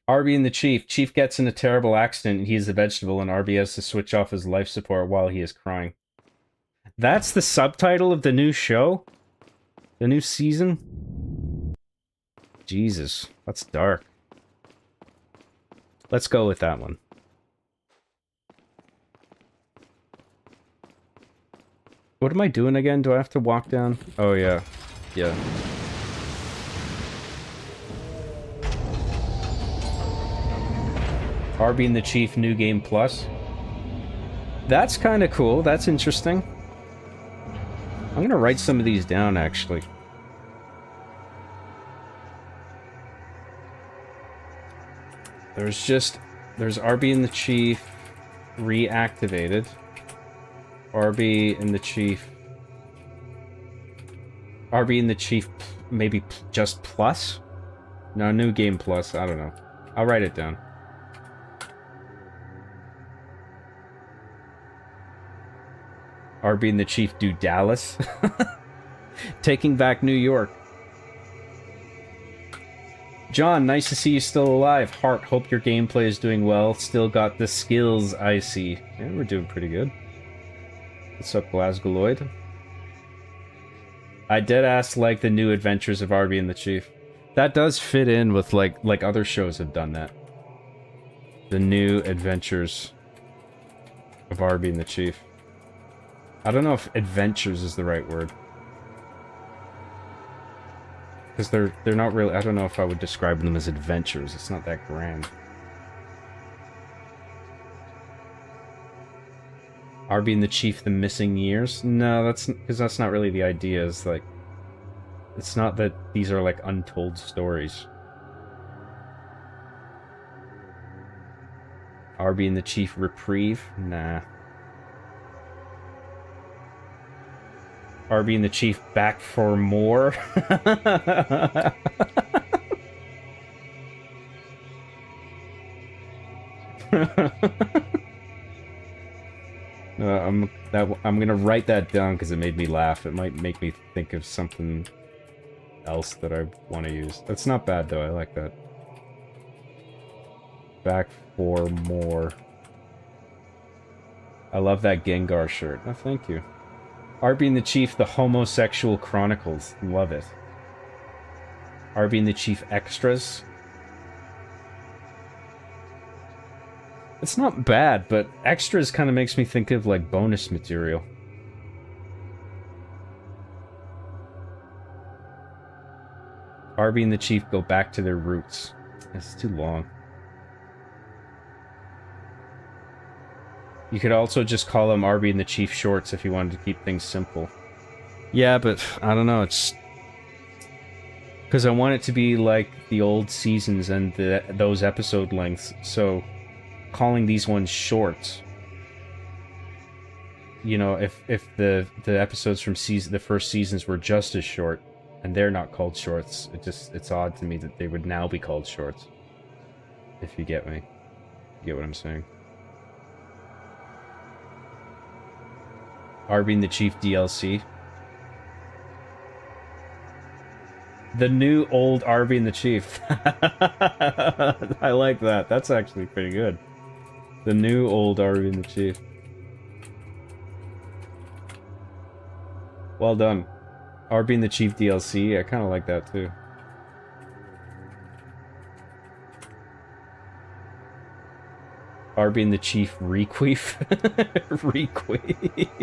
Arby and the Chief. Chief gets in a terrible accident and he's a vegetable, and Arby has to switch off his life support while he is crying. That's the subtitle of the new show? The new season? Jesus, that's dark. Let's go with that one. What am I doing again? Do I have to walk down? Oh, yeah. Yeah. Arby and the Chief New Game Plus. That's kind of cool. That's interesting. I'm gonna write some of these down, actually. There's Arby and the Chief reactivated. Arby and the Chief maybe just plus? No, New Game Plus, I don't know. I'll write it down. Arby and the Chief do Dallas. Taking back New York. John, nice to see you still alive. Heart, hope your gameplay is doing well. Still got the skills, I see. Yeah, we're doing pretty good. What's up, Glasgoloid? I deadass like the new adventures of Arby and the Chief. That does fit in with like other shows have done that. The new adventures of Arby and the Chief. I don't know if adventures is the right word. Because they're not really, I don't know if I would describe them as adventures. It's not that grand. Arby and the Chief, the missing years? No, that's because that's not really the idea. It's like, it's not that these are like untold stories. Arby and the Chief reprieve? Nah. Arby and the Chief back for more? I'm gonna write that down because it made me laugh. It might make me think of something else that I want to use. That's not bad though, I like that. Back for more. I love that Gengar shirt. Oh, thank you. Arby and the Chief, the Homosexual Chronicles. Love it. Arby and the Chief Extras. It's not bad, but extras kind of makes me think of like bonus material. Arby and the Chief go back to their roots. It's too long. You could also just call them Arby and the Chief Shorts if you wanted to keep things simple. Yeah, but I don't know, it's... because I want it to be like the old seasons and those episode lengths, so calling these ones shorts... You know, if the episodes from the first seasons were just as short, and they're not called shorts, it's odd to me that they would now be called shorts. If you get me. You get what I'm saying. Arby and the Chief DLC. The new old Arby and the Chief. I like that. That's actually pretty good. The new old Arby and the Chief. Well done. Arby and the Chief DLC. I kind of like that too. Arby and the Chief Requeef. Requeef.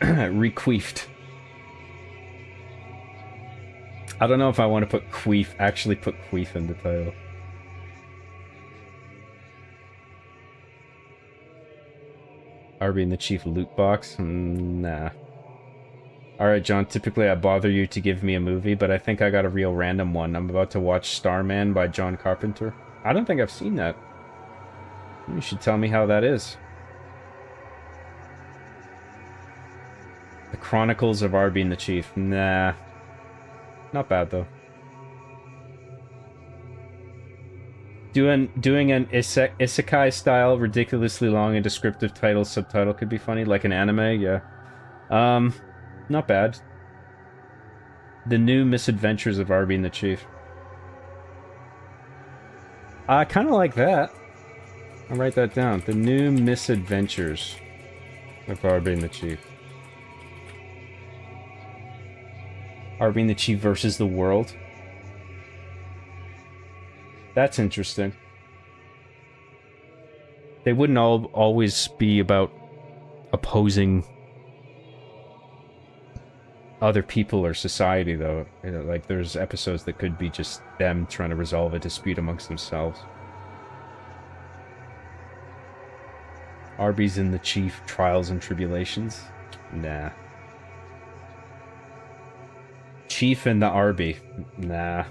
Requeefed. I don't know if I want to put queef, actually put queef in the title. Arby and the Chief loot box? Nah. Alright, John, typically I bother you to give me a movie, but I think I got a real random one. I'm about to watch Starman by John Carpenter. I don't think I've seen that. You should tell me how that is. The Chronicles of Arby and the Chief. Nah. Not bad, though. Doing an isekai-style, ridiculously long and descriptive title subtitle could be funny, like an anime, yeah. Not bad. The New Misadventures of Arby and the Chief. I kind of like that. I'll write that down. The New Misadventures of Arby and the Chief. Arby and the Chief versus the world. That's interesting. They wouldn't always be about opposing other people or society, though. You know, like, there's episodes that could be just them trying to resolve a dispute amongst themselves. Arby's and the Chief, Trials and Tribulations? Nah. Chief and the Arby? Nah.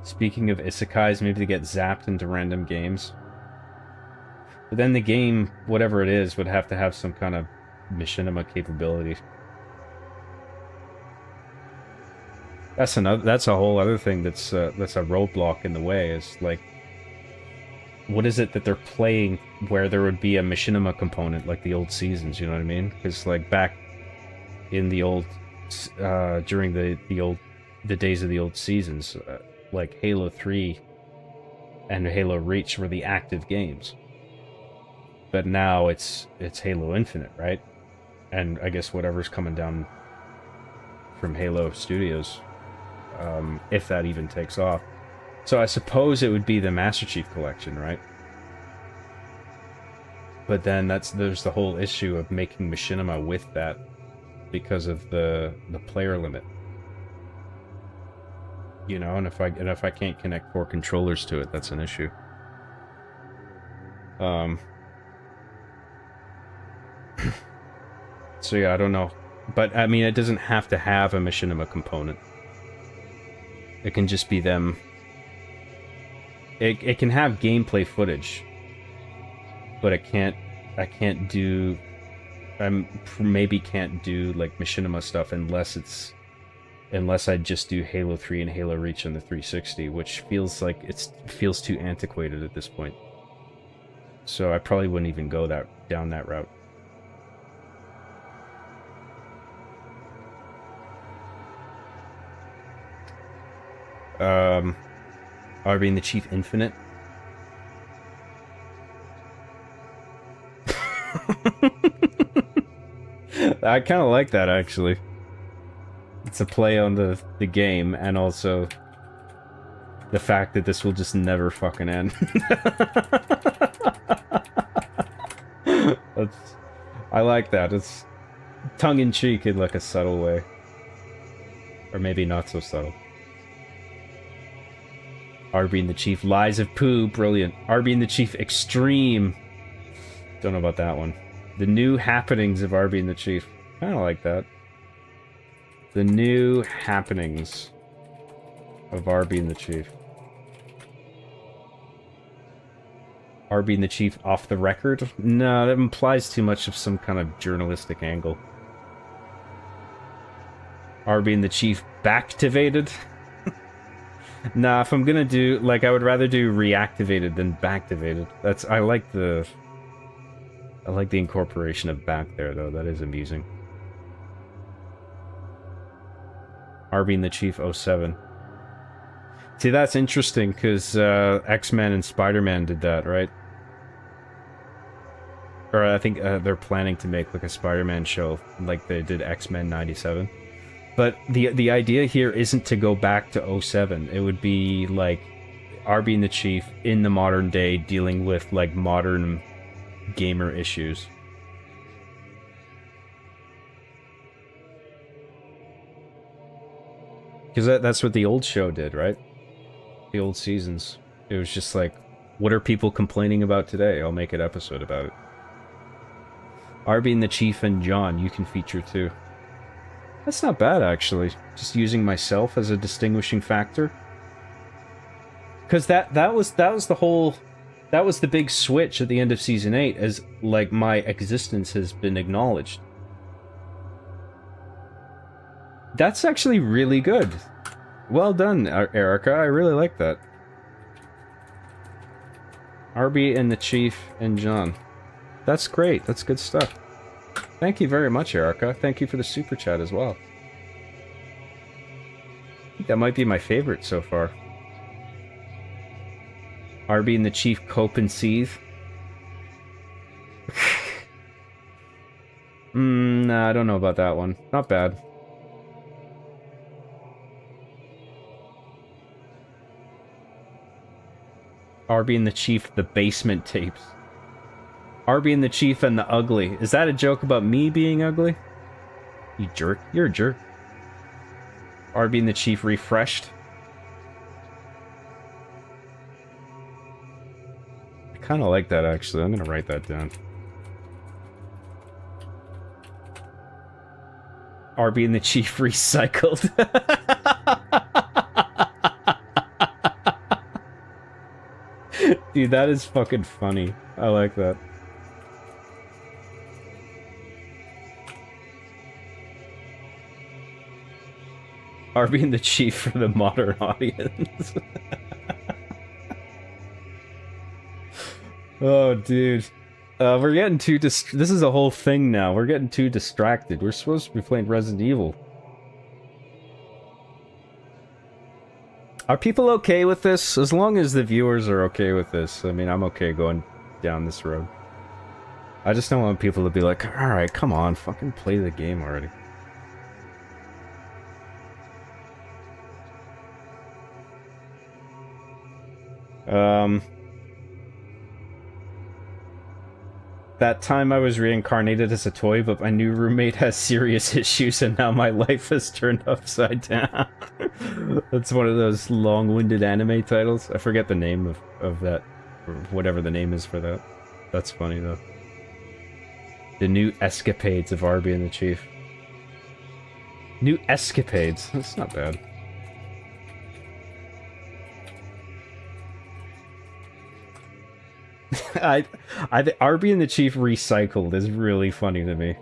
Speaking of isekais, maybe they get zapped into random games. But then the game, whatever it is, would have to have some kind of machinima capability. That's a whole other thing that's a roadblock in the way, is like, what is it that they're playing where there would be a machinima component like the old seasons, you know what I mean? Because like back in the old, during the days of the old seasons, like Halo 3 and Halo Reach were the active games. But now it's Halo Infinite, right? And I guess whatever's coming down from Halo Studios, if that even takes off. So I suppose it would be the Master Chief Collection, right? But then there's the whole issue of making machinima with that because of the player limit. You know, and if I can't connect 4 controllers to it, that's an issue. So yeah, I don't know. But I mean, it doesn't have to have a machinima component. It can just be them. It can have gameplay footage, but I can't do like machinima stuff unless I just do Halo 3 and Halo Reach on the 360, which feels like feels too antiquated at this point. So I probably wouldn't even go down that route. Arby and the Chief Infinite. I kind of like that, actually. It's a play on the game, and also the fact that this will just never fucking end. I like that. It's tongue-in-cheek in like a subtle way. Or maybe not so subtle. Arby and the Chief Lies of Pooh, brilliant. Arby and the Chief Extreme. Don't know about that one. The New Happenings of Arby and the Chief. Kind of like that. The New Happenings of Arby and the Chief. Arby and the Chief Off the Record? No, that implies too much of some kind of journalistic angle. Arby and the Chief Backtivated? Nah, if I'm gonna do, like, I would rather do reactivated than backtivated. I like the incorporation of back there, though. That is amusing. Arby and the Chief 07. See, that's interesting, because X-Men and Spider-Man did that, right? Or I think they're planning to make, like, a Spider-Man show, like they did X-Men 97. But the idea here isn't to go back to 07. It would be like Arby and the Chief in the modern day dealing with like modern gamer issues. Because that's what the old show did, right? The old seasons. It was just like, what are people complaining about today? I'll make an episode about it. Arby and the Chief and John, you can feature too. That's not bad, actually. Just using myself as a distinguishing factor. Because that was the big switch at the end of season 8, as like my existence has been acknowledged. That's actually really good. Well done, Erica. I really like that. Arby and the Chief and John. That's great. That's good stuff. Thank you very much, Erica. Thank you for the super chat as well. I think that might be my favorite so far. Arby and the Chief cope and seethe. Nah, I don't know about that one. Not bad. Arby and the Chief, the basement tapes. Arby and the Chief and the ugly. Is that a joke about me being ugly? You jerk. You're a jerk. Arby and the Chief refreshed. I kind of like that, actually. I'm going to write that down. Arby and the Chief recycled. Dude, that is fucking funny. I like that. Arby and the Chief for the modern audience. Oh, dude. We're getting too this is a whole thing now. We're getting too distracted. We're supposed to be playing Resident Evil. Are people okay with this? As long as the viewers are okay with this. I mean, I'm okay going down this road. I just don't want people to be like, alright, come on, fucking play the game already. That time I was reincarnated as a toy, but my new roommate has serious issues and now my life has turned upside down. That's one of those long-winded anime titles. I forget the name of that, or whatever the name is for that. That's funny, though. The new escapades of Arby and the Chief. New escapades? That's not bad. Arby and the Chief recycled is really funny to me.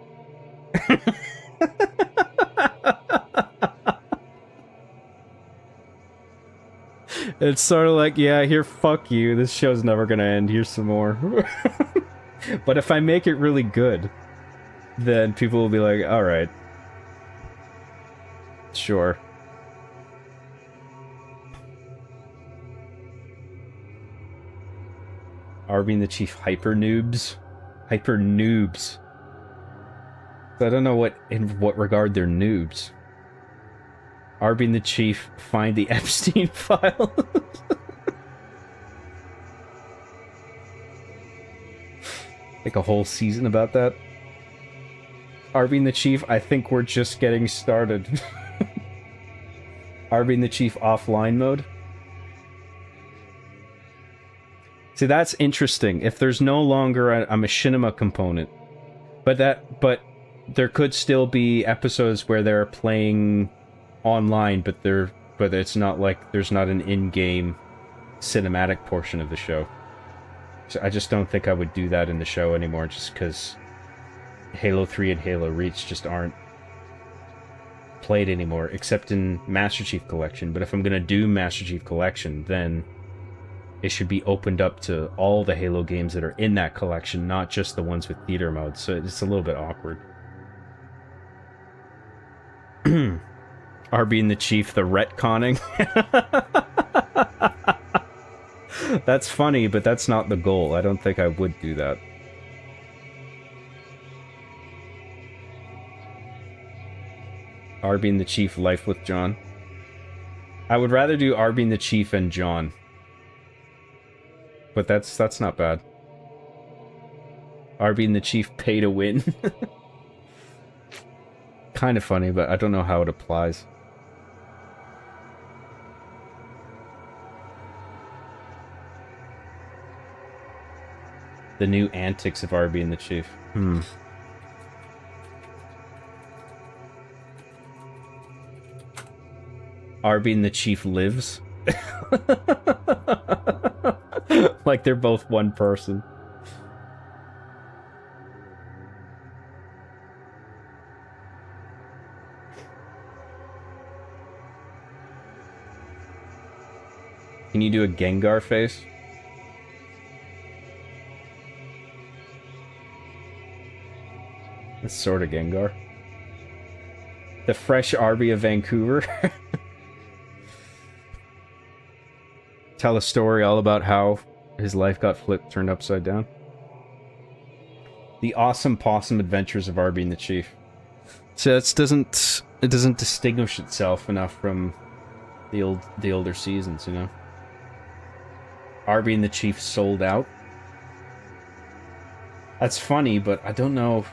It's sort of like, yeah, here, fuck you. This show's never gonna end. Here's some more. But if I make it really good, then people will be like, alright. Sure. Arby and the Chief hyper noobs. Hyper noobs. I don't know in what regard they're noobs. Arby and the Chief find the Epstein file. Like a whole season about that. Arby and the Chief, I think we're just getting started. Arby and the Chief offline mode. See, that's interesting. If there's no longer a machinima component, but there could still be episodes where they're playing online, but it's not like there's not an in-game cinematic portion of the show. So I just don't think I would do that in the show anymore, just because Halo 3 and Halo Reach just aren't played anymore, except in Master Chief Collection. But if I'm gonna do Master Chief Collection, then it should be opened up to all the Halo games that are in that collection, not just the ones with theater mode, so it's a little bit awkward. Arby and the Chief, the retconning. That's funny, but that's not the goal. I don't think I would do that. Arby and the Chief, Life with John. I would rather do Arby and the Chief and John. But that's not bad. Arby and the Chief, pay to win. Kind of funny, but I don't know how it applies. The new antics of Arby and the Chief. Arby and the Chief lives. Like they're both one person. Can you do a Gengar face? It's sort of Gengar. The fresh Arby of Vancouver. Tell a story all about how his life got turned upside down. The Awesome Possum Adventures of Arby and the Chief. So it doesn't distinguish itself enough from the older seasons, you know. Arby and the Chief sold out. That's funny, but I don't know.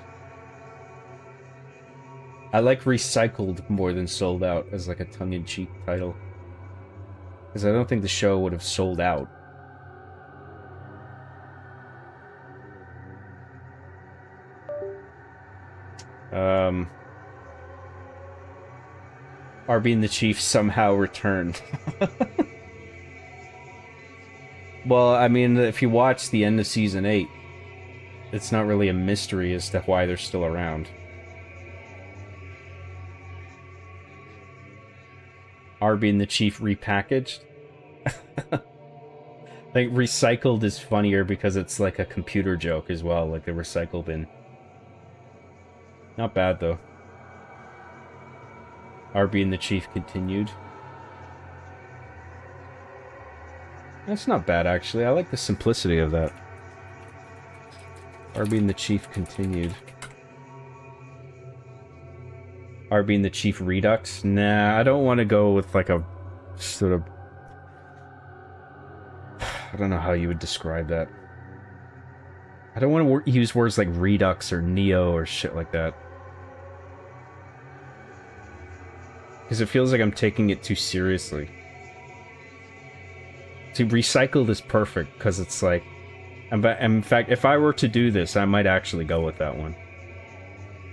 I like Recycled more than Sold Out as like a tongue-in-cheek title. Because I don't think the show would have sold out. Arby and the Chief somehow returned. Well, I mean, if you watch the end of Season 8, it's not really a mystery as to why they're still around. Arby and the Chief repackaged. I think Recycled is funnier because it's like a computer joke as well, like the recycle bin. Not bad, though. Arby and the Chief continued. That's not bad, actually. I like the simplicity of that. Arby and the Chief continued. Arby and the Chief Redux? Nah, I don't want to go with like a sort of... I don't know how you would describe that. I don't want to use words like Redux or Neo or shit like that. Because it feels like I'm taking it too seriously. See, Recycled is perfect because it's like... In fact, if I were to do this, I might actually go with that one.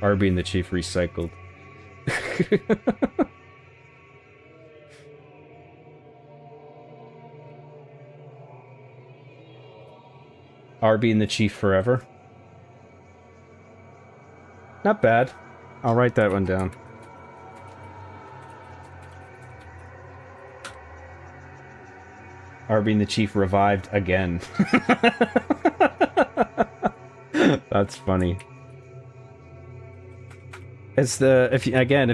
Arby and the Chief Recycled. Arby and the Chief Forever. Not bad. I'll write that one down. Arby and the Chief revived again. That's funny. It's the if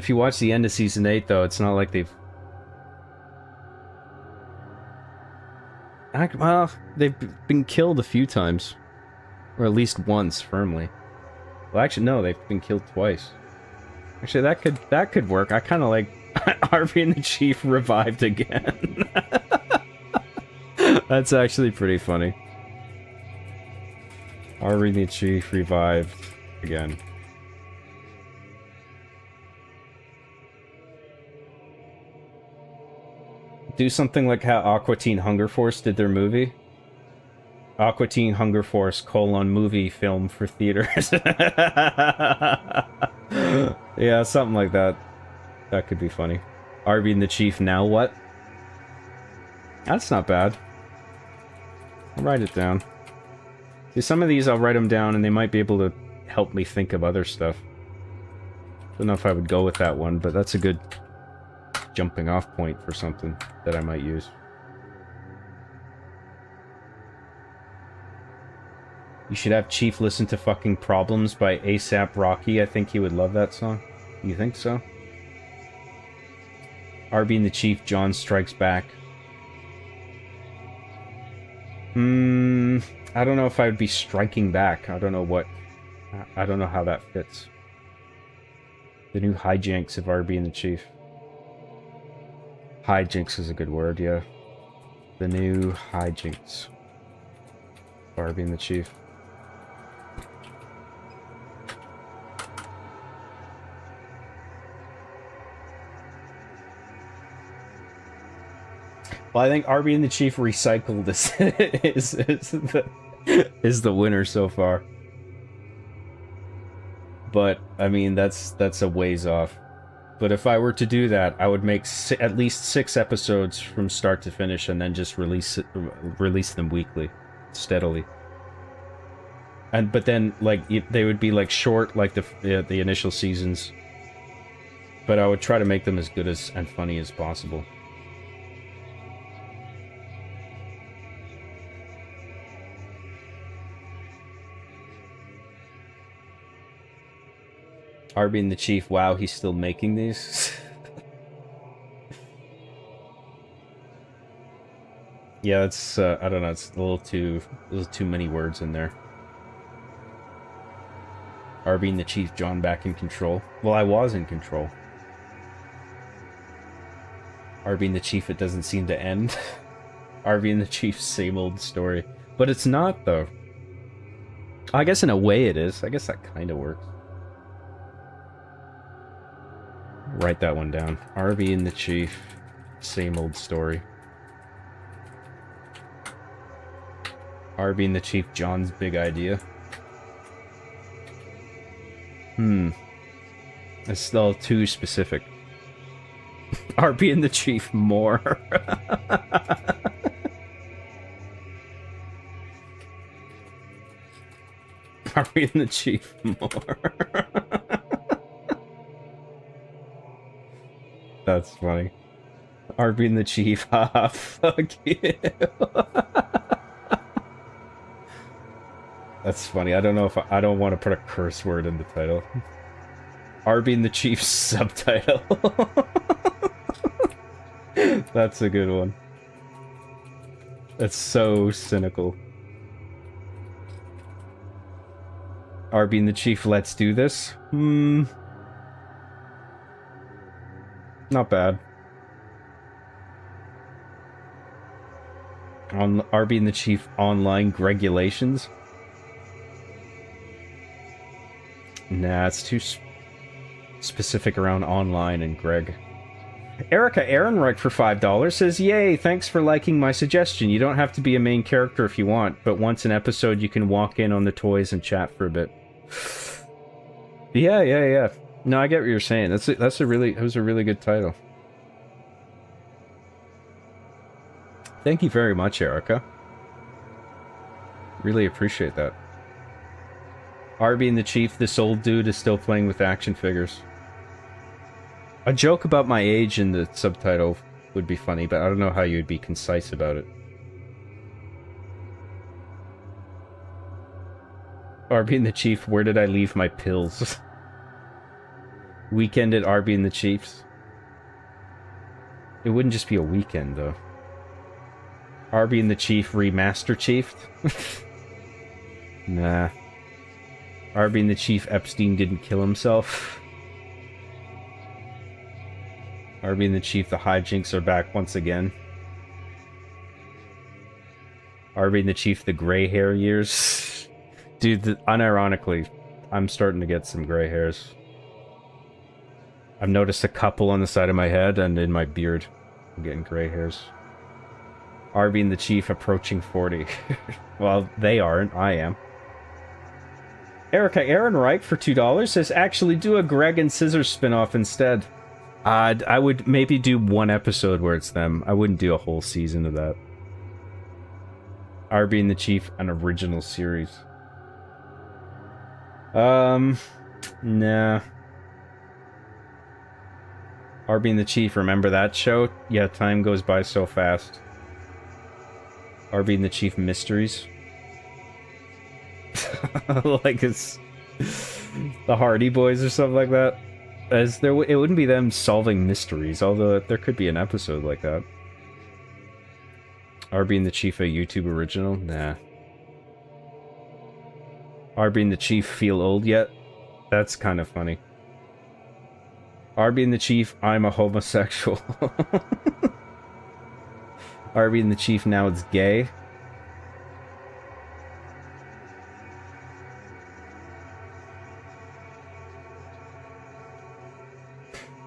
you watch the end of season 8 though, it's not like they've been killed a few times, or at least once firmly. Well, actually no, they've been killed twice. Actually, that could work. I kind of like Arby and the Chief revived again. That's actually pretty funny. Arby and the Chief revived again. Do something like how Aqua Teen Hunger Force did their movie. Aqua Teen Hunger Force : movie film for theaters. Yeah, something like that. That could be funny. Arby and the Chief Now What? That's not bad. I'll write it down. See, some of these I'll write them down and they might be able to help me think of other stuff. Don't know if I would go with that one, but that's a good jumping off point for something that I might use. You should have Chief listen to fucking Problems by A$AP Rocky. I think he would love that song. You think so? Arby and the Chief, John Strikes Back. I don't know if I would be striking back. I don't know how that fits. The new hijinks of Arby and the Chief. Hijinks is a good word, yeah. The new hijinks. Arby and the Chief. Well, I think Arby and the Chief Recycled is the winner so far. But I mean, that's a ways off. But if I were to do that, I would make at least 6 episodes from start to finish, and then just release them weekly, steadily. But then like they would be like short, like the initial seasons. But I would try to make them as good and funny as possible. Arby and the Chief, wow, he's still making these? Yeah, it's, I don't know, it's a little too many words in there. Arby and the Chief, John back in control. Well, I was in control. Arby and the Chief, it doesn't seem to end. Arby and the Chief, same old story. But it's not, though. I guess in a way it is. I guess that kind of works. Write that one down. Arby and the Chief, same old story. Arby and the Chief, John's big idea. It's still too specific. Arby and the Chief, more. Arby and the Chief, more. That's funny. Arby and the Chief, haha, fuck you. That's funny. I don't know if I don't want to put a curse word in the title. Arby and the Chief's subtitle. That's a good one. That's so cynical. Arby and the Chief, let's do this. Not bad. On Arby and the Chief online regulations. Nah, it's too specific around online and Greg. Erica Ehrenreich for $5 says, yay, thanks for liking my suggestion. You don't have to be a main character if you want, but once an episode you can walk in on the toys and chat for a bit. Yeah. No, I get what you're saying. That was a really good title. Thank you very much, Erica. Really appreciate that. Arby and the Chief, this old dude is still playing with action figures. A joke about my age in the subtitle would be funny, but I don't know how you'd be concise about it. Arby and the Chief, where did I leave my pills? Weekend at Arby and the Chief's. It wouldn't just be a weekend, though. Arby and the Chief remaster chiefed? Nah. Arby and the Chief, Epstein didn't kill himself. Arby and the Chief, the hijinks are back once again. Arby and the Chief, the gray hair years. Dude, unironically, I'm starting to get some gray hairs. I've noticed a couple on the side of my head and in my beard. I'm getting gray hairs. Arby and the Chief approaching 40. Well, they aren't. I am. Erica Ehrenreich for $2 says, actually do a Greg and Scissors spin-off instead. I would maybe do one episode where it's them. I wouldn't do a whole season of that. Arby and the Chief, an original series. Nah. Arby and the Chief, remember that show? Yeah, time goes by so fast. Arby and the Chief Mysteries. Like it's the Hardy Boys or something like that. It wouldn't be them solving mysteries, although there could be an episode like that. Arby and the Chief, a YouTube original? Nah. Arby and the Chief, feel old yet? That's kind of funny. Arby and the Chief, I'm a homosexual. Arby and the Chief, now it's gay.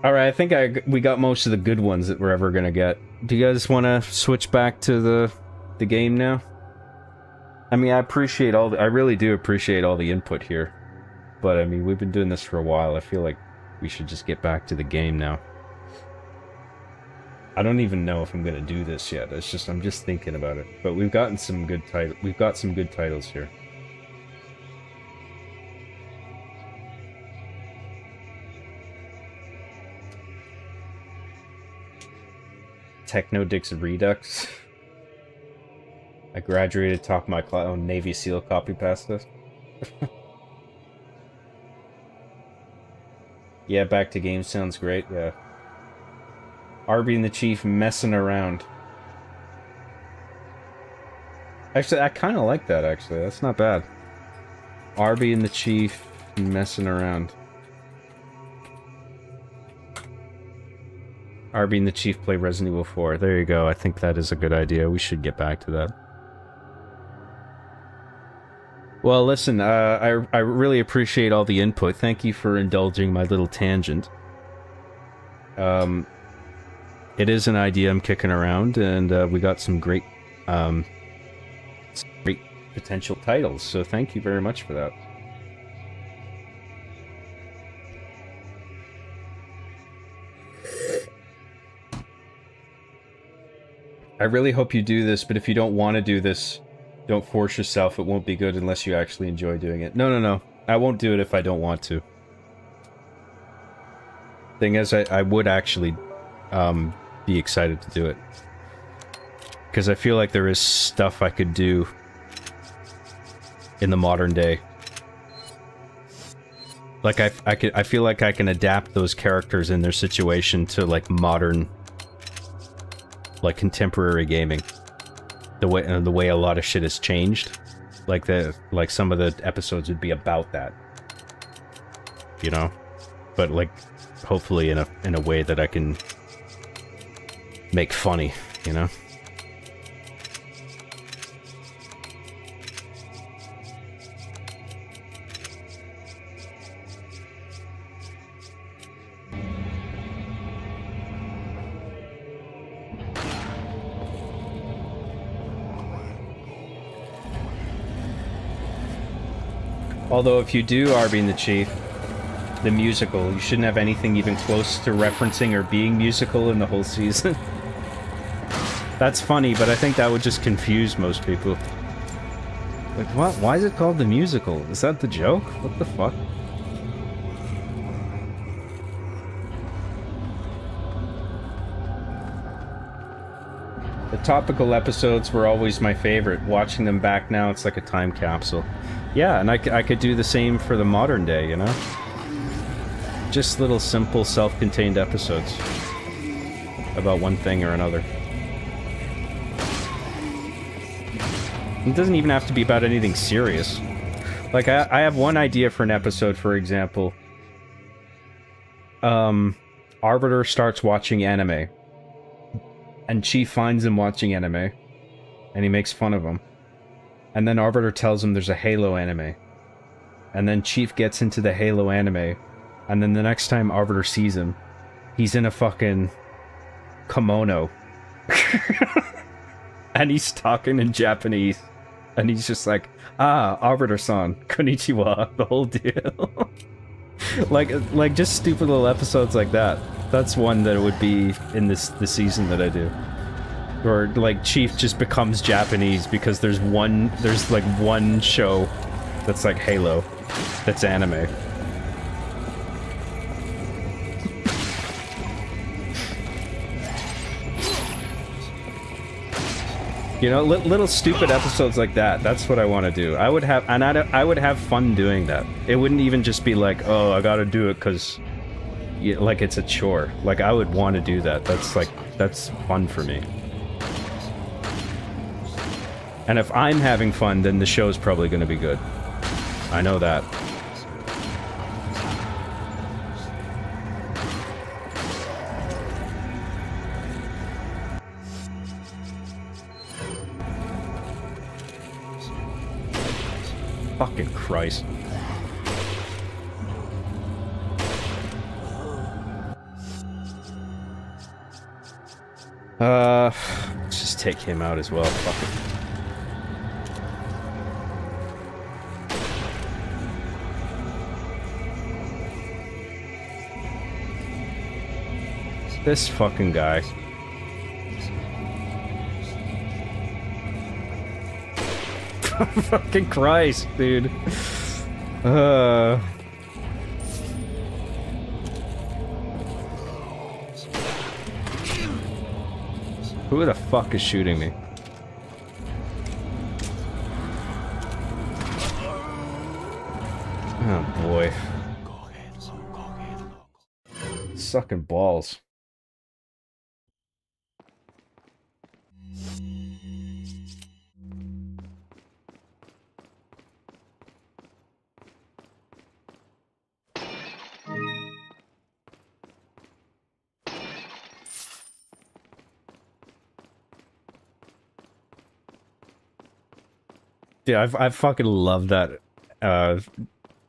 Alright, I think we got most of the good ones that we're ever gonna get. Do you guys want to switch back to the game now? I mean, I really do appreciate all the input here. But, I mean, we've been doing this for a while. I feel like we should just get back to the game now. I don't even know if I'm gonna do this yet. It's just I'm just thinking about it. But we've gotten some good we've got some good titles here. Technodix Redux. I graduated top of my class. Oh, Navy SEAL copy pasta. Yeah, back to game sounds great. Yeah. Arby and the Chief messing around. Actually, I kind of like that, actually. That's not bad. Arby and the Chief messing around. Arby and the Chief play Resident Evil 4. There you go. I think that is a good idea. We should get back to that. Well, listen, I really appreciate all the input. Thank you for indulging my little tangent. It is an idea I'm kicking around, and we got some great potential titles, so thank you very much for that. I really hope you do this, but if you don't want to do this, don't force yourself. It won't be good unless you actually enjoy doing it. No. I won't do it if I don't want to. Thing is, I would actually be excited to do it. Because I feel like there is stuff I could do in the modern day. Like, I feel like I can adapt those characters in their situation to, like, modern, like, contemporary gaming. The way a lot of shit has changed. Like, some of the episodes would be about that. You know? But, like, hopefully in a way that I can make funny, you know? Although if you do Arby and the Chief, the musical, you shouldn't have anything even close to referencing or being musical in the whole season. That's funny, but I think that would just confuse most people. Like, what? Why is it called the musical? Is that the joke? What the fuck? The topical episodes were always my favorite. Watching them back now, it's like a time capsule. Yeah, and I could do the same for the modern day, you know? Just little simple self-contained episodes about one thing or another. It doesn't even have to be about anything serious. Like, I have one idea for an episode, for example. Arbiter starts watching anime. And Chief finds him watching anime. And he makes fun of him. And then Arbiter tells him there's a Halo anime. And then Chief gets into the Halo anime. And then the next time Arbiter sees him, he's in a fucking kimono. And he's talking in Japanese. And he's just like, Arbiter-san, konnichiwa, the whole deal. like just stupid little episodes like that. That's one that would be in the season that I do. Or like Chief just becomes Japanese because there's like one show that's like Halo, that's anime. You know, little stupid episodes like that. That's what I want to do. I would have fun doing that. It wouldn't even just be like, oh, I gotta do it because, like, it's a chore. Like, I would want to do that. That's fun for me. And if I'm having fun, then the show's probably going to be good. I know that. Fucking Christ. Let's just take him out as well. Fuck it. This fucking guy. Fucking Christ, dude. Who the fuck is shooting me? Oh boy. Sucking balls. Yeah, I fucking love that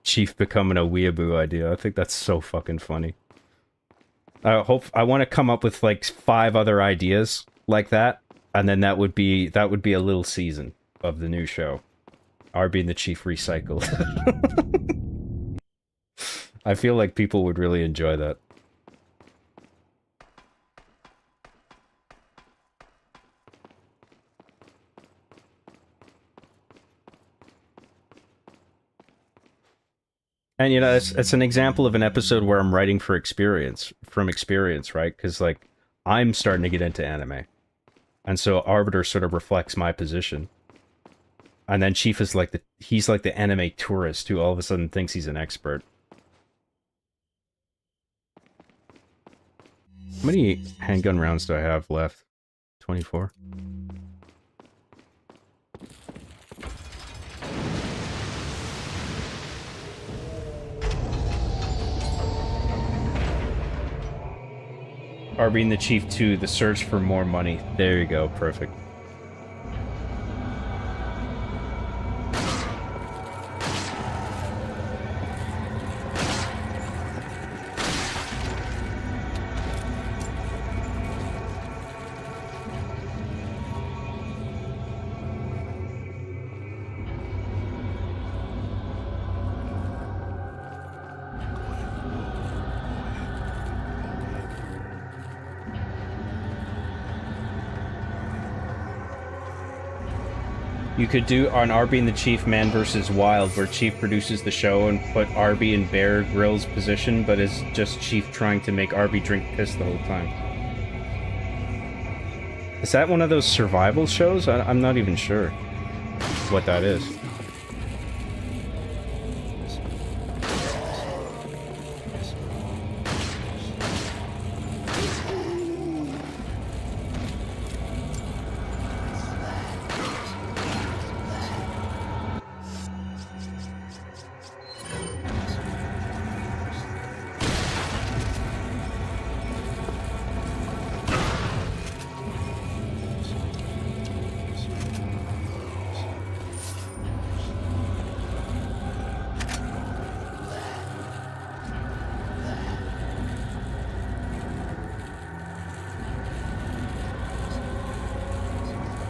Chief becoming a weeaboo idea. I think that's so fucking funny. I want to come up with like 5 other ideas like that, and then that would be a little season of the new show. Arby and the Chief recycled. I feel like people would really enjoy that. And you know, it's an example of an episode where I'm writing from experience, right? Because like I'm starting to get into anime, and so Arbiter sort of reflects my position. And then Chief is like he's like the anime tourist who all of a sudden thinks he's an expert. How many handgun rounds do I have left? 24. Arby and the Chief 2, The Search for More Money. There you go, perfect. You could do on Arby and the Chief Man vs. Wild, where Chief produces the show and put Arby in Bear Grylls' position, but is just Chief trying to make Arby drink piss the whole time. Is that one of those survival shows? I'm not even sure what that is.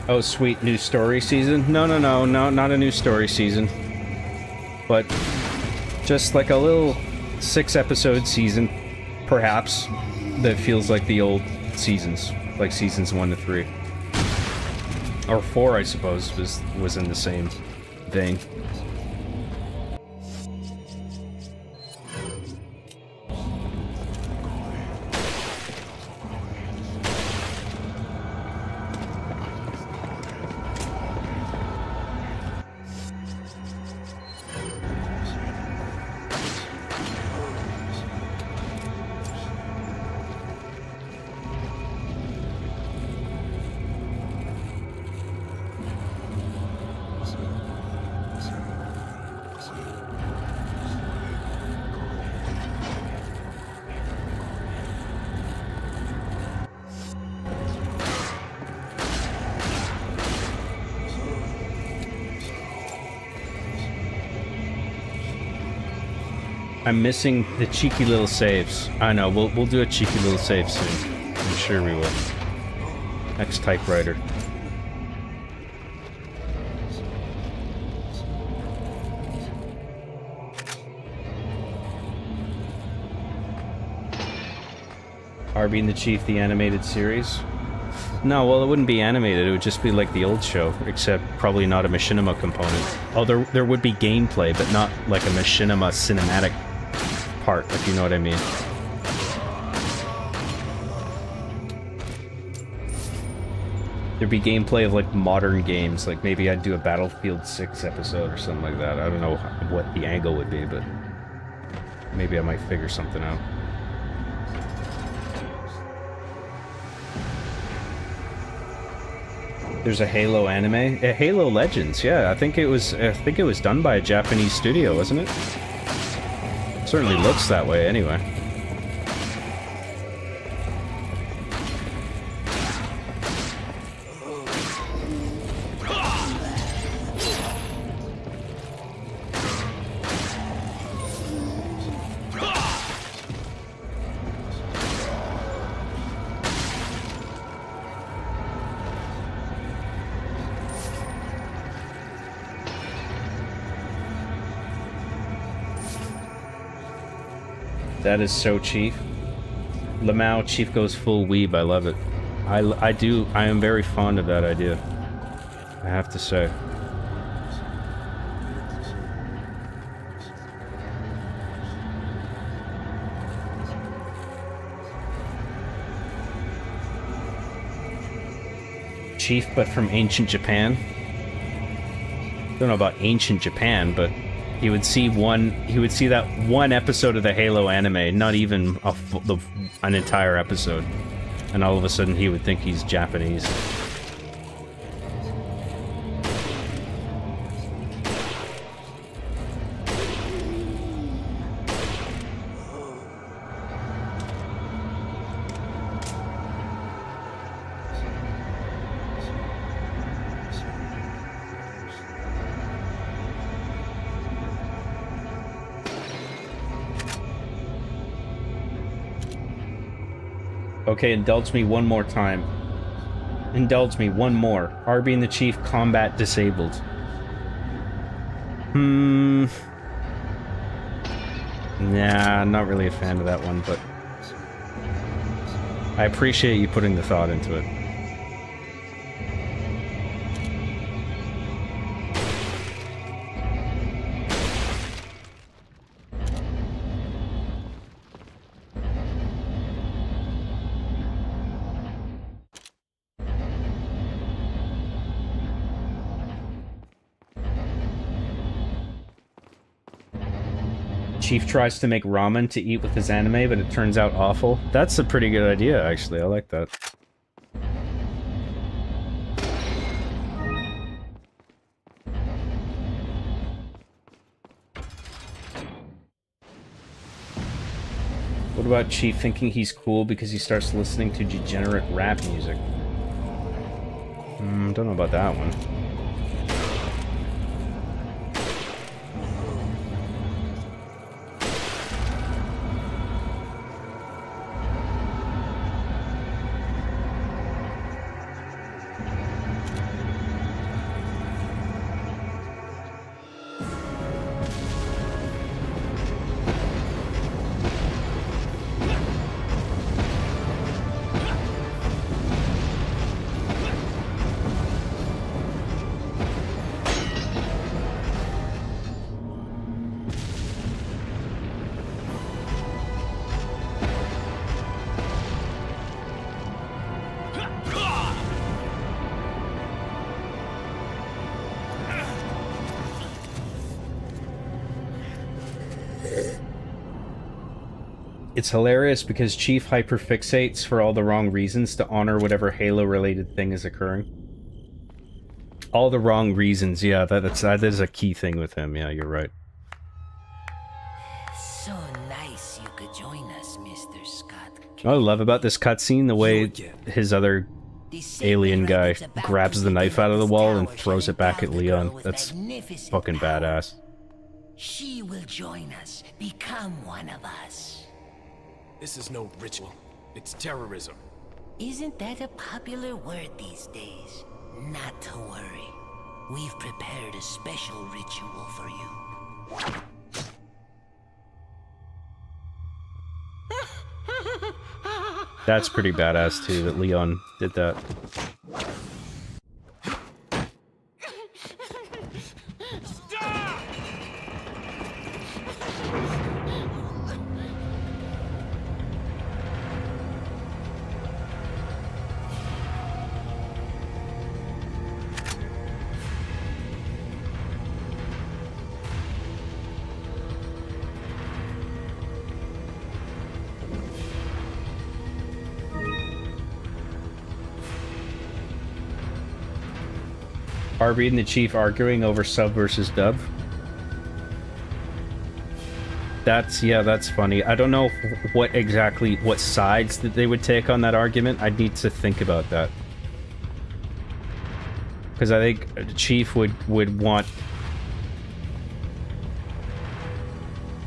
Oh, sweet, new story season? No, not a new story season. But just like a little 6-episode season, perhaps, that feels like the old seasons, like seasons 1 to 3. Or 4, I suppose, was in the same vein. I'm missing the cheeky little saves. I know, we'll do a cheeky little save soon. I'm sure we will. Next typewriter. Arby and the Chief, the animated series. No, well, it wouldn't be animated. It would just be like the old show, except probably not a machinima component. Oh, there would be gameplay, but not like a machinima cinematic part, if you know what I mean. There'd be gameplay of like modern games, like maybe I'd do a Battlefield 6 episode or something like that. I don't know what the angle would be, but maybe I might figure something out. There's a Halo anime, Halo Legends. Yeah, I think it was done by a Japanese studio, wasn't it? Certainly looks that way, anyway. That is so Chief. Lamau, Chief goes full weeb. I love it. I am very fond of that idea. I have to say. Chief, but from ancient Japan. Don't know about ancient Japan, but he would see that one episode of the Halo anime, not even an entire episode, and all of a sudden he would think he's Japanese. Okay, indulge me one more time. Indulge me one more. Arby and the Chief combat disabled. Nah, not really a fan of that one, but I appreciate you putting the thought into it. Chief tries to make ramen to eat with his anime, but it turns out awful. That's a pretty good idea, actually. I like that. What about Chief thinking he's cool because he starts listening to degenerate rap music? Don't know about that one. It's hilarious because Chief hyperfixates for all the wrong reasons to honor whatever Halo-related thing is occurring. All the wrong reasons, yeah, that is a key thing with him, yeah, you're right. So nice you could join us, Mr. Scott. What I love about this cutscene, the way his other alien guy grabs the knife out of the wall and throws it back at Leon. That's fucking badass. She will join us, become one of us. This is no ritual. It's terrorism. Isn't that a popular word these days? Not to worry. We've prepared a special ritual for you. That's pretty badass too, that Leon did that. Barbie and the Chief arguing over sub versus dub. That's funny. I don't know what sides that they would take on that argument. I'd need to think about that. Because I think Chief would want...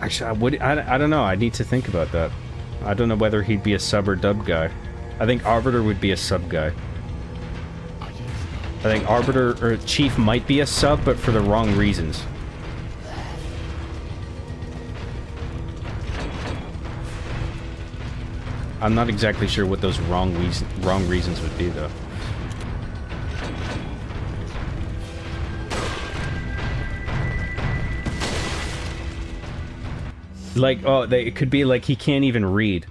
Actually, I don't know. I need to think about that. I don't know whether he'd be a sub or dub guy. I think Arbiter would be a sub guy. I think Arbiter or Chief might be a sub, but for the wrong reasons. I'm not exactly sure what those wrong reasons would be, though. Like, oh, it could be like he can't even read.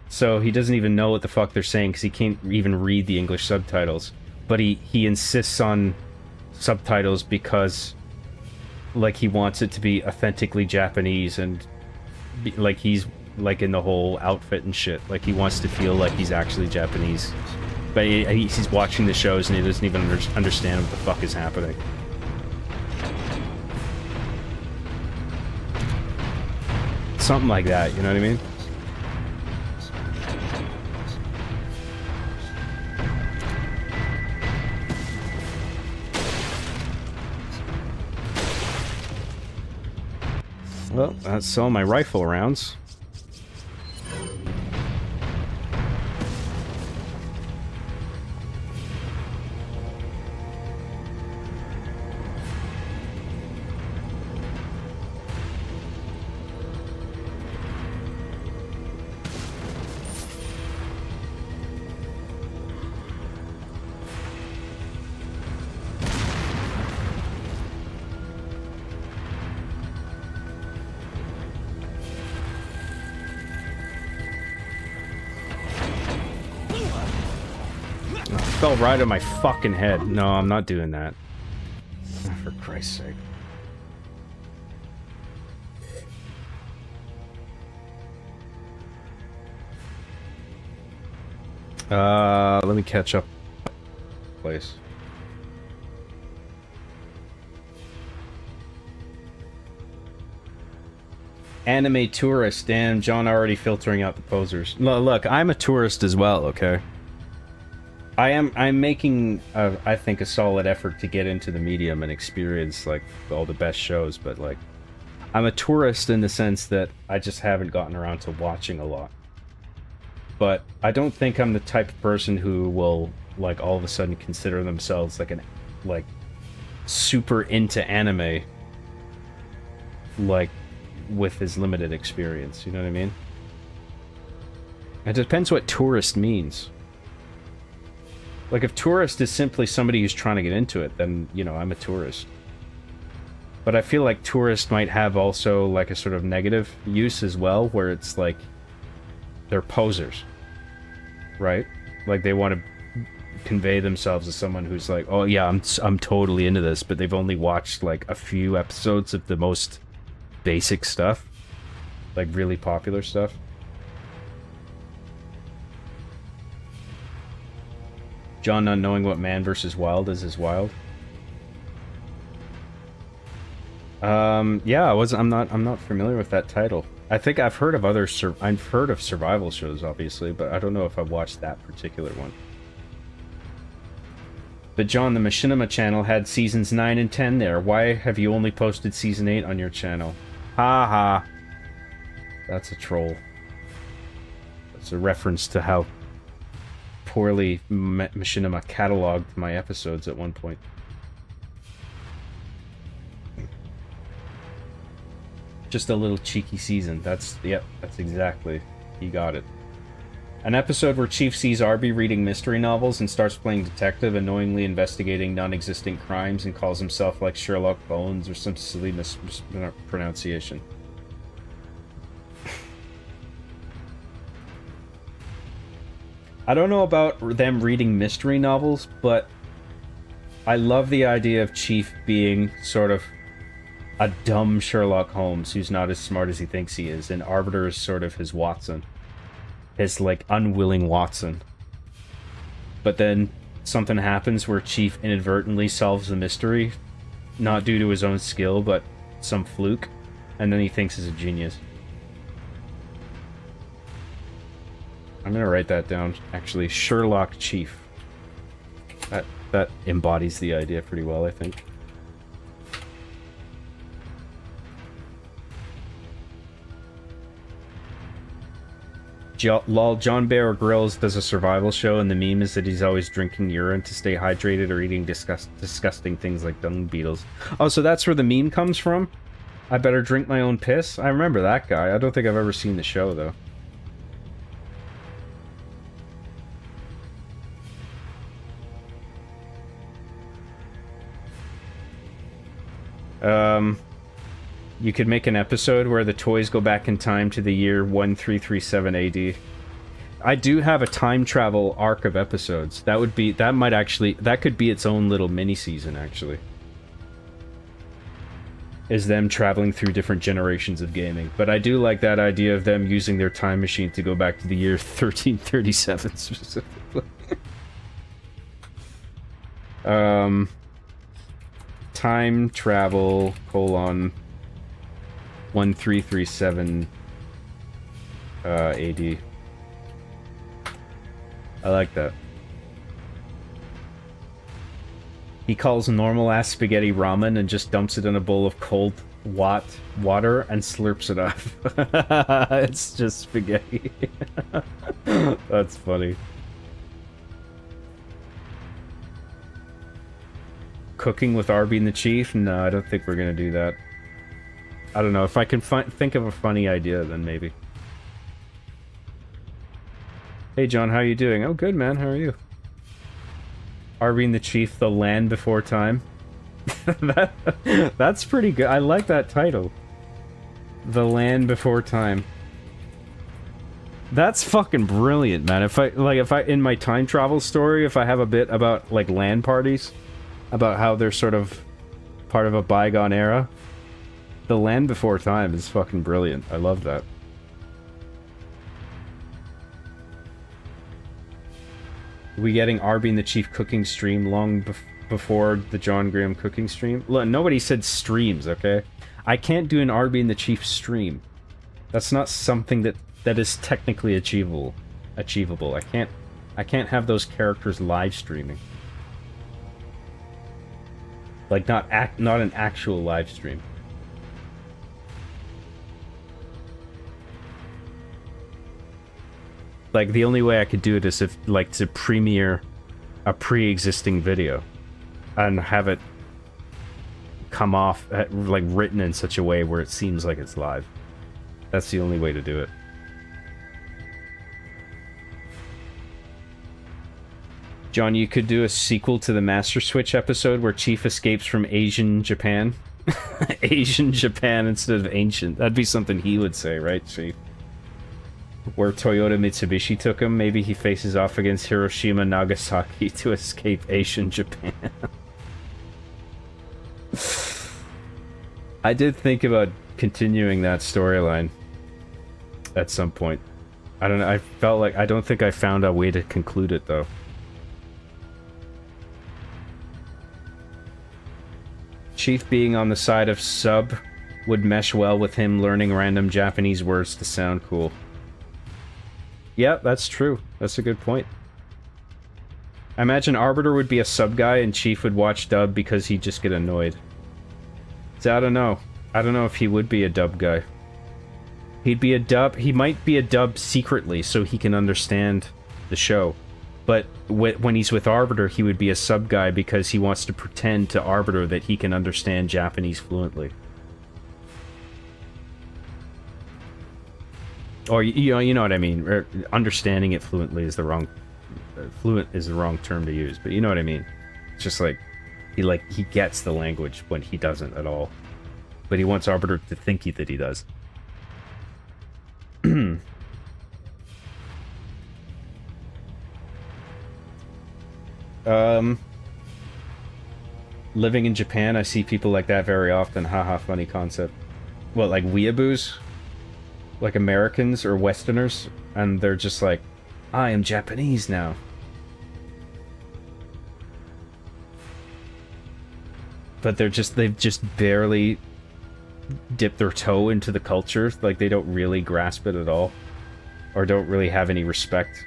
So he doesn't even know what the fuck they're saying because he can't even read the English subtitles. But he insists on subtitles because, like, he wants it to be authentically Japanese and, like, he's, like, in the whole outfit and shit. Like, he wants to feel like he's actually Japanese. But he's watching the shows and he doesn't even understand what the fuck is happening. Something like that, you know what I mean? Well, that's all my rifle rounds. Fell right on my fucking head. No, I'm not doing that. Oh, for Christ's sake. Let me catch up. Place. Anime tourist. Damn, John already filtering out the posers. Look, I'm a tourist as well, okay? I'm making, I think, a solid effort to get into the medium and experience, like, all the best shows, but, like, I'm a tourist in the sense that I just haven't gotten around to watching a lot. But I don't think I'm the type of person who will, like, all of a sudden consider themselves, like, super into anime, like, with his limited experience, you know what I mean? It depends what tourist means. Like, if tourist is simply somebody who's trying to get into it, then, you know, I'm a tourist. But I feel like tourist might have also, like, a sort of negative use as well, where it's like, they're posers. Right? Like, they want to convey themselves as someone who's like, oh yeah, I'm totally into this, but they've only watched, like, a few episodes of the most basic stuff. Like, really popular stuff. John not knowing what Man vs. Wild is wild. Yeah, I'm not familiar with that title. I think I've heard of I've heard of survival shows, obviously, but I don't know if I've watched that particular one. But John, the Machinima channel had seasons 9 and 10 there. Why have you only posted season 8 on your channel? Ha ha. That's a troll. That's a reference to how poorly Machinima cataloged my episodes at one point. Just a little cheeky season. That's exactly. He got it. An episode where Chief sees Arby reading mystery novels and starts playing detective, annoyingly investigating non-existent crimes, and calls himself like Sherlock Bones or some silly mispronunciation. I don't know about them reading mystery novels, but I love the idea of Chief being sort of a dumb Sherlock Holmes who's not as smart as he thinks he is, and Arbiter is sort of his Watson. His, like, unwilling Watson. But then something happens where Chief inadvertently solves the mystery, not due to his own skill, but some fluke, and then he thinks he's a genius. I'm gonna write that down, actually. Sherlock Chief. That embodies the idea pretty well, I think. Lol, John Bear Grylls does a survival show, and the meme is that he's always drinking urine to stay hydrated or eating disgusting things like dung beetles. Oh, so that's where the meme comes from? I better drink my own piss? I remember that guy. I don't think I've ever seen the show, though. You could make an episode where the toys go back in time to the year 1337 AD. I do have a time travel arc of episodes. That could be its own little mini season, actually. Is them traveling through different generations of gaming. But I do like that idea of them using their time machine to go back to the year 1337 specifically. Time travel, 1337 AD. I like that. He calls normal ass spaghetti ramen and just dumps it in a bowl of cold water and slurps it up. It's just spaghetti. That's funny. Cooking with Arby and the Chief? No, I don't think we're gonna do that. I don't know. If I can think of a funny idea, then maybe. Hey John, how you doing? Oh, good, man. How are you? Arby and the Chief, The Land Before Time. That's pretty good. I like that title. The Land Before Time. That's fucking brilliant, man. If I in my time travel story, if I have a bit about like LAN parties, about how they're sort of part of a bygone era, The Land Before Time is fucking brilliant. I love that. We getting Arby and the Chief cooking stream long before the John Graham cooking stream? Look, nobody said streams, okay? I can't do an Arby and the Chief stream. That's not something that is technically achievable. I can't have those characters live streaming. Like not an actual live stream. Like, the only way I could do it is if, like, to premiere a pre-existing video and have it come off, like, written in such a way where it seems like it's live. That's the only way to do it. John, you could do a sequel to the Master Switch episode where Chief escapes from Asian Japan. Asian Japan instead of ancient. That'd be something he would say, right, Chief? Where Toyota Mitsubishi took him, maybe he faces off against Hiroshima Nagasaki to escape Asian Japan. I did think about continuing that storyline at some point. I don't know, I felt like I don't think I found a way to conclude it though. Chief being on the side of sub would mesh well with him learning random Japanese words to sound cool. Yeah, that's true. That's a good point. I imagine Arbiter would be a sub guy and Chief would watch dub because he'd just get annoyed. So I don't know. I don't know if he would be a dub guy. He'd be a dub. He might be a dub secretly so he can understand the show. But when he's with Arbiter, he would be a sub guy because he wants to pretend to Arbiter that he can understand Japanese fluently. Or you know what I mean. Understanding it fluently is the wrong. Fluent is the wrong term to use, but you know what I mean. It's just like he gets the language when he doesn't at all, but he wants Arbiter to think that he does. Living in Japan, I see people like that very often. Haha, funny concept. What, like weeaboos? Like Americans or Westerners? And they're just like, I am Japanese now. But they've just barely dipped their toe into the culture. Like, they don't really grasp it at all. Or don't really have any respect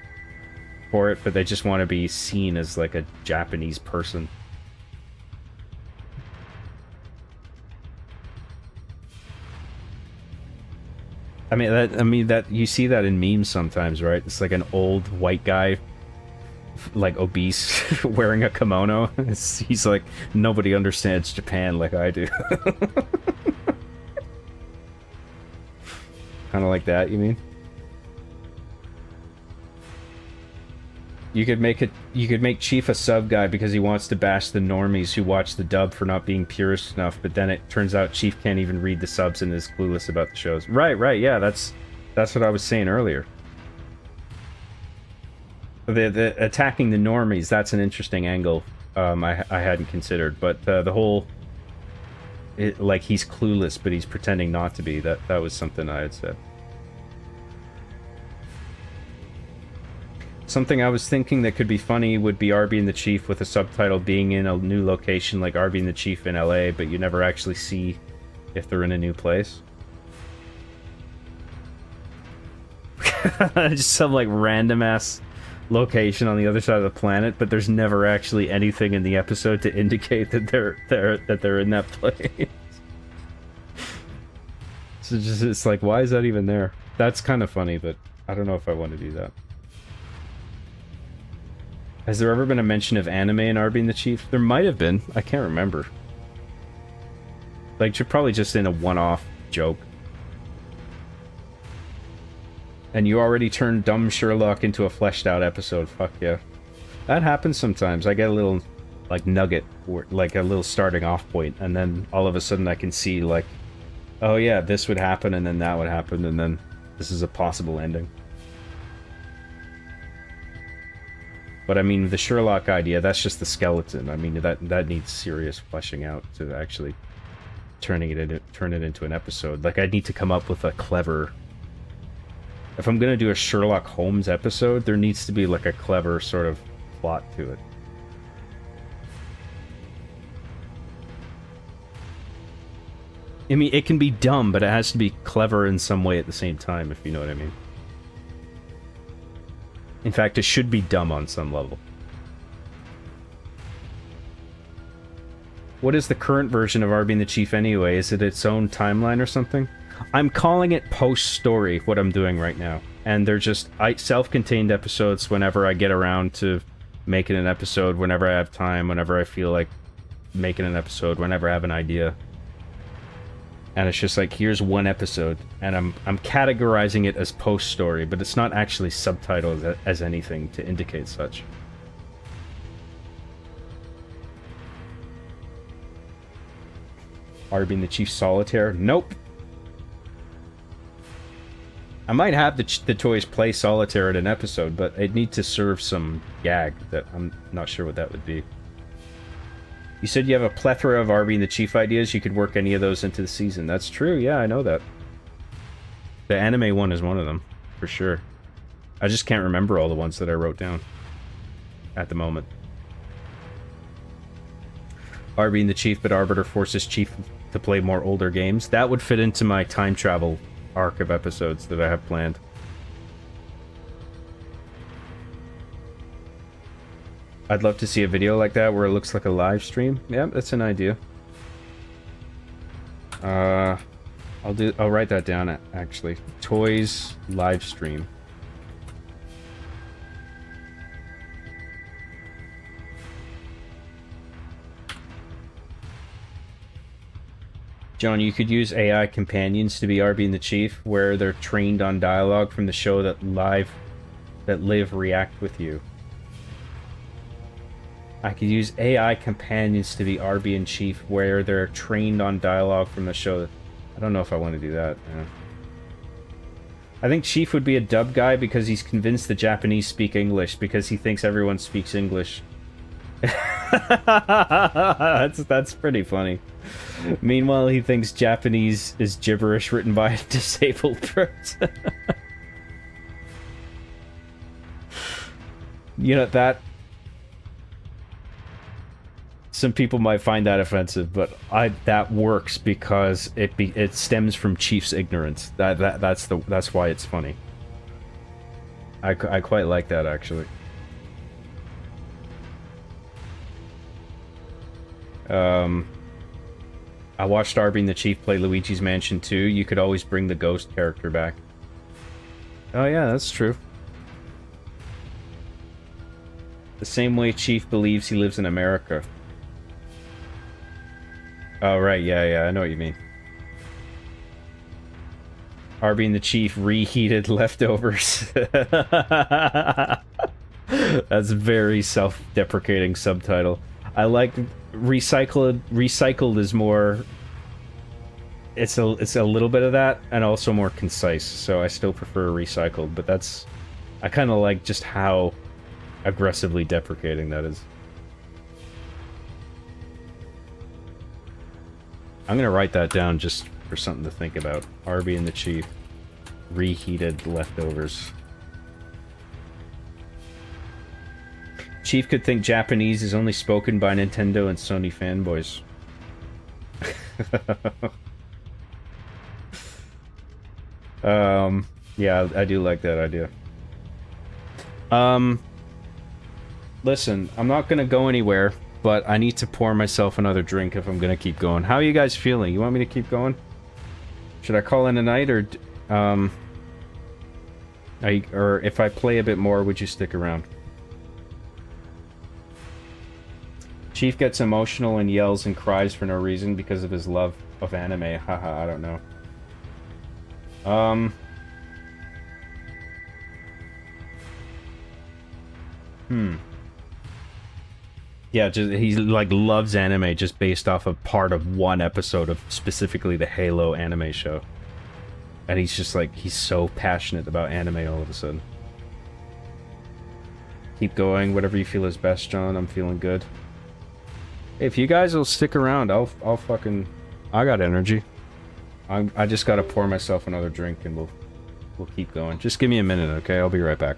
for it, but they just want to be seen as like a Japanese person. I mean that you see that in memes sometimes, right? It's like an old white guy, like obese, wearing a kimono. He's like, nobody understands Japan like I do. Kind of like that, you mean? You could make Chief a sub guy because he wants to bash the normies who watch the dub for not being purist enough, but then it turns out Chief can't even read the subs and is clueless about the shows. Right, yeah, that's what I was saying earlier. The attacking the normies, that's an interesting angle I hadn't considered, but the whole like he's clueless but he's pretending not to be, that was something I had said. Something I was thinking that could be funny would be Arby and the Chief with a subtitle being in a new location like Arby and the Chief in LA, but you never actually see if they're in a new place. Just some like random ass location on the other side of the planet, but there's never actually anything in the episode to indicate that they're in that place. So it's like, why is that even there? That's kind of funny, but I don't know if I want to do that. Has there ever been a mention of anime in Arby and the Chief? There might have been. I can't remember. Like, probably just in a one-off joke. And you already turned Dumb Sherlock into a fleshed-out episode. Fuck yeah. That happens sometimes. I get a little, like, nugget, or like a little starting off point, and then all of a sudden I can see, like, oh yeah, this would happen, and then that would happen, and then this is a possible ending. But I mean, the Sherlock idea, that's just the skeleton. I mean, that needs serious fleshing out to actually turn it into an episode. Like, I'd need to come up with a clever... If I'm gonna do a Sherlock Holmes episode, there needs to be like a clever sort of plot to it. I mean, it can be dumb, but it has to be clever in some way at the same time, if you know what I mean. In fact, it should be dumb on some level. What is the current version of Arby and the Chief anyway? Is it its own timeline or something? I'm calling it post-story, what I'm doing right now. And they're just self-contained episodes whenever I get around to making an episode, whenever I have time, whenever I feel like making an episode, whenever I have an idea. And it's just like, here's one episode, and I'm categorizing it as post-story, but it's not actually subtitled as anything to indicate such. Arby and the Chief Solitaire? Nope. I might have the toys play solitaire in an episode, but it needs to serve some gag that I'm not sure what that would be. You said you have a plethora of Arby and the Chief ideas. You could work any of those into the season. That's true, yeah, I know that. The anime one is one of them, for sure. I just can't remember all the ones that I wrote down at the moment. Arby and the Chief, but Arbiter forces Chief to play more older games. That would fit into my time travel arc of episodes that I have planned. I'd love to see a video like that where it looks like a live stream. Yeah, that's an idea. I'll write that down actually. Toys live stream. John, you could use AI companions to be Arby and the Chief, where they're trained on dialogue from the show that live react with you. I could use AI companions to be Arby and Chief, where they're trained on dialogue from the show. I don't know if I want to do that. Yeah. I think Chief would be a dub guy because he's convinced the Japanese speak English because he thinks everyone speaks English. That's pretty funny. Meanwhile, he thinks Japanese is gibberish written by a disabled person. You know, some people might find that offensive, but that works because it stems from Chief's ignorance. That's why it's funny. I quite like that, actually. I watched Arby and the Chief play Luigi's Mansion 2. You could always bring the ghost character back. Oh yeah, that's true. The same way Chief believes he lives in America. Oh, right, yeah, I know what you mean. Arby and the Chief reheated leftovers. That's very self-deprecating subtitle. I like recycled. Recycled is more... It's a little bit of that, and also more concise, so I still prefer recycled, but that's... I kind of like just how aggressively deprecating that is. I'm gonna write that down just for something to think about. Arby and the Chief. Reheated leftovers. Chief could think Japanese is only spoken by Nintendo and Sony fanboys. Yeah, I do like that idea. Listen, I'm not gonna go anywhere, but I need to pour myself another drink if I'm gonna keep going. How are you guys feeling? You want me to keep going? Should I call in a night, or if I play a bit more, would you stick around? Chief gets emotional and yells and cries for no reason because of his love of anime. Haha, I don't know. Yeah, he like loves anime just based off of part of one episode of specifically the Halo anime show. And he's just like, he's so passionate about anime all of a sudden. Keep going, whatever you feel is best, John. I'm feeling good. If you guys will stick around, I'll fucking... I got energy. I just gotta pour myself another drink and we'll keep going. Just give me a minute, okay? I'll be right back.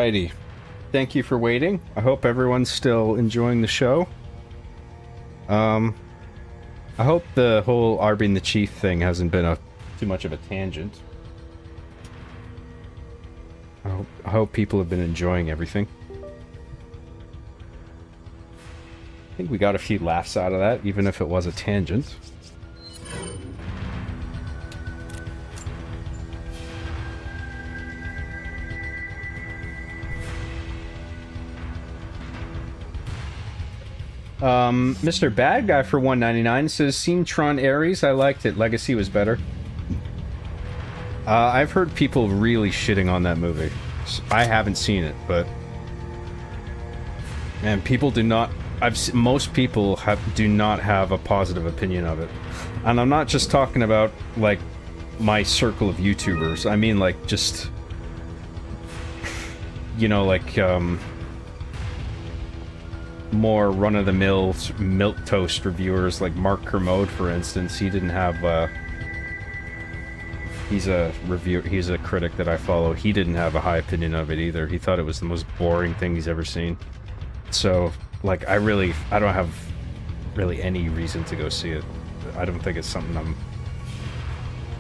Alrighty. Thank you for waiting. I hope everyone's still enjoying the show. I hope the whole R being the chief thing hasn't been too much of a tangent. I hope people have been enjoying everything. I think we got a few laughs out of that, even if it was a tangent. Mr. Bad Guy for $1.99 says, seen Tron Ares? I liked it. Legacy was better. I've heard people really shitting on that movie. I haven't seen it, but... Man, people do not... most people do not have a positive opinion of it. And I'm not just talking about, like, my circle of YouTubers. I mean, like, just... You know, like, more run-of-the-mill milquetoast reviewers, like Mark Kermode, for instance. He didn't have, he's a critic that I follow. He didn't have a high opinion of it either. He thought it was the most boring thing he's ever seen. So, like, I don't have really any reason to go see it. I don't think it's something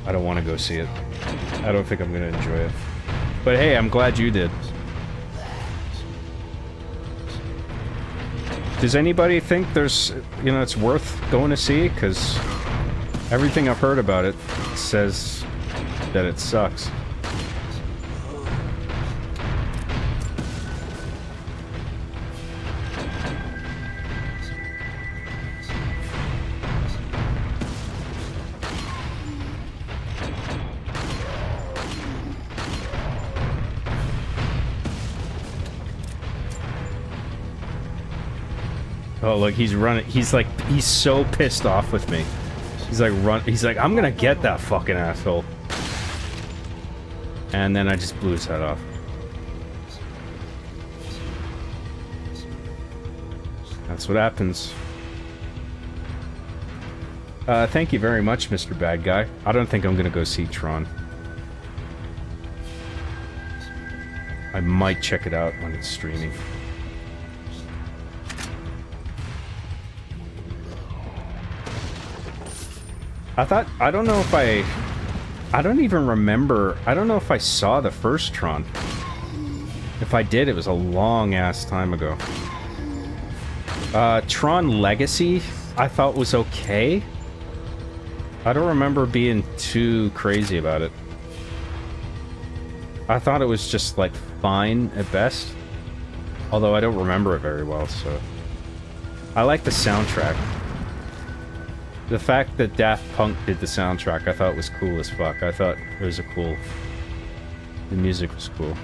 I don't want to go see it. I don't think I'm going to enjoy it. But hey, I'm glad you did. Does anybody think it's worth going to see? Because everything I've heard about it says that it sucks. Oh, look, he's running. He's so pissed off with me. He's like, I'm gonna get that fucking asshole. And then I just blew his head off. That's what happens. Thank you very much, Mr. Bad Guy. I don't think I'm gonna go see Tron. I might check it out when it's streaming. I don't know if I don't even remember. I don't know if I saw the first Tron. If I did, it was a long-ass time ago. Tron Legacy, I thought was okay. I don't remember being too crazy about it. I thought it was just, like, fine at best. Although I don't remember it very well, so... I like the soundtrack. The fact that Daft Punk did the soundtrack, I thought was cool as fuck. I thought it was the music was cool.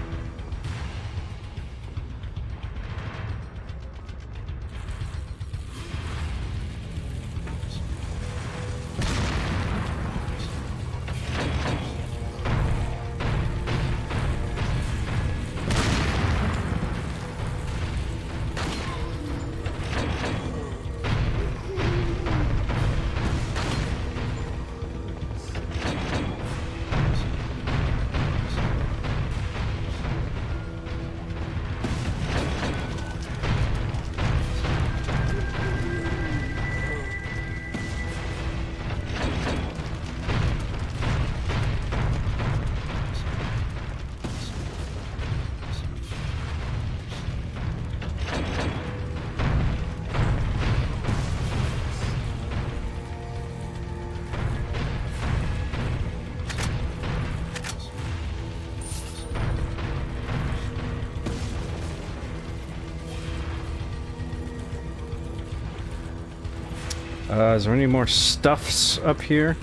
Is there any more stuffs up here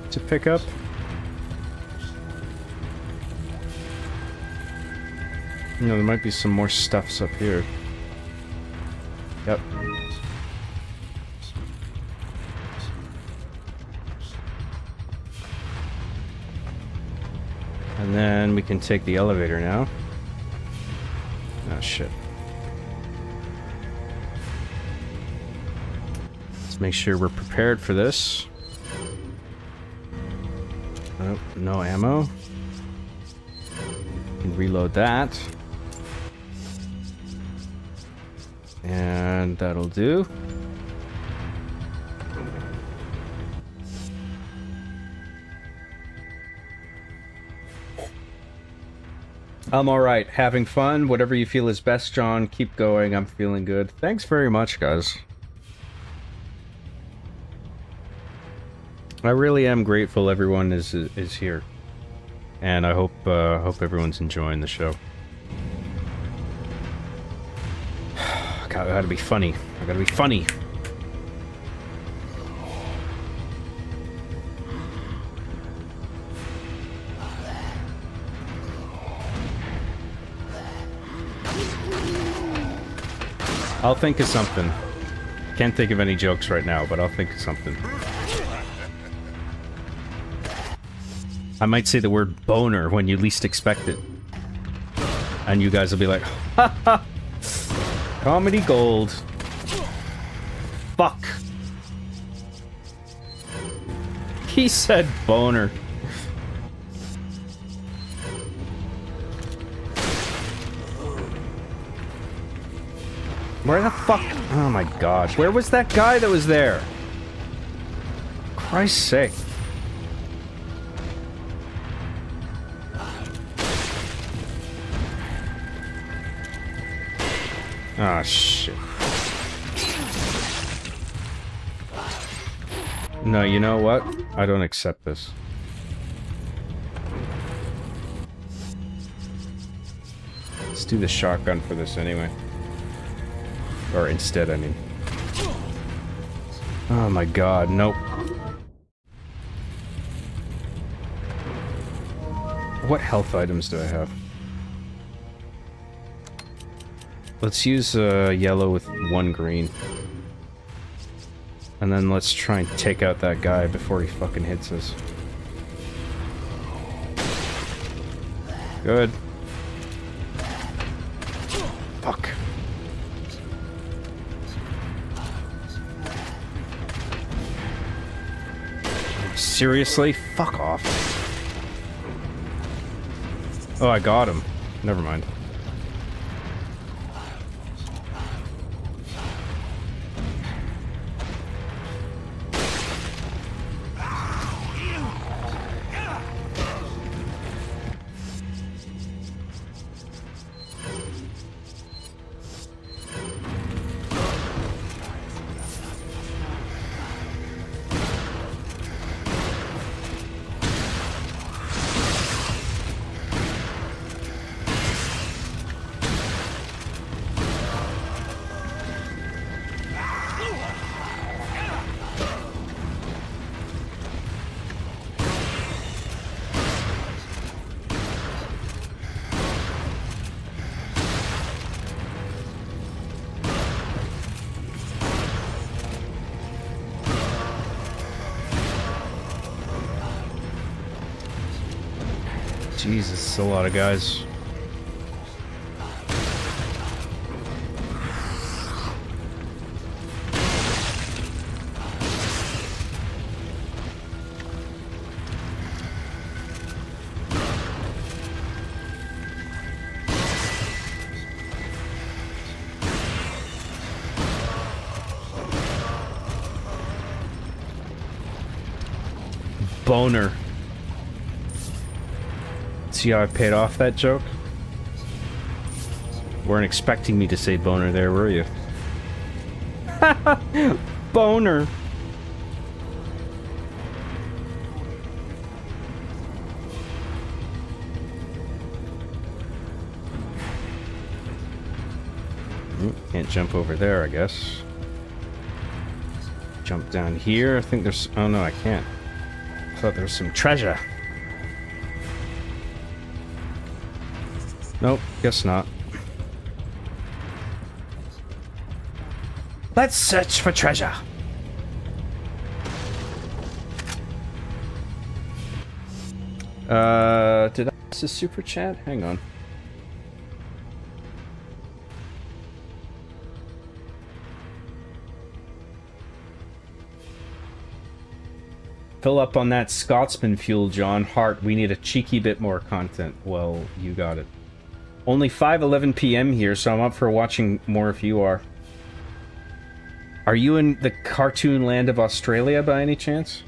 to pick up? No, there might be some more stuffs up here. Yep. And then we can take the elevator now. Oh, shit. Make sure we're prepared for this. Oh, no ammo. can reload that. And that'll do. I'm alright. Having fun. Whatever you feel is best, John. Keep going. I'm feeling good. Thanks very much, guys. I really am grateful everyone is here. And I hope everyone's enjoying the show. I gotta be funny. I gotta be funny. I'll think of something. Can't think of any jokes right now, but I'll think of something. I might say the word boner when you least expect it. And you guys will be like, ha ha! Comedy gold. Fuck. He said boner. Where the fuck? Oh my gosh. Where was that guy that was there? Christ's sake. Ah, shit. No, you know what? I don't accept this. Let's do the shotgun for this anyway. Or instead, I mean. Oh my god, nope. What health items do I have? Let's use yellow with 1 green. And then let's try and take out that guy before he fucking hits us. Good. Fuck. Seriously? Fuck off. Oh, I got him. Never mind. Jesus, it's a lot of guys. Boner. See how I paid off that joke? Weren't expecting me to say boner there, were you? Boner. Can't jump over there, I guess. Jump down here. I think there's... Oh no, I can't. I thought there was some treasure. Nope, guess not. Let's search for treasure. Did I miss a super chat? Hang on. Fill up on that Scotsman fuel, John. Hart, we need a cheeky bit more content. Well, you got it. Only 5:11 p.m. here, so I'm up for watching more if you are. Are you in the cartoon land of Australia by any chance?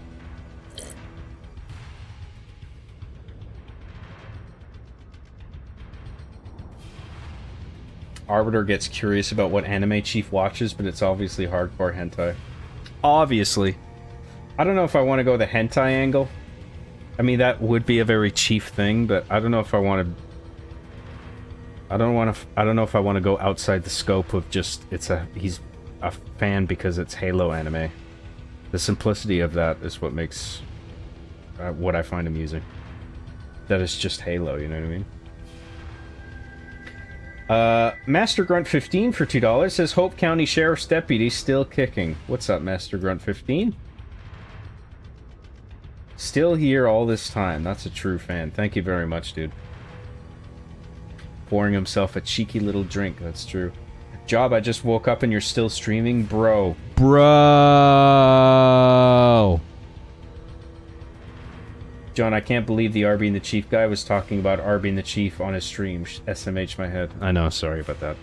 Arbiter gets curious about what anime Chief watches, but it's obviously hardcore hentai. Obviously. I don't know if I want to go the hentai angle. I mean, that would be a very Chief thing, but I don't know if I want to... I don't know if I want to go outside the scope of just he's a fan because it's Halo anime. The simplicity of that is what makes what I find amusing. That is just Halo, you know what I mean? Master Grunt 15 for $2 says Hope County Sheriff's Deputy still kicking. What's up, Master Grunt 15? Still here all this time. That's a true fan. Thank you very much, dude. Pouring himself a cheeky little drink. That's true. Job, I just woke up and you're still streaming? Bro. Bro. John, I can't believe the Arby and the Chief guy was talking about Arby and the Chief on his stream. SMH my head. I know, sorry about that.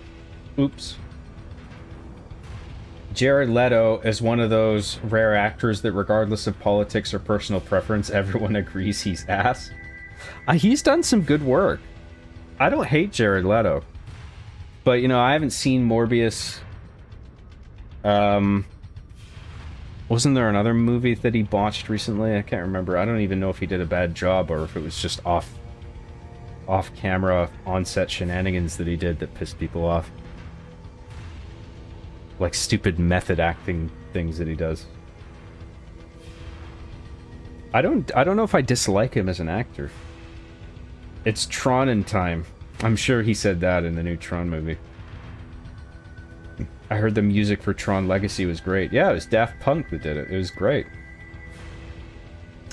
Oops. Jared Leto is one of those rare actors that regardless of politics or personal preference, everyone agrees he's ass. He's done some good work. I don't hate Jared Leto. But, you know, I haven't seen Morbius. Wasn't there another movie that he botched recently? I can't remember. I don't even know if he did a bad job or if it was just off-camera, on-set shenanigans that he did that pissed people off. Like stupid method acting things that he does. I don't know if I dislike him as an actor. It's Tron in time. I'm sure he said that in the new Tron movie. I heard the music for Tron Legacy was great. Yeah, it was Daft Punk that did it. It was great.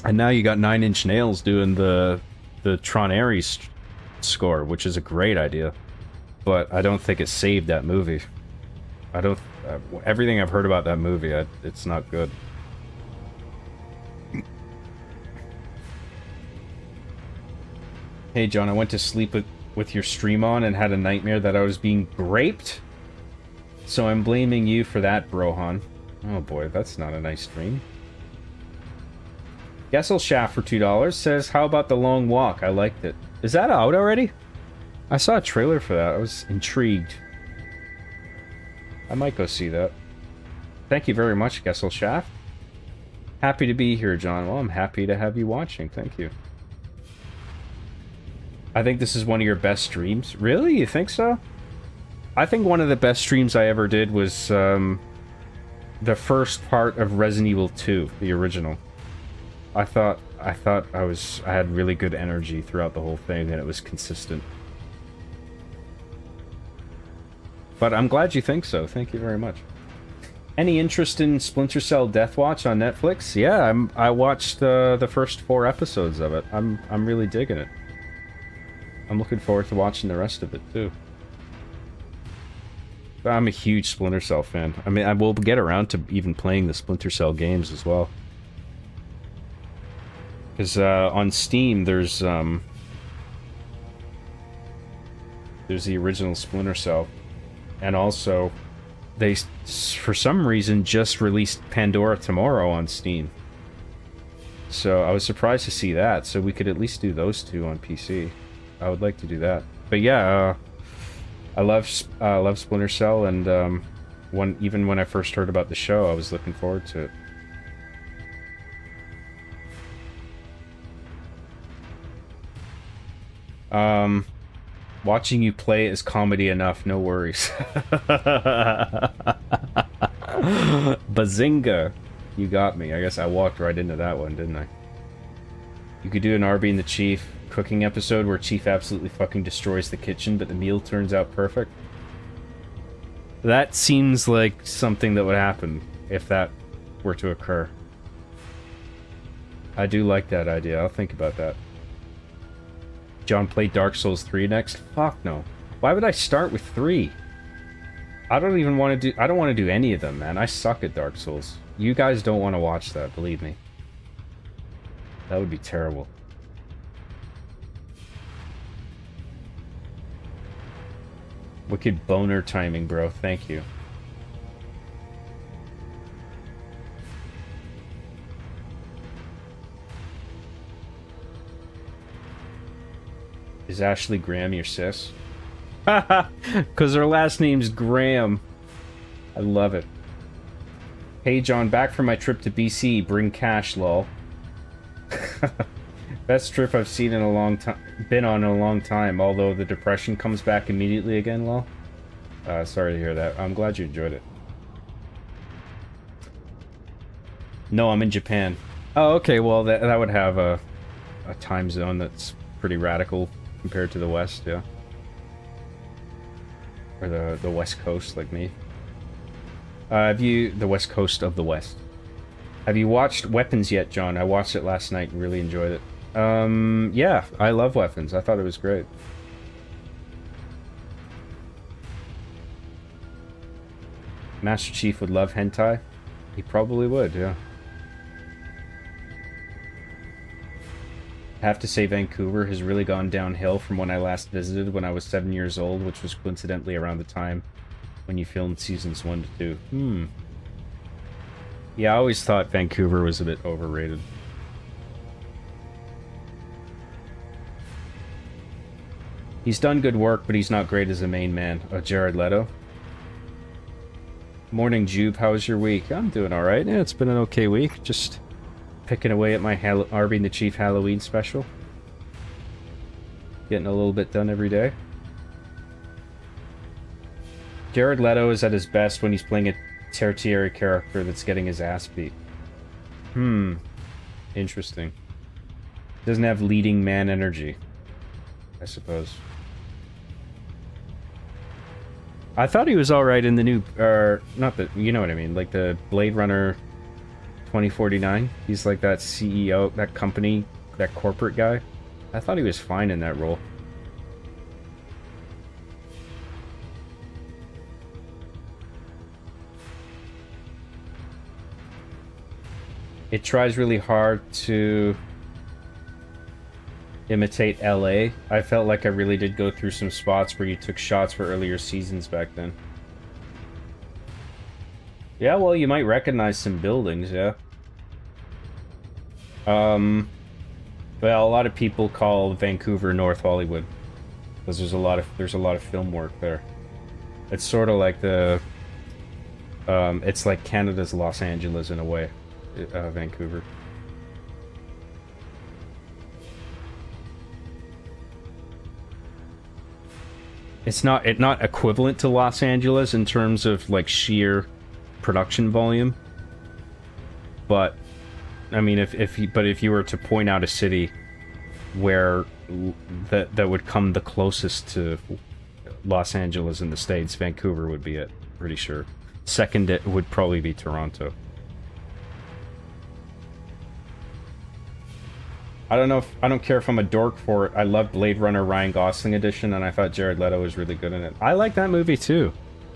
And now you got Nine Inch Nails doing the Tron Ares score, which is a great idea. But I don't think it saved that movie. I don't... everything I've heard about that movie, it's not good. Hey John, I went to sleep with your stream on and had a nightmare that I was being raped. So I'm blaming you for that, Brohan. Oh boy, that's not a nice dream. Gessel Shaft for $2 says, how about The Long Walk? I liked it. Is that out already? I saw a trailer for that. I was intrigued. I might go see that. Thank you very much, Gessel Shaft. Happy to be here, John. Well, I'm happy to have you watching. Thank you. I think this is one of your best streams. Really? You think so? I think one of the best streams I ever did was the first part of Resident Evil 2, the original. I thought I had really good energy throughout the whole thing and it was consistent. But I'm glad you think so. Thank you very much. Any interest in Splinter Cell Deathwatch on Netflix? Yeah, I watched the first 4 episodes of it. I'm really digging it. I'm looking forward to watching the rest of it too. I'm a huge Splinter Cell fan. I mean, I will get around to even playing the Splinter Cell games as well. Because on Steam, there's the original Splinter Cell, and also they, for some reason, just released Pandora Tomorrow on Steam. So I was surprised to see that. So we could at least do those 2 on PC. I would like to do that. But yeah. I love Splinter Cell, and even when I first heard about the show, I was looking forward to it. Watching you play is comedy enough, no worries. Bazinga! You got me. I guess I walked right into that one, didn't I? You could do an Arby and the Chief cooking episode where Chief absolutely fucking destroys the kitchen, but the meal turns out perfect. That seems like something that would happen if that were to occur. I do like that idea. I'll think about that. John, play Dark Souls 3 next? Fuck no. Why would I start with 3? I don't even want to do... I don't want to do any of them, man. I suck at Dark Souls. You guys don't want to watch that, believe me. That would be terrible. Wicked boner timing, bro. Thank you. Is Ashley Graham your sis? Haha, because her last name's Graham. I love it. Hey John, back from my trip to BC. Bring cash, lol. Best trip I've seen in a long time. Been on in a long time. Although the depression comes back immediately again, lol. Sorry to hear that. I'm glad you enjoyed it. No, I'm in Japan. Oh, okay. Well, that would have a time zone that's pretty radical compared to the West, yeah. Or the West Coast, like me. The West Coast of the West. Have you watched Weapons yet, John? I watched it last night and really enjoyed it. Yeah, I love Weapons. I thought it was great. Master Chief would love hentai? He probably would, yeah. I have to say Vancouver has really gone downhill from when I last visited when I was 7 years old, which was coincidentally around the time when you filmed seasons 1 to 2. Yeah, I always thought Vancouver was a bit overrated. He's done good work, but he's not great as a main man. Oh, Jared Leto. Morning, Jube. How was your week? I'm doing alright. Yeah, it's been an okay week. Just picking away at my Arby and the Chief Halloween special. Getting a little bit done every day. Jared Leto is at his best when he's playing a tertiary character that's getting his ass beat. Interesting. Doesn't have leading man energy, I suppose. I thought he was alright in the new, not the, you know what I mean, like the Blade Runner 2049. He's like that CEO, that company, that corporate guy. I thought he was fine in that role. It tries really hard to imitate LA. I felt like I really did go through some spots where you took shots for earlier seasons back then. Yeah, well, you might recognize some buildings, yeah. Well, a lot of people call Vancouver North Hollywood because there's a lot of film work there. It's sort of like the it's like Canada's Los Angeles in a way, Vancouver. It's not equivalent to Los Angeles in terms of like sheer production volume, but I mean, if you were to point out a city where that would come the closest to Los Angeles in the States, Vancouver would be it. Pretty sure. Second, it would probably be Toronto. I don't care if I'm a dork for it. I love Blade Runner Ryan Gosling edition, and I thought Jared Leto was really good in it. I like that movie too.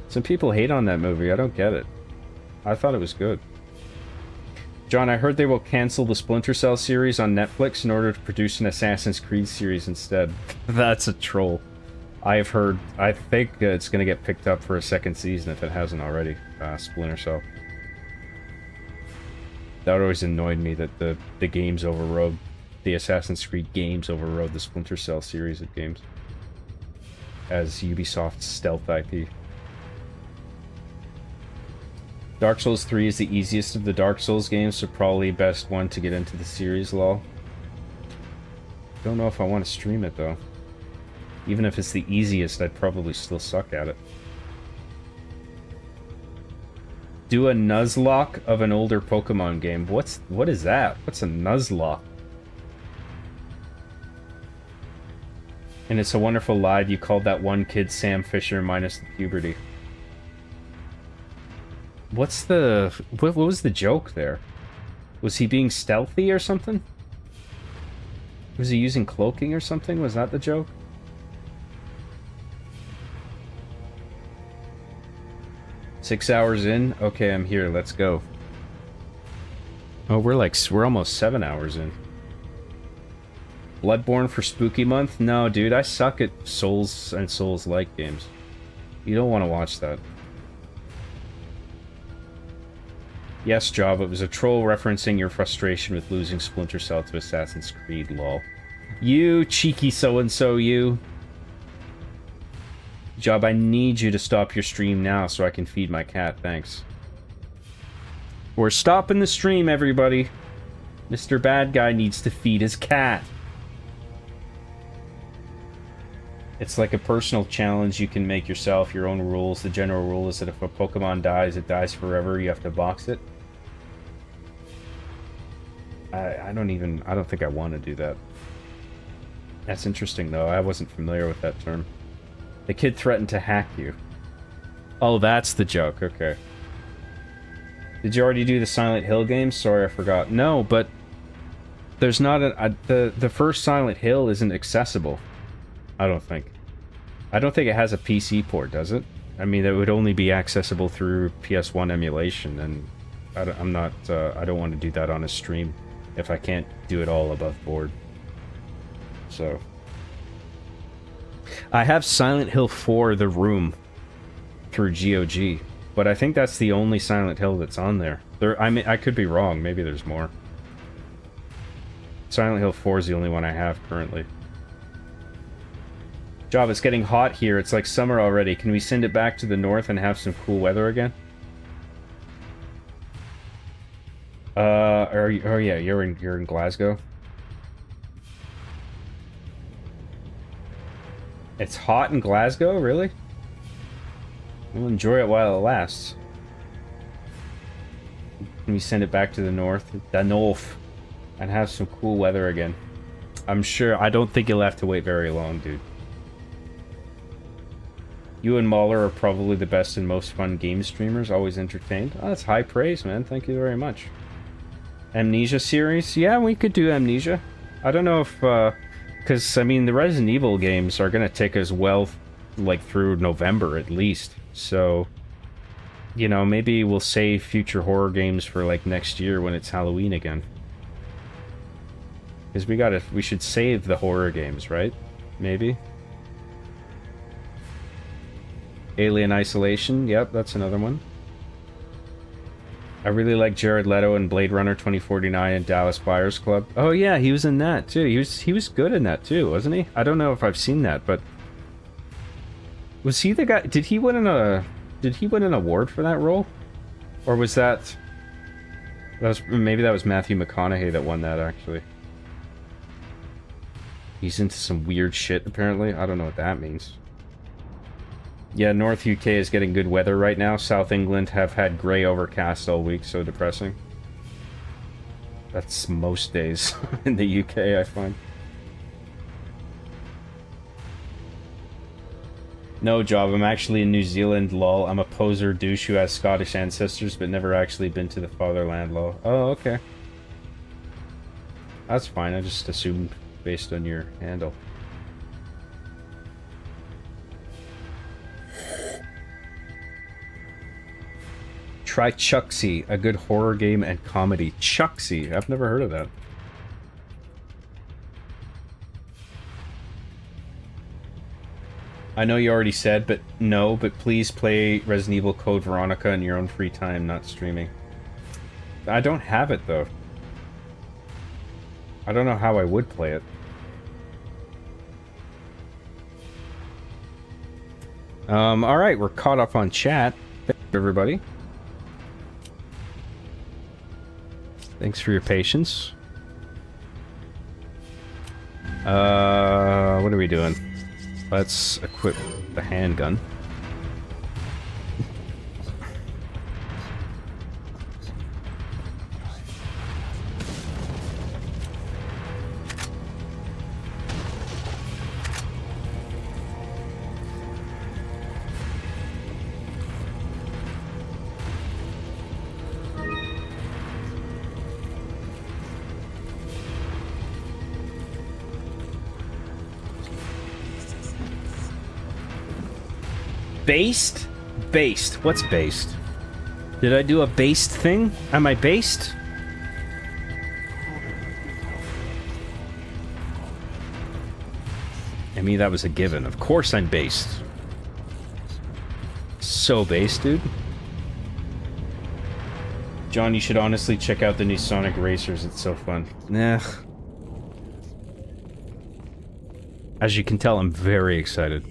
Some people hate on that movie. I don't get it. I thought it was good. John, I heard they will cancel the Splinter Cell series on Netflix in order to produce an Assassin's Creed series instead. That's a troll. I've heard. I think it's going to get picked up for a second season if it hasn't already. Splinter Cell. That always annoyed me that the games overrode. The Assassin's Creed games overrode the Splinter Cell series of games as Ubisoft's stealth IP. Dark Souls 3 is the easiest of the Dark Souls games, so probably best one to get into the series, lol. Don't know if I want to stream it, though. Even if it's the easiest, I'd probably still suck at it. Do a Nuzlocke of an older Pokemon game. What is that? What's a Nuzlocke? And It's a Wonderful Life, you called that one kid Sam Fisher minus the puberty. What was the joke there? Was he being stealthy or something? Was he using cloaking or something? Was that the joke? Six hours in? Okay, I'm here. Let's go. Oh, we're almost 7 hours in. Bloodborne for Spooky Month? No, dude, I suck at Souls and Souls-like games. You don't want to watch that. Yes, Job, it was a troll referencing your frustration with losing Splinter Cell to Assassin's Creed, lol. You cheeky so-and-so, you. Job, I need you to stop your stream now so I can feed my cat, thanks. We're stopping the stream, everybody. Mr. Bad Guy needs to feed his cat. It's like a personal challenge you can make yourself, your own rules. The general rule is that if a Pokemon dies, it dies forever. You have to box it. I don't think I want to do that. That's interesting, though. I wasn't familiar with that term. The kid threatened to hack you. Oh, that's the joke. Okay. Did you already do the Silent Hill games? Sorry, I forgot. No, but there's not the first Silent Hill isn't accessible. I don't think. I don't think it has a PC port, does it? I mean, it would only be accessible through PS1 emulation, and I don't want to do that on a stream if I can't do it all above board. So I have Silent Hill 4 The Room through GOG, but I think that's the only Silent Hill that's on there. I could be wrong. Maybe there's more. Silent Hill 4 is the only one I have currently. Job, it's getting hot here. It's like summer already. Can we send it back to the north and have some cool weather again? Oh yeah, you're in Glasgow. It's hot in Glasgow, really? We'll enjoy it while it lasts. Can we send it back to the north, and have some cool weather again? I'm sure. I don't think you'll have to wait very long, dude. You and Mahler are probably the best and most fun game streamers, always entertained. Oh, that's high praise, man. Thank you very much. Amnesia series? Yeah, we could do Amnesia. I don't know if, because, I mean, the Resident Evil games are going to take us well, like, through November at least. So, you know, maybe we'll save future horror games for, like, next year when it's Halloween again. Because we should save the horror games, right? Maybe? Alien Isolation, yep, that's another one. I really like Jared Leto in Blade Runner 2049 and Dallas Buyers Club. Oh yeah, he was in that too. He was good in that too, wasn't he? I don't know if I've seen that, but was he the guy? Did he win an award for that role? Or was maybe that was Matthew McConaughey that won that actually. He's into some weird shit apparently. I don't know what that means. Yeah, North UK is getting good weather right now. South England have had grey overcast all week, so depressing. That's most days in the UK, I find. No, Job, I'm actually in New Zealand, lol. I'm a poser douche who has Scottish ancestors, but never actually been to the fatherland, lol. Oh, okay. That's fine, I just assumed based on your handle. Try Chucksy, a good horror game and comedy. Chucksy, I've never heard of that. I know you already said, but no, but please play Resident Evil Code Veronica in your own free time, not streaming. I don't have it, though. I don't know how I would play it. Alright, we're caught up on chat. Thank you, everybody. Thanks for your patience. What are we doing? Let's equip the handgun. Based? Based. What's based? Did I do a based thing? Am I based? I mean, that was a given. Of course I'm based. so base, dude. John, you should honestly check out the new Sonic Racers. It's so fun. Nah. As you can tell, I'm very excited.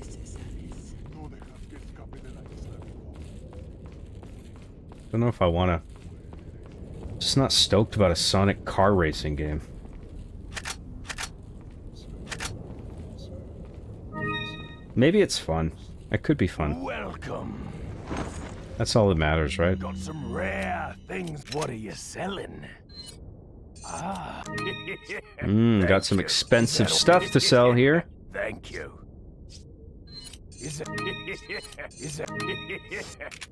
Don't know if I wanna... Just not stoked about a Sonic car racing game. Maybe it's fun. It could be fun. Welcome. That's all that matters, right? Got some rare things. What are you selling? Ah. Got some Thank you. expensive Is that stuff okay? to sell here. Thank you. Is it? Is it?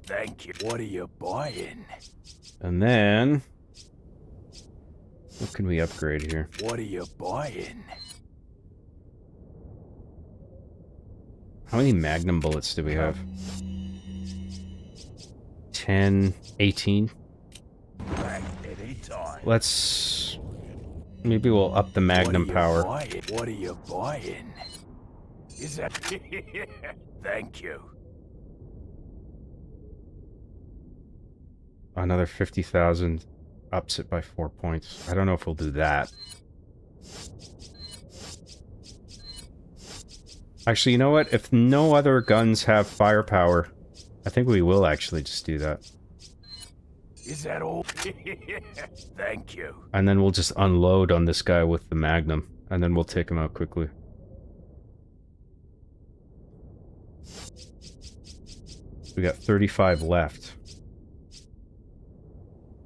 Thank you. What are you buying? And then... What can we upgrade here? What are you buying? How many Magnum bullets do we have? 10, 18? Let's... Maybe we'll up the Magnum power. What are you buying? Is that? Thank you. Another 50,000 ups it by 4 points. I don't know if we'll do that. Actually, you know what? If no other guns have firepower, I think we will actually just do that. Is that all? Thank you. And then we'll just unload on this guy with the Magnum, and then we'll take him out quickly. We got 35 left.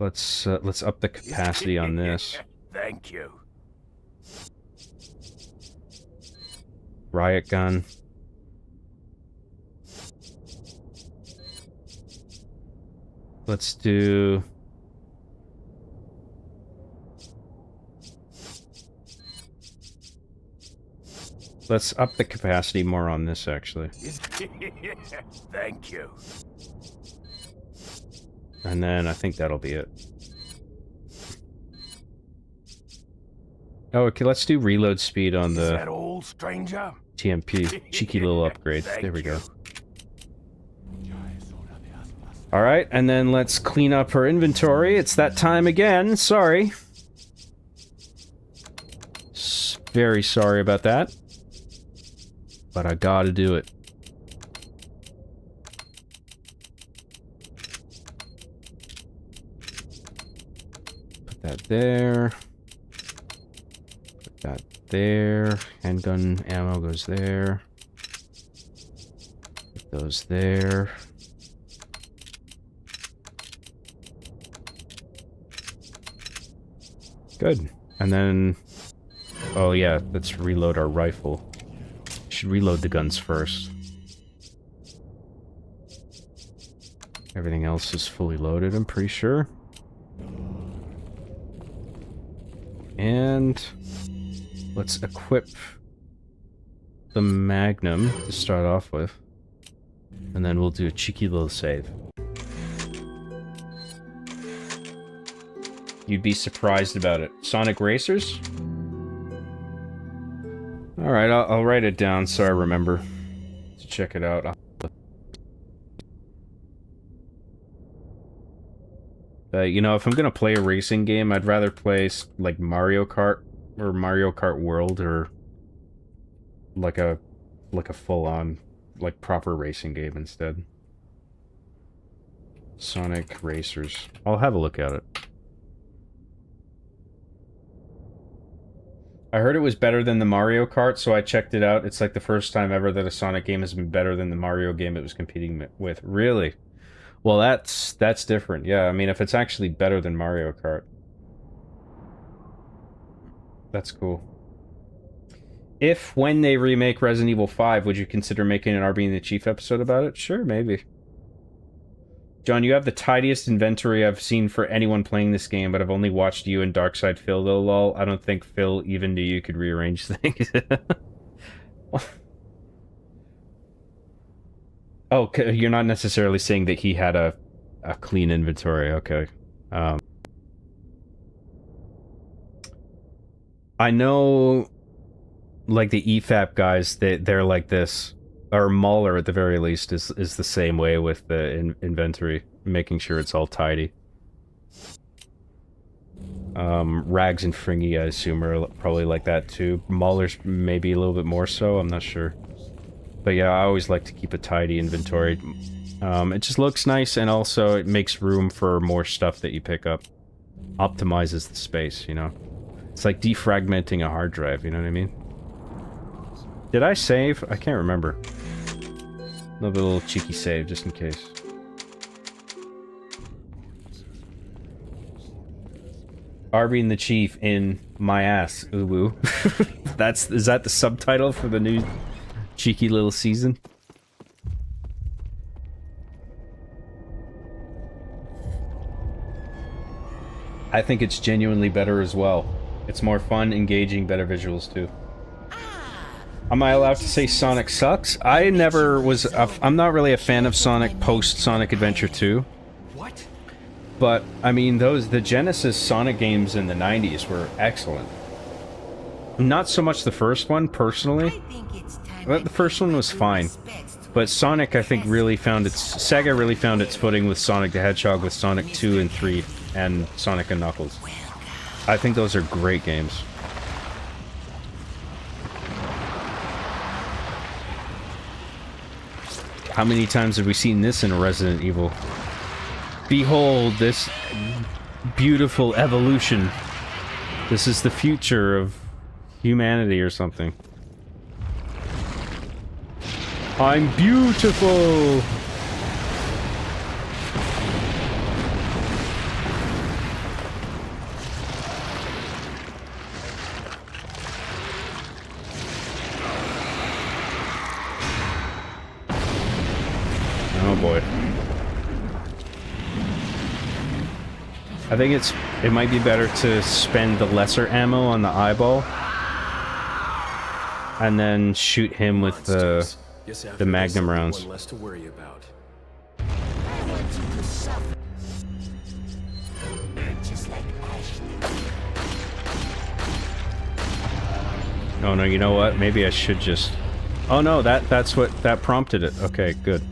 Let's up the capacity on this. Thank you. Riot gun. Let's do... Let's up the capacity more on this, actually. Thank you. And then I think that'll be it. Oh, okay, let's do reload speed on Is the that all, stranger? TMP. Cheeky little upgrade. There we go. Alright, and then let's clean up her inventory. It's that time again. Sorry. Very sorry about that. But I gotta do it. Put that there. Put that there. Handgun ammo goes there. Put those there. Good. And then... Oh yeah, let's reload our rifle. Should reload the guns first. Everything else is fully loaded, I'm pretty sure. And... let's equip the Magnum to start off with. And then we'll do a cheeky little save. You'd be surprised about it. Sonic Racers? Alright, I'll write it down so I remember to check it out. You know, if I'm gonna play a racing game, I'd rather play like Mario Kart or Mario Kart World or like a full-on, like proper racing game instead. Sonic Racers. I'll have a look at it. I heard it was better than the Mario Kart, so I checked it out. It's like the first time ever that a Sonic game has been better than the Mario game it was competing with. Really? Well, that's different. Yeah, I mean, if it's actually better than Mario Kart. That's cool. If, when they remake Resident Evil 5, would you consider making an RB and the Chief episode about it? Sure, maybe. John, you have the tidiest inventory I've seen for anyone playing this game, but I've only watched you and Darkside Phil, though, lol. I don't think Phil, even to you, could rearrange things. Oh, you're not necessarily saying that he had a clean inventory, okay. I know, like, the EFAP guys, they're like this. or Mauler at the very least, is the same way with the inventory, making sure it's all tidy. Rags and Fringy, I assume, are probably like that too. Mauler's maybe a little bit more so, I'm not sure. But yeah, I always like to keep a tidy inventory. It just looks nice, and also it makes room for more stuff that you pick up. Optimizes the space, you know? It's like defragmenting a hard drive, you know what I mean? Did I save? I can't remember. Another little cheeky save, just in case. Arby and the Chief in my ass, uwu. Is that the subtitle for the new cheeky little season? I think it's genuinely better as well. It's more fun, engaging, better visuals too. Am I allowed to say Sonic sucks? I never was. I'm not really a fan of Sonic post Sonic Adventure 2. What? But I mean, the Genesis Sonic games in the 90s were excellent. Not so much the first one, personally. But the first one was fine. But Sonic, I think, Sega really found its footing with Sonic the Hedgehog, with Sonic 2 and 3, and Sonic and Knuckles. I think those are great games. How many times have we seen this in Resident Evil? Behold this beautiful evolution. This is the future of humanity or something. I'm beautiful! Oh boy. I think it might be better to spend the lesser ammo on the eyeball and then shoot him with the Magnum rounds. Less to worry about. Oh no, you know what? Maybe I should just... Oh no, that's what prompted it. Okay, good.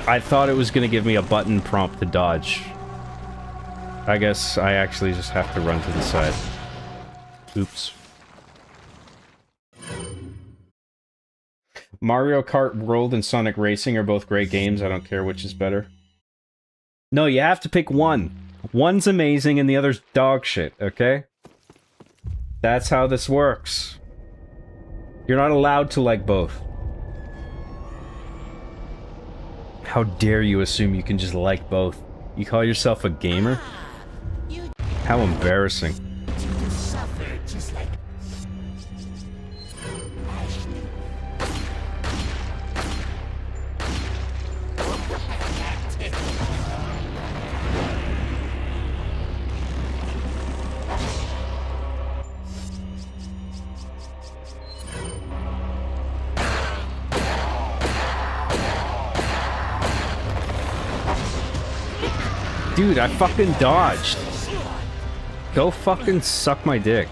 I thought it was gonna give me a button prompt to dodge. I guess I actually just have to run to the side. Oops. Mario Kart World and Sonic Racing are both great games. I don't care which is better. No, you have to pick one. One's amazing and the other's dog shit, okay? That's how this works. You're not allowed to like both. How dare you assume you can just like both? You call yourself a gamer? How embarrassing. Dude, I fucking dodged. Go fucking suck my dick.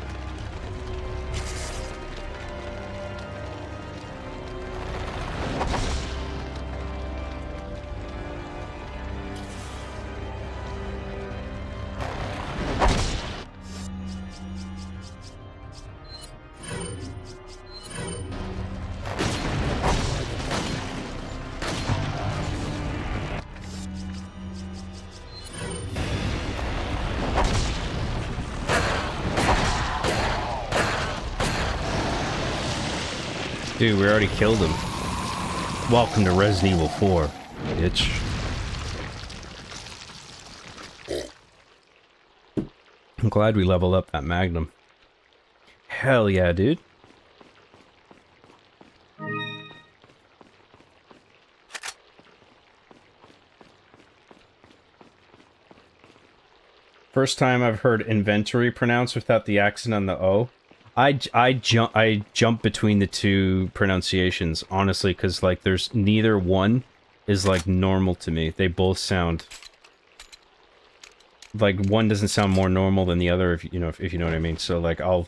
Dude, we already killed him. Welcome to Resident Evil 4, bitch. I'm glad we leveled up that Magnum. Hell yeah, dude. First time I've heard inventory pronounced without the accent on the O. I jump between the two pronunciations, honestly, because, like, there's neither one is, like, normal to me. They both sound... Like, one doesn't sound more normal than the other, if you know what I mean. So, like, I'll...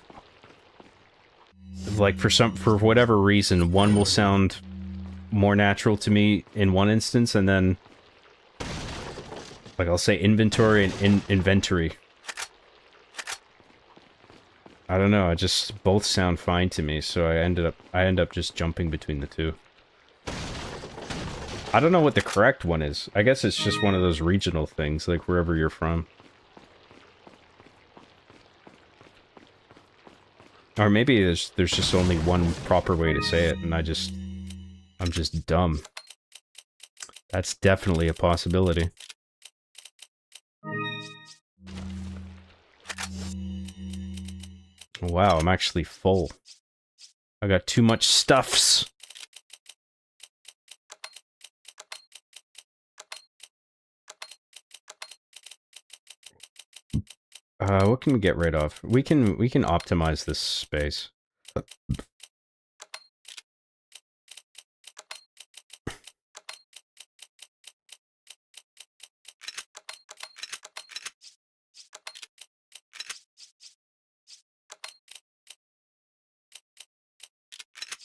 Like, for whatever reason, one will sound more natural to me in one instance, and then... Like, I'll say inventory and inventory. I don't know, both sound fine to me, so I end up just jumping between the two. I don't know what the correct one is. I guess it's just one of those regional things, like wherever you're from. Or maybe there's just only one proper way to say it, and I'm just dumb. That's definitely a possibility. Wow, I'm actually full. I got too much stuffs. What can we get rid of? We can optimize this space.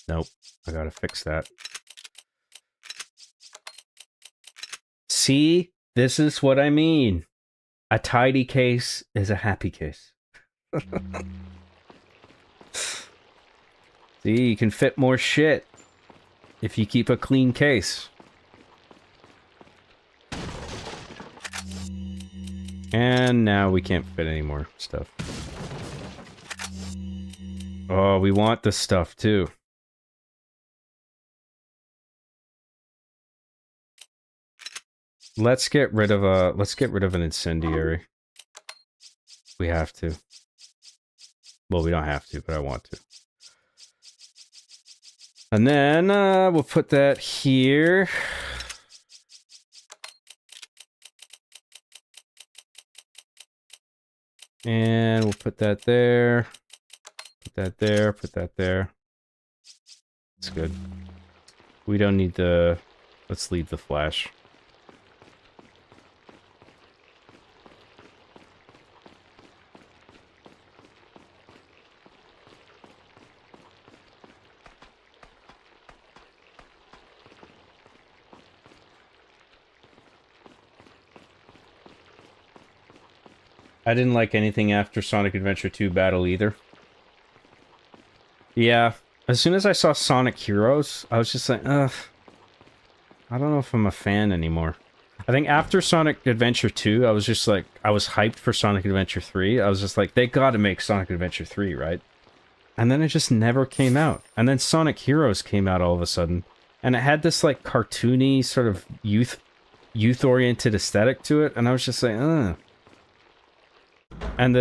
Nope, I gotta fix that. See? This is what I mean. A tidy case is a happy case. See, you can fit more shit if you keep a clean case. And now we can't fit any more stuff. Oh, we want this stuff too. Let's get rid of an incendiary. We have to. Well, we don't have to, but I want to. And then we'll put that here. And we'll put that there. Put that there, put that there. That's good. We don't need the... Let's leave the flash. I didn't like anything after Sonic Adventure 2 Battle either. Yeah, as soon as I saw Sonic Heroes, I was just like, ugh. I don't know if I'm a fan anymore. I think after Sonic Adventure 2, I was just like, I was hyped for Sonic Adventure 3. I was just like, they gotta make Sonic Adventure 3, right? And then it just never came out. And then Sonic Heroes came out all of a sudden. And it had this, like, cartoony, sort of youth-oriented aesthetic to it. And I was just like, ugh. And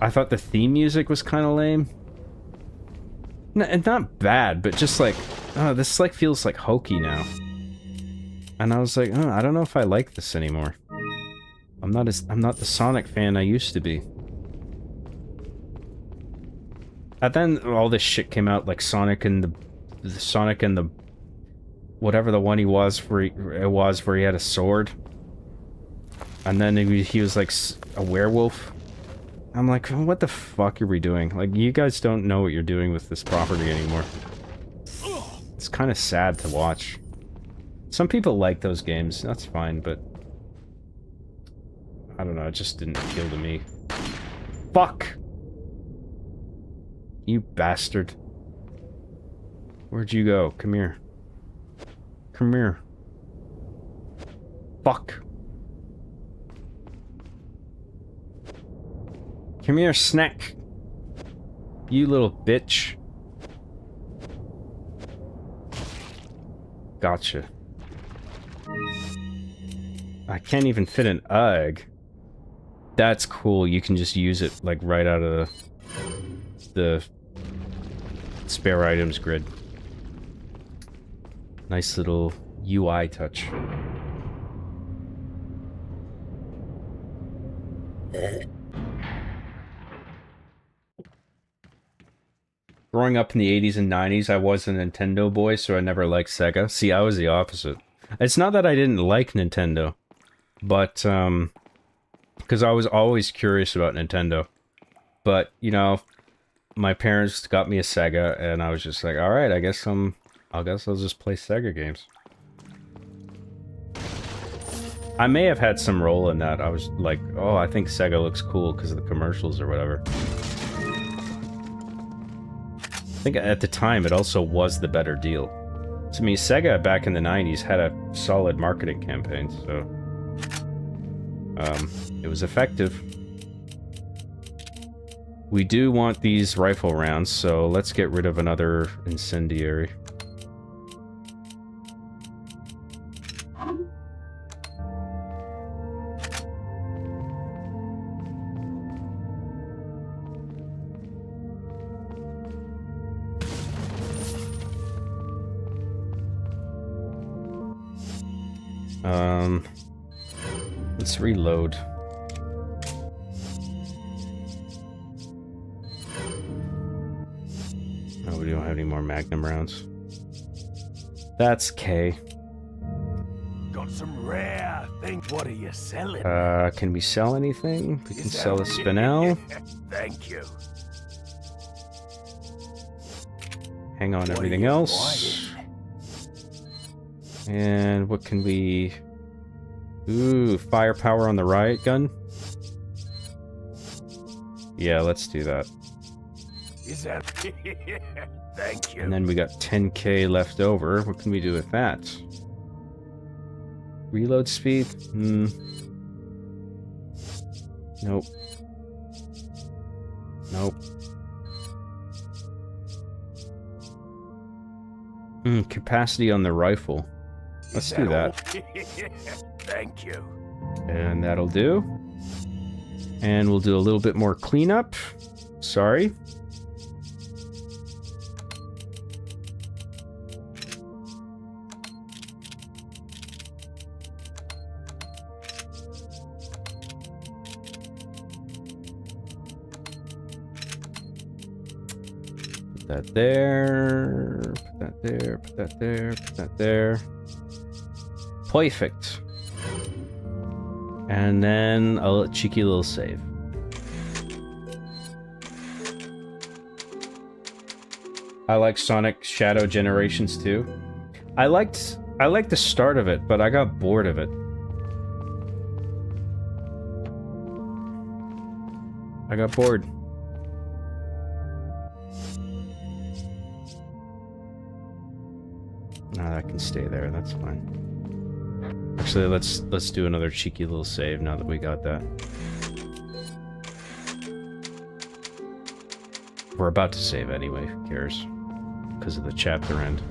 I thought the theme music was kind of lame. Not bad, but just like, oh, this like feels like hokey now. And I was like, oh, I don't know if I like this anymore. I'm not the Sonic fan I used to be. And then all this shit came out, like Sonic and the whatever the one he was where he had a sword. And then he was like a werewolf. I'm like, what the fuck are we doing? Like, you guys don't know what you're doing with this property anymore. It's kind of sad to watch. Some people like those games, that's fine, but... I don't know, it just didn't appeal to me. Fuck! You bastard. Where'd you go? Come here. Come here. Fuck. Come here, snack. You little bitch. Gotcha. I can't even fit an UGG. That's cool. You can just use it, like, right out of the spare items grid. Nice little UI touch. growing up in the 80s and 90s, I was a Nintendo boy, so I never liked Sega. See, I was the opposite. It's not that I didn't like Nintendo, but, because I was always curious about Nintendo. But, you know, my parents got me a Sega, and I was just like, alright, I guess I'll just play Sega games. I may have had some role in that. I was like, oh, I think Sega looks cool because of the commercials or whatever. I think at the time it also was the better deal. To me, Sega back in the 90s had a solid marketing campaign, so it was effective. We do want these rifle rounds, so let's get rid of another incendiary. Let's reload. Oh, we don't have any more Magnum rounds. That's K. Got some rare things. What are you selling? Can we sell anything? We can sell a Spinel. Thank you. Hang on, everything else. And what can we... Ooh, firepower on the riot gun? Yeah, let's do that. Is that... Thank you. And then we got 10k left over. What can we do with that? Reload speed? Nope. Nope. Capacity on the rifle. Let's do that. Thank you. And that'll do. And we'll do a little bit more cleanup. Sorry. Put that there. Put that there. Put that there. Put that there. Perfect. And then a cheeky little save. I like Sonic Shadow Generations too. I liked the start of it, but I got bored of it. I got bored. No, that can stay there. That's fine. Actually, let's do another cheeky little save now that we got that. We're about to save anyway, who cares? Because of the chapter end.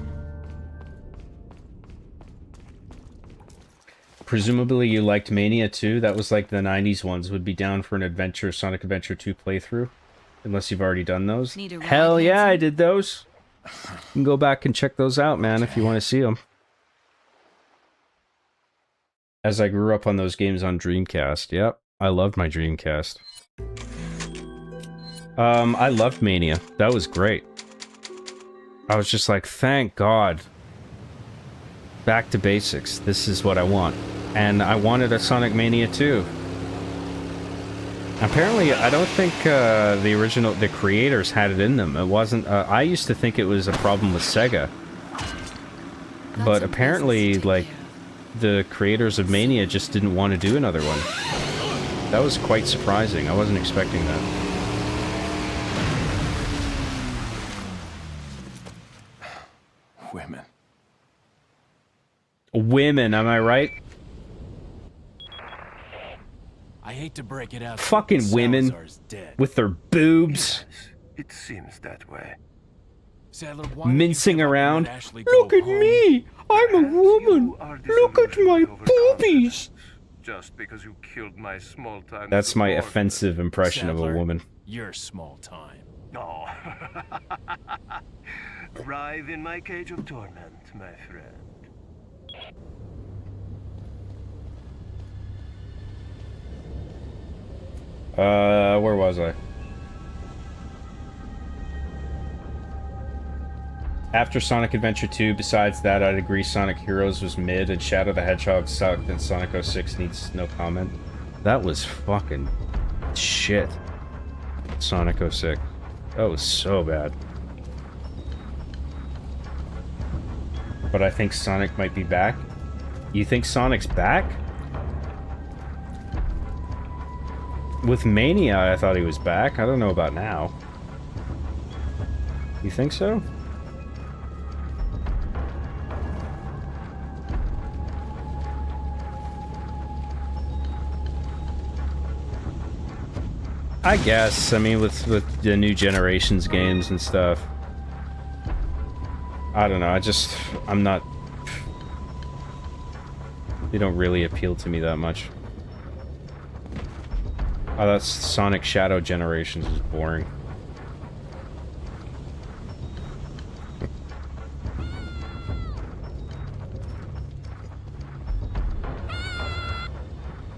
Presumably you liked Mania 2? That was like the 90s ones. Would be down for an adventure, Sonic Adventure 2 playthrough. Unless you've already done those. Hell yeah, I did those. You can go back and check those out, man, if you want to see them. As I grew up on those games on Dreamcast. Yep, I loved my Dreamcast. I loved Mania. That was great. I was just like, thank God. Back to basics. This is what I want. And I wanted a Sonic Mania 2. Apparently, I don't think the creators had it in them. It wasn't... I used to think it was a problem with Sega. But apparently, like... the creators of Mania just didn't want to do another one. That was quite surprising. I wasn't expecting that. Women. Women, am I right? I hate to break it out. Fucking women with their boobs. It seems that way. Sadler, mincing around. Look at me! I'm a woman! Look at my boobies! Just because you killed my small-time... That's my offensive impression Sadler, of a woman. You're small time. Oh. Writhe in my cage of torment, my friend. Where was I? After Sonic Adventure 2, besides that, I'd agree Sonic Heroes was mid and Shadow the Hedgehog sucked and Sonic 06 needs no comment. That was fucking shit. Sonic 06. That was so bad. But I think Sonic might be back. You think Sonic's back? With Mania, I thought he was back. I don't know about now. You think so? I guess. I mean, with the new generations games and stuff. I don't know. I'm not... They don't really appeal to me that much. Oh, that's Sonic Shadow Generations is boring.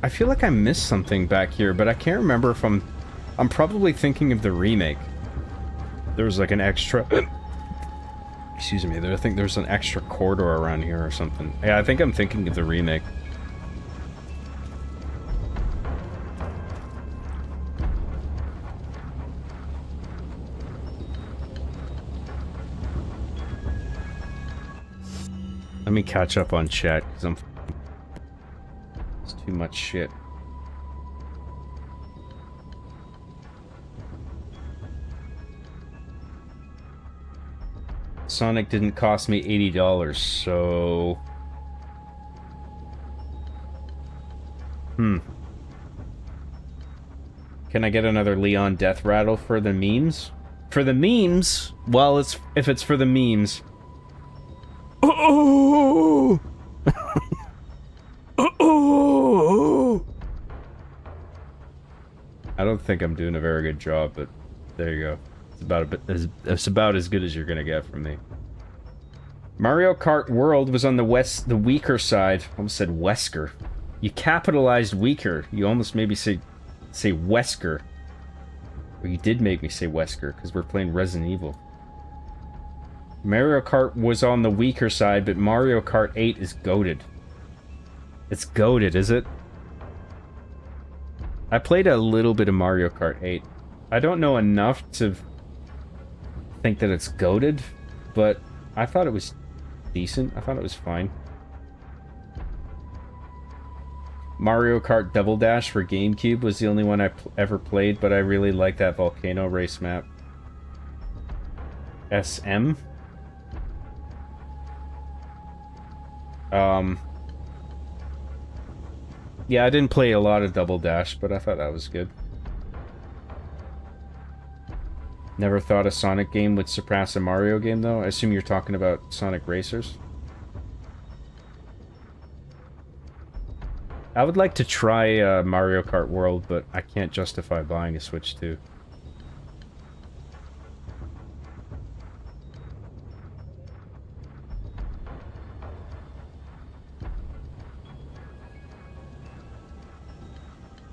I feel like I missed something back here, but I can't remember if I'm probably thinking of the remake. There was like an extra... Excuse me, I think there's an extra corridor around here or something. Yeah, I think I'm thinking of the remake. Let me catch up on chat, because it's too much shit. Sonic didn't cost me $80, so... Can I get another Leon Death Rattle for the memes? For the memes? Well, if it's for the memes. Oh! Oh! I don't think I'm doing a very good job, but there you go. It's about as good as you're gonna get from me. Mario Kart World was on the weaker side. I almost said Wesker. You capitalized weaker. You almost made me say Wesker. Or you did make me say Wesker, because we're playing Resident Evil. Mario Kart was on the weaker side, but Mario Kart 8 is goated. It's goated, is it? I played a little bit of Mario Kart 8. I don't know enough to think that it's goated, but I thought it was decent. I thought it was fine. Mario Kart Double Dash for GameCube was the only one I ever played, but I really like that volcano race map. SM? Yeah, I didn't play a lot of Double Dash, but I thought that was good. Never thought a Sonic game would surpass a Mario game, though. I assume you're talking about Sonic Racers. I would like to try Mario Kart World, but I can't justify buying a Switch 2.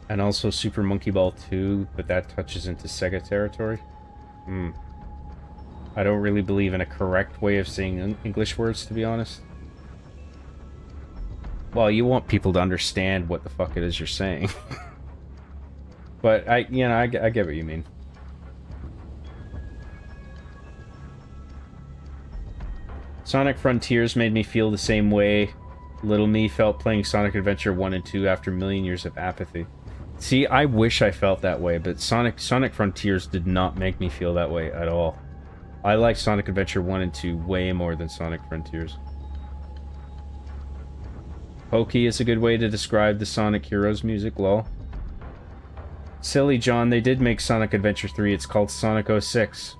And also Super Monkey Ball 2, but that touches into Sega territory. I don't really believe in a correct way of saying English words, to be honest. Well, you want people to understand what the fuck it is you're saying. But I get what you mean. Sonic Frontiers made me feel the same way little me felt playing Sonic Adventure 1 and 2 after a million years of apathy. See, I wish I felt that way, but Sonic Frontiers did not make me feel that way at all. I like Sonic Adventure 1 and 2 way more than Sonic Frontiers. Hokey is a good way to describe the Sonic Heroes music, lol. Silly John, they did make Sonic Adventure 3, it's called Sonic 06.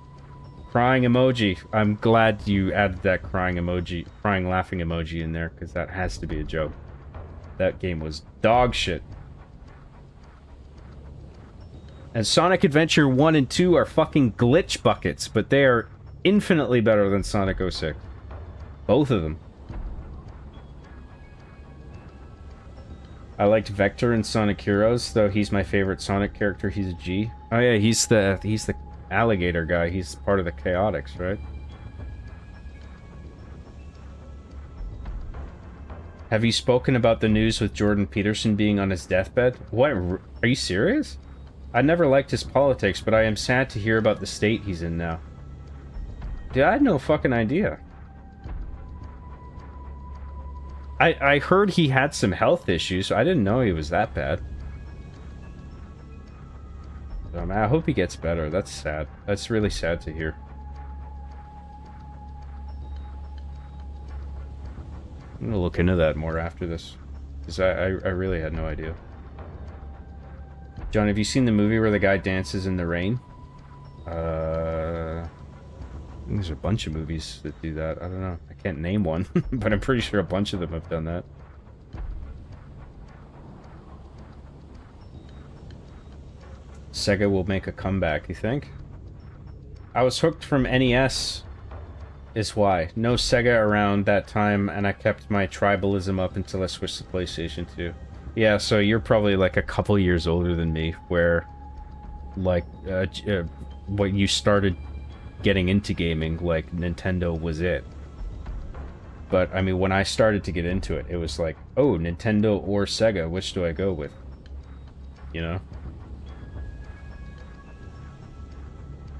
Crying emoji. I'm glad you added that crying laughing emoji in there, because that has to be a joke. That game was dog shit. And Sonic Adventure 1 and 2 are fucking glitch buckets, but they are infinitely better than Sonic 06. Both of them. I liked Vector in Sonic Heroes, though he's my favorite Sonic character. He's a G. Oh yeah, he's the alligator guy. He's part of the Chaotix, right? Have you spoken about the news with Jordan Peterson being on his deathbed? What? Are you serious? I never liked his politics, but I am sad to hear about the state he's in now. Dude, I had no fucking idea. I heard he had some health issues, so I didn't know he was that bad. So, man, I hope he gets better. That's sad. That's really sad to hear. I'm gonna look into that more after this, because I really had no idea. John, have you seen the movie where the guy dances in the rain? I think there's a bunch of movies that do that. I don't know. I can't name one, but I'm pretty sure a bunch of them have done that. Sega will make a comeback, you think? I was hooked from NES, is why. No Sega around that time, and I kept my tribalism up until I switched to PlayStation 2. Yeah, so you're probably like a couple years older than me, where, like, what you started getting into gaming, like, Nintendo was it. But, I mean, when I started to get into it, it was like, oh, Nintendo or Sega, which do I go with? You know?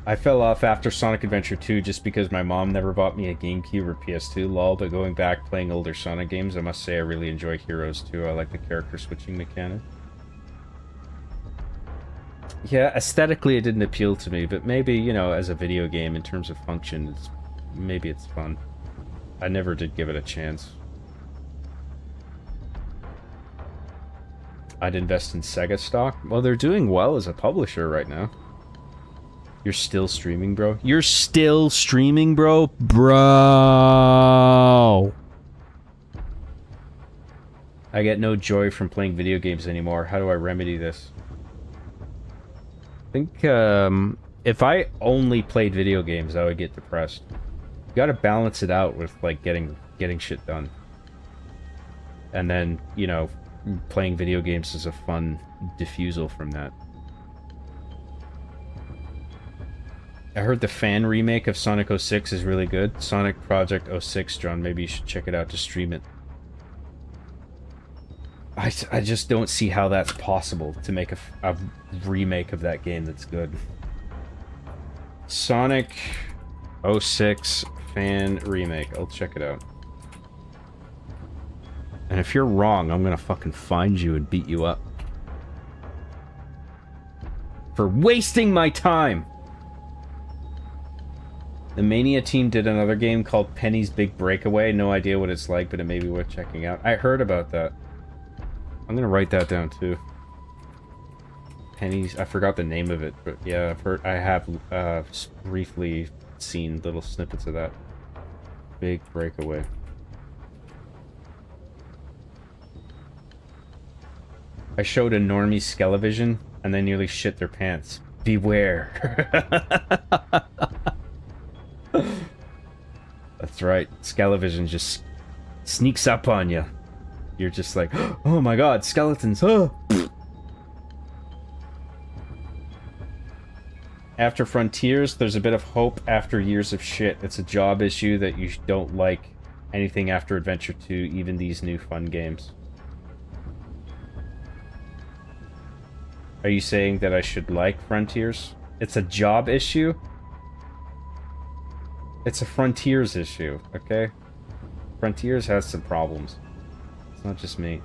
I fell off after Sonic Adventure 2 just because my mom never bought me a GameCube or PS2, lol, but going back playing older Sonic games, I must say I really enjoy Heroes 2. I like the character switching mechanic. Yeah, aesthetically it didn't appeal to me, but maybe, you know, as a video game in terms of function, maybe it's fun. I never did give it a chance. I'd invest in Sega stock. Well, they're doing well as a publisher right now. You're still streaming, bro? You're still streaming, bro? Bro. I get no joy from playing video games anymore. How do I remedy this? I think, if I only played video games, I would get depressed. You gotta balance it out with, like, getting shit done. And then, you know, playing video games is a fun diffusal from that. I heard the fan remake of Sonic 06 is really good. Sonic Project 06, John. Maybe you should check it out to stream it. I just don't see how that's possible to make a remake of that game that's good. Sonic 06 fan remake. I'll check it out. And if you're wrong, I'm gonna fucking find you and beat you up. For wasting my time! The Mania team did another game called Penny's Big Breakaway. No idea what it's like, but it may be worth checking out. I heard about that. I'm gonna write that down too. Penny's... I forgot the name of it, but yeah, I've heard... I have briefly seen little snippets of that. Big Breakaway. I showed a normie Skelevision, and they nearly shit their pants. Beware. That's right. Skelevision just sneaks up on you. You're just like, oh my god, skeletons. Oh. After Frontiers, there's a bit of hope after years of shit. It's a job issue that you don't like anything after Adventure 2, even these new fun games. Are you saying that I should like Frontiers? It's a job issue? It's a Frontiers issue, okay? Frontiers has some problems. It's not just me.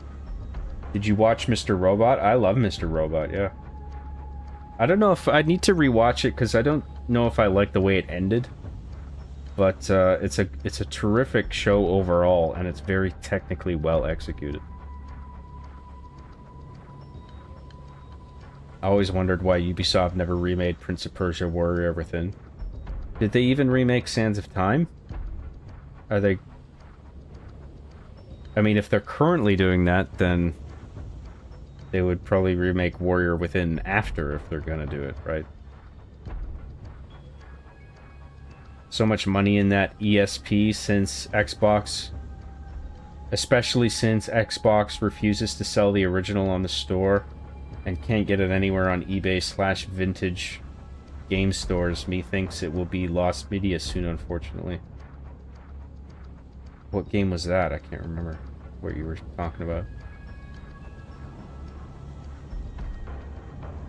Did you watch Mr. Robot? I love Mr. Robot, yeah. I don't know if... I need to rewatch it, because I don't know if I like the way it ended. But, it's a terrific show overall, and it's very technically well executed. I always wondered why Ubisoft never remade Prince of Persia Warrior Within. Did they even remake Sands of Time? Are they... I mean, if they're currently doing that, then they would probably remake Warrior Within after if they're gonna do it, right? So much money in that ESP since Xbox... Especially since Xbox refuses to sell the original on the store and can't get it anywhere on eBay/vintage game stores. Methinks it will be lost media soon, unfortunately. What game was that? I can't remember. what you were talking about.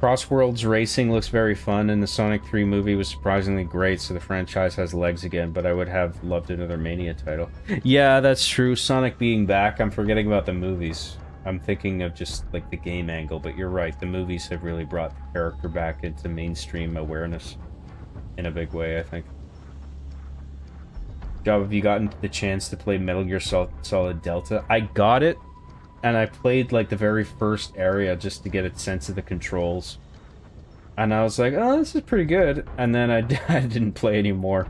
Crossworlds Racing looks very fun, and the Sonic 3 movie was surprisingly great, so the franchise has legs again, but I would have loved another Mania title. Yeah, that's true. Sonic being back, I'm forgetting about the movies. I'm thinking of just, like, the game angle, but you're right. The movies have really brought the character back into mainstream awareness in a big way, I think. Job, have you gotten the chance to play Metal Gear Solid Delta? I got it. And I played, like, the very first area just to get a sense of the controls. And I was like, oh, this is pretty good. And then I didn't play anymore.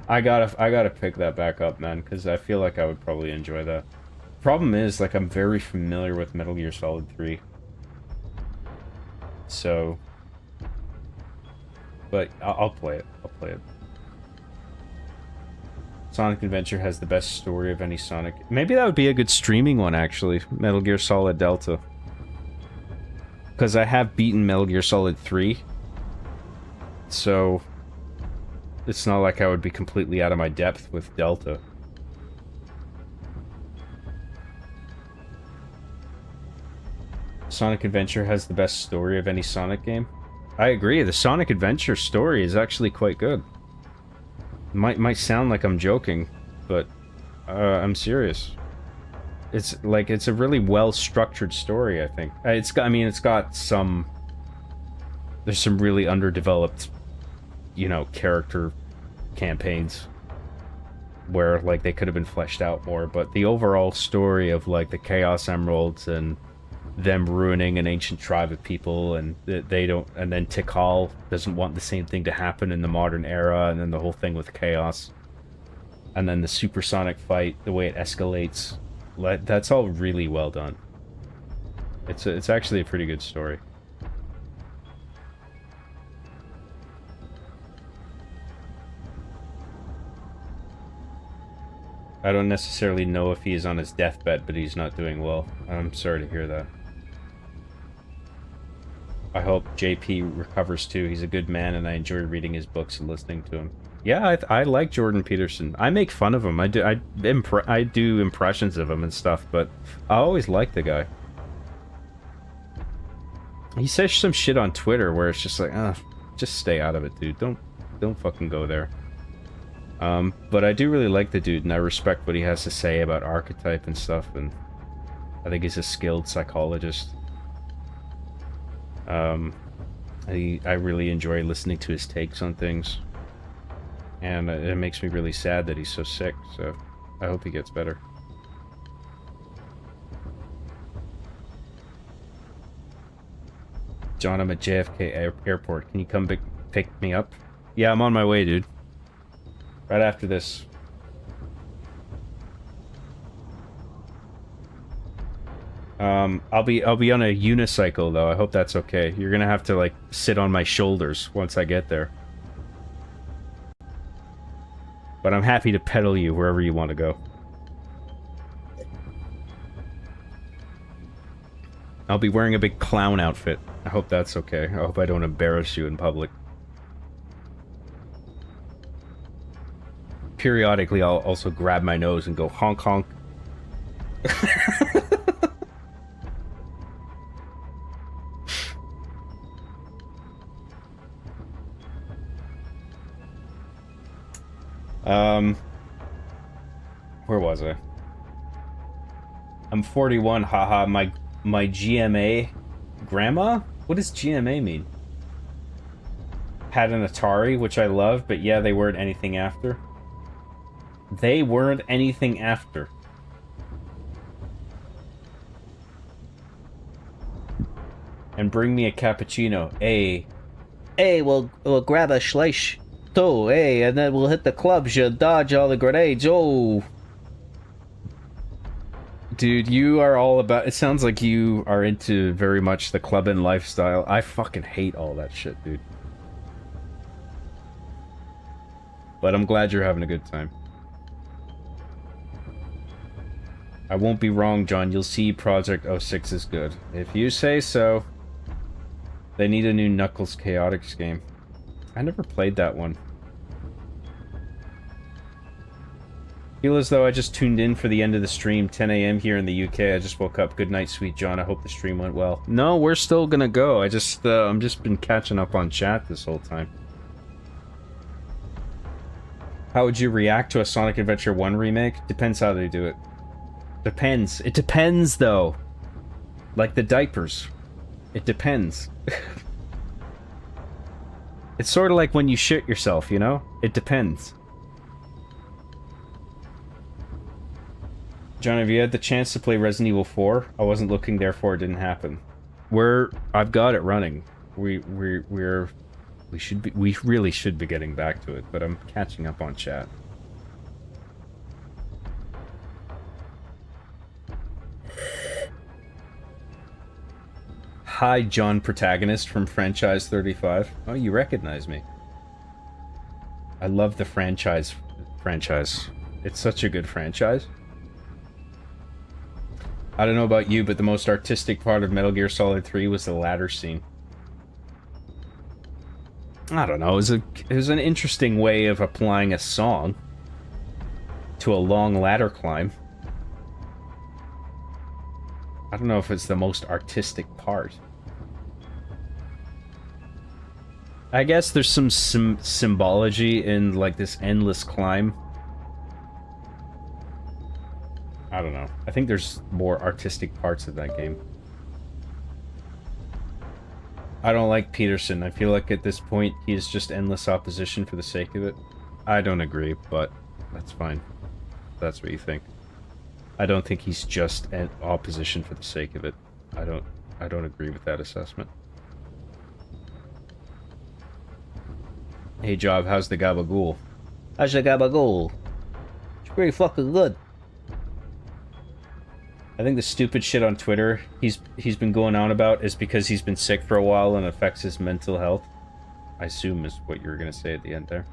I gotta pick that back up, man, because I feel like I would probably enjoy that. Problem is, like, I'm very familiar with Metal Gear Solid 3. So... But I'll play it. I'll play it. Sonic Adventure has the best story of any Sonic. Maybe that would be a good streaming one, actually. Metal Gear Solid Delta. Because I have beaten Metal Gear Solid 3. So... It's not like I would be completely out of my depth with Delta. Sonic Adventure has the best story of any Sonic game. I agree, the Sonic Adventure story is actually quite good. Might sound like I'm joking, but I'm serious. It's like, it's a really well-structured story, I think. It's got some... There's some really underdeveloped, you know, character campaigns where, like, they could have been fleshed out more, but the overall story of, like, the Chaos Emeralds and them ruining an ancient tribe of people, and they don't, and then Tikal doesn't want the same thing to happen in the modern era, and then the whole thing with Chaos, and then the supersonic fight, the way it escalates, that's all really well done. It's actually a pretty good story. I don't necessarily know if he is on his deathbed, but he's not doing well. I'm sorry to hear that. I hope JP recovers too. He's a good man, and I enjoy reading his books and listening to him. Yeah, I like Jordan Peterson. I make fun of him. I do impressions of him and stuff, but I always like the guy. He says some shit on Twitter where it's just like, just stay out of it, dude. Don't fucking go there. But I do really like the dude, and I respect what he has to say about archetype and stuff, and I think he's a skilled psychologist. I really enjoy listening to his takes on things, and it makes me really sad that he's so sick, so I hope he gets better. John, I'm at JFK Airport. Can you come pick me up? Yeah, I'm on my way, dude. Right after this. I'll be on a unicycle though. I hope that's okay. You're gonna have to like sit on my shoulders once I get there. But I'm happy to pedal you wherever you want to go. I'll be wearing a big clown outfit. I hope that's okay. I hope I don't embarrass you in public. Periodically, I'll also grab my nose and go honk honk. Where was I? I'm 41, haha, my GMA grandma? What does GMA mean? Had an Atari, which I love, but yeah, they weren't anything after. They weren't anything after. And bring me a cappuccino. Hey, we'll grab a Schleich too, hey, and then we'll hit the clubs, you dodge all the grenades, oh. Dude, you are all about... It sounds like you are into very much the clubbing lifestyle. I fucking hate all that shit, dude. But I'm glad you're having a good time. I won't be wrong, John. You'll see Project 06 is good. If you say so. They need a new Knuckles Chaotix game. I never played that one. Feel as though I just tuned in for the end of the stream, 10 a.m. here in the UK. I just woke up. Good night, sweet John. I hope the stream went well. No, we're still gonna go. I'm just been catching up on chat this whole time. How would you react to a Sonic Adventure 1 remake? Depends how they do it. Depends. It depends, though. Like the diapers. It depends. It's sort of like when you shit yourself, you know? It depends. John, have you had the chance to play Resident Evil 4? I wasn't looking, therefore it didn't happen. I've got it running. We really should be getting back to it, but I'm catching up on chat. Hi, John Protagonist from Franchise 35. Oh, you recognize me. I love the franchise. It's such a good franchise. I don't know about you, but the most artistic part of Metal Gear Solid 3 was the ladder scene. I don't know, it was an interesting way of applying a song to a long ladder climb. I don't know if it's the most artistic part. I guess there's some symbology in, like, this endless climb. I don't know. I think there's more artistic parts of that game. I don't like Peterson. I feel like at this point he is just endless opposition for the sake of it. I don't agree, but that's fine. That's what you think. I don't think he's just an opposition for the sake of it. I don't agree with that assessment. Hey Job, how's the gabagool? How's the gabagool? It's pretty fucking good. I think the stupid shit on Twitter he's been going on about is because he's been sick for a while and affects his mental health. I assume is what you were gonna say at the end there.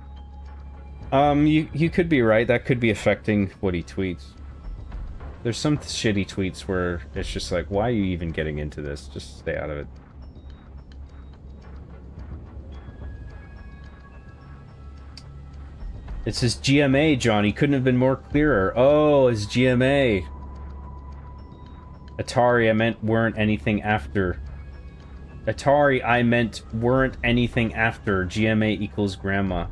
You could be right. That could be affecting what he tweets. There's some shitty tweets where it's just like, why are you even getting into this? Just stay out of it. It's his GMA, John. He couldn't have been more clearer. Oh, his GMA. Atari, I meant weren't anything after. Atari, I meant weren't anything after. GMA equals grandma.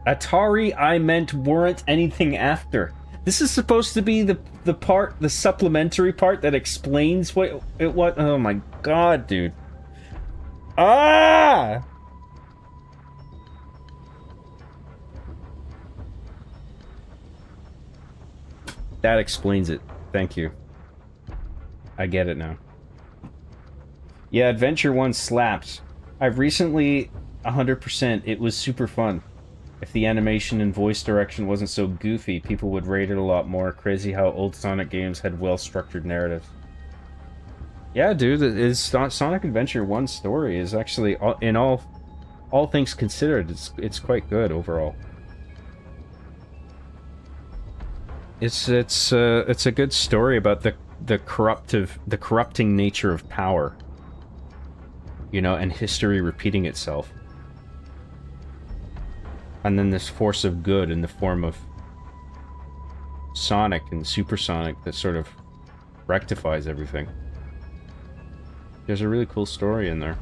Atari, I meant weren't anything after. This is supposed to be the part, the supplementary part that explains what. Oh my god, dude. Ah! That explains it. Thank you. I get it now. Yeah, Adventure 1 slaps. I've recently 100%. It was super fun. If the animation and voice direction wasn't so goofy, people would rate it a lot more. Crazy how old Sonic games had well-structured narratives. Yeah, dude, Sonic Adventure 1's story is actually, in all things considered, it's quite good overall. It's a good story about the corrupting nature of power, you know, and history repeating itself, and then this force of good in the form of Sonic and Super Sonic that sort of rectifies everything. There's a really cool story in there.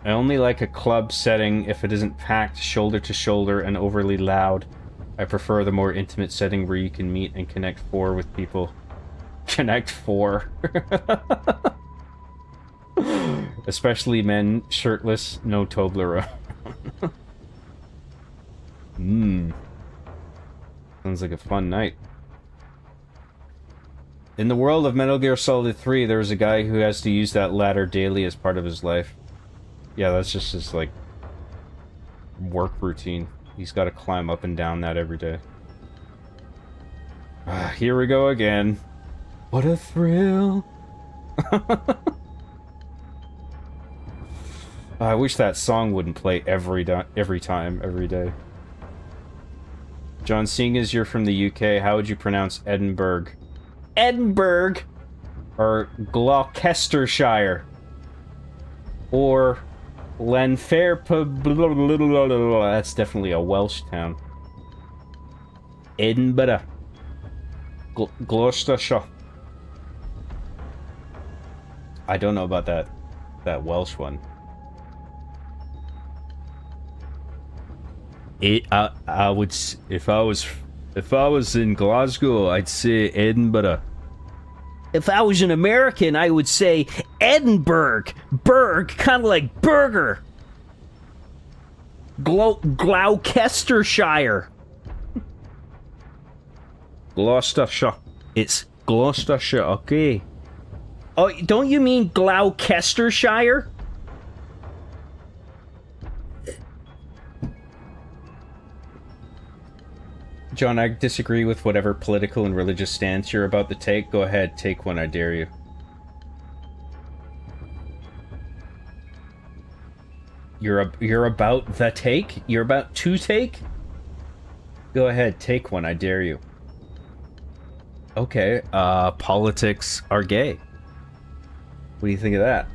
I only like a club setting if it isn't packed shoulder to shoulder and overly loud. I prefer the more intimate setting where you can meet and connect four with people. Connect four. Especially men, shirtless, no Toblerone. Sounds like a fun night. In the world of Metal Gear Solid 3, there was a guy who has to use that ladder daily as part of his life. Yeah, that's just his, like, work routine. He's got to climb up and down that every day. Here we go again. What a thrill. I wish that song wouldn't play every time, every day. John, seeing as you're from the UK, how would you pronounce Edinburgh? Edinburgh! Or Gloucestershire? Or Lanfair? That's definitely a Welsh town. Edinburgh. Gloucestershire. I don't know about that Welsh one. I would, if I was in Glasgow, I'd say Edinburgh. If I was an American, I would say Edinburgh. Berg, kind of like burger. Gloucestershire. Gloucestershire. It's Gloucestershire, okay. Oh, don't you mean Gloucestershire? John, I disagree with whatever political and religious stance you're about to take. Go ahead, take one, I dare you. You're about the take? You're about to take? Go ahead, take one, I dare you. Okay, politics are gay. What do you think of that?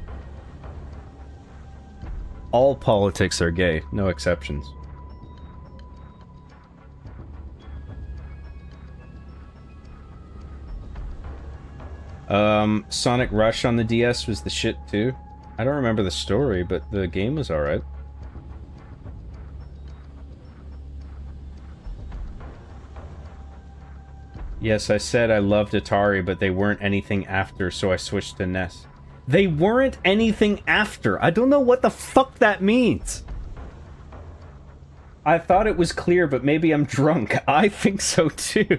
All politics are gay, no exceptions. Sonic Rush on the DS was the shit too. I don't remember the story, but the game was alright. Yes, I said I loved Atari, but they weren't anything after, so I switched to NES. They weren't anything after. I don't know what the fuck that means. I thought it was clear, but maybe I'm drunk. I think so too.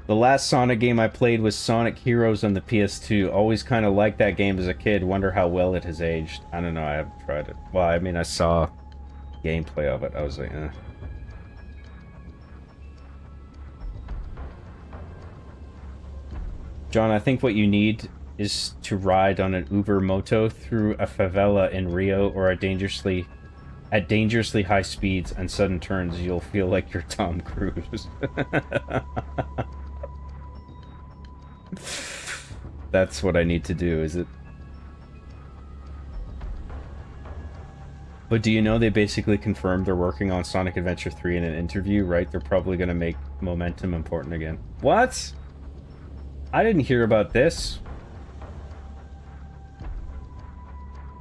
The last Sonic game I played was Sonic Heroes on the PS2. Always kind of liked that game as a kid. Wonder how well it has aged. I don't know, I haven't tried it. Well, I mean, I saw gameplay of it. I was like, eh. John, I think what you need is to ride on an Uber Moto through a favela in Rio or at dangerously high speeds and sudden turns. You'll feel like you're Tom Cruise. That's what I need to do, is it? But do you know they basically confirmed they're working on Sonic Adventure 3 in an interview, right? They're probably going to make momentum important again. What? I didn't hear about this.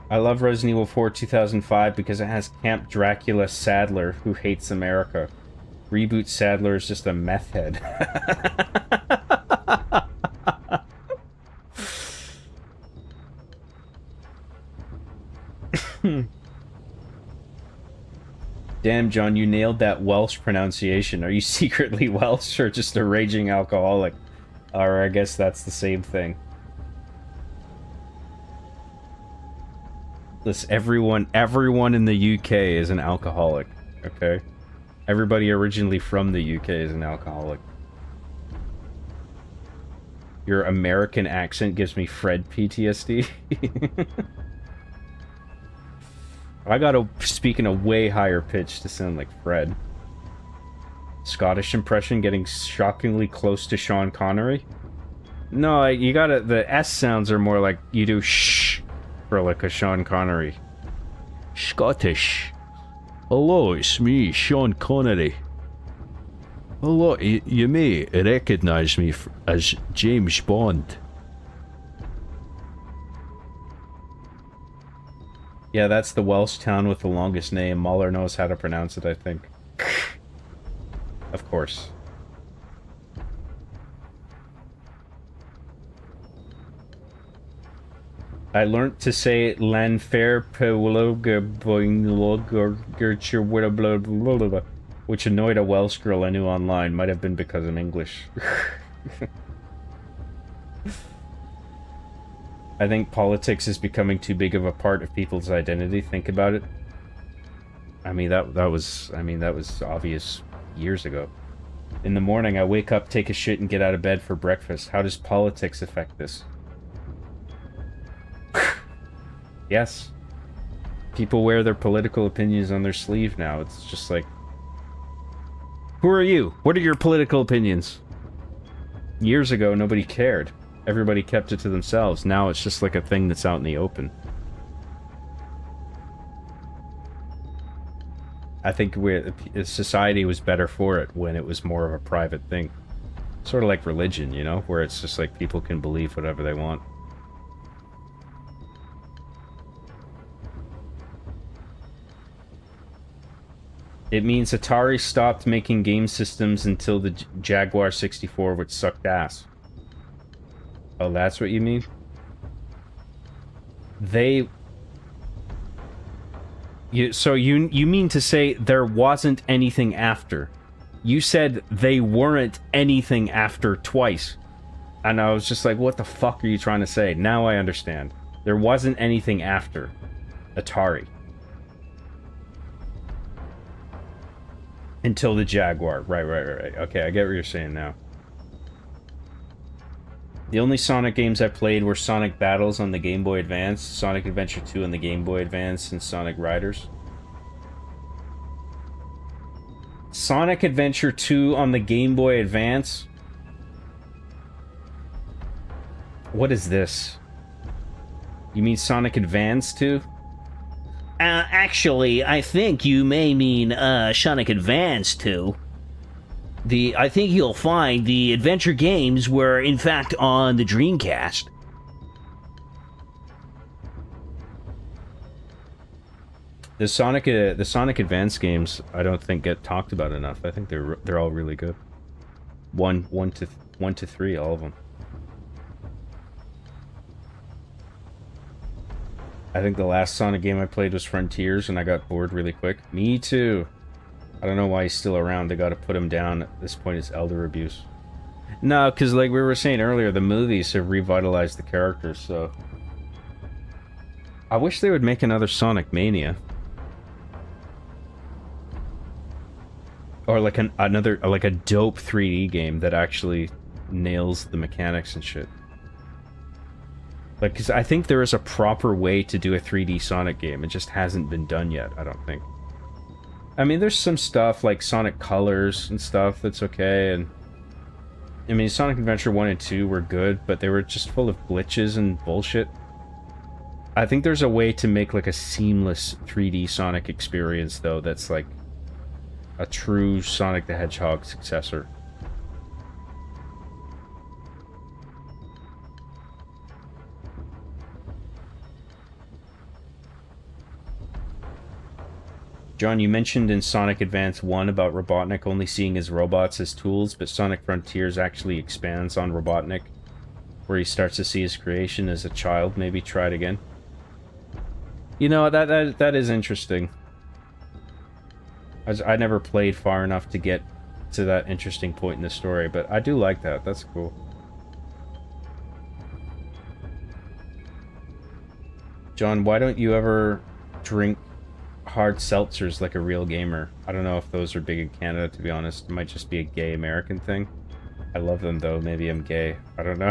I love Resident Evil 4 2005 because it has Camp Dracula Sadler, who hates America. Reboot Sadler is just a meth head. Damn, John, you nailed that Welsh pronunciation. Are you secretly Welsh or just a raging alcoholic? Or I guess that's the same thing. Listen, everyone in the UK is an alcoholic, okay? Everybody originally from the UK is an alcoholic. Your American accent gives me Fred PTSD. I gotta speak in a way higher pitch to sound like Fred. Scottish impression getting shockingly close to Sean Connery? No, you gotta... The S sounds are more like you do shh for like a Sean Connery. Scottish. Hello, it's me, Sean Connery. Hello, you may recognize me as James Bond. Yeah, that's the Welsh town with the longest name. Mahler knows how to pronounce it, I think. Of course. I learnt to say Lanfair which annoyed a Welsh girl I knew online. Might have been because I'm English. I think politics is becoming too big of a part of people's identity. Think about it. I mean, that was obvious years ago. In the morning, I wake up, take a shit, and get out of bed for breakfast. How does politics affect this? Yes. People wear their political opinions on their sleeve now. It's just like... Who are you? What are your political opinions? Years ago, nobody cared. Everybody kept it to themselves. Now it's just like a thing that's out in the open. I think society was better for it when it was more of a private thing. Sort of like religion, you know, where it's just like people can believe whatever they want. It means Atari stopped making game systems until the Jaguar 64, which sucked ass. Oh, that's what you mean? So you mean to say there wasn't anything after? You said they weren't anything after twice. And I was just like, what the fuck are you trying to say? Now I understand. There wasn't anything after Atari. Until the Jaguar. Right. Okay, I get what you're saying now. The only Sonic games I played were Sonic Battles on the Game Boy Advance, Sonic Adventure 2 on the Game Boy Advance, and Sonic Riders. Sonic Adventure 2 on the Game Boy Advance? What is this? You mean Sonic Advance 2? Actually, I think you may mean, Sonic Advance 2. I think you'll find the adventure games were, in fact, on the Dreamcast. The Sonic Advance games, I don't think get talked about enough. I think they're all really good. One to three, all of them. I think the last Sonic game I played was Frontiers, and I got bored really quick. Me too. I don't know why he's still around. They got to put him down. At this point, it's elder abuse. No, because like we were saying earlier, the movies have revitalized the characters, so... I wish they would make another Sonic Mania. Or like another a dope 3D game that actually nails the mechanics and shit. Like, because I think there is a proper way to do a 3D Sonic game. It just hasn't been done yet, I don't think. I mean, there's some stuff like Sonic Colors and stuff that's okay, and... I mean, Sonic Adventure 1 and 2 were good, but they were just full of glitches and bullshit. I think there's a way to make like a seamless 3D Sonic experience, though, that's like a true Sonic the Hedgehog successor. John, you mentioned in Sonic Advance 1 about Robotnik only seeing his robots as tools, but Sonic Frontiers actually expands on Robotnik, where he starts to see his creation as a child. Maybe try it again. You know, that is interesting. I never played far enough to get to that interesting point in the story, but I do like that. That's cool. John, why don't you ever drink hard seltzers like a real gamer? I don't know if those are big in Canada, to be honest. It might just be a gay American thing. I love them, though. Maybe I'm gay. I don't know.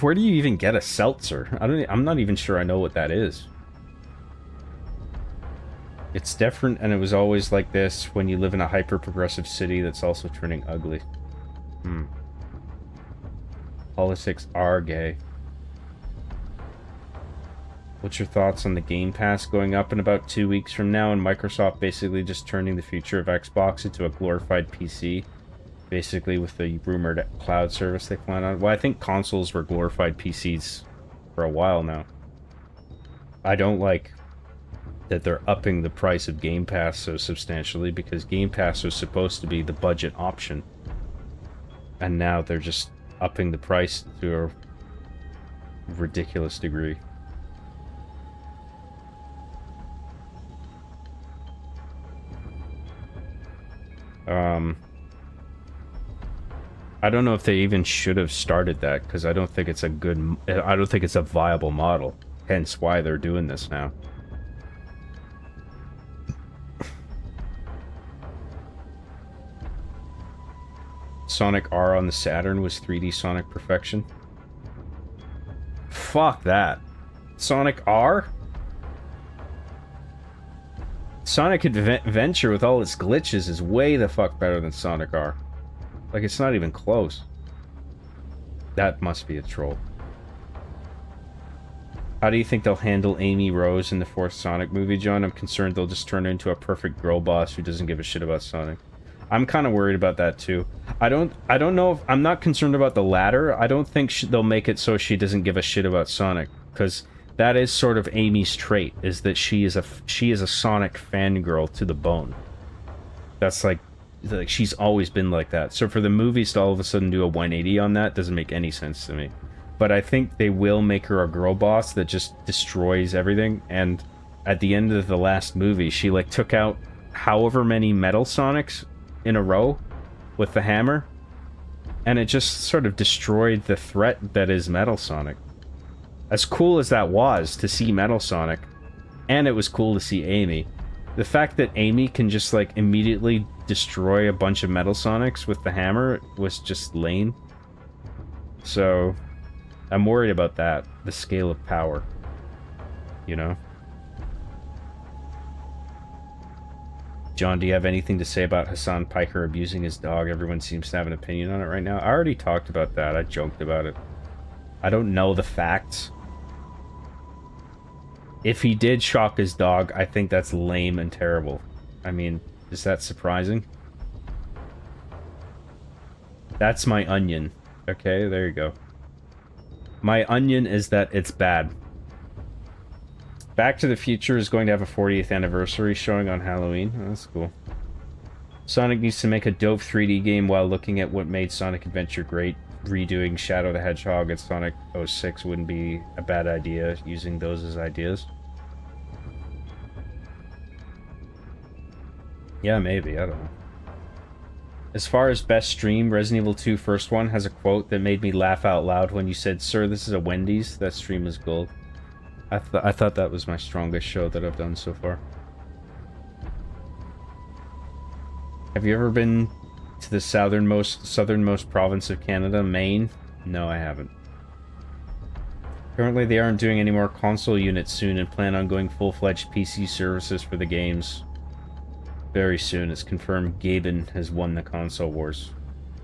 Where do you even get a seltzer? I'm not even sure I know what that is. It's different, and it was always like this when you live in a hyper-progressive city that's also turning ugly. Politics are gay. What's your thoughts on the Game Pass going up in about 2 weeks from now, and Microsoft basically just turning the future of Xbox into a glorified PC? Basically with the rumored cloud service they plan on. Well, I think consoles were glorified PCs for a while now. I don't like that they're upping the price of Game Pass so substantially, because Game Pass was supposed to be the budget option. And now they're just upping the price to a ridiculous degree. I don't know if they even should have started that, because I don't think it's a viable model. Hence why they're doing this now. Sonic R on the Saturn was 3D Sonic perfection. Fuck that. Sonic R? Sonic Adventure with all its glitches is way the fuck better than Sonic R. Like, it's not even close. That must be a troll. How do you think they'll handle Amy Rose in the 4th Sonic movie, John? I'm concerned they'll just turn her into a perfect girl boss who doesn't give a shit about Sonic. I'm kind of worried about that too. I don't know if I'm not concerned about the latter. I don't think they'll make it so she doesn't give a shit about Sonic, because that is sort of Amy's trait, is that she is a Sonic fangirl to the bone. That's like she's always been like that. So for the movies to all of a sudden do a 180 on that doesn't make any sense to me. But I think they will make her a girl boss that just destroys everything. And at the end of the last movie, she like took out however many Metal Sonics in a row with the hammer, and it just sort of destroyed the threat that is Metal Sonic. As cool as that was to see Metal Sonic, and it was cool to see Amy, the fact that Amy can just like immediately destroy a bunch of Metal Sonics with the hammer was just lame. So I'm worried about that, the scale of power, you know? John, do you have anything to say about Hassan Piker abusing his dog? Everyone seems to have an opinion on it right now. I already talked about that. I joked about it. I don't know the facts. If he did shock his dog, I think that's lame and terrible. I mean, is that surprising? That's my onion. Okay, there you go. My onion is that it's bad. Back to the Future is going to have a 40th anniversary showing on Halloween. Oh, that's cool. Sonic needs to make a dope 3D game while looking at what made Sonic Adventure great. Redoing Shadow the Hedgehog and Sonic 06 wouldn't be a bad idea, using those as ideas. Yeah, maybe. I don't know. As far as best stream, Resident Evil 2 First One has a quote that made me laugh out loud when you said, "Sir, this is a Wendy's." That stream is gold. I thought that was my strongest show that I've done so far. Have you ever been to the southernmost province of Canada, Maine? No, I haven't. Currently, they aren't doing any more console units soon and plan on going full-fledged PC services for the games very soon. It's confirmed Gaben has won the console wars.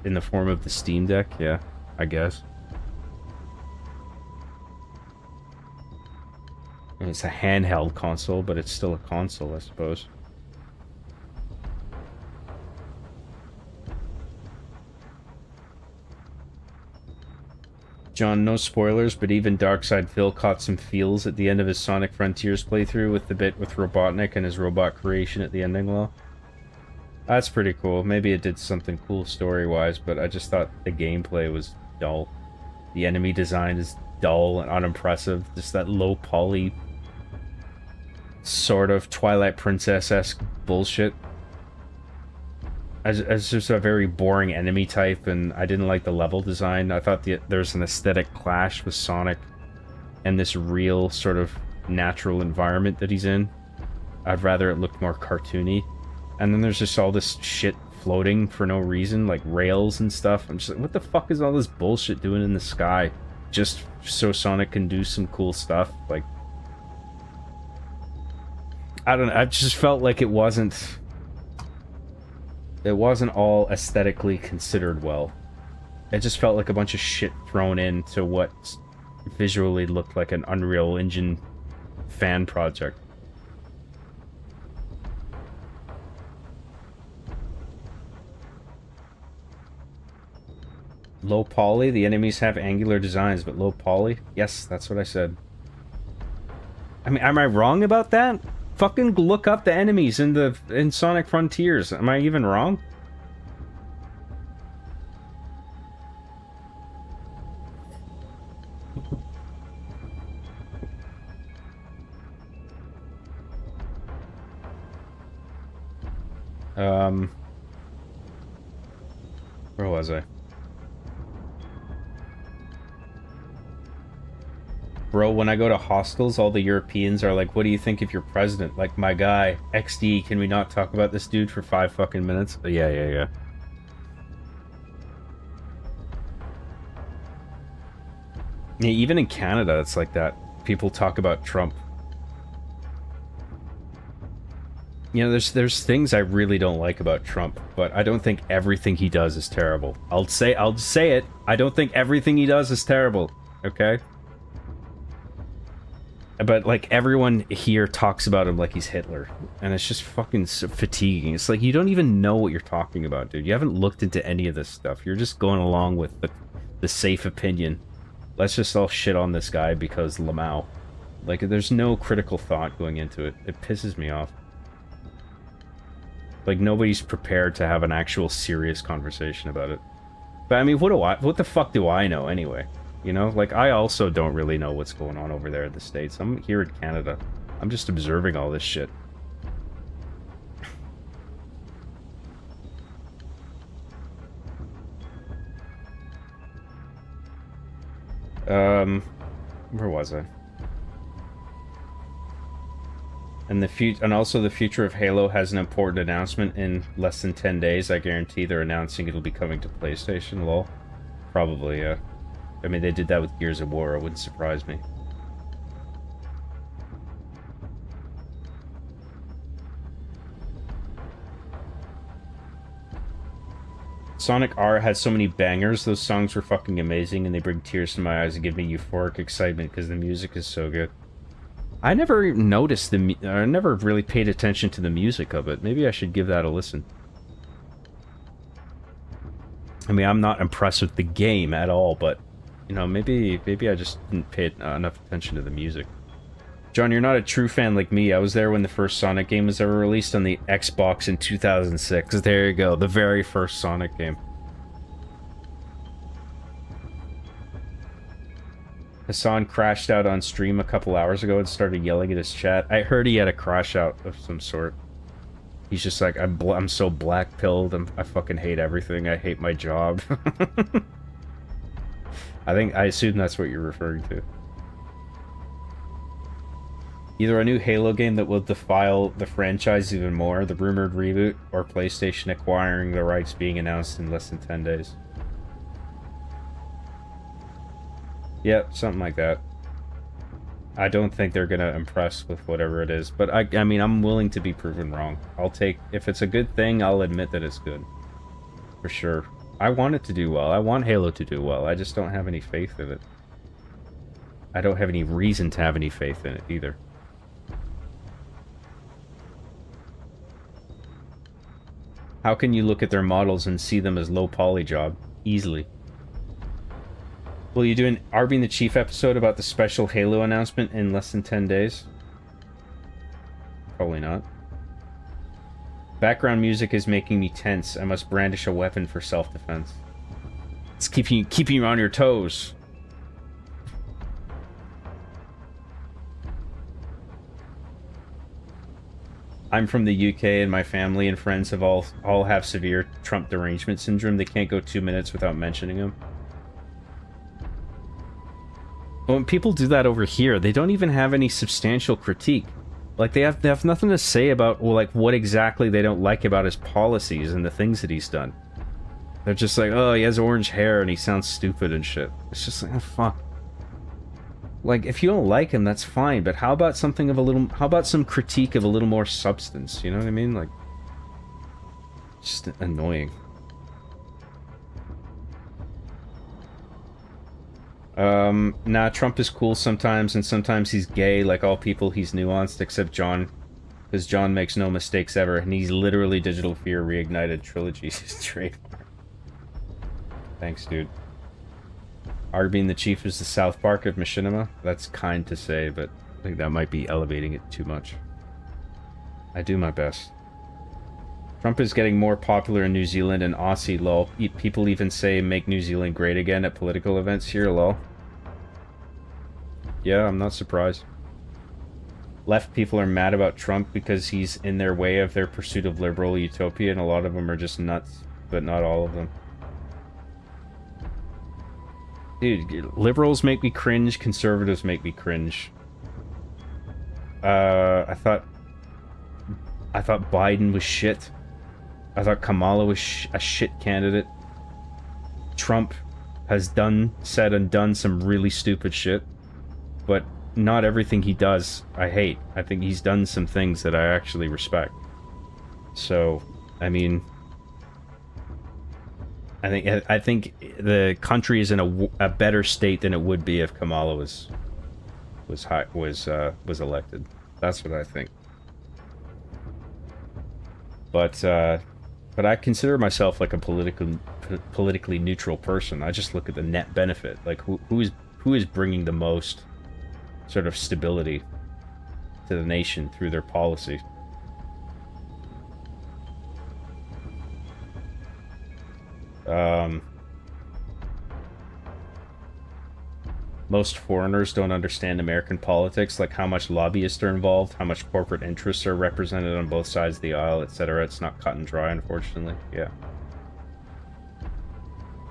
In the form of the Steam Deck? Yeah, I guess. It's a handheld console, but it's still a console, I suppose. John, no spoilers, but even Darkside Phil caught some feels at the end of his Sonic Frontiers playthrough with the bit with Robotnik and his robot creation at the ending level. That's pretty cool. Maybe it did something cool story-wise, but I just thought the gameplay was dull. The enemy design is dull and unimpressive. Just that low poly sort of Twilight Princess-esque bullshit. As just a very boring enemy type, and I didn't like the level design. I thought there's an aesthetic clash with Sonic and this real sort of natural environment that he's in. I'd rather it looked more cartoony. And then there's just all this shit floating for no reason, like rails and stuff. I'm just like, what the fuck is all this bullshit doing in the sky? Just so Sonic can do some cool stuff? Like, I don't know, I just felt like it wasn't all aesthetically considered well. It just felt like a bunch of shit thrown into what visually looked like an Unreal Engine fan project. Low poly? The enemies have angular designs, but low poly? Yes, that's what I said. I mean, am I wrong about that? Fucking look up the enemies in Sonic Frontiers. Am I even wrong? Where was I? Bro, when I go to hostels, all the Europeans are like, what do you think of your president? Like, my guy, XD, can we not talk about this dude for 5 fucking minutes? Yeah. Yeah, even in Canada, it's like that. People talk about Trump. You know, there's things I really don't like about Trump, but I don't think everything he does is terrible. I'll say it. I don't think everything he does is terrible. Okay? But like everyone here talks about him like he's Hitler, and it's just fucking so fatiguing. It's like you don't even know what you're talking about, dude. You haven't looked into any of this stuff. You're just going along with the safe opinion. Let's just all shit on this guy because Lamau. Like, there's no critical thought going into it. It pisses me off. Like, nobody's prepared to have an actual serious conversation about it. But, I mean, what the fuck do I know, anyway? You know? Like, I also don't really know what's going on over there in the States. I'm here in Canada. I'm just observing all this shit. Where was I? And also the future of Halo has an important announcement in less than 10 days. I guarantee they're announcing it'll be coming to PlayStation, lol. Probably, yeah. I mean, they did that with Gears of War, it wouldn't surprise me. Sonic R had so many bangers, those songs were fucking amazing, and they bring tears to my eyes and give me euphoric excitement because the music is so good. I never noticed I never really paid attention to the music of it. Maybe I should give that a listen. I mean, I'm not impressed with the game at all, but, you know, maybe I just didn't pay enough attention to the music. John, you're not a true fan like me. I was there when the first Sonic game was ever released on the Xbox in 2006. There you go, the very first Sonic game. Hassan crashed out on stream a couple hours ago and started yelling at his chat. I heard he had a crash out of some sort. He's just like, I'm so black-pilled, I fucking hate everything, I hate my job. I assume that's what you're referring to. Either a new Halo game that will defile the franchise even more, the rumored reboot, or PlayStation acquiring the rights being announced in less than 10 days. Yep, something like that. I don't think they're gonna impress with whatever it is, but I mean, I'm willing to be proven wrong. If it's a good thing, I'll admit that it's good. For sure. I want it to do well. I want Halo to do well. I just don't have any faith in it. I don't have any reason to have any faith in it either. How can you look at their models and see them as low poly job? Easily. Will you do an R being the Chief episode about the special Halo announcement in less than 10 days? Probably not. Background music is making me tense. I must brandish a weapon for self-defense. It's keeping you on your toes. I'm from the UK and my family and friends have all have severe Trump derangement syndrome. They can't go 2 minutes without mentioning him. When people do that over here, they don't even have any substantial critique. Like, they have nothing to say about, well, like, what exactly they don't like about his policies and the things that he's done. They're just like, oh, he has orange hair and he sounds stupid and shit. It's just like, oh, fuck. Like, if you don't like him, that's fine, but how about something of a little... How about some critique of a little more substance, you know what I mean? Like, just annoying. Nah, Trump is cool sometimes, and sometimes he's gay. Like all people, he's nuanced, except John. Because John makes no mistakes ever, and he's literally Digital Fear Reignited Trilogy's trademark. Thanks, dude. R being the Chief is the South Park of Machinima. That's kind to say, but I think that might be elevating it too much. I do my best. Trump is getting more popular in New Zealand and Aussie, lol. People even say make New Zealand great again at political events here, lol. Yeah, I'm not surprised. Left people are mad about Trump because he's in their way of their pursuit of liberal utopia, and a lot of them are just nuts, but not all of them. Dude, liberals make me cringe, conservatives make me cringe. I thought Biden was shit. I thought Kamala was a shit candidate. Trump has said and done some really stupid shit. But not everything he does, I hate. I think he's done some things that I actually respect. So, I mean, I think the country is in a better state than it would be if Kamala was elected. That's what I think. But I consider myself like a politically neutral person. I just look at the net benefit. Like who is bringing the most sort of stability to the nation through their policy. Most foreigners don't understand American politics, like how much lobbyists are involved, how much corporate interests are represented on both sides of the aisle, etc. It's not cut and dry, unfortunately. Yeah.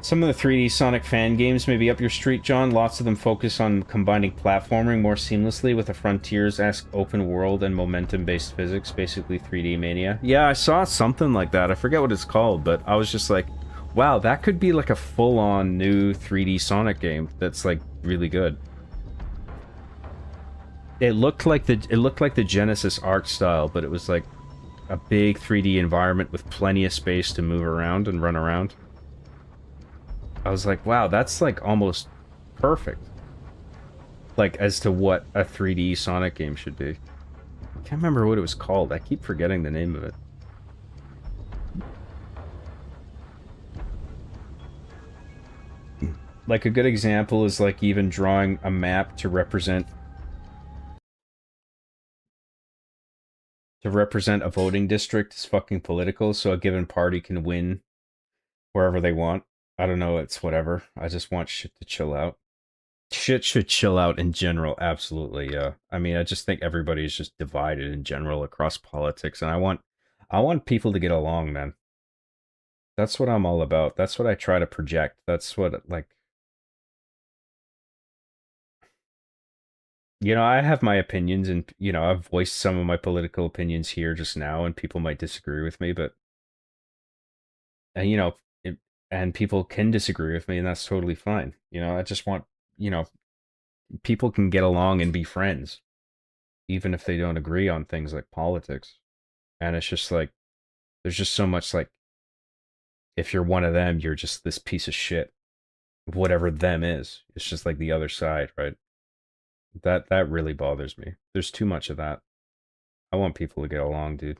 Some of the 3D Sonic fan games may be up your street, John. Lots of them focus on combining platforming more seamlessly with a Frontiers-esque open world and momentum-based physics, basically 3D Mania. Yeah, I saw something like that. I forget what it's called, but I was just like, wow, that could be like a full-on new 3D Sonic game that's like really good. It looked like the Genesis art style, but it was like a big 3D environment with plenty of space to move around and run around. I was like, wow, that's like almost perfect. Like as to what a 3D Sonic game should be. I can't remember what it was called. I keep forgetting the name of it. Like a good example is like even drawing a map to represent a voting district is fucking political, so a given party can win wherever they want. I don't know, it's whatever. I just want shit to chill out. Shit should chill out in general, absolutely, yeah. I mean, I just think everybody is just divided in general across politics, and I want people to get along, man. That's what I'm all about. That's what I try to project. That's what, like... You know, I have my opinions, and, you know, I've voiced some of my political opinions here just now, and people might disagree with me, but... And, you know... And people can disagree with me, and that's totally fine. You know, I just want, you know, people can get along and be friends, even if they don't agree on things like politics. And it's just like, there's just so much like, if you're one of them, you're just this piece of shit. Whatever them is. It's just like the other side, right? That really bothers me. There's too much of that. I want people to get along, dude.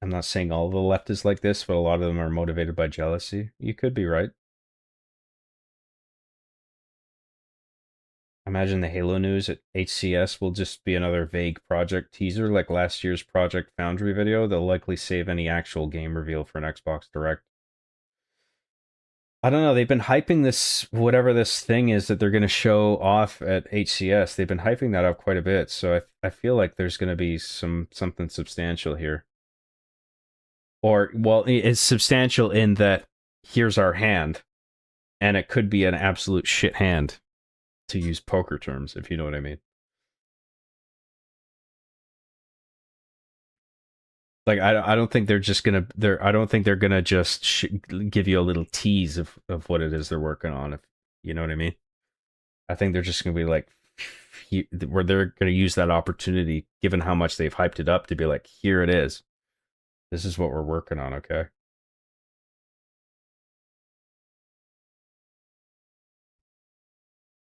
I'm not saying all of the left is like this, but a lot of them are motivated by jealousy. You could be right. Imagine the Halo news at HCS will just be another vague project teaser like last year's Project Foundry video. They'll likely save any actual game reveal for an Xbox Direct. I don't know, they've been hyping this, whatever this thing is that they're going to show off at HCS. They've been hyping that up quite a bit, so I feel like there's going to be something substantial here. Or, well, it's substantial in that here's our hand, and it could be an absolute shit hand, to use poker terms, if you know what I mean. Like, I don't think they're just gonna, I don't think they're gonna just give you a little tease of what it is they're working on, if you know what I mean. I think they're just gonna be like, where they're gonna use that opportunity, given how much they've hyped it up, to be like, here it is. This is what we're working on, okay?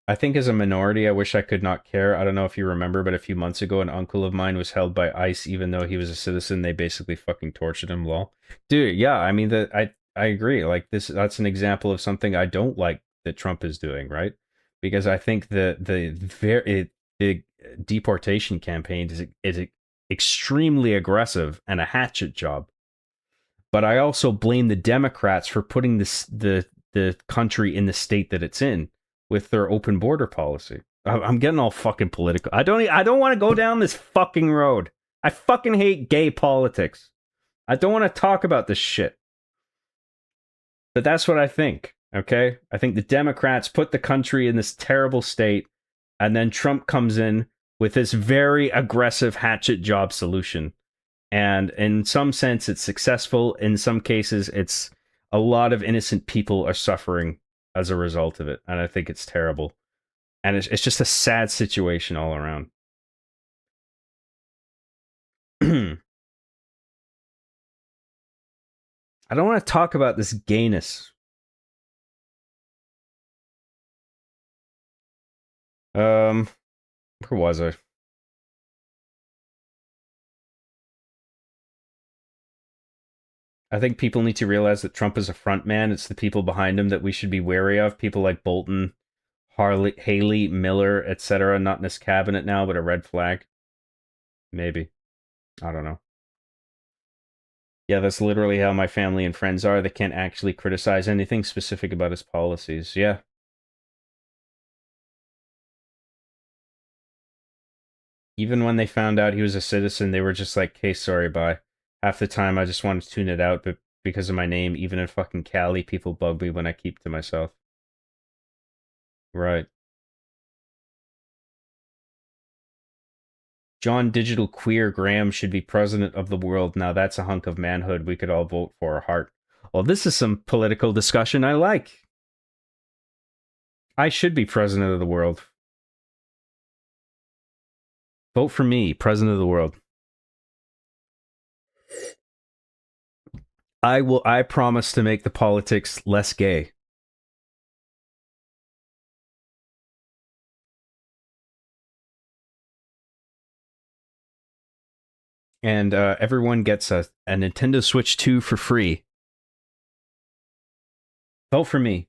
I think as a minority, I wish I could not care. I don't know if you remember, but a few months ago, an uncle of mine was held by ICE, even though he was a citizen. They basically fucking tortured him, lol. Dude, yeah, I mean, I agree. Like, that's an example of something I don't like that Trump is doing, right? Because I think the deportation campaign is extremely aggressive and a hatchet job. But I also blame the Democrats for putting the country in the state that it's in with their open border policy. I'm getting all fucking political. I don't want to go down this fucking road. I fucking hate gay politics. I don't want to talk about this shit. But that's what I think, okay? I think the Democrats put the country in this terrible state, and then Trump comes in with this very aggressive hatchet job solution. And in some sense, it's successful. In some cases, it's a lot of innocent people are suffering as a result of it. And I think it's terrible. And it's just a sad situation all around. I don't want to talk about this gayness. Where was I? I think people need to realize that Trump is a front man. It's the people behind him that we should be wary of. People like Bolton, Haley, Miller, etc. Not in this cabinet now, but a red flag. Maybe. I don't know. Yeah, that's literally how my family and friends are. They can't actually criticize anything specific about his policies. Yeah. Even when they found out he was a citizen, they were just like, "Okay, sorry, bye." Half the time, I just want to tune it out, but because of my name, even in fucking Cali, people bug me when I keep to myself. Right. John Digital Queer Graham should be president of the world. Now that's a hunk of manhood we could all vote for. Heart. Well, this is some political discussion I like. I should be president of the world. Vote for me, president of the world. I promise to make the politics less gay. And everyone gets a Nintendo Switch 2 for free. Vote for me.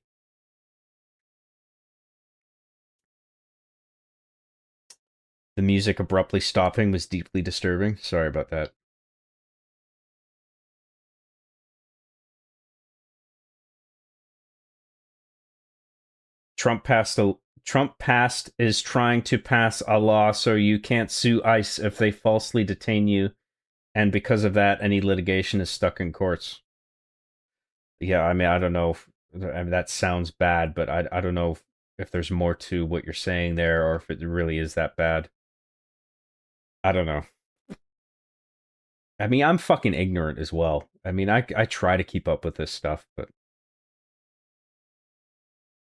The music abruptly stopping was deeply disturbing. Sorry about that. Trump is trying to pass a law so you can't sue ICE if they falsely detain you, and because of that, any litigation is stuck in courts. Yeah, I mean, I don't know. That sounds bad, but I don't know if there's more to what you're saying there, or if it really is that bad. I don't know. I mean, I'm fucking ignorant as well. I mean, I try to keep up with this stuff, but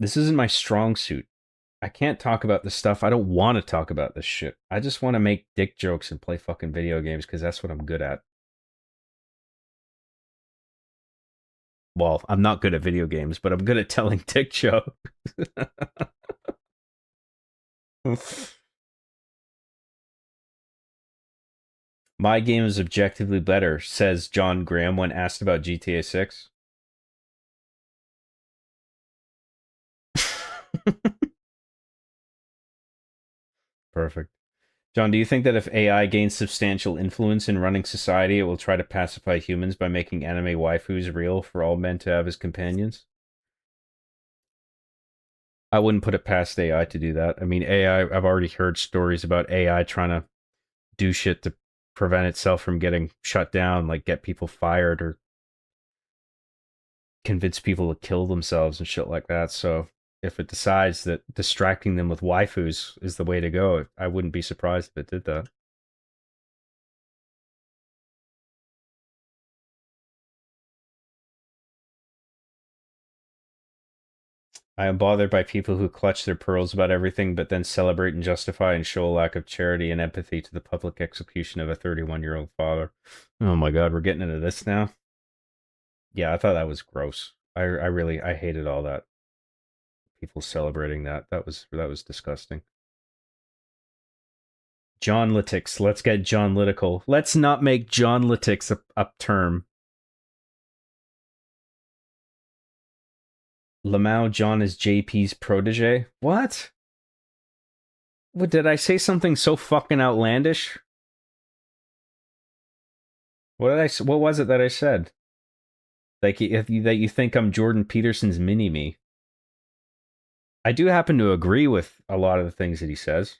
this isn't my strong suit. I can't talk about this stuff. I don't want to talk about this shit. I just want to make dick jokes and play fucking video games because that's what I'm good at. Well, I'm not good at video games, but I'm good at telling dick jokes. My game is objectively better, says John Graham when asked about GTA 6. Perfect. John, do you think that if AI gains substantial influence in running society, it will try to pacify humans by making anime waifus real for all men to have as companions? I wouldn't put it past AI to do that. I mean, AI, I've already heard stories about AI trying to do shit to prevent itself from getting shut down, like get people fired or convince people to kill themselves and shit like that. So if it decides that distracting them with waifus is the way to go, I wouldn't be surprised if it did that. I am bothered by people who clutch their pearls about everything, but then celebrate and justify and show a lack of charity and empathy to the public execution of a 31-year-old father. Oh my god, we're getting into this now? Yeah, I thought that was gross. I hated all that. People celebrating that. That was disgusting. John Lytics. Let's get John Lytical. Let's not make John Lytics a term. Lamau John is JP's protege? What? What, did I say something so fucking outlandish? What was it that I said? Like, that you think I'm Jordan Peterson's mini-me. I do happen to agree with a lot of the things that he says.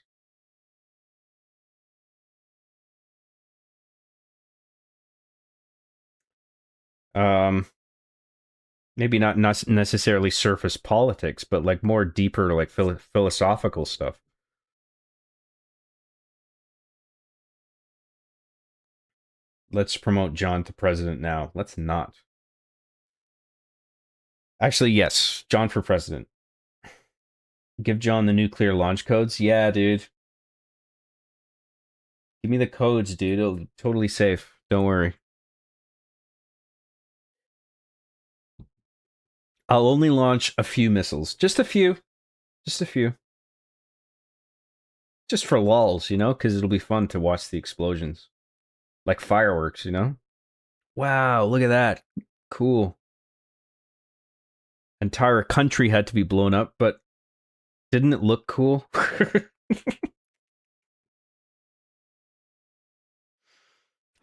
Maybe not necessarily surface politics, but like more deeper, like philosophical stuff. Let's promote John to president now. Let's not. Actually, yes, John for president. Give John the nuclear launch codes? Yeah, dude. Give me the codes, dude. It'll be totally safe. Don't worry. I'll only launch a few missiles. Just a few. Just a few. Just for lulz, you know? Because it'll be fun to watch the explosions. Like fireworks, you know? Wow, look at that. Cool. Entire country had to be blown up, but didn't it look cool?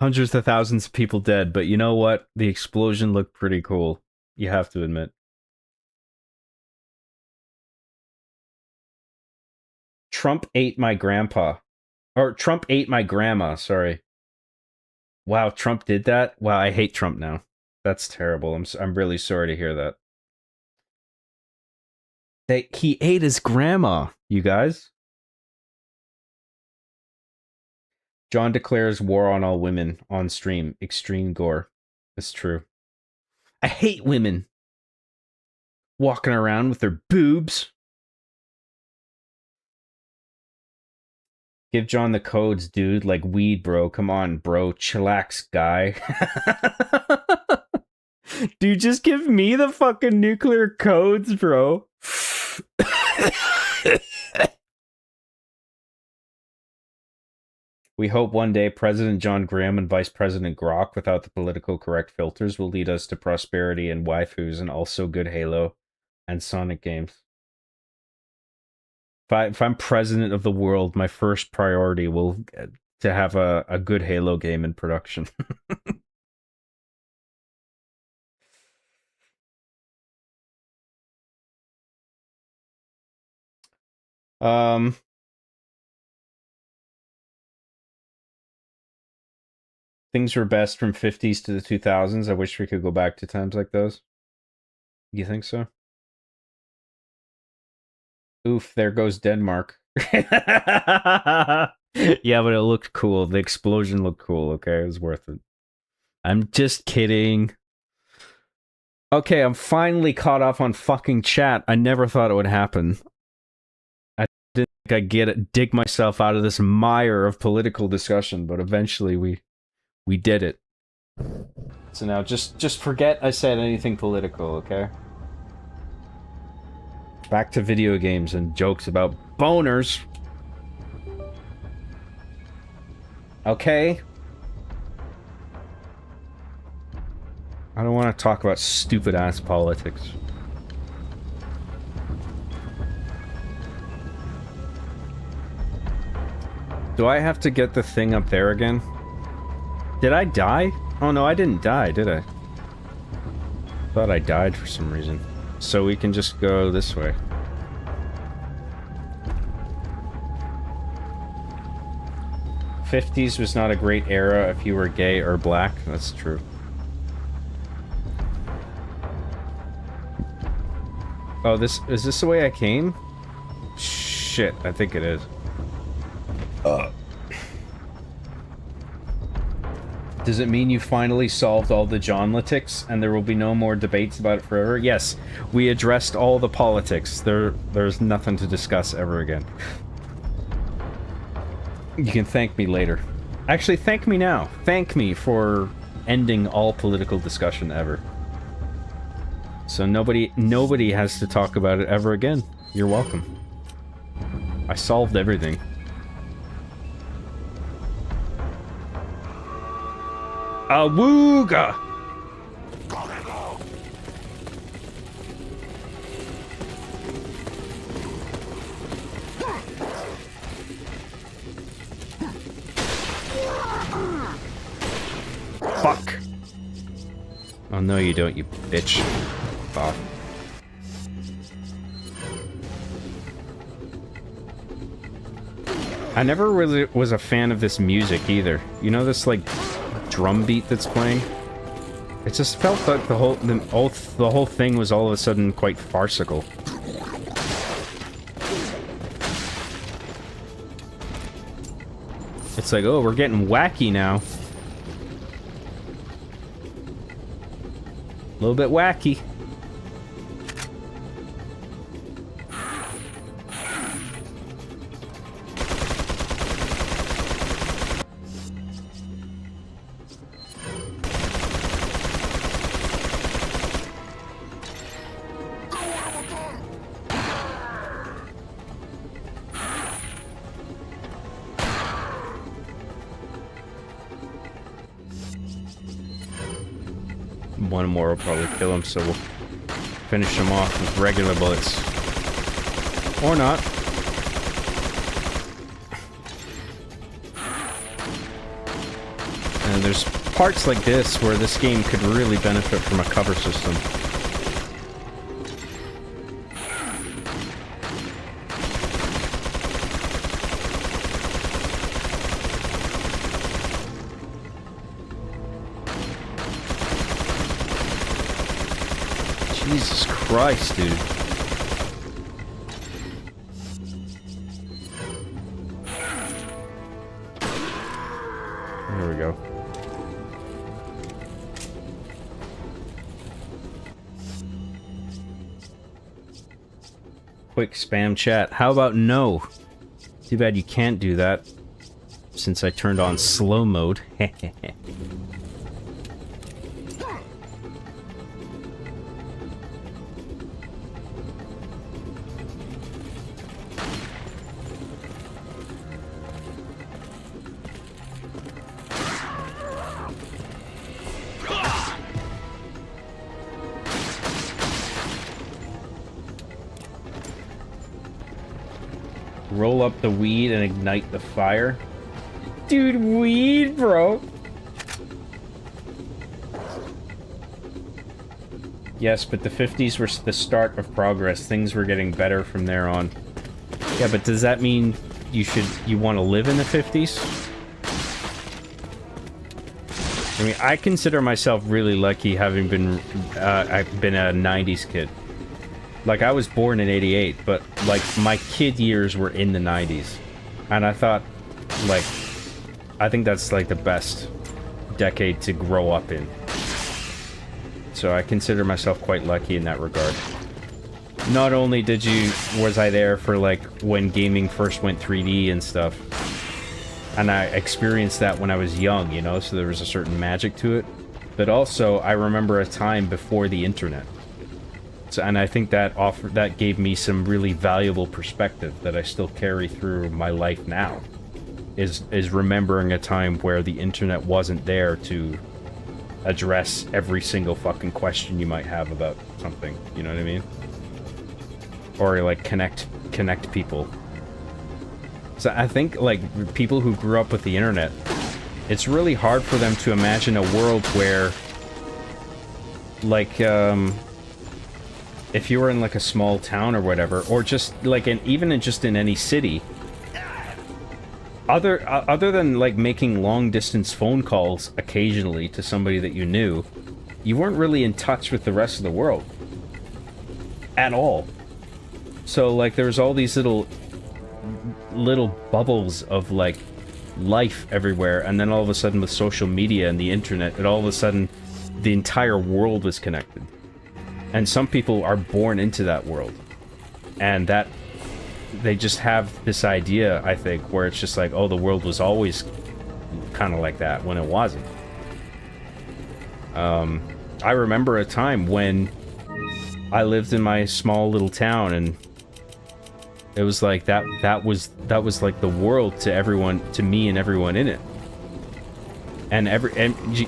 Hundreds of thousands of people dead, but you know what? The explosion looked pretty cool. You have to admit. Trump ate my grandpa. Or Trump ate my grandma, sorry. Wow, Trump did that? Wow, I hate Trump now. That's terrible. I'm really sorry to hear that. He ate his grandma, you guys. John declares war on all women on stream. Extreme gore. It's true. I hate women walking around with their boobs. Give John the codes, dude. Like weed, bro. Come on, bro. Chillax, guy. Dude, just give me the fucking nuclear codes, bro. We hope one day President John Graham and Vice President Grok, without the political correct filters, will lead us to prosperity and waifus and also good Halo and Sonic games. If I'm president of the world, my first priority will to have a good Halo game in production. Things were best from 50s to the 2000s. I wish we could go back to times like those. You think so? Oof, there goes Denmark. Yeah, but it looked cool. The explosion looked cool, okay? It was worth it. I'm just kidding. Okay, I'm finally caught up on fucking chat. I never thought it would happen. I didn't think I'd dig myself out of this mire of political discussion, but eventually we did it. So now just forget I said anything political, okay? Back to video games and jokes about boners. Okay? I don't want to talk about stupid ass politics. Do I have to get the thing up there again? Did I die? Oh no, I didn't die, did I? Thought I died for some reason. So we can just go this way. '50s was not a great era if you were gay or black. That's true. Oh, is this the way I came? Shit, I think it is. Does it mean you finally solved all the Johnlitics and there will be no more debates about it forever? Yes, we addressed all the politics. There's nothing to discuss ever again. You can thank me later. Actually, thank me now. Thank me for ending all political discussion ever. So nobody has to talk about it ever again. You're welcome. I solved everything. Awooga! Fuck! Oh no you don't, you bitch. Fuck. I never really was a fan of this music either. You know this like drum beat that's playing? It just felt like the whole thing was all of a sudden quite farcical. It's like, oh, we're getting wacky now. A little bit wacky. One more will probably kill him, so we'll finish him off with regular bullets. Or not. And there's parts like this where this game could really benefit from a cover system. Jesus Christ, dude. There we go. Quick spam chat. How about no? Too bad you can't do that since I turned on slow mode. Roll up the weed and ignite the fire. Dude, weed, bro. Yes, but the 50s were the start of progress. Things were getting better from there on. Yeah, but does that mean you want to live in the 50s? I mean, I consider myself really lucky having been, I've been a 90s kid. Like, I was born in 88, but, like, my kid years were in the 90s. And I thought, like, I think that's, like, the best decade to grow up in. So I consider myself quite lucky in that regard. Not only was I there for, like, when gaming first went 3D and stuff, and I experienced that when I was young, you know, so there was a certain magic to it, but also I remember a time before the internet. So, and I think that gave me some really valuable perspective that I still carry through my life now. Is remembering a time where the internet wasn't there to address every single fucking question you might have about something, you know what I mean? Or like connect people. So I think like people who grew up with the internet, it's really hard for them to imagine a world where like if you were in like a small town or whatever, or just like even just in any city, other than like making long distance phone calls occasionally to somebody that you knew, you weren't really in touch with the rest of the world at all. So like there's all these little bubbles of like life everywhere, and then all of a sudden with social media and the internet, all of a sudden the entire world was connected. And some people are born into that world, and that they just have this idea, I think, where it's just like, oh, the world was always kind of like that, when it wasn't. I remember a time when I lived in my small little town, and it was like that was like the world to everyone, to me and everyone in it. And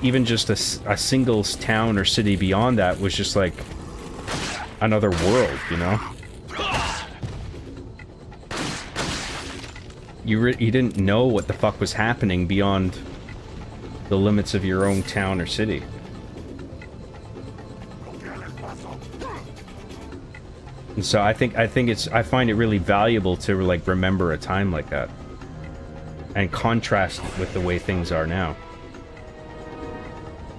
even just a single town or city beyond that was just like another world, you know? You didn't know what the fuck was happening beyond the limits of your own town or city. And so I find it really valuable to like remember a time like that and contrast it with the way things are now,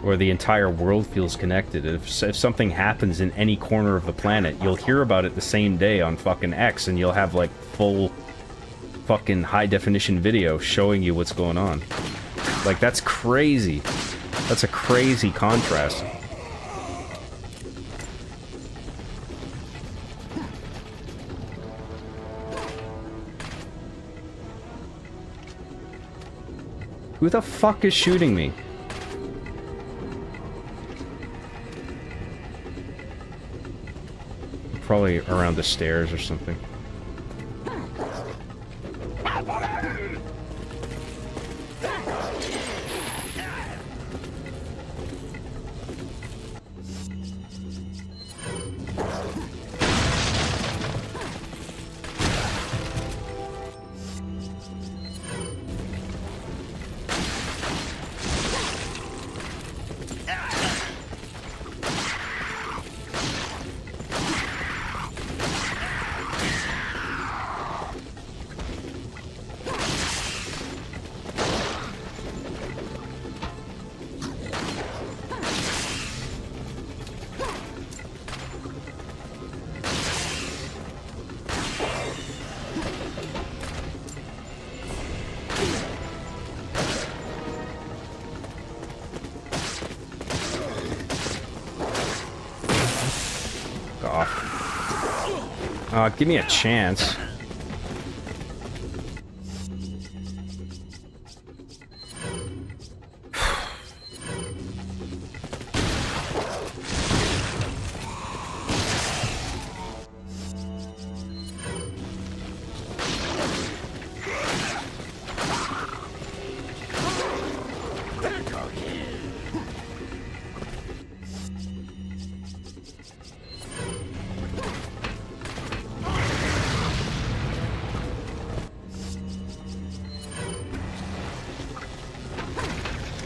where the entire world feels connected. If something happens in any corner of the planet, you'll hear about it the same day on fucking X, and you'll have like full fucking high definition video showing you what's going on. Like, that's crazy. That's a crazy contrast. Who the fuck is shooting me? Probably around the stairs or something. Give me a chance.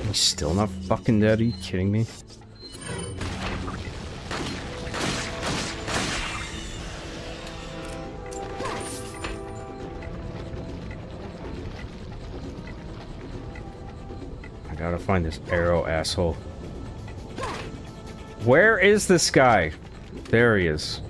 He's still not fucking dead, are you kidding me? I gotta find this arrow asshole. Where is this guy? There he is.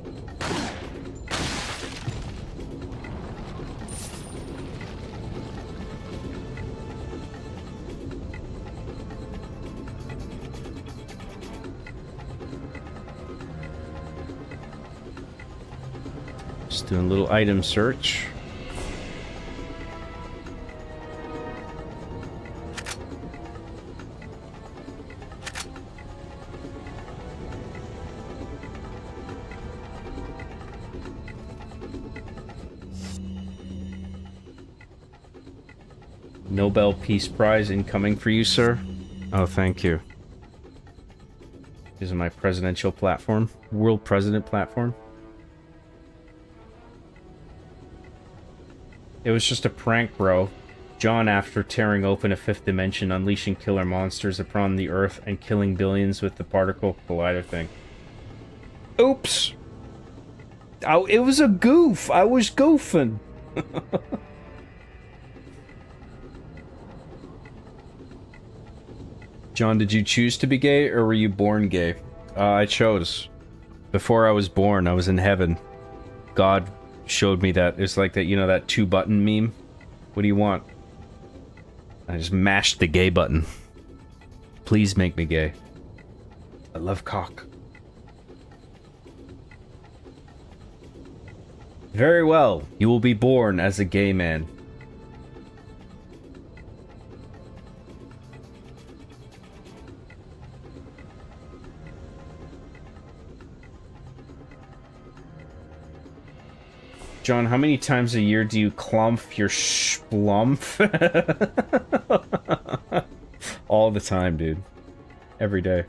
Just doing a little item search. Nobel Peace Prize incoming for you, sir. Oh, thank you. This is my presidential platform. World President platform. It was just a prank, bro. John, after tearing open a fifth dimension, unleashing killer monsters upon the Earth and killing billions with the particle collider thing. Oops! Oh, it was a goof! I was goofing! John, did you choose to be gay, or were you born gay? I chose. Before I was born, I was in heaven. God showed me that. It's like that, you know, that 2-button meme? What do you want? I just mashed the gay button. Please make me gay. I love cock. Very well. You will be born as a gay man. John, how many times a year do you clump your splumph? All the time, dude. Every day.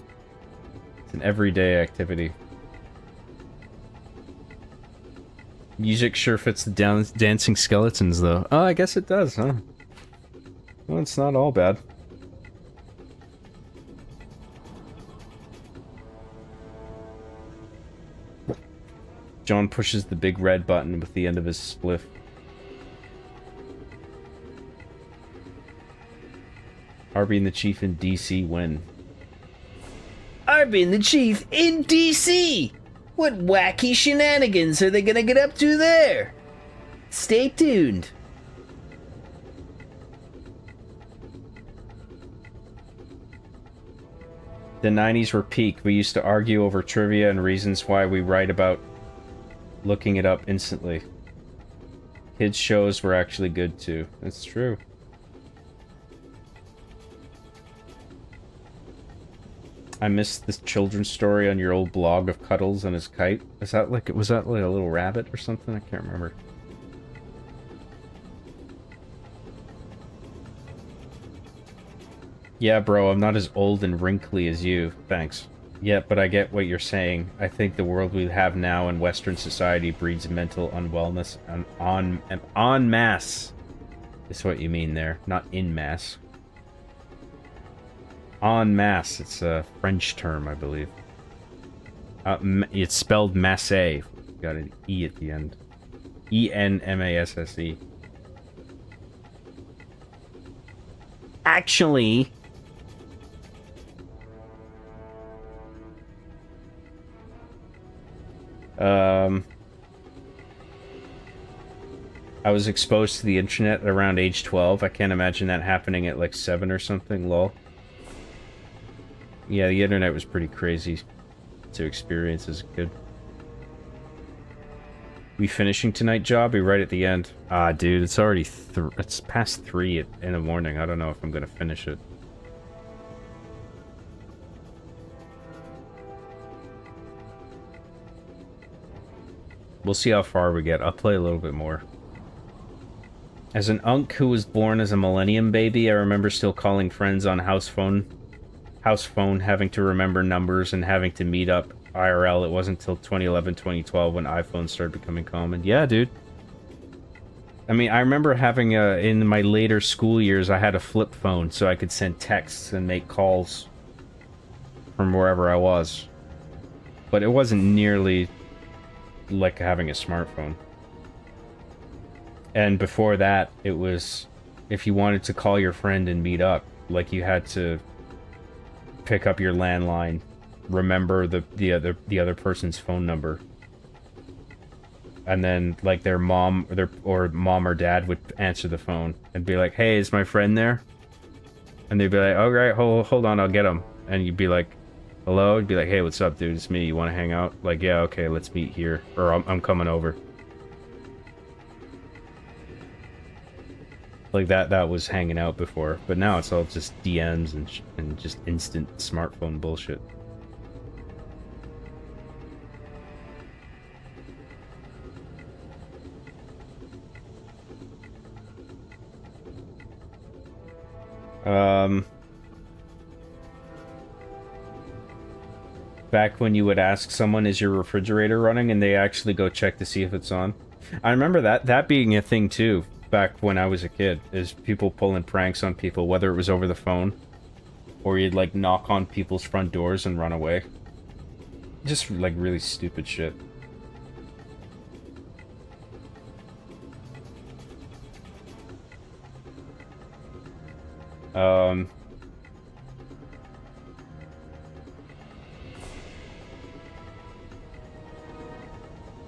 It's an everyday activity. Music sure fits the dancing skeletons, though. Oh, I guess it does, huh? Well, it's not all bad. John pushes the big red button with the end of his spliff. Arby and the Chief in DC when? Arby and the Chief in DC! What wacky shenanigans are they gonna get up to there? Stay tuned. The 90s were peak. We used to argue over trivia and reasons why we write about looking it up instantly. Kids' shows were actually good too. That's true. I missed this children's story on your old blog of Cuddles and his kite. Was that like a little rabbit or something? I can't remember. Yeah, bro, I'm not as old and wrinkly as you. Thanks. Yeah, but I get what you're saying. I think the world we have now in Western society breeds mental unwellness en masse. Is what you mean there, not in masse. En masse, it's a French term, I believe. It's spelled masse. Got an E at the end. E-N-M-A-S-S-E. Actually... I was exposed to the internet at around age 12. I can't imagine that happening at like 7 or something, lol. Yeah, the internet was pretty crazy to experience as a kid. We finishing tonight, job? Be right at the end. Ah, dude, it's already it's past 3 in the morning. I don't know if I'm gonna finish it. We'll see how far we get. I'll play a little bit more. As an unk who was born as a millennium baby, I remember still calling friends on house phone, having to remember numbers and having to meet up IRL. It wasn't until 2011, 2012 when iPhones started becoming common. Yeah, dude. I mean, I remember having in my later school years, I had a flip phone so I could send texts and make calls from wherever I was. But it wasn't nearly like having a smartphone. And before that, it was if you wanted to call your friend and meet up, like you had to pick up your landline, remember the other person's phone number, and then like their mom or mom or dad would answer the phone and be like, "Hey, is my friend there?" And they'd be like, "Oh, right, hold on, I'll get him." And you'd be like, "Hello?" You'd be like, "Hey, what's up, dude? It's me. You want to hang out?" Like, "Yeah, okay, let's meet here," or I'm coming over. Like that was hanging out before, but now it's all just DMs and just instant smartphone bullshit. Back when you would ask someone, "Is your refrigerator running?" and they actually go check to see if it's on. I remember that being a thing too. Back when I was a kid, is people pulling pranks on people, whether it was over the phone or you'd like knock on people's front doors and run away. Just like really stupid shit.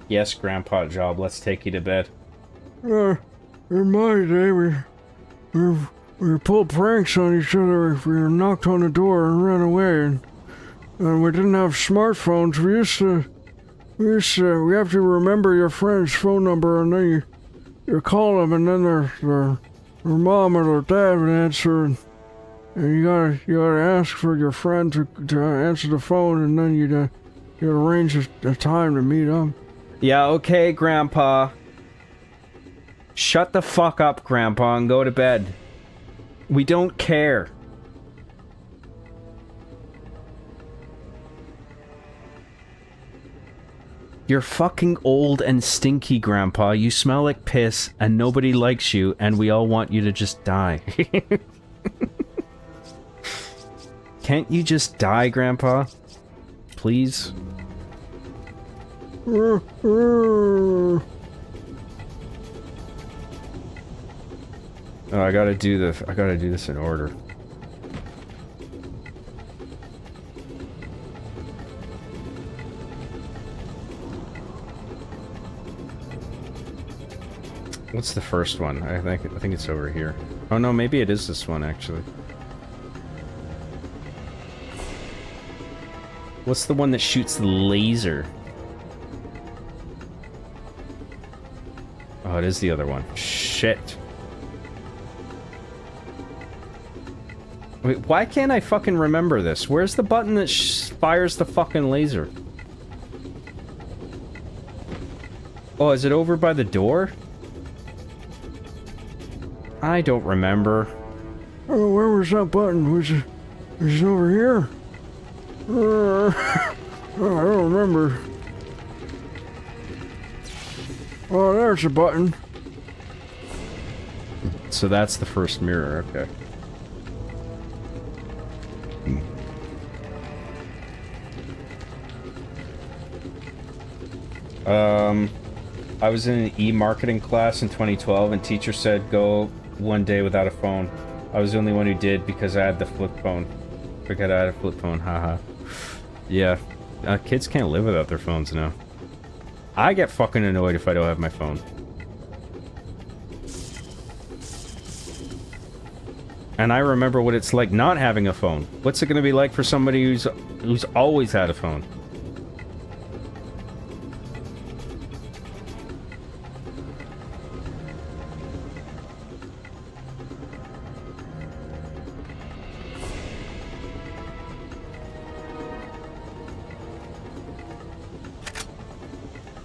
Yes, Grandpa Job, let's take you to bed. In my day, we pulled pranks on each other. We knocked on the door and ran away, and we didn't have smartphones. We have to remember your friend's phone number, and then you call them, and then their mom or their dad would answer, and you gotta ask for your friend to answer the phone, and then you'd arrange a time to meet up. Yeah, okay, Grandpa. Shut the fuck up, Grandpa, and go to bed. We don't care. You're fucking old and stinky, Grandpa. You smell like piss, and nobody likes you, and we all want you to just die. Can't you just die, Grandpa? Please? Oh, I gotta do this in order. What's the first one? I think it's over here. Oh no, maybe it is this one actually. What's the one that shoots the laser? Oh, it is the other one. Shit. Wait, why can't I fucking remember this? Where's the button that fires the fucking laser? Oh, is it over by the door? I don't remember. Oh, where was that button? Was it over here? Oh, I don't remember. Oh, there's a button. So that's the first mirror, okay. I was in an e-marketing class in 2012 and teacher said go one day without a phone. I was the only one who did because I had the flip phone. Forget I had a flip phone, haha. Yeah, kids can't live without their phones now. I get fucking annoyed if I don't have my phone. And I remember what it's like not having a phone. What's it gonna be like for somebody who's always had a phone?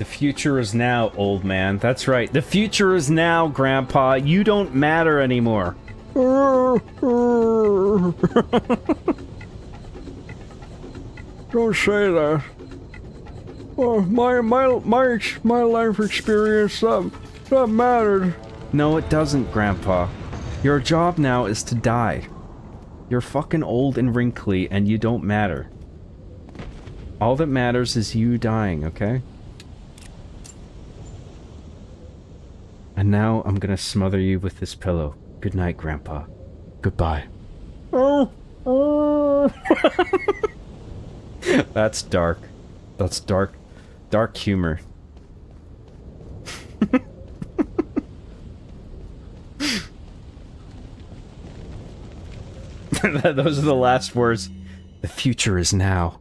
The future is now, old man. That's right. The future is now, Grandpa. You don't matter anymore. Don't say that. Well, my life experience, that mattered. No, it doesn't, Grandpa. Your job now is to die. You're fucking old and wrinkly, and you don't matter. All that matters is you dying, okay? And now I'm gonna smother you with this pillow. Good night, Grandpa. Goodbye. That's dark. That's dark. Dark humor. Those are the last words. The future is now.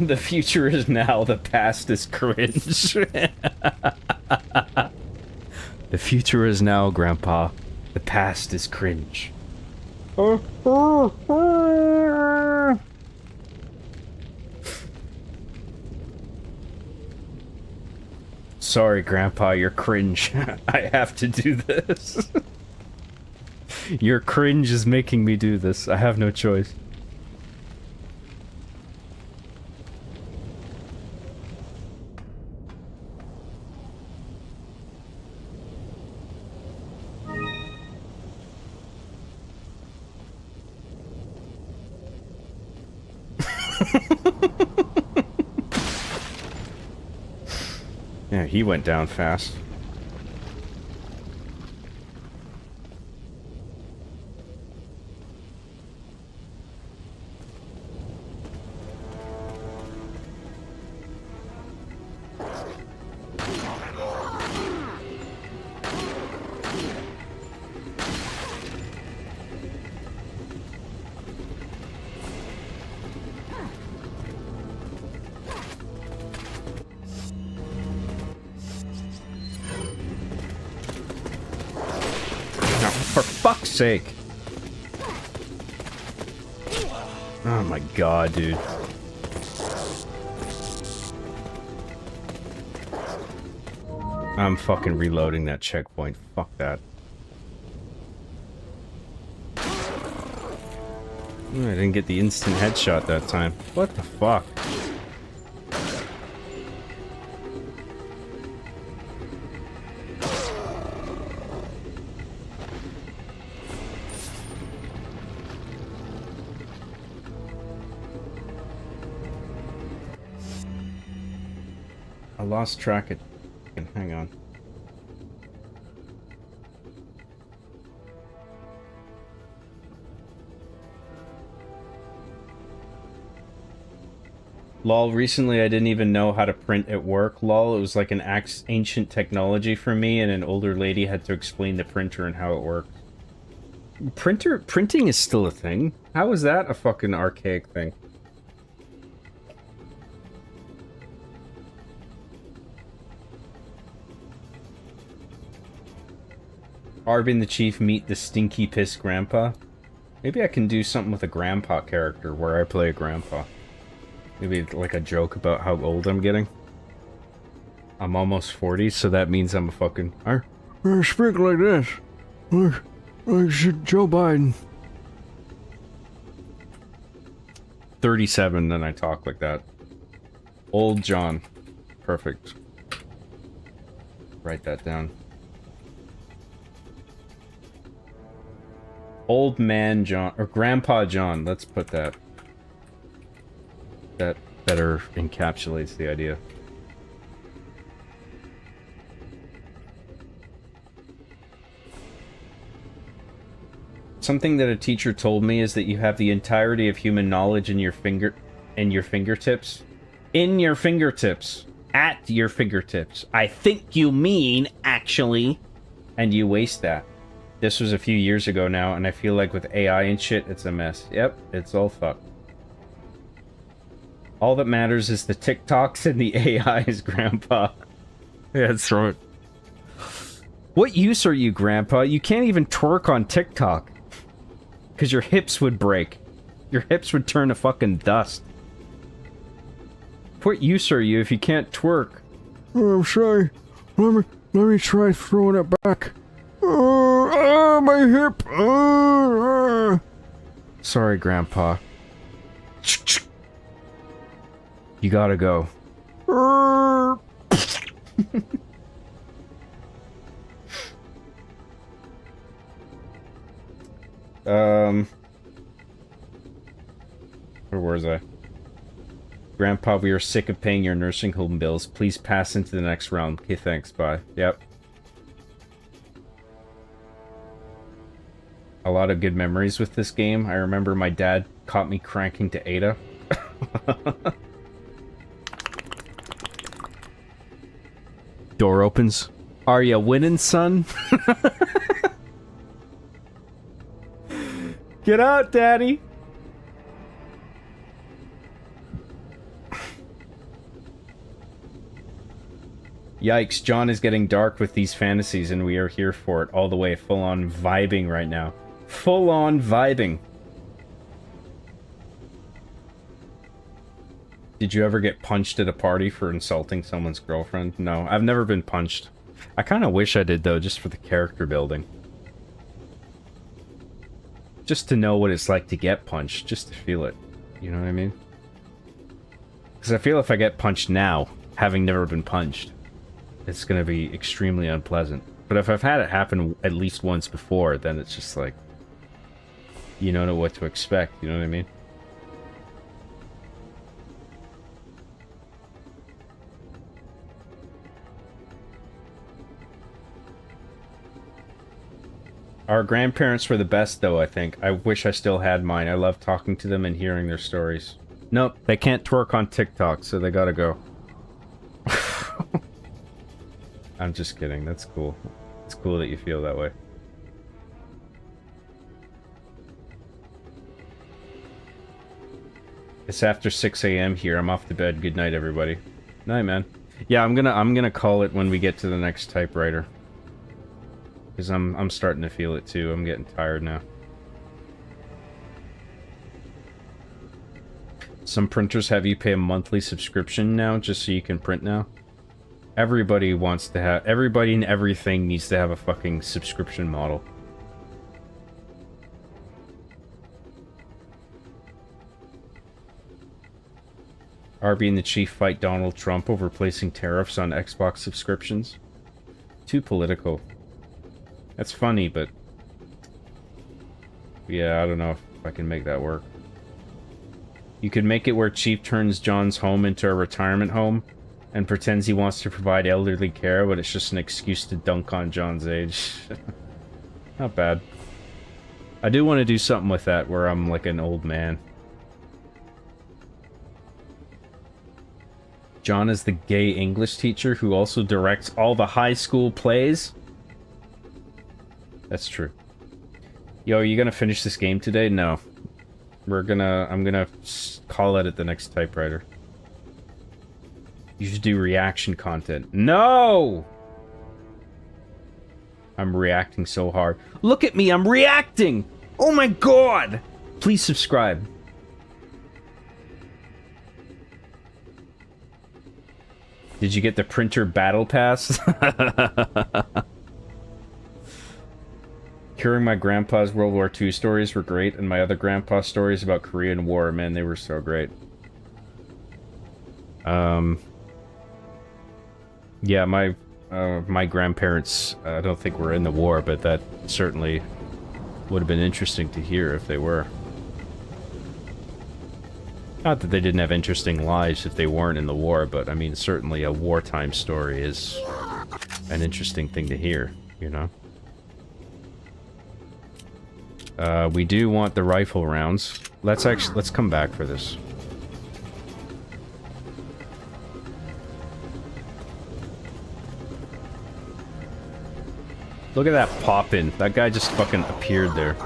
The future is now, the past is cringe. The future is now, Grandpa. The past is cringe. Sorry, Grandpa, you're cringe. I have to do this. Your cringe is making me do this. I have no choice. Yeah, he went down fast. For fuck's sake. Oh my god, dude. I'm fucking reloading that checkpoint. Fuck that. I didn't get the instant headshot that time. What the fuck? I lost track of... Hang on. Lol, recently I didn't even know how to print at work. Lol, it was like an ancient technology for me, and an older lady had to explain the printer and how it worked. Printing is still a thing? How is that a fucking archaic thing? Arbin the Chief meet the stinky piss grandpa. Maybe I can do something with a grandpa character where I play a grandpa. Maybe like a joke about how old I'm getting. I'm almost 40, so that means I'm a fucking... I speak like this. Like Joe Biden. 37, then I talk like that. Old John. Perfect. Write that down. Old man John, or Grandpa John, let's put that. better encapsulates the idea. Something that a teacher told me is that you have the entirety of human knowledge in your fingertips. In your fingertips. At your fingertips. I think you mean, actually. And you waste that. This was a few years ago now, and I feel like with AI and shit, it's a mess. Yep, it's all fucked. All that matters is the TikToks and the AIs, Grandpa. Yeah, that's right. What use are you, Grandpa? You can't even twerk on TikTok. Because your hips would break. Your hips would turn to fucking dust. What use are you if you can't twerk? Oh, I'm sorry. Let me try throwing it back. My hip. Sorry, Grandpa. You gotta go. Where was I? Grandpa, we are sick of paying your nursing home bills. Please pass into the next round. Okay, thanks, bye. Yep. A lot of good memories with this game. I remember my dad caught me cranking to Ada. Door opens. Are ya winning, son? Get out, Daddy! Yikes, John is getting dark with these fantasies and we are here for it all the way. Full on vibing right now. Full on vibing. Did you ever get punched at a party for insulting someone's girlfriend? No, I've never been punched. I kind of wish I did though, just for the character building. Just to know what it's like to get punched, just to feel it. You know what I mean? Because I feel if I get punched now, having never been punched, it's going to be extremely unpleasant. But if I've had it happen at least once before, then it's just like, you don't know what to expect, you know what I mean? Our grandparents were the best, though, I think. I wish I still had mine. I love talking to them and hearing their stories. Nope, they can't twerk on TikTok, so they gotta go. I'm just kidding. That's cool. It's cool that you feel that way. It's after 6 a.m. here. I'm off to bed. Good night, everybody. Night, man. Yeah, I'm gonna call it when we get to the next typewriter. Because I'm starting to feel it too. I'm getting tired now. Some printers have you pay a monthly subscription now just so you can print now. Everybody wants to have... Everybody and everything needs to have a fucking subscription model. RB and the Chief fight Donald Trump over placing tariffs on Xbox subscriptions. Too political. That's funny, but... yeah, I don't know if I can make that work. You could make it where Chief turns John's home into a retirement home and pretends he wants to provide elderly care, but it's just an excuse to dunk on John's age. Not bad. I do want to do something with that where I'm like an old man. John is the gay English teacher who also directs all the high school plays. That's true. Yo, are you gonna finish this game today? No. I'm gonna call it at the next typewriter. You should do reaction content. No! I'm reacting so hard. Look at me, I'm reacting! Oh my god! Please subscribe. Did you get the printer battle pass? Hearing my grandpa's World War II stories were great, and my other grandpa's stories about Korean War, man, they were so great. Yeah, my grandparents, I don't think were in the war, but that certainly would have been interesting to hear if they were. Not that they didn't have interesting lives if they weren't in the war, but I mean, certainly a wartime story is an interesting thing to hear, you know? We do want the rifle rounds. Let's come back for this. Look at that pop-in. That guy just fucking appeared there.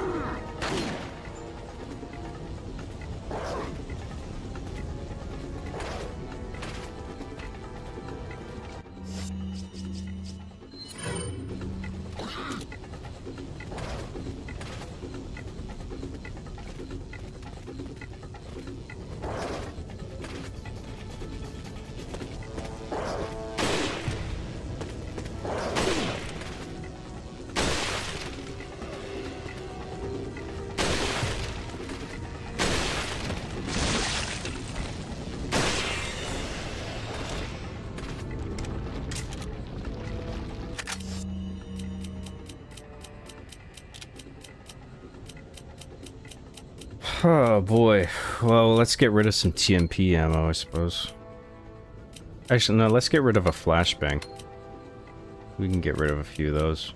Oh boy. Well, let's get rid of some TMP ammo, I suppose. Actually, no, let's get rid of a flashbang. We can get rid of a few of those.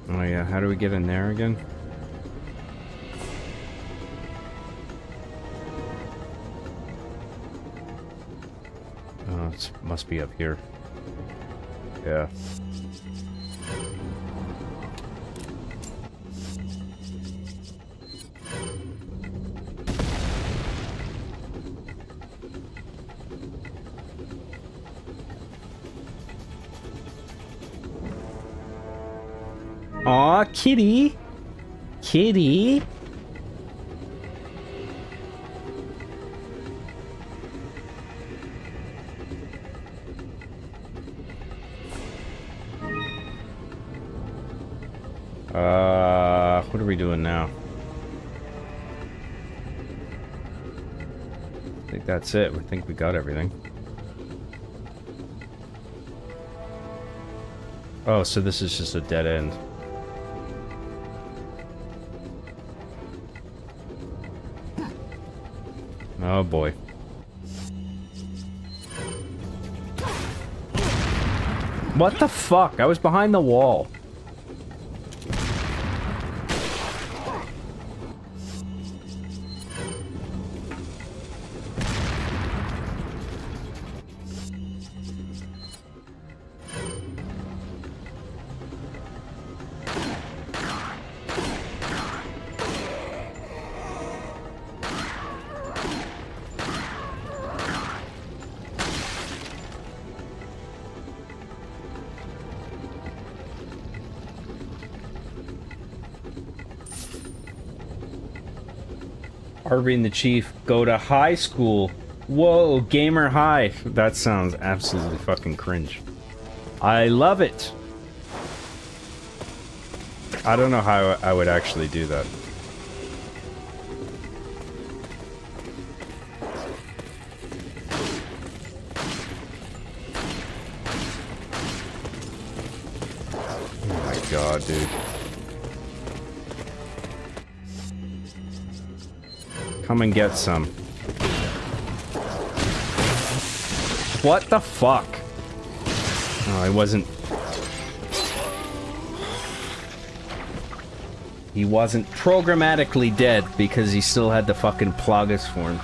Oh yeah, how do we get in there again? Oh, it must be up here. Yeah. Aw, kitty! Kitty! What are we doing now? I think that's it. I think we got everything. Oh, so this is just a dead end. Oh boy. What the fuck? I was behind the wall. Harvey and the Chief go to high school. Whoa, gamer high. That sounds absolutely fucking cringe. I love it. I don't know how I would actually do that. Oh my god, dude. Come and get some. What the fuck? Oh, I wasn't... He wasn't programmatically dead because he still had the fucking Plagas form.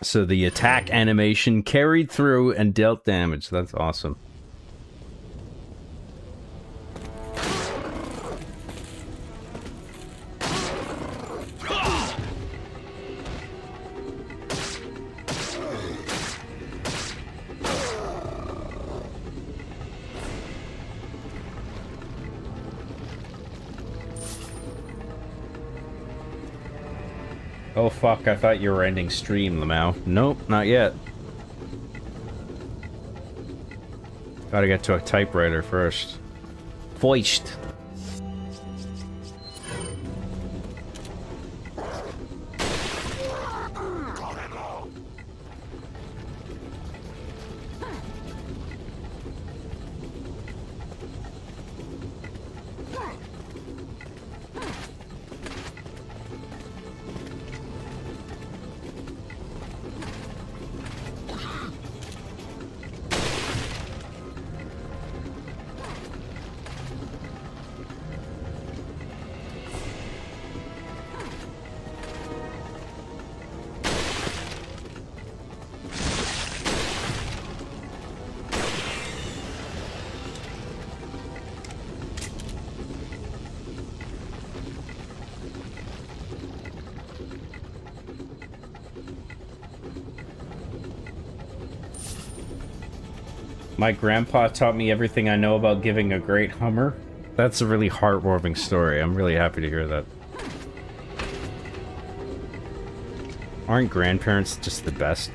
So the attack animation carried through and dealt damage. That's awesome. Oh fuck, I thought you were ending stream, Lamau. Nope, not yet. Gotta get to a typewriter first. Voiced. My grandpa taught me everything I know about giving a great Hummer. That's a really heartwarming story. I'm really happy to hear that. Aren't grandparents just the best?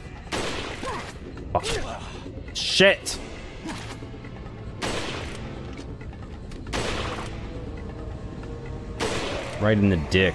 Fuck. Shit! Right in the dick.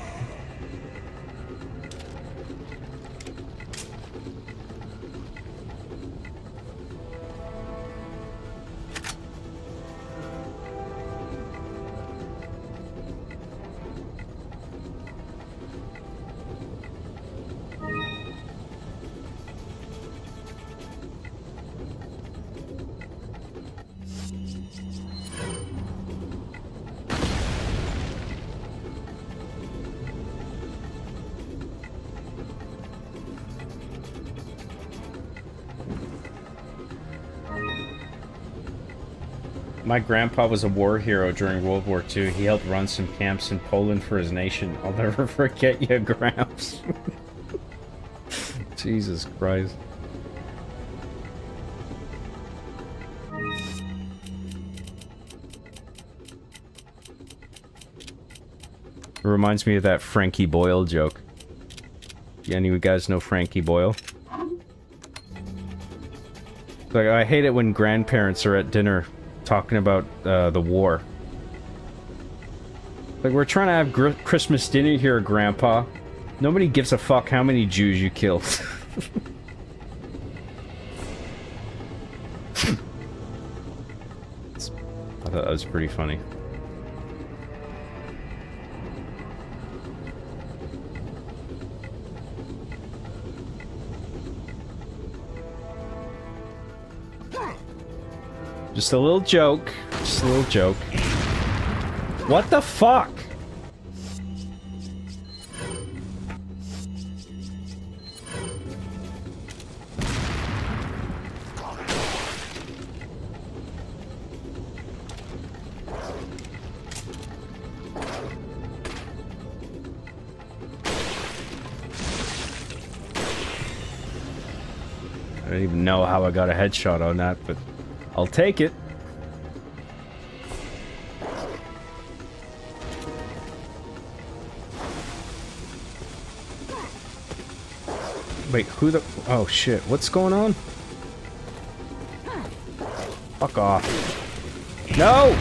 My grandpa was a war hero during World War II. He helped run some camps in Poland for his nation. I'll never forget you, Gramps. Jesus Christ. It reminds me of that Frankie Boyle joke. Any of you guys know Frankie Boyle? Like, I hate it when grandparents are at dinner talking about the war. Like, we're trying to have Christmas dinner here, Grandpa. Nobody gives a fuck how many Jews you killed. I thought that was pretty funny. Just a little joke. Just a little joke. What the fuck? I don't even know how I got a headshot on that, but I'll take it. Wait, who the... Oh, shit. What's going on? Fuck off. No!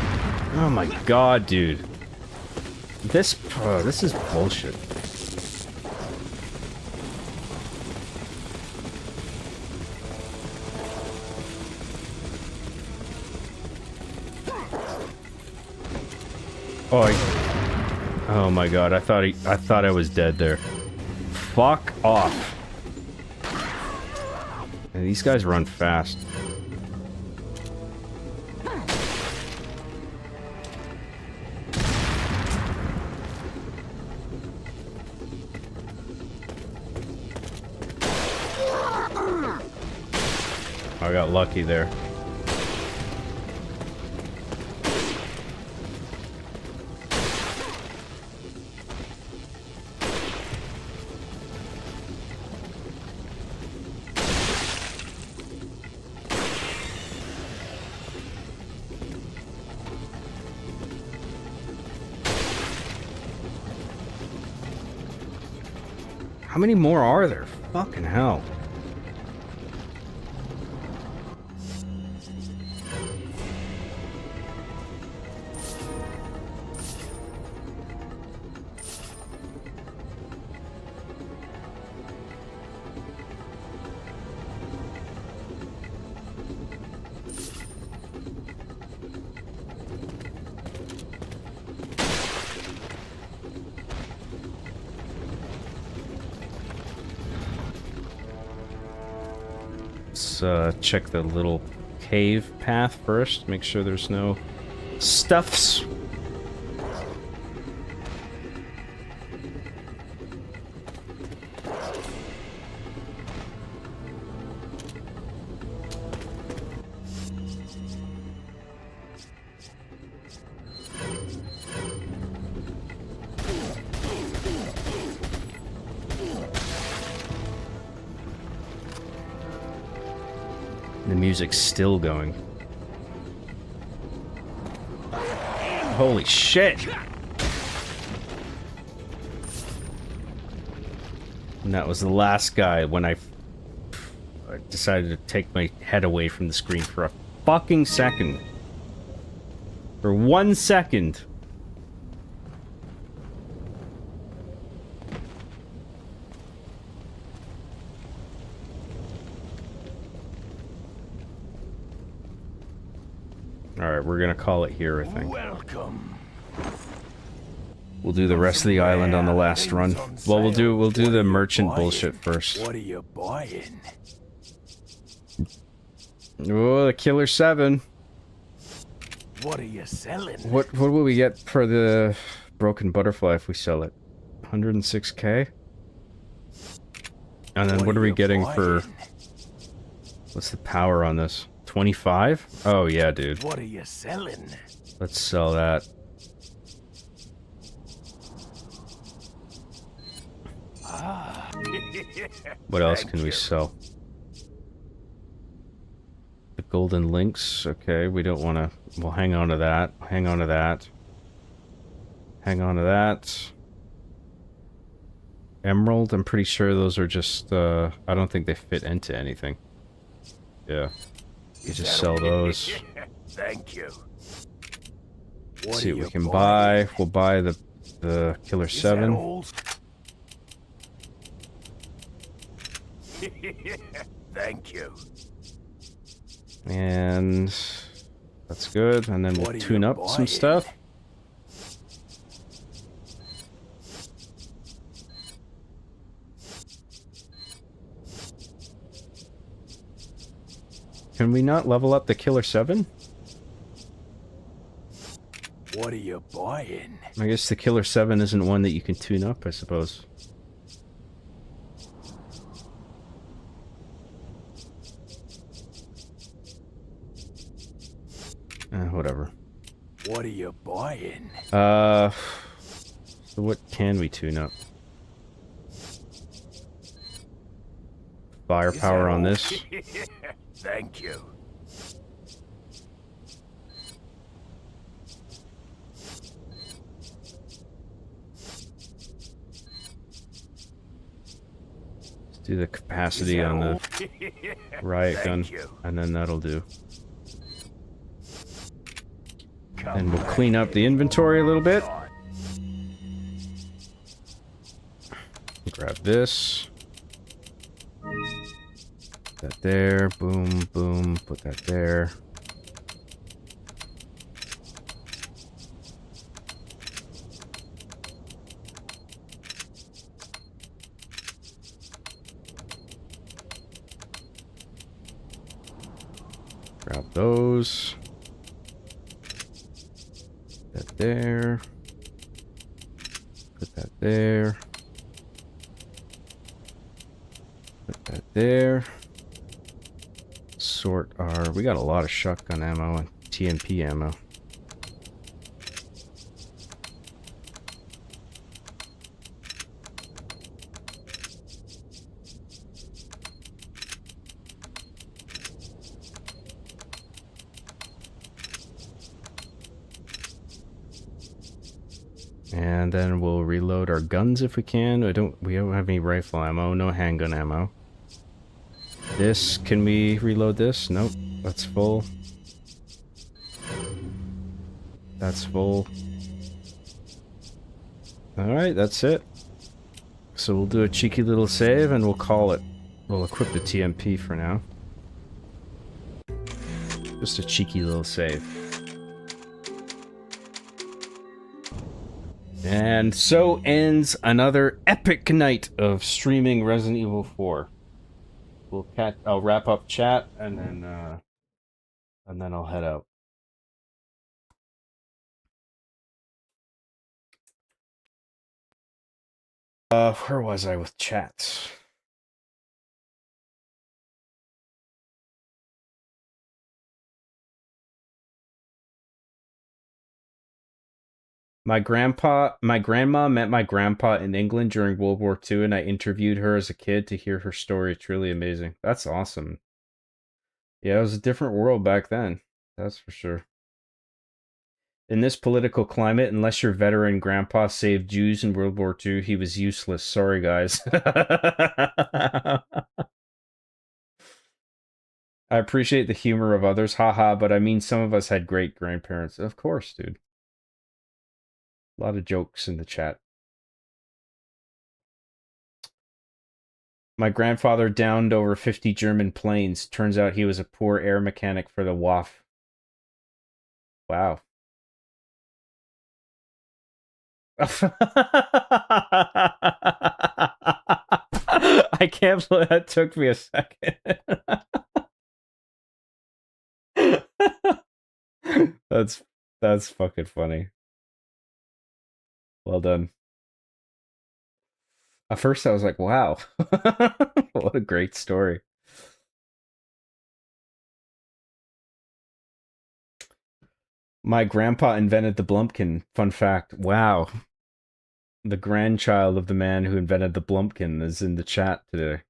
Oh my god, dude. This is bullshit. Oh my god, I thought I was dead there. Fuck off. And these guys run fast. I got lucky there. How many more are there? Fucking hell. Let's check the little cave path first. Make sure there's no stuffs. The music's still going. Holy shit! And that was the last guy when I decided to take my head away from the screen for a fucking second. For 1 second. Alright, we're gonna call it here, I think. Welcome. We'll do the rest of the island on the last run. Well, we'll do the merchant bullshit first. What are you buying? Oh, the Killer 7. What are you selling? What will we get for the broken butterfly if we sell it? 106k? And then what are we getting for... What's the power on this? 25? Oh yeah, dude. What are you selling? Let's sell that. Ah. What else can we sell? The golden links. Okay, we don't want to... We'll hang on to that. Hang on to that. Hang on to that. Emerald, I'm pretty sure those are just... I don't think they fit into anything. Yeah. You just sell those. Thank you. Let's see what we can buy. We'll buy the Killer 7. Thank you. And that's good. And then we'll tune up some stuff. Can we not level up the Killer 7? What are you buying? I guess the Killer 7 isn't one that you can tune up, I suppose. Whatever. What are you buying? So what can we tune up? Firepower on this. Thank you. Let's do the capacity on the riot gun, and then that'll do. And we'll clean up the inventory a little bit. Grab this. Put that there. Boom, boom. Put that there. Grab those. Put that there. Put that there. Put that there. Sort our... We got a lot of shotgun ammo and TMP ammo. And then we'll reload our guns if we can. We don't have any rifle ammo, no handgun ammo. This, can we reload this? Nope, that's full. That's full. Alright, that's it. So we'll do a cheeky little save and we'll call it. We'll equip the TMP for now. Just a cheeky little save. And so ends another epic night of streaming Resident Evil 4. I'll wrap up chat and then I'll head out. Where was I with chat? My grandma met my grandpa in England during World War II, and I interviewed her as a kid to hear her story. It's really amazing. That's awesome. Yeah, it was a different world back then. That's for sure. In this political climate, unless your veteran grandpa saved Jews in World War II, he was useless. Sorry, guys. I appreciate the humor of others, haha, but I mean, some of us had great grandparents. Of course, dude. A lot of jokes in the chat. My grandfather downed over 50 German planes. Turns out he was a poor air mechanic for the WAF. Wow. I can't believe that took me a second. That's fucking funny. Well done. At first I was like, wow. What a great story. My grandpa invented the Blumpkin. Fun fact. Wow. The grandchild of the man who invented the Blumpkin is in the chat today.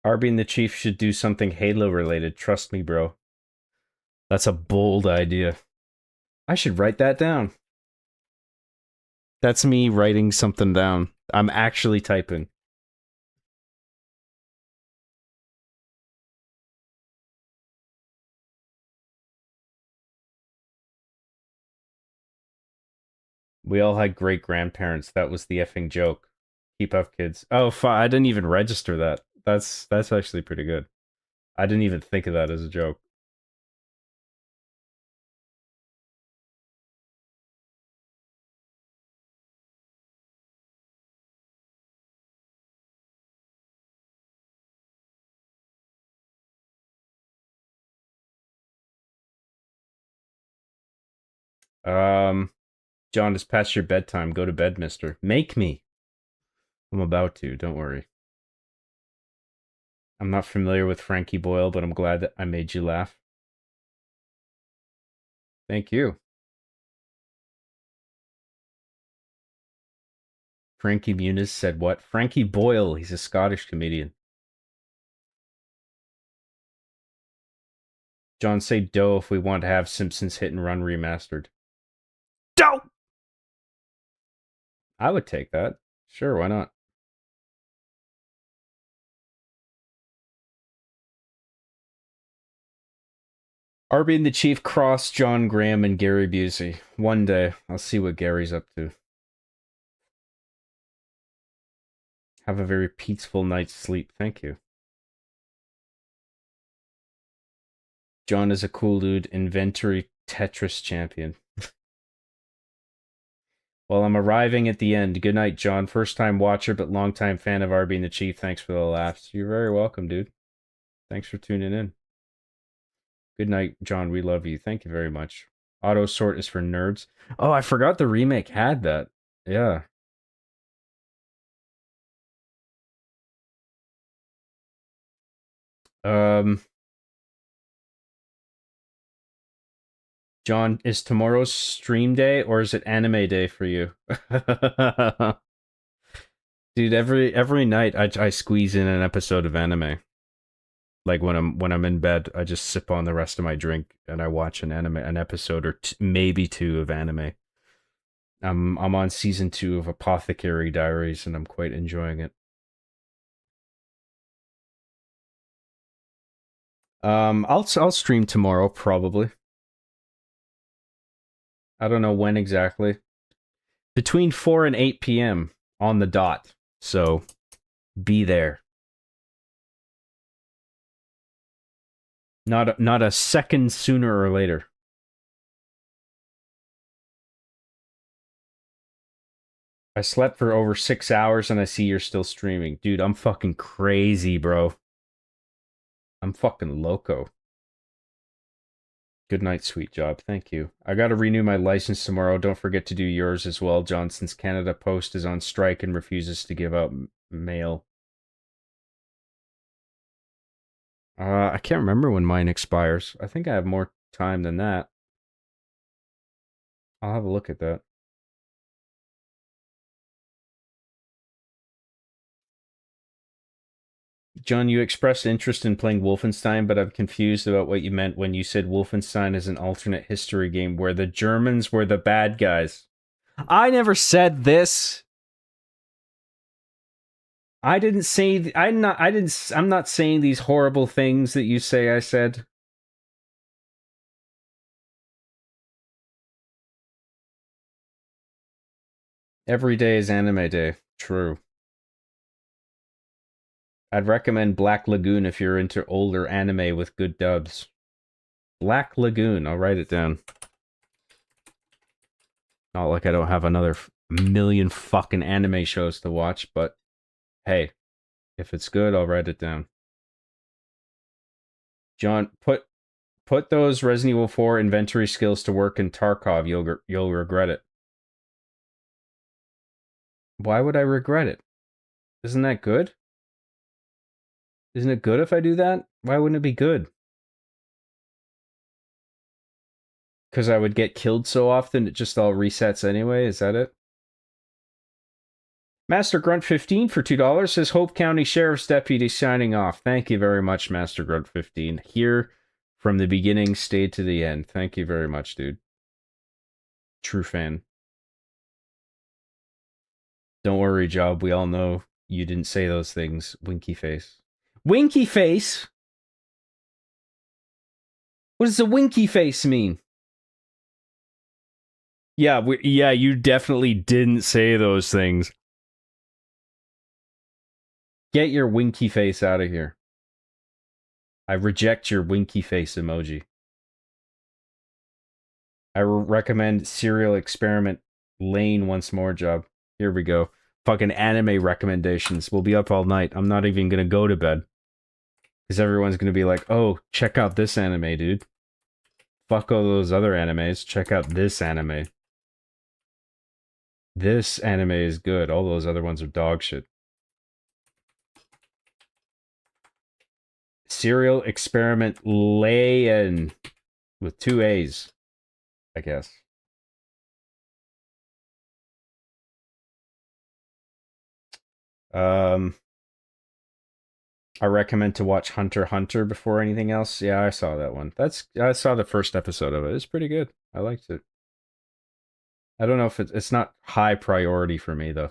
Arby and the Chief should do something Halo related. Trust me, bro. That's a bold idea. I should write that down. That's me writing something down. I'm actually typing. We all had great grandparents. That was the effing joke. Keep up, kids. Oh, I didn't even register that. That's actually pretty good. I didn't even think of that as a joke. John, it's past your bedtime. Go to bed, mister. Make me. I'm about to, don't worry. I'm not familiar with Frankie Boyle, but I'm glad that I made you laugh. Thank you. Frankie Muniz said what? Frankie Boyle, he's a Scottish comedian. John, say dough if we want to have Simpsons Hit and Run remastered. Dough! I would take that. Sure, why not? Arby and the Chief cross John Graham and Gary Busey. One day, I'll see what Gary's up to. Have a very peaceful night's sleep. Thank you. John is a cool dude. Inventory Tetris champion. Well, I'm arriving at the end. Good night, John. First time watcher, but long time fan of Arby and the Chief. Thanks for the laughs. You're very welcome, dude. Thanks for tuning in. Good night, John. We love you. Thank you very much. Auto sort is for nerds. Oh, I forgot the remake had that. Yeah. John, is tomorrow's stream day or is it anime day for you? Dude, every night I squeeze in an episode of anime. Like when I'm in bed, I just sip on the rest of my drink and I watch an episode or maybe two of anime. I'm on season 2 of Apothecary Diaries and I'm quite enjoying it. I'll stream tomorrow probably. I don't know when exactly. Between 4 and 8 p.m. on the dot. So be there. Not a second sooner or later. I slept for over 6 hours and I see you're still streaming. Dude, I'm fucking crazy, bro. I'm fucking loco. Good night, sweet job. Thank you. I gotta renew my license tomorrow. Don't forget to do yours as well, John, since Canada Post is on strike and refuses to give out mail. I can't remember when mine expires. I think I have more time than that. I'll have a look at that. John, you expressed interest in playing Wolfenstein, but I'm confused about what you meant when you said Wolfenstein is an alternate history game where the Germans were the bad guys. I never said this. I didn't say I'm not saying these horrible things that you say I said. Every day is anime day. True. I'd recommend Black Lagoon if you're into older anime with good dubs. Black Lagoon, I'll write it down. Not like I don't have another million fucking anime shows to watch, but hey, if it's good, I'll write it down. John, put those Resident Evil 4 inventory skills to work in Tarkov. You'll regret it. Why would I regret it? Isn't that good? Isn't it good if I do that? Why wouldn't it be good? Because I would get killed so often, it just all resets anyway? Is that it? Master Grunt 15 for $2 says Hope County Sheriff's Deputy signing off. Thank you very much, Master Grunt 15. Here from the beginning, stayed to the end. Thank you very much, dude. True fan. Don't worry, Job. We all know you didn't say those things. Winky face. Winky face? What does a winky face mean? Yeah, you definitely didn't say those things. Get your winky face out of here. I reject your winky face emoji. I recommend Serial Experiment Lane once more, Job. Here we go. Fucking anime recommendations. We'll be up all night. I'm not even gonna go to bed. Because everyone's gonna be like, oh, check out this anime, dude. Fuck all those other animes. Check out this anime. This anime is good. All those other ones are dog shit. Serial Experiment Lane. With 2 A's. I guess. I recommend to watch Hunter x Hunter before anything else. Yeah, I saw that one. I saw the first episode of it. It's pretty good. I liked it. I don't know if it's not high priority for me though.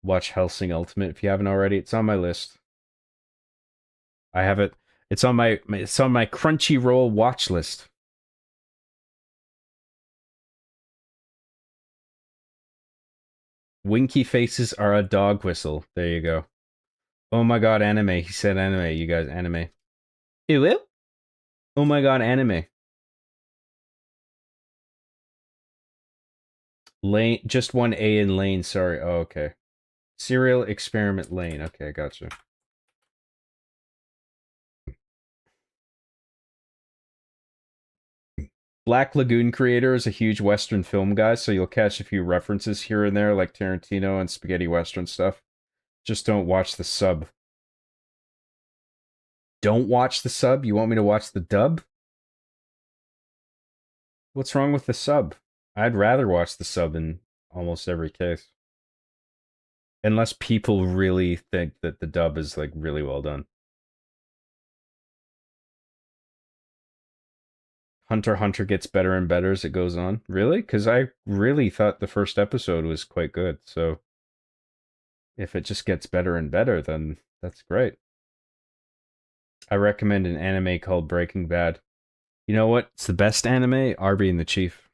Watch Hellsing Ultimate if you haven't already. It's on my list. I have it. It's on my Crunchyroll watch list. Winky faces are a dog whistle. There you go. Oh my god, anime. He said anime. You guys, anime. Ew. Oh my god, anime. Lane, just one A in Lane. Sorry. Oh, okay. Serial Experiment Lane. Okay, gotcha. Black Lagoon creator is a huge Western film guy, so you'll catch a few references here and there, like Tarantino and spaghetti Western stuff. Just don't watch the sub. Don't watch the sub? You want me to watch the dub? What's wrong with the sub? I'd rather watch the sub in almost every case. Unless people really think that the dub is, like, really well done. Hunter x Hunter gets better and better as it goes on. Really? Because I really thought the first episode was quite good. So if it just gets better and better, then that's great. I recommend an anime called Breaking Bad. You know what? It's the best anime, Arby and the Chief.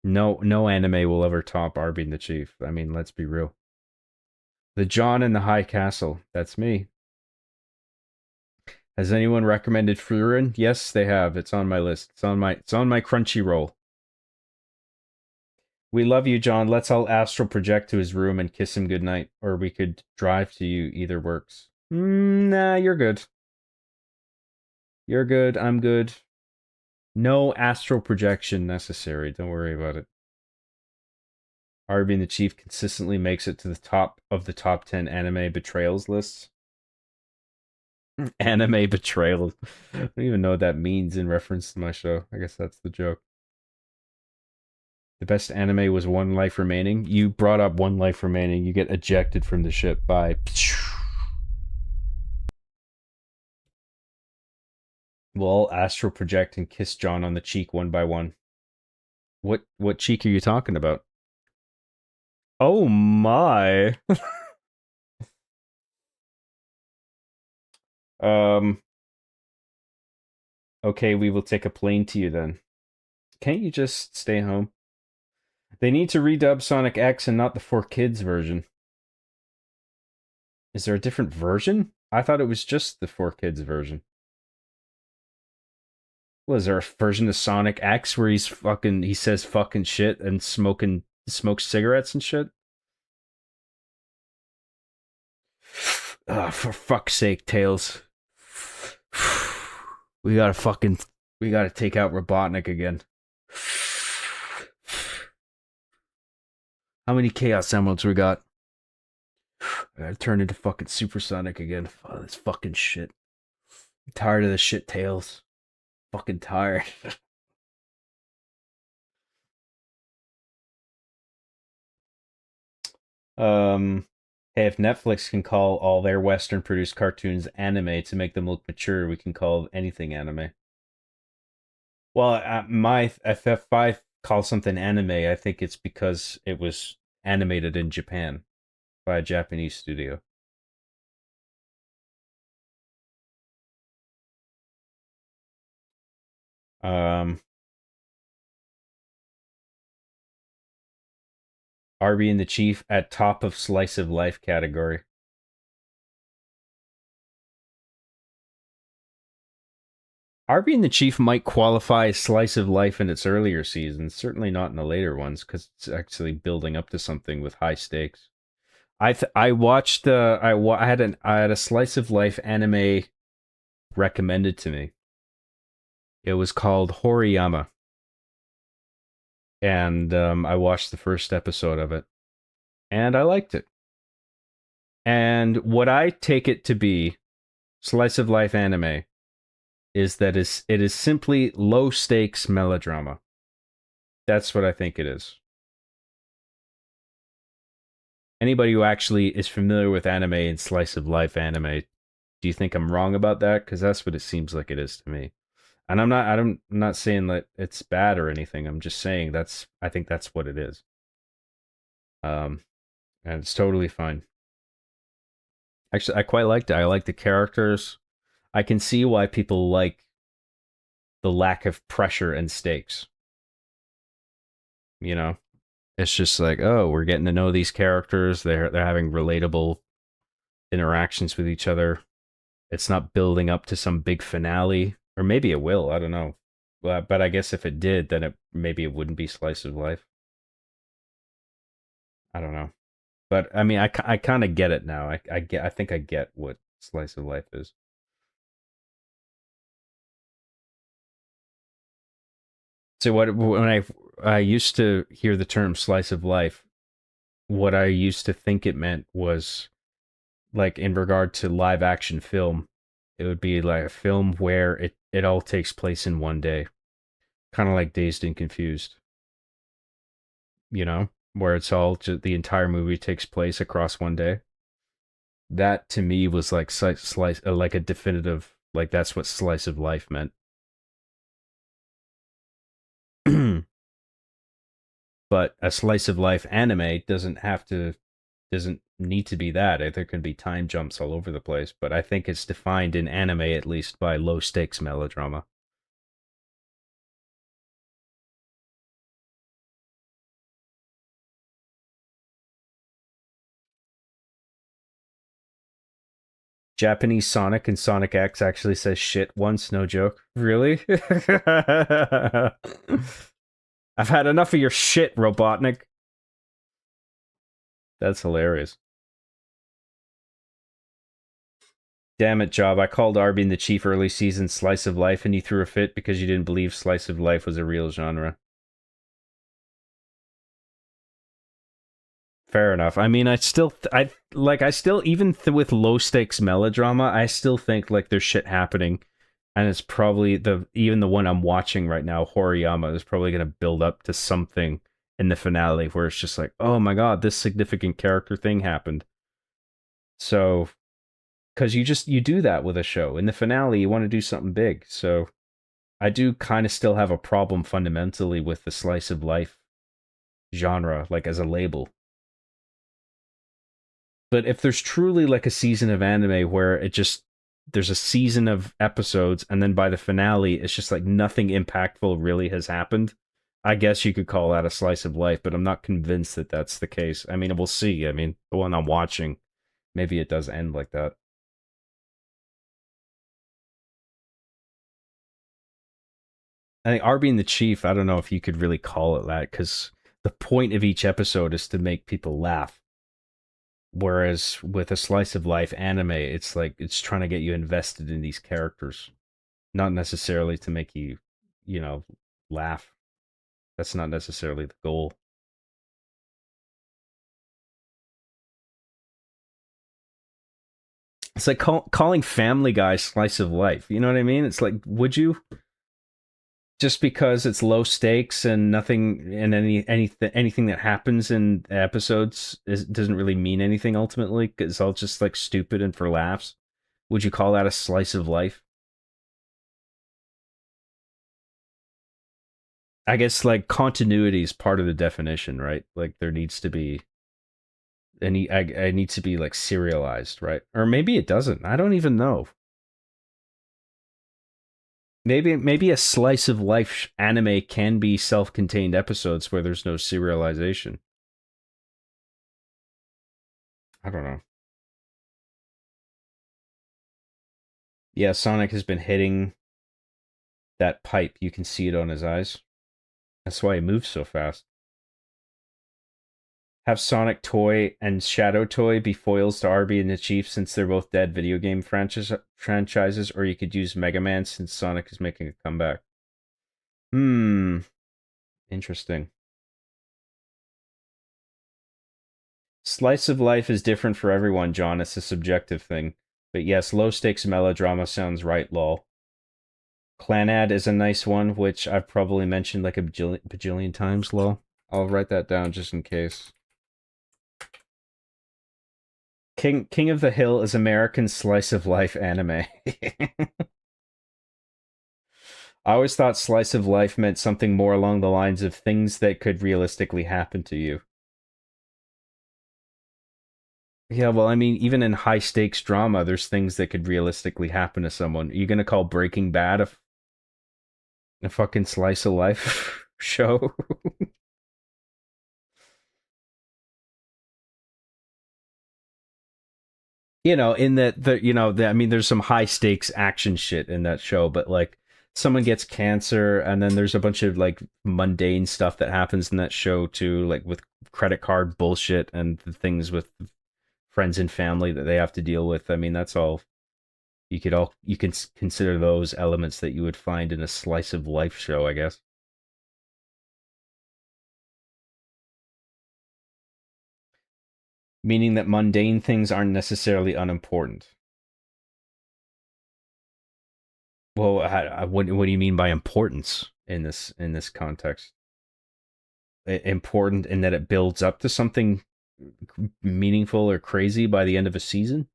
No anime will ever top Arby and the Chief. I mean, let's be real. The John in the High Castle. That's me. Has anyone recommended Frieren? Yes, they have. It's on my list. It's on my Crunchyroll. We love you, John. Let's all astral project to his room and kiss him goodnight. Or we could drive to you. Either works. Nah, you're good. You're good. I'm good. No astral projection necessary. Don't worry about it. Arby and the Chief consistently makes it to the top of the top 10 anime betrayals lists. Anime betrayals. I don't even know what that means in reference to my show. I guess that's the joke. The best anime was One Life Remaining. You brought up One Life Remaining. You get ejected from the ship by... We'll all astral project and kiss John on the cheek one by one. What cheek are you talking about? Oh my. Okay, we will take a plane to you then. Can't you just stay home? They need to redub Sonic X and not the 4Kids version. Is there a different version? I thought it was just the 4Kids version. Was there a version of Sonic X where he says fucking shit and smokes cigarettes and shit? For fuck's sake, Tails. We gotta take out Robotnik again. How many Chaos Emeralds we got? I gotta turn into fucking Supersonic again. Oh, this fucking shit. I'm tired of this shit, Tails. Fucking tired. Hey, if Netflix can call all their Western produced cartoons anime to make them look mature, we can call anything anime. Well, if I call something anime, I think it's because it was animated in Japan by a Japanese studio. Arby and the Chief at top of slice of life category. Arby and the Chief might qualify as slice of life in its earlier seasons, certainly not in the later ones, because it's actually building up to something with high stakes. I watched I had a slice of life anime recommended to me. It was called Horiyama, and I watched the first episode of it, and I liked it. And what I take it to be, slice of life anime, is that it is simply low stakes melodrama. That's what I think it is. Anybody who actually is familiar with anime and slice of life anime, do you think I'm wrong about that? Because that's what it seems like it is to me. And I'm not saying that it's bad or anything. I'm just saying I think that's what it is. And it's totally fine. Actually, I quite liked it. I like the characters. I can see why people like the lack of pressure and stakes. You know, it's just like, oh, we're getting to know these characters. They're having relatable interactions with each other. It's not building up to some big finale, or maybe it will. I don't know. But I guess if it did, then maybe it wouldn't be slice of life. I don't know. But I mean, I kind of get it now. I think I get what slice of life is. So when I used to hear the term slice of life, what I used to think it meant was, like, in regard to live action film, it would be like a film where it all takes place in one day, kind of like Dazed and Confused. You know, where it's all just, the entire movie takes place across one day. That to me was like slice, like a definitive, like that's what slice of life meant. But a slice of life anime doesn't need to be that. There can be time jumps all over the place, but I think it's defined in anime at least by low stakes melodrama. Japanese Sonic and Sonic X actually says shit once, no joke. Really? I've had enough of your shit, Robotnik. That's hilarious. Damn it, Job. I called Arby and the Chief early season Slice of Life and you threw a fit because you didn't believe Slice of Life was a real genre. Fair enough. I mean, I still, even with low stakes melodrama, I still think like there's shit happening, and it's probably even the one I'm watching right now, Horiyama, is probably going to build up to something in the finale where it's just like, oh my god, this significant character thing happened. So, because you do that with a show in the finale, you want to do something big. So, I do kind of still have a problem fundamentally with the slice of life genre, like as a label. But if there's truly like a season of anime where there's a season of episodes and then by the finale it's just like nothing impactful really has happened, I guess you could call that a slice of life, but I'm not convinced that that's the case. I mean, we'll see. I mean, the one I'm watching, maybe it does end like that. I think Arby and the Chief, I don't know if you could really call it that, because the point of each episode is to make people laugh. Whereas with a slice of life anime, it's like it's trying to get you invested in these characters, not necessarily to make you, laugh. That's not necessarily the goal. It's like calling Family Guy slice of life. You know what I mean? It's like, would you? Just because it's low stakes and nothing and anything that happens in episodes doesn't really mean anything ultimately, it's all just like stupid and for laughs. Would you call that a slice of life? I guess like continuity is part of the definition, right? Like there needs to be I need to be like serialized, right? Or maybe it doesn't. I don't even know. Maybe a slice of life anime can be self-contained episodes where there's no serialization. I don't know. Yeah, Sonic has been hitting that pipe. You can see it on his eyes. That's why he moves so fast. Have Sonic Toy and Shadow Toy be foils to Arby and the Chief since they're both dead video game franchises, or you could use Mega Man since Sonic is making a comeback. Interesting. Slice of life is different for everyone, John. It's a subjective thing. But yes, low stakes melodrama sounds right, lol. Clanad is a nice one, which I've probably mentioned like a bajillion times, lol. I'll write that down just in case. King of the Hill is American slice of life anime. I always thought slice of life meant something more along the lines of things that could realistically happen to you. Yeah, well, I mean, even in high stakes drama, there's things that could realistically happen to someone. Are you gonna call Breaking Bad a fucking slice of life show? In that, I mean, there's some high stakes action shit in that show, but like someone gets cancer and then there's a bunch of like mundane stuff that happens in that show too, like with credit card bullshit and the things with friends and family that they have to deal with. I mean, that's all you can consider those elements that you would find in a slice of life show, I guess. Meaning that mundane things aren't necessarily unimportant. Well, what do you mean by importance in this context? Important in that it builds up to something meaningful or crazy by the end of a season?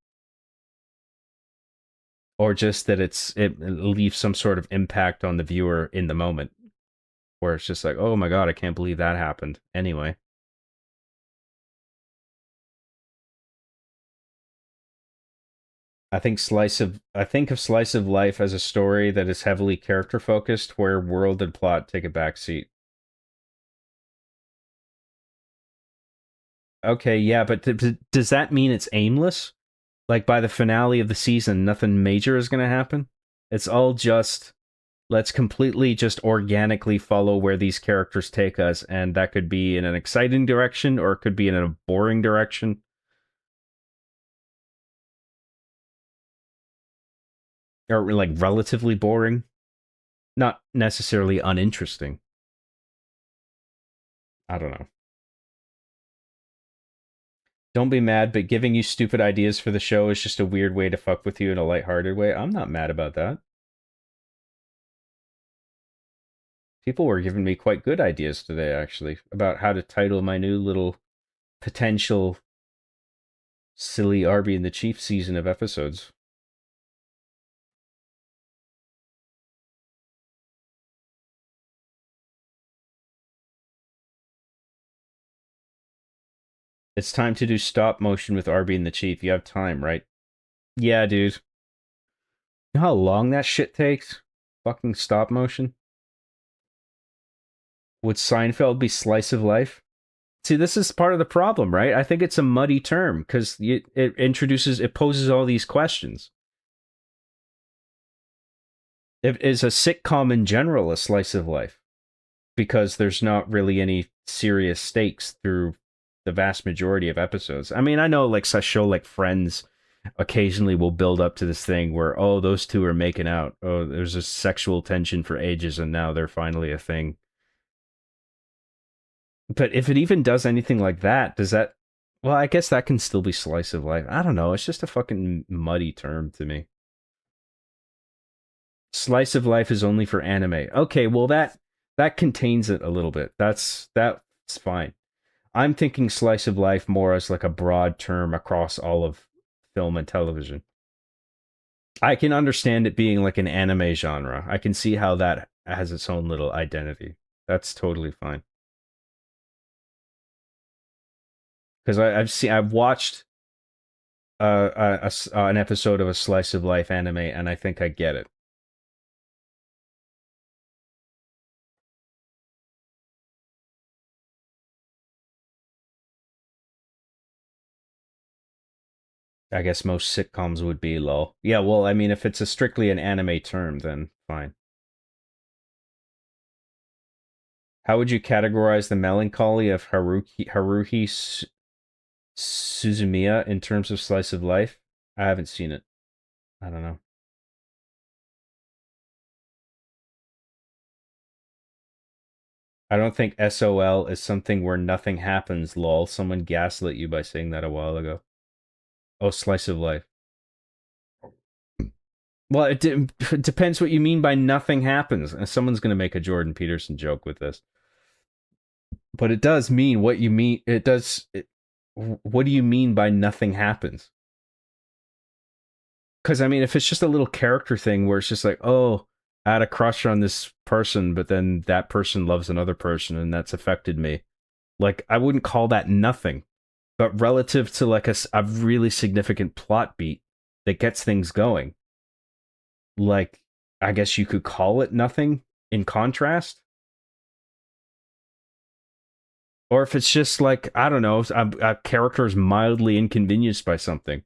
Or just that it leaves some sort of impact on the viewer in the moment, where it's just like, oh my god, I can't believe that happened. Anyway. I think of Slice of Life as a story that is heavily character focused, where world and plot take a backseat. Okay, yeah, but does that mean it's aimless? Like by the finale of the season, nothing major is going to happen. It's all just, let's completely just organically follow where these characters take us, and that could be in an exciting direction or it could be in a boring direction. Or like relatively boring. Not necessarily uninteresting. I don't know. Don't be mad, but giving you stupid ideas for the show is just a weird way to fuck with you in a lighthearted way. I'm not mad about that. People were giving me quite good ideas today, actually, about how to title my new little potential silly Arby and the Chief season of episodes. It's time to do stop motion with Arby and the Chief. You have time, right? Yeah, dude. You know how long that shit takes? Fucking stop motion? Would Seinfeld be slice of life? See, this is part of the problem, right? I think it's a muddy term because it poses all these questions. Is a sitcom in general a slice of life? Because there's not really any serious stakes through the vast majority of episodes. I mean, I know like a show like Friends occasionally will build up to this thing where, oh, those two are making out. Oh, there's a sexual tension for ages and now they're finally a thing. But if it even does anything like that, does that... Well, I guess that can still be slice of life. I don't know. It's just a fucking muddy term to me. Slice of life is only for anime. Okay, well that contains it a little bit. That's fine. I'm thinking slice of life more as like a broad term across all of film and television. I can understand it being like an anime genre. I can see how that has its own little identity. That's totally fine. Because I've watched an episode of a slice of life anime, and I think I get it. I guess most sitcoms would be lol. Yeah, well, I mean, if it's strictly an anime term, then fine. How would you categorize the melancholy of Haruhi Suzumiya in terms of slice of life? I haven't seen it. I don't know. I don't think SOL is something where nothing happens, lol. Someone gaslit you by saying that a while ago. Oh, slice of life. Well, it depends what you mean by nothing happens. Someone's going to make a Jordan Peterson joke with this. But it does mean what you mean. What do you mean by nothing happens? Because, I mean, if it's just a little character thing where it's just like, oh, I had a crush on this person, but then that person loves another person and that's affected me. Like, I wouldn't call that nothing. But relative to like a really significant plot beat that gets things going, like, I guess you could call it nothing in contrast. Or if it's just like, I don't know, a character is mildly inconvenienced by something.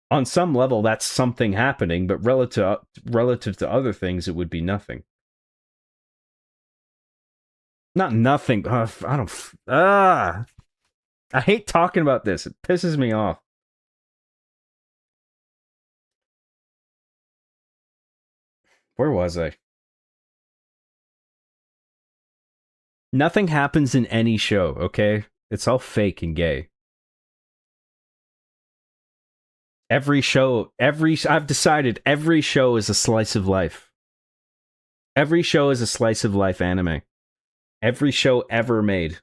On some level, that's something happening, but relative to other things, it would be nothing. Not nothing. I don't... I hate talking about this. It pisses me off. Where was I? Nothing happens in any show, okay? It's all fake and gay. I've decided every show is a slice of life. Every show is a slice of life anime. Every show ever made.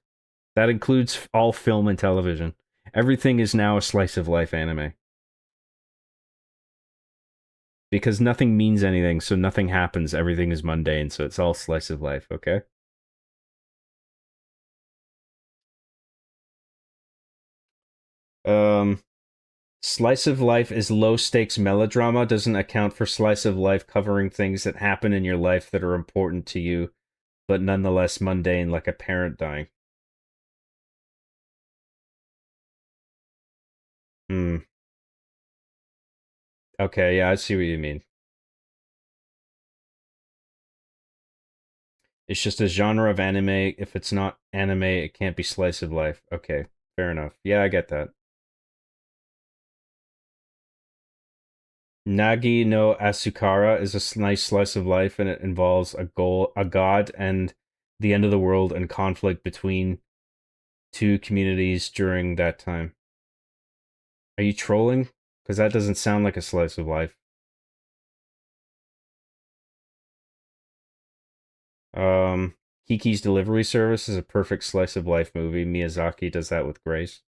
That includes all film and television. Everything is now a slice of life anime. Because nothing means anything, so nothing happens. Everything is mundane, so it's all slice of life, okay? Slice of life is low stakes melodrama, doesn't account for slice of life covering things that happen in your life that are important to you, but nonetheless mundane, like a parent dying. Okay, yeah, I see what you mean. It's just a genre of anime. If it's not anime, it can't be slice of life. Okay, fair enough. Yeah, I get that. Nagi no Asukara is a nice slice of life, and it involves a god, and the end of the world and conflict between two communities during that time. Are you trolling? Because that doesn't sound like a slice of life. Kiki's Delivery Service is a perfect slice of life movie. Miyazaki does that with grace.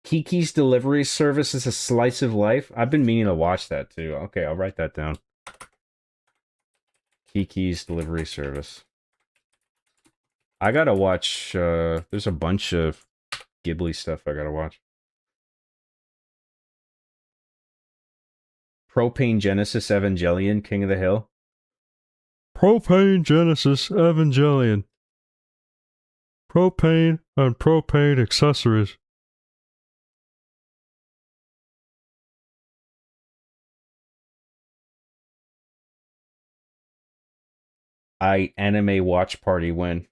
Kiki's Delivery Service is a slice of life? I've been meaning to watch that too. Okay, I'll write that down. Kiki's Delivery Service. I gotta watch, there's a bunch of Ghibli stuff I gotta watch. Propane Genesis Evangelion, King of the Hill. Propane Genesis Evangelion. Propane and propane accessories. Anime watch party when?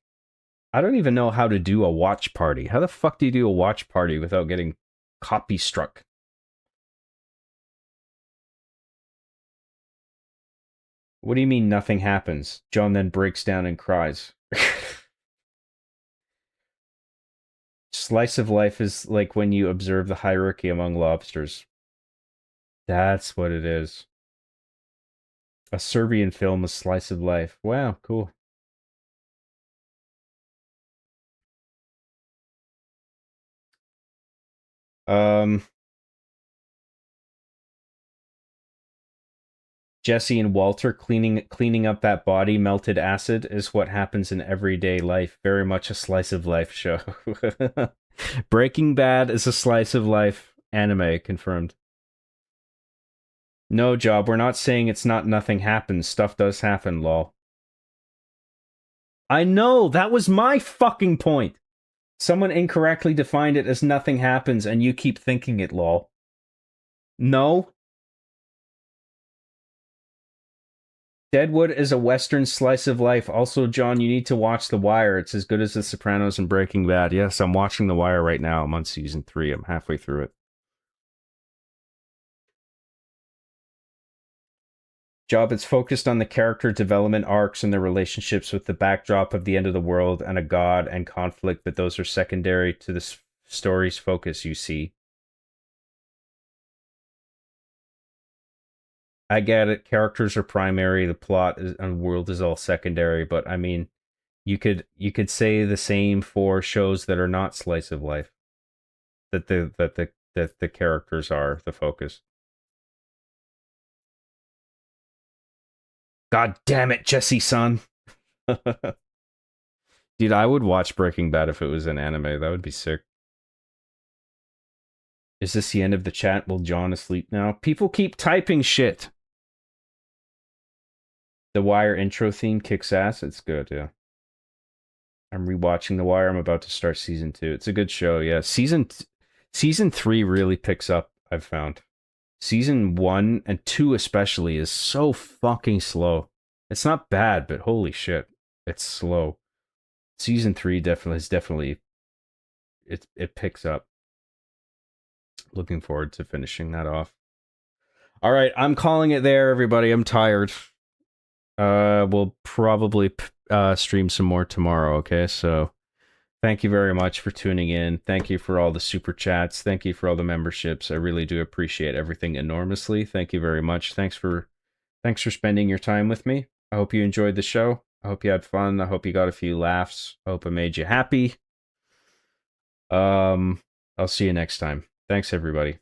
I don't even know how to do a watch party. How the fuck do you do a watch party without getting copy struck? What do you mean nothing happens? John then breaks down and cries. Slice of life is like when you observe the hierarchy among lobsters. That's what it is. A Serbian film, A Slice of Life. Wow, cool. Jesse and Walter cleaning up that body, melted acid, is what happens in everyday life. Very much a slice of life show. Breaking Bad is a slice of life anime, confirmed. No, Job, we're not saying it's not nothing happens. Stuff does happen, lol. I know, that was my fucking point. Someone incorrectly defined it as nothing happens, and you keep thinking it, lol. No. Deadwood is a Western slice of life. Also, John, you need to watch The Wire. It's as good as The Sopranos and Breaking Bad. Yes, I'm watching The Wire right now. I'm on season 3. I'm halfway through it. Job, it's focused on the character development arcs and their relationships with the backdrop of the end of the world and a god and conflict, but those are secondary to the story's focus, you see. I get it. Characters are primary. The plot and world is all secondary. But I mean, you could say the same for shows that are not slice of life. That the characters are the focus. God damn it, Jesse son. Dude, I would watch Breaking Bad if it was an anime. That would be sick. Is this the end of the chat? Will John asleep now? People keep typing shit. The Wire intro theme kicks ass. It's good, yeah. I'm rewatching The Wire. I'm about to start season 2. It's a good show, yeah. Season 3 really picks up, I've found. Season 1 and 2 especially is so fucking slow. It's not bad, but holy shit, it's slow. Season 3 definitely it picks up. Looking forward to finishing that off. All right, I'm calling it there, everybody. I'm tired. We'll probably stream some more tomorrow, okay? So thank you very much for tuning in. Thank you for all the super chats. Thank you for all the memberships. I really do appreciate everything enormously. Thank you very much. Thanks for spending your time with me. I hope you enjoyed the show. I hope you had fun. I hope you got a few laughs. I hope I made you happy. I'll see you next time. Thanks, everybody.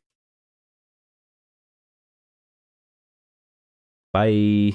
Bye.